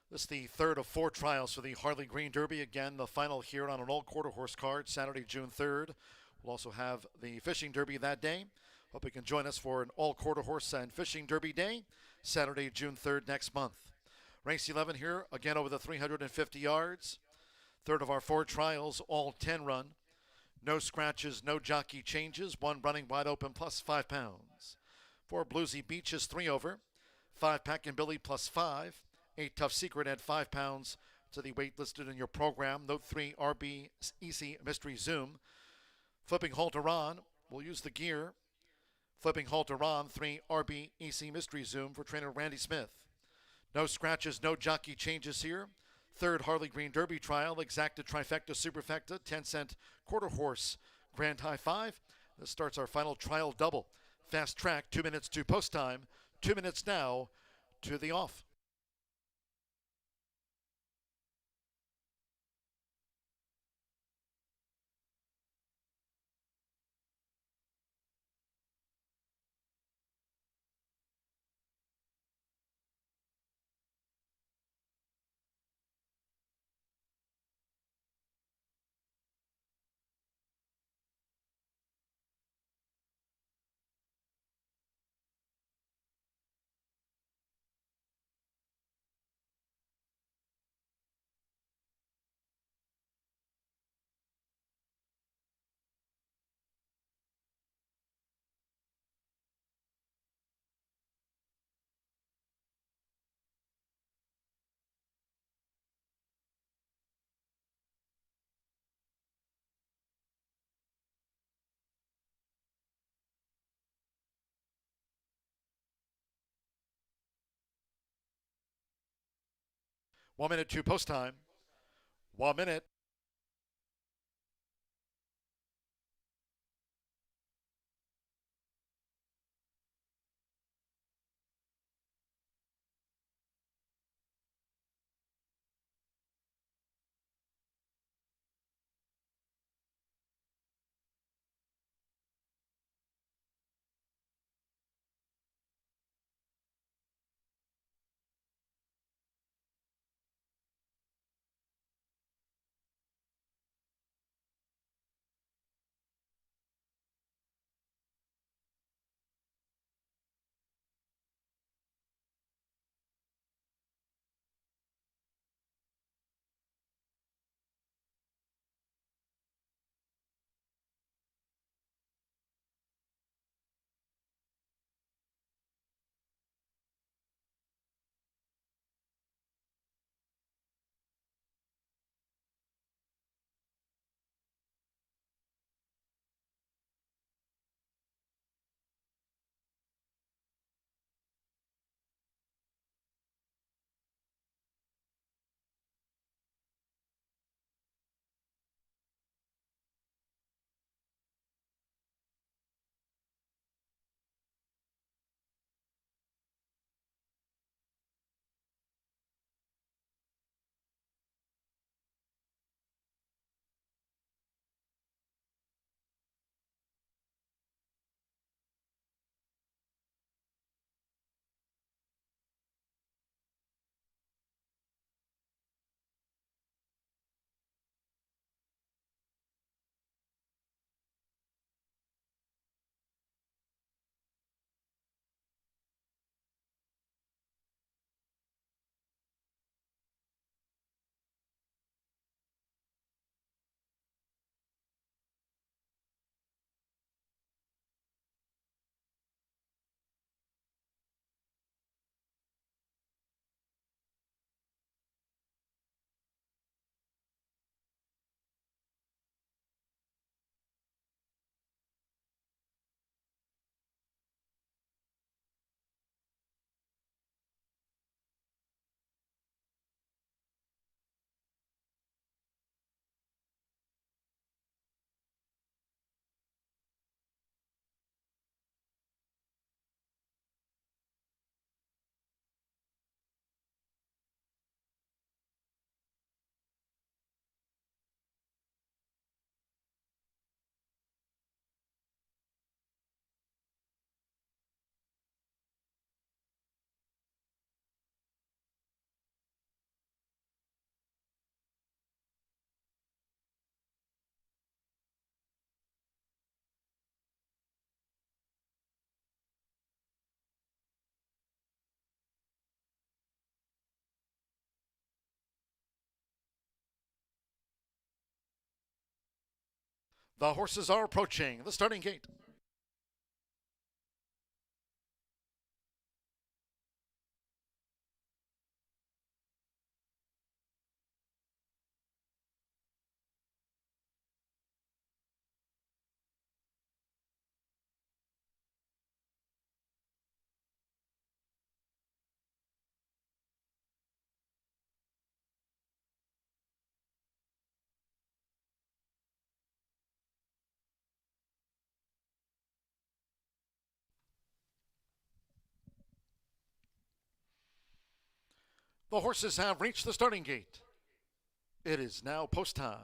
This is the third of 4 trials for the Harley Green Derby. Again, the final here on an all quarter horse card, Saturday, June 3rd. We'll also have the Fishing Derby that day. Hope you can join us for an all quarter horse and Fishing Derby day, Saturday, June 3rd next month. Race 11 here, again over the 350 yards. Third of our 4 trials, all 10 run. No scratches, no jockey changes. 1 running wide open plus 5 pounds. 4 Bluesy Beaches, 3 over. 5 Pack and Billy plus 5. 8 Tough Secret at 5 pounds to the weight listed in your program. Note 3 RBEC Mystery Zoom. Flipping Halter on, we'll use the gear. Flipping Halter on, 3 RBEC Mystery Zoom for trainer Randy Smith. No scratches, no jockey changes here. Third Harley Green Derby trial, exacta trifecta superfecta, 10-cent quarter horse grand high 5. This starts our final trial double. Fast track, 2 minutes to post time. 2 minutes now to the off. One minute to post time. 1 minute. The horses are approaching the starting gate. The horses have reached the starting gate. It is now post time.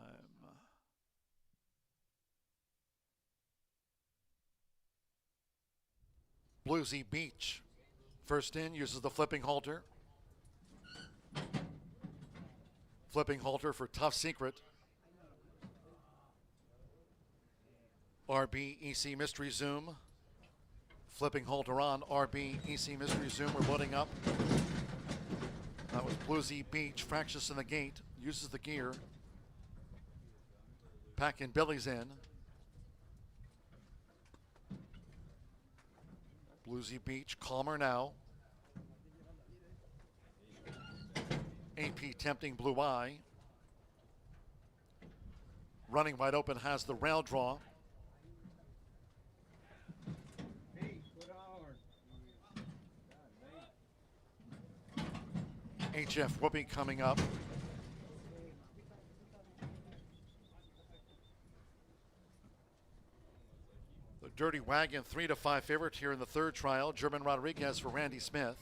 Bluesy Beach, first in, uses the flipping halter. Flipping halter for Tough Secret. RBEC Mystery Zoom. Flipping halter on RBEC Mystery Zoom. We're loading up. That was Bluesy Beach. Fractious in the gate. Uses the gear. Packing Billy's in. Bluesy Beach calmer now. AP tempting Blue Eye. Running wide open has the rail draw. HF Whoopie coming up. The Dirty Wagon 3-5 favorite here in the third trial. German Rodriguez for Randy Smith.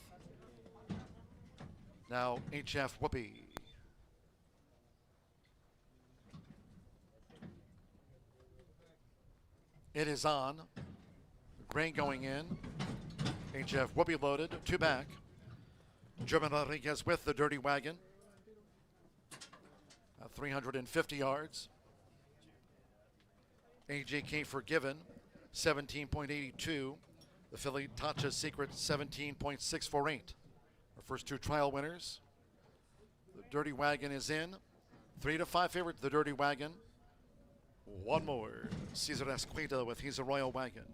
Now HF Whoopie. It is on. Grain going in. HF Whoopie loaded. Two back. German Rodriguez with the Dirty Wagon. 350 yards. AJK Forgiven, 17.82. The filly Tatcha's Secret, 17.648. Our first two trial winners. The Dirty Wagon is in. 3-5 favorite, the Dirty Wagon. One more. Cesar Esquita with He's a Royal Wagon.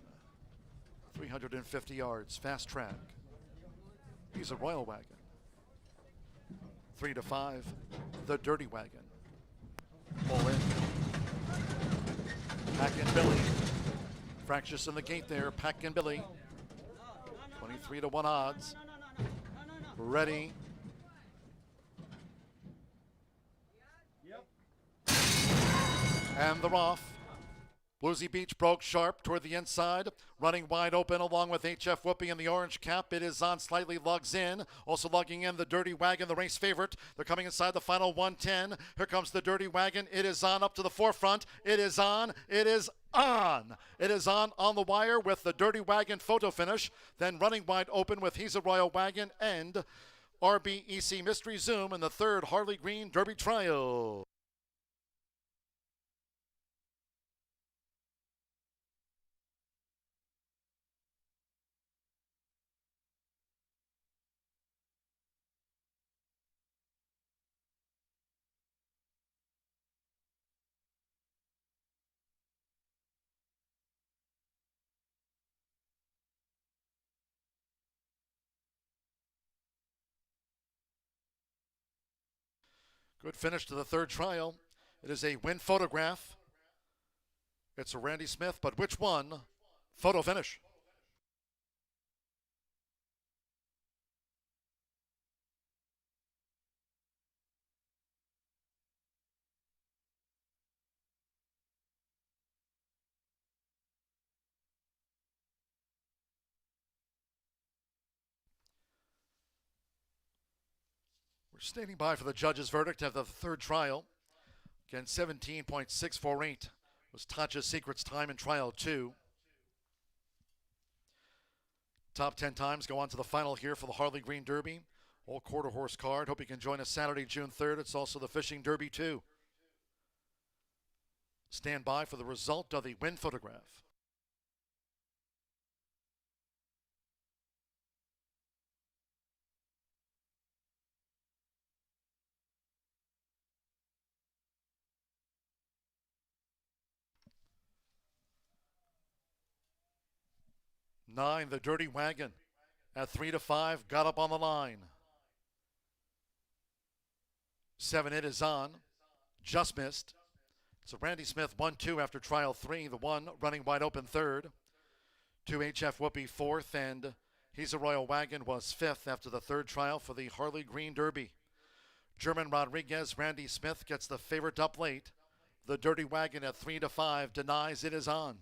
350 yards, fast track. He's a Royal Wagon. 3-5, the Dirty Wagon. All in. Pack and Billy. Fractious in the gate there. Pack and Billy. 23-1 odds. Ready. And they're off. Bluesy Beach broke sharp toward the inside, running wide open along with HF Whoopie in the orange cap. It is on, slightly lugs in. Also lugging in the Dirty Wagon, the race favorite. They're coming inside the final 110. Here comes the Dirty Wagon. It is on up to the forefront. It is on. It is on. It is on the wire with the Dirty Wagon photo finish. Then running wide open with He's a Royal Wagon and RBEC Mystery Zoom in the third Harley Green Derby trial. Good finish to the third trial. It is a win photograph. It's a Randy Smith, but which one? Photo finish. We're standing by for the judge's verdict of the third trial. Again, 17.648 was Tatcha's Secret's time in trial 2. Top 10 times go on to the final here for the Harley Green Derby. All quarter horse card. Hope you can join us Saturday, June 3rd. It's also the Fishing Derby too. Stand by for the result of the win photograph. 9, the Dirty Wagon. At 3 to 5, got up on the line. 7, It Is On. Just missed. So Randy Smith 1-2 after trial 3. The 1 running wide open third. 2 HF Whoopi fourth, and He's a Royal Wagon was 5th after the third trial for the Harley Green Derby. German Rodriguez, Randy Smith gets the favorite up late. The Dirty Wagon at 3 to 5 denies It Is On.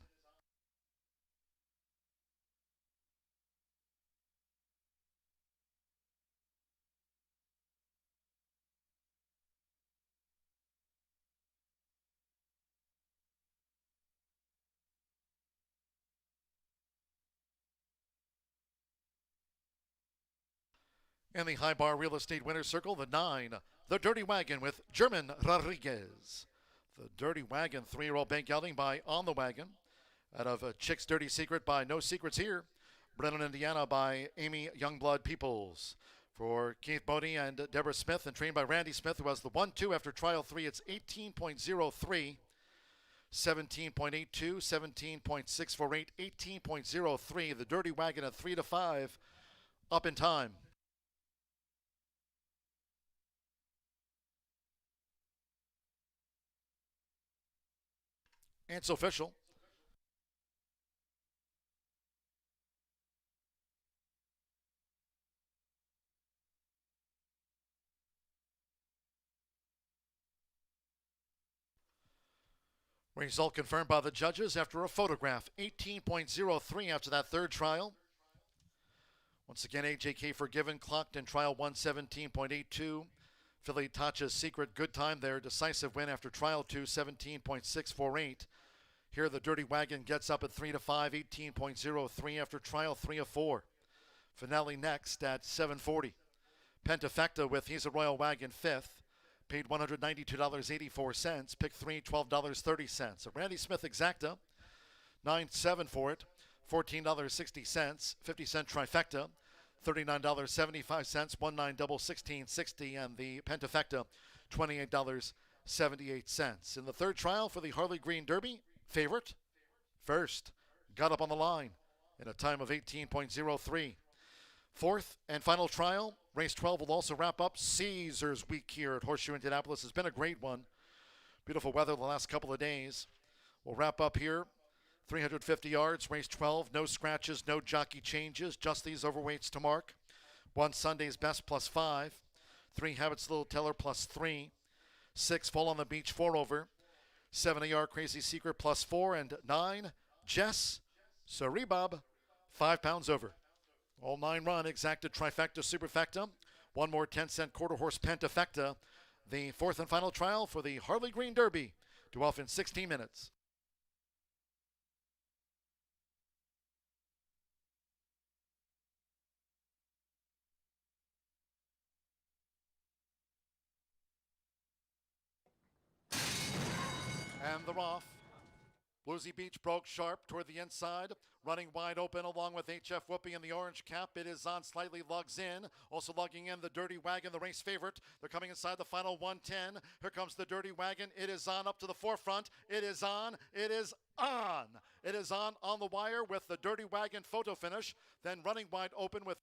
In the high bar real estate winner's circle, the 9, the Dirty Wagon with German Rodriguez. The Dirty Wagon, 3-year-old bank gelding by On the Wagon. Out of Chick's Dirty Secret by No Secrets Here. Brennan, Indiana by Amy Youngblood Peoples. For Keith Bodie and Deborah Smith, and trained by Randy Smith, who has the 1-2 after trial 3. It's 18.03, 17.82, 17.648, 18.03. The Dirty Wagon at 3 to 5, up in time. And it's official. Result confirmed by the judges after a photograph. 18.03 after that third trial. Once again, AJK Forgiven clocked in trial 117.82. Philly Tacha's Secret, good time there. Decisive win after trial 2, 17.648. Here the Dirty Wagon gets up at 3 to 5, 18.03 after trial 3 of 4. Finale next at 7:40. Pentafecta with He's a Royal Wagon 5th. Paid $192.84. Pick 3, $12.30. A Randy Smith Exacta, 9.7 for it. $14.60. 50-cent trifecta. $39.75, 19 double, 16.60, and the Pentafecta, $28.78. In the third trial for the Harley Green Derby, favorite, first, got up on the line in a time of 18.03. Fourth and final trial, race 12 will also wrap up Caesars Week here at Horseshoe Indianapolis. It's been a great one. Beautiful weather the last couple of days. We'll wrap up here. 350 yards, race 12, no scratches, no jockey changes, just these overweights to mark. 1 Sunday's Best plus 5, 3 Habits Little Teller plus 3, 6 Fall on the Beach 4 over, 7 AR Crazy Secret plus 4, and 9 Jess Saribob 5 pounds over. All 9 run, exacted trifecta, superfecta, 1 more 10-cent quarter horse pentafecta. The fourth and final trial for the Harley Green Derby, due off in 16 minutes. And they're off. Bluesy Beach broke sharp toward the inside, running wide open along with HF Whoopi in the orange cap. It Is On slightly lugs in, also lugging in the Dirty Wagon, the race favorite. They're coming inside the final 110. Here comes the Dirty Wagon. It Is On up to the forefront. It Is On. It Is On. It Is On the wire with the Dirty Wagon photo finish. Then running wide open with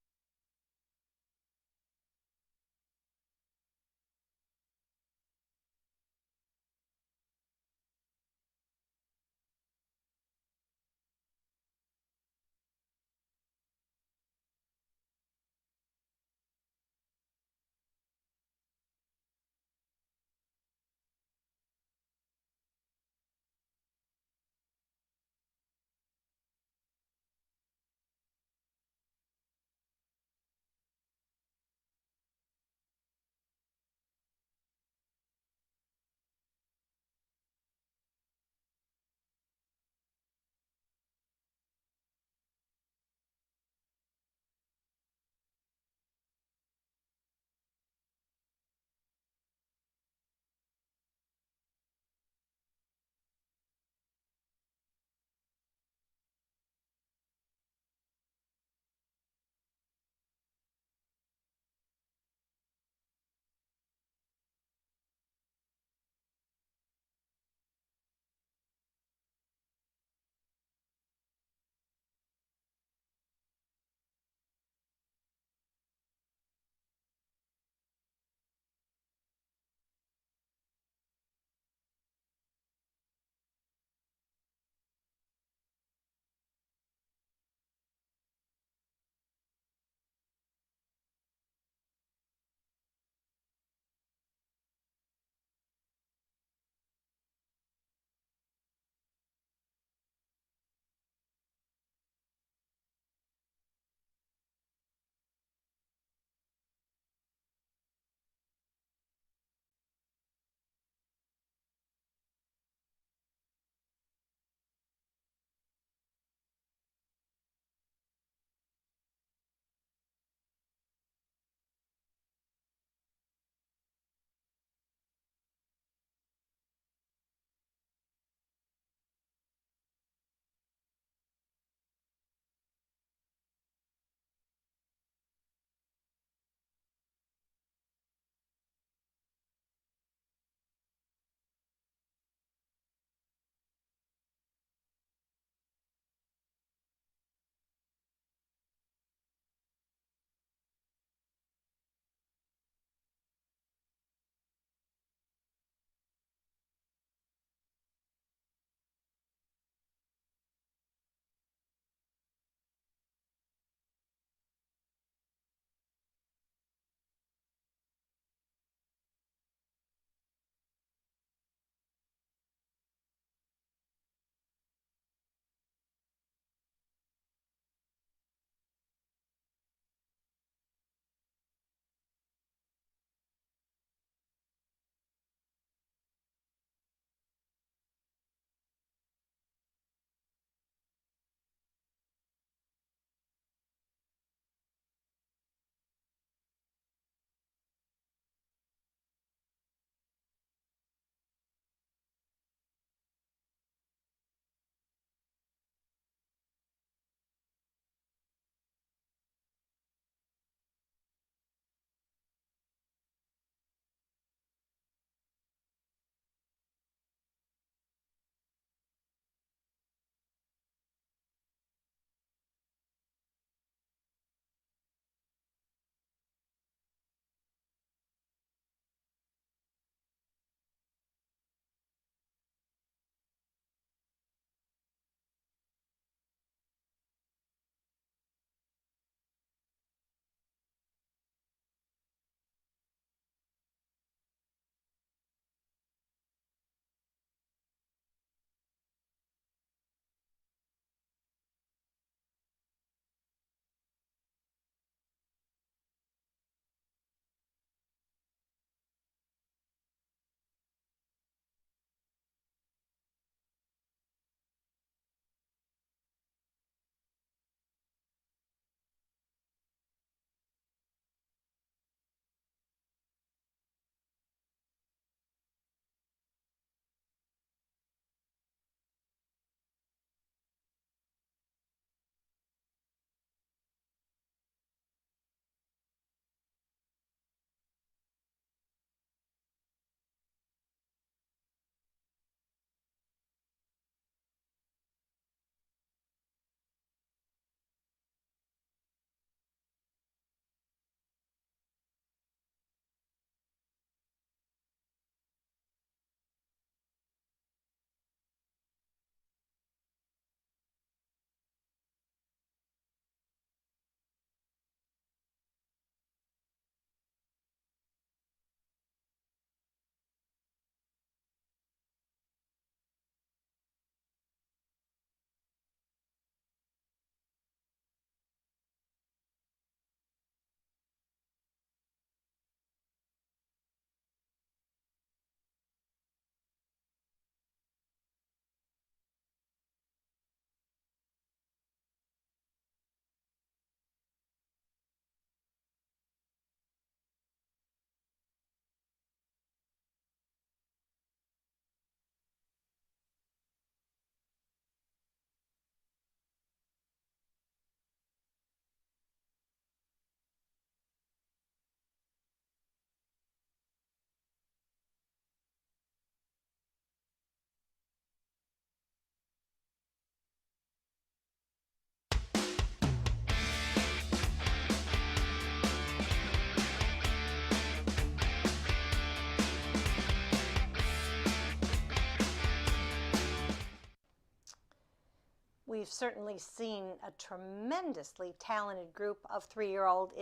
we've certainly seen a tremendously talented group of 3-year-old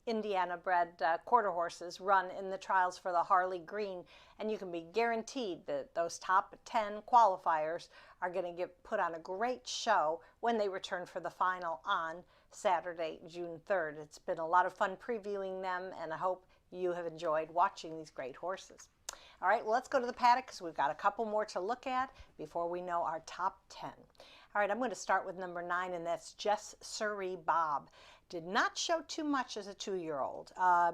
Indiana-bred quarter horses run in the trials for the Harley Green, and you can be guaranteed that those top 10 qualifiers are going to put on a great show when they return for the final on Saturday, June 3rd. It's been a lot of fun previewing them, and I hope you have enjoyed watching these great horses. All right, well, let's go to the paddock because we've got a couple more to look at before we know our top 10. All right, I'm going to start with number 9, and that's Jess Surrey Bob. Did not show too much as a 2-year-old,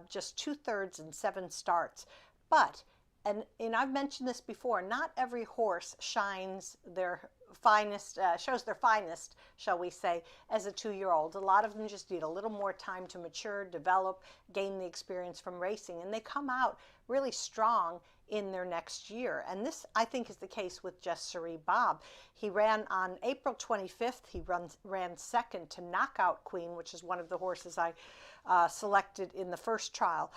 just 2/3 and 7 starts. But, and I've mentioned this before, not every horse shines their finest, shows their finest, shall we say, as a 2-year-old. A lot of them just need a little more time to mature, develop, gain the experience from racing, and they come out really strong in their next year. And this, I think, is the case with Jess Surrey Bob. He ran on April 25th. He ran second to Knockout Queen, which is one of the horses I selected in the first trial.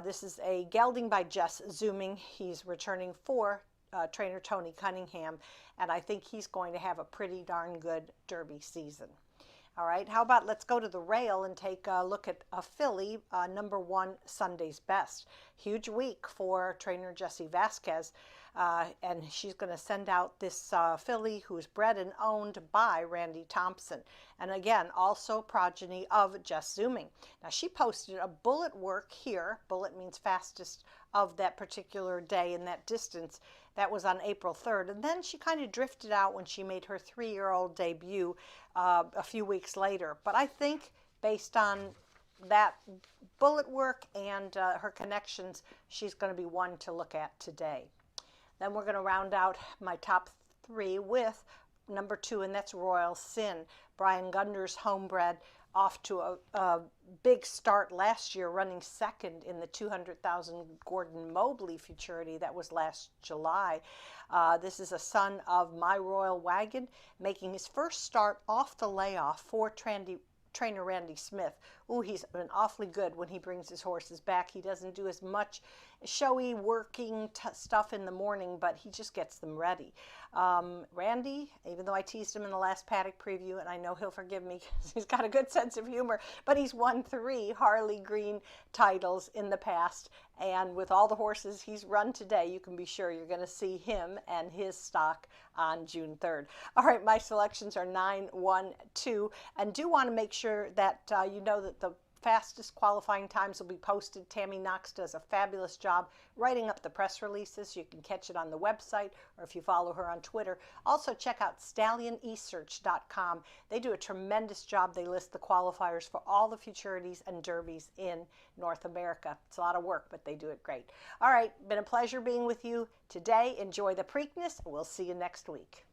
This is a gelding by Jess Zooming. He's returning for trainer Tony Cunningham, and I think he's going to have a pretty darn good Derby season. All right, how about let's go to the rail and take a look at a filly, number 1, Sunday's Best. Huge week for trainer Jessie Vasquez, and she's going to send out this filly who's bred and owned by Randy Thompson. And again, also progeny of Jess Zooming. Now, she posted a bullet work here. Bullet means fastest of that particular day in that distance. That was on April 3rd. And then she kind of drifted out when she made her 3-year-old debut a few weeks later. But I think based on that bullet work and her connections, she's going to be one to look at today. Then we're going to round out my top 3 with number 2, and that's Royal Sin. Brian Gunder's homebred, off to a big start last year, running second in the 200,000 Gordon Mobley Futurity that was last July. This is a son of My Royal Wagon, making his first start off the layoff for trainer Randy Smith. Ooh, he's been awfully good when he brings his horses back. He doesn't do as much showy working stuff in the morning, but he just gets them ready. Randy, even though I teased him in the last paddock preview, and I know he'll forgive me because he's got a good sense of humor, but he's won 3 Harley Green titles in the past, and with all the horses he's run today, you can be sure you're going to see him and his stock on June 3rd. All right, my selections are 9, 1, 2, and do want to make sure that you know that the fastest qualifying times will be posted. Tammy Knox does a fabulous job writing up the press releases. You can catch it on the website, or if you follow her on Twitter. Also check out stallionesearch.com. They do a tremendous job. They list the qualifiers for all the futurities and derbies in North America. It's a lot of work, but they do it great. All right, been a pleasure being with you today. Enjoy the Preakness. We'll see you next week.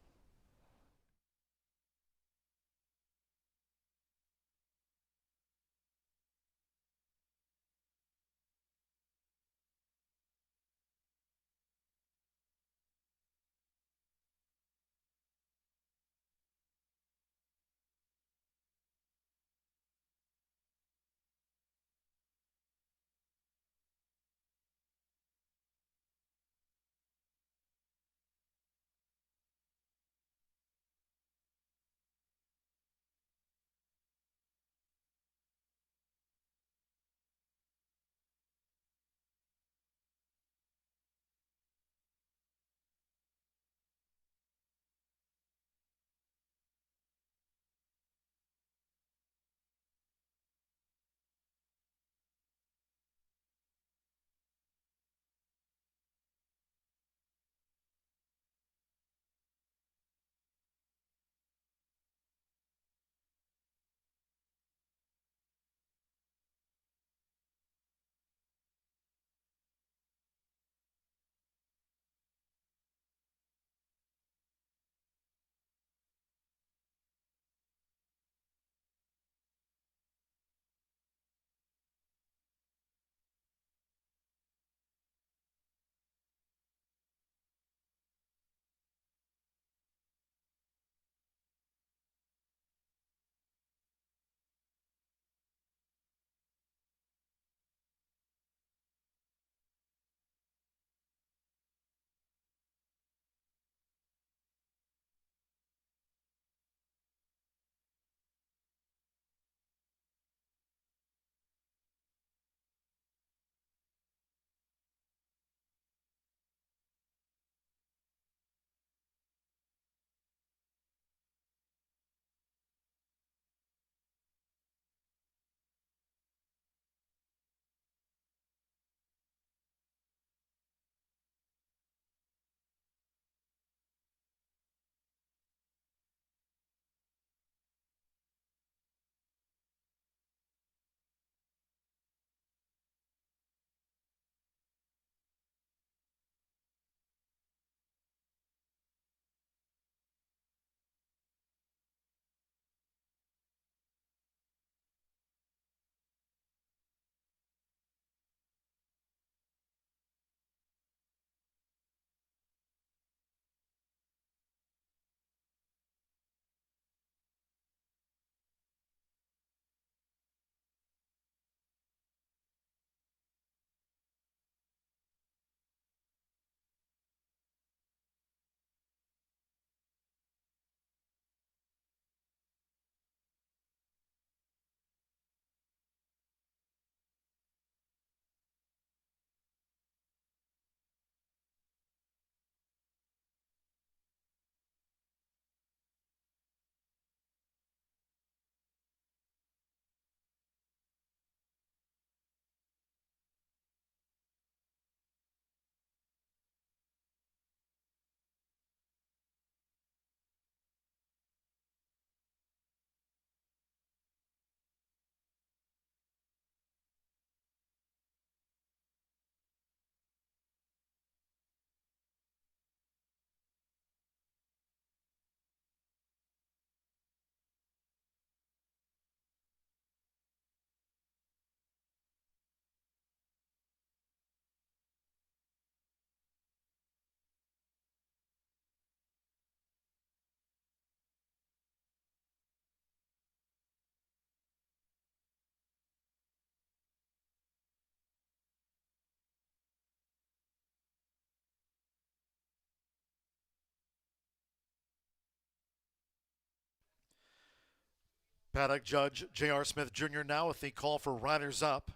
Paddock judge J.R. Smith Jr. now with the call for riders up.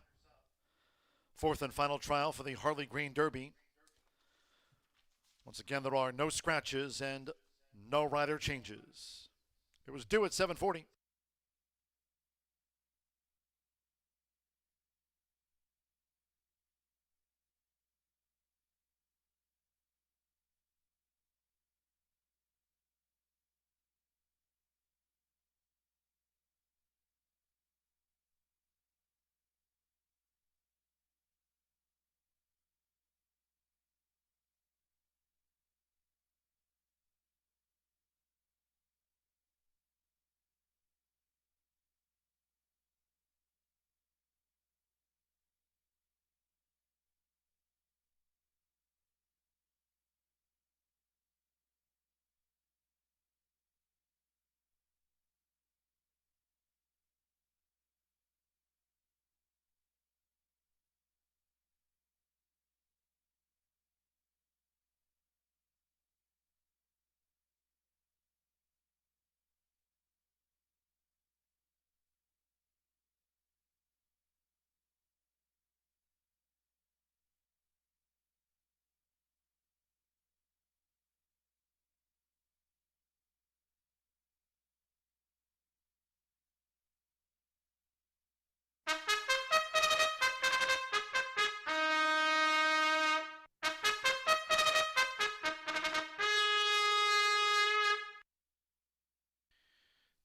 Fourth and final trial for the Harley Green Derby. Once again, there are no scratches and no rider changes. It was due at 7:40.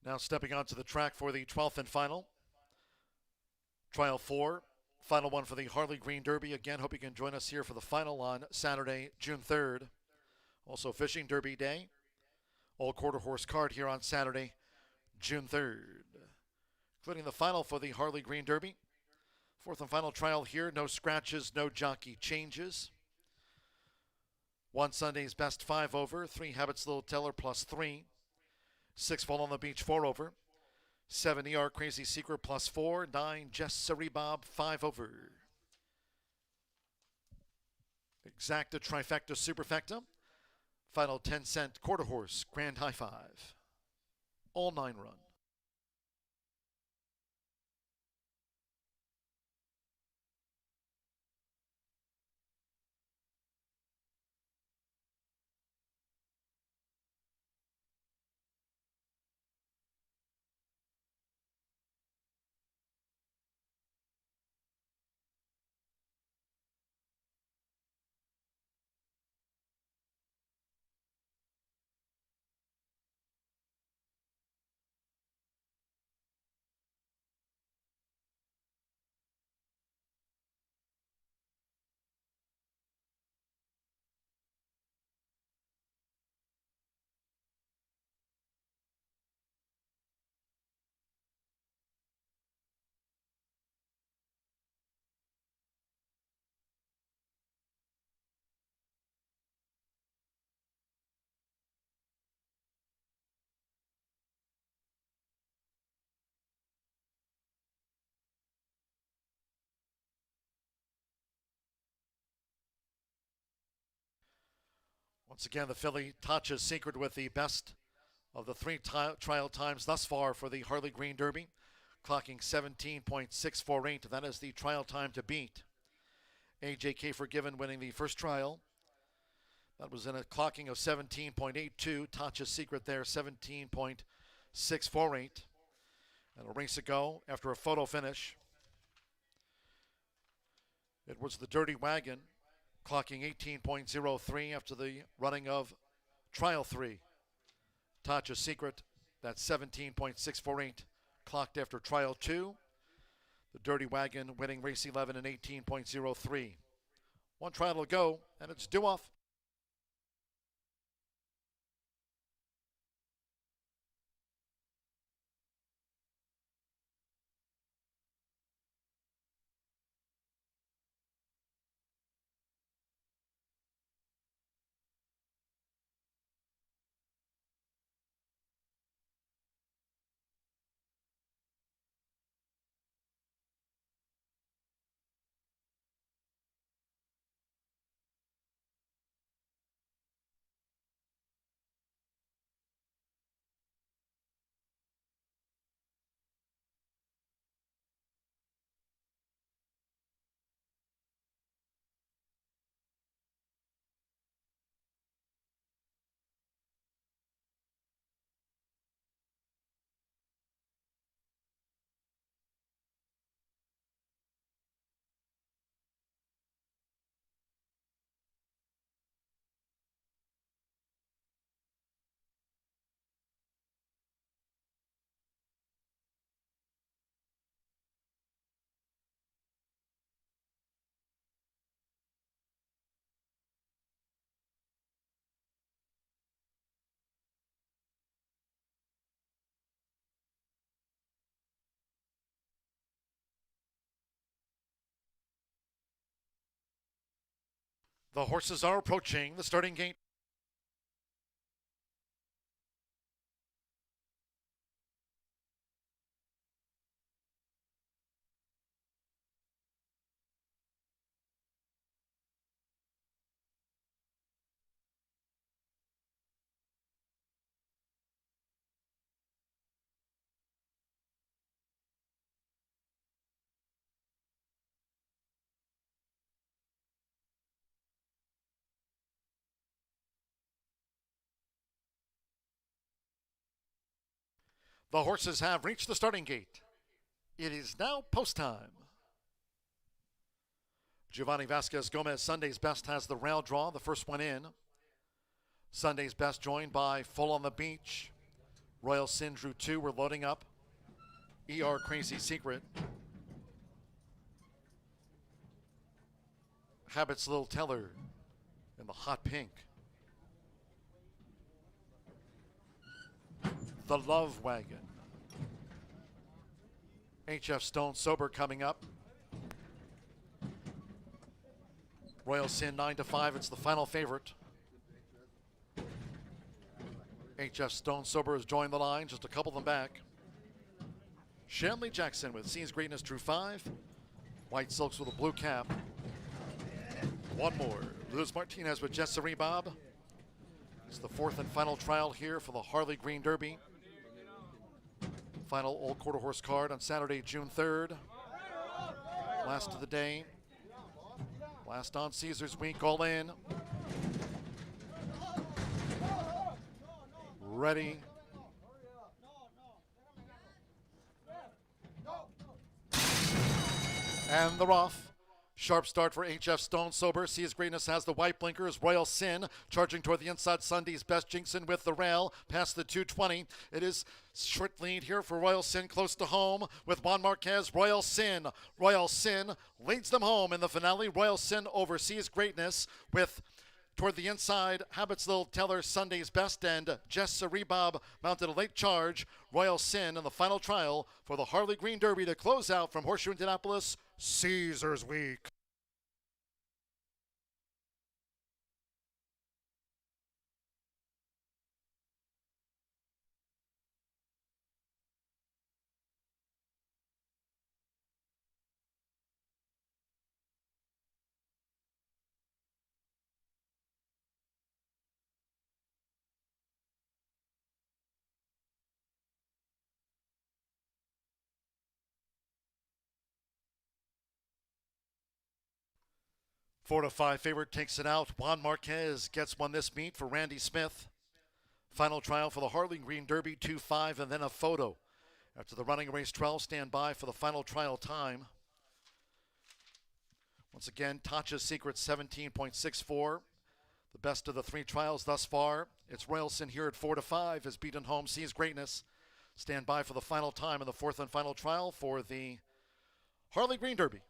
Now stepping onto the track for the 12th and final. Trial 4, final one for the Harley Green Derby. Again, hope you can join us here for the final on Saturday, June 3rd. Also Fishing Derby Day. All quarter horse card here on Saturday, June 3rd. Including the final for the Harley Green Derby. Fourth and final trial here. No scratches, no jockey changes. One Sunday's best 5 over. 3 Habits Little Teller plus 3. 6 Fall on the Beach 4 over. 7 ER Crazy Secret plus 4. 9 Jess Bob 5 over. Exacta Trifecta Superfecta. Final 10-cent quarter horse Grand High 5. All 9 run. Once again, the filly Tatcha's Secret with the best of the 3 trial times thus far for the Harley Green Derby, clocking 17.648. That is the trial time to beat. A.J.K. Forgiven winning the first trial. That was in a clocking of 17.82. Tatcha's Secret there, 17.648. And a race to go after a photo finish. It was the Dirty Wagon, clocking 18.03 after the running of Trial 3. Tatcha's Secret, that's 17.648, clocked after Trial 2. The Dirty Wagon winning race 11 in 18.03. One trial to go, and it's due off. The horses are approaching the starting gate. The horses have reached the starting gate. It is now post time. Giovanni Vasquez Gomez, Sunday's Best, has the rail draw, the first one in. Sunday's Best joined by Full on the Beach. Royal Sin drew 2. We're loading up. ER Crazy Secret. Habit's Little Teller in the hot pink. The Love Wagon. HF Stone Sober coming up. Royal Sin 9-5. It's the final favorite. HF Stone Sober has joined the line, just a couple of them back. Shanley Jackson with Seas Greatness drew 5. White Silks with a blue cap. One more. Luz Martinez with Jessa Bob. It's the fourth and final trial here for the Harley Green Derby. Final Old Quarter Horse card on Saturday, June 3rd. Last of the day. Last on Caesars Week, all in. Ready. And they're off. Sharp start for HF Stone Sober. Seas Greatness has the white blinkers. Royal Sin charging toward the inside. Sunday's Best. Jinxon with the rail past the 220. It is short lead here for Royal Sin close to home with Juan Marquez. Royal Sin. Royal Sin leads them home in the finale. Royal Sin over Seas Greatness with toward the inside, Habit's Little Teller, Sunday's Best, and Jess Rebob mounted a late charge. Royal Sin in the final trial for the Harley Green Derby to close out from Horseshoe Indianapolis, Caesars Week. Four to five favorite takes it out. Juan Marquez gets one this meet for Randy Smith. Final trial for the Harley Green Derby, 2-5, and then a photo. After the running race 12, stand by for the final trial time. Once again, Tatcha's Secret 17.64. The best of the 3 trials thus far. It's Royal Sin here at 4-5, has beaten home Seas Greatness. Stand by for the final time in the 4th and final trial for the Harley Green Derby.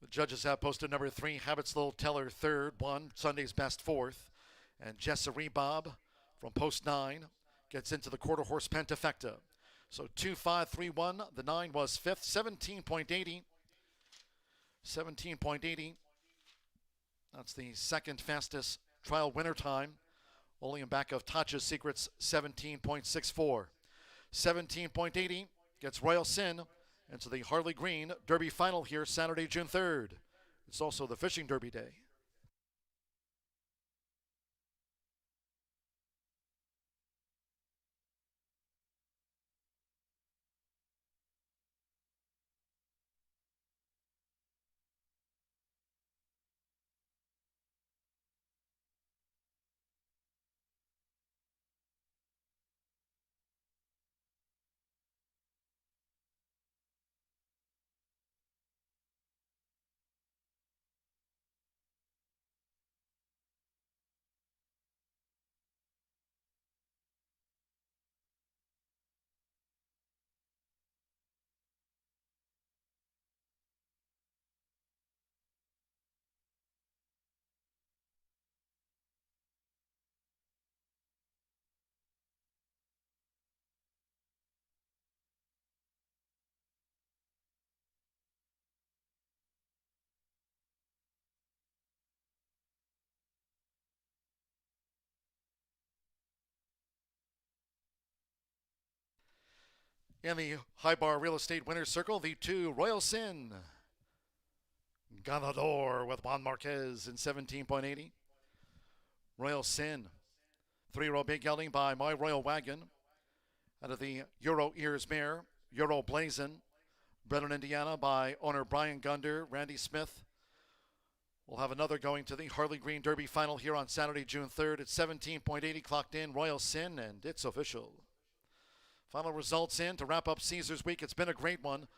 The judges have posted number 3, Habit's Little Teller 3rd, 1, Sunday's Best 4th, and Jessa Rebob from post 9 gets into the quarter horse pentafecta. So 2-5-3-1, the 9 was 5th, 17.80. 17.80. That's the second fastest trial winner time, only in back of Tatcha's Secret's 17.64. 17.80 gets Royal Sin into the Harley Green Derby final here Saturday, June 3rd. It's also the Fishing Derby Day. In the High Bar Real Estate Winners Circle, the 2 Royal Sin. Ganador with Juan Marquez in 17.80. Royal Sin. 3-row big gelding by My Royal Wagon. Out of the Euro Ears Mare, Euro Blazin. Bred in Indiana by owner Brian Gunder, Randy Smith. We'll have another going to the Harley Green Derby final here on Saturday, June 3rd at 17.80 clocked in. Royal Sin, and it's official. Final results in to wrap up Caesars Week. It's been a great one.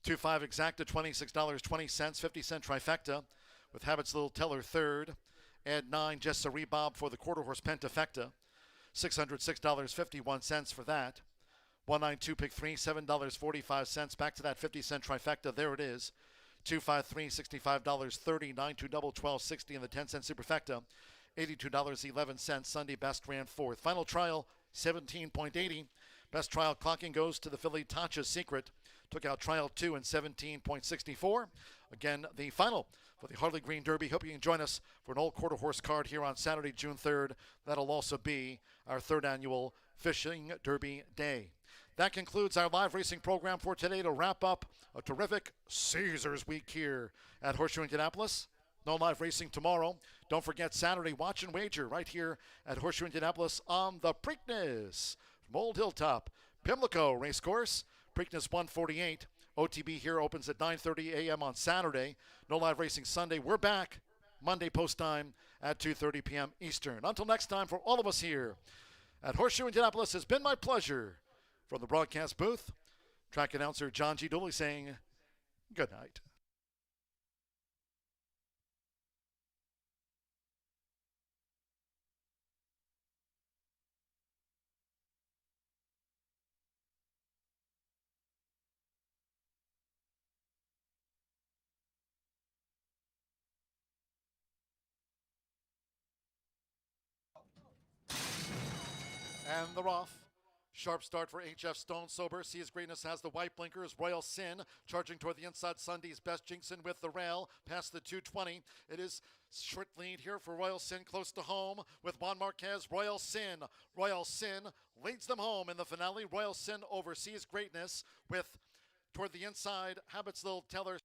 2-5 exacta, $26.20, 50-cent trifecta with Habit's Little Teller third. Add 9, just a rebob for the quarter horse pentafecta. $606.51 for that. 192 pick 3, $7.45. Back to that 50-cent trifecta. There it is. 253, $65.30. 92 double, $12.60 in the 10-cent superfecta. $82.11. Sunday best ran fourth. Final trial 17.80. Best trial clocking goes to the filly Tacha's Secret. Took out trial 2 in 17.64. Again, the final for the Harley Green Derby. Hope you can join us for an old quarter horse card here on Saturday, June 3rd. That'll also be our 3rd annual Fishing Derby Day. That concludes our live racing program for today to wrap up a terrific Caesars Week here at Horseshoe Indianapolis. No live racing tomorrow. Don't forget Saturday, watch and wager right here at Horseshoe Indianapolis on the Preakness from Old Hilltop. Pimlico Racecourse, Preakness 148. OTB here opens at 9:30 a.m. on Saturday. No live racing Sunday. We're back Monday post time at 2:30 p.m. Eastern. Until next time, for all of us here at Horseshoe Indianapolis, has been my pleasure. From the broadcast booth, track announcer John G. Dooley saying good night. And they're off. Sharp start for H.F. Stone Sober. See His Greatness has the white blinkers. Royal Sin charging toward the inside. Sunday's Best Jinxon with the rail past the 220. It is short lead here for Royal Sin close to home with Juan Marquez. Royal Sin. Royal Sin leads them home in the finale. Royal Sin over Sees Greatness with toward the inside. Habit's Little Teller.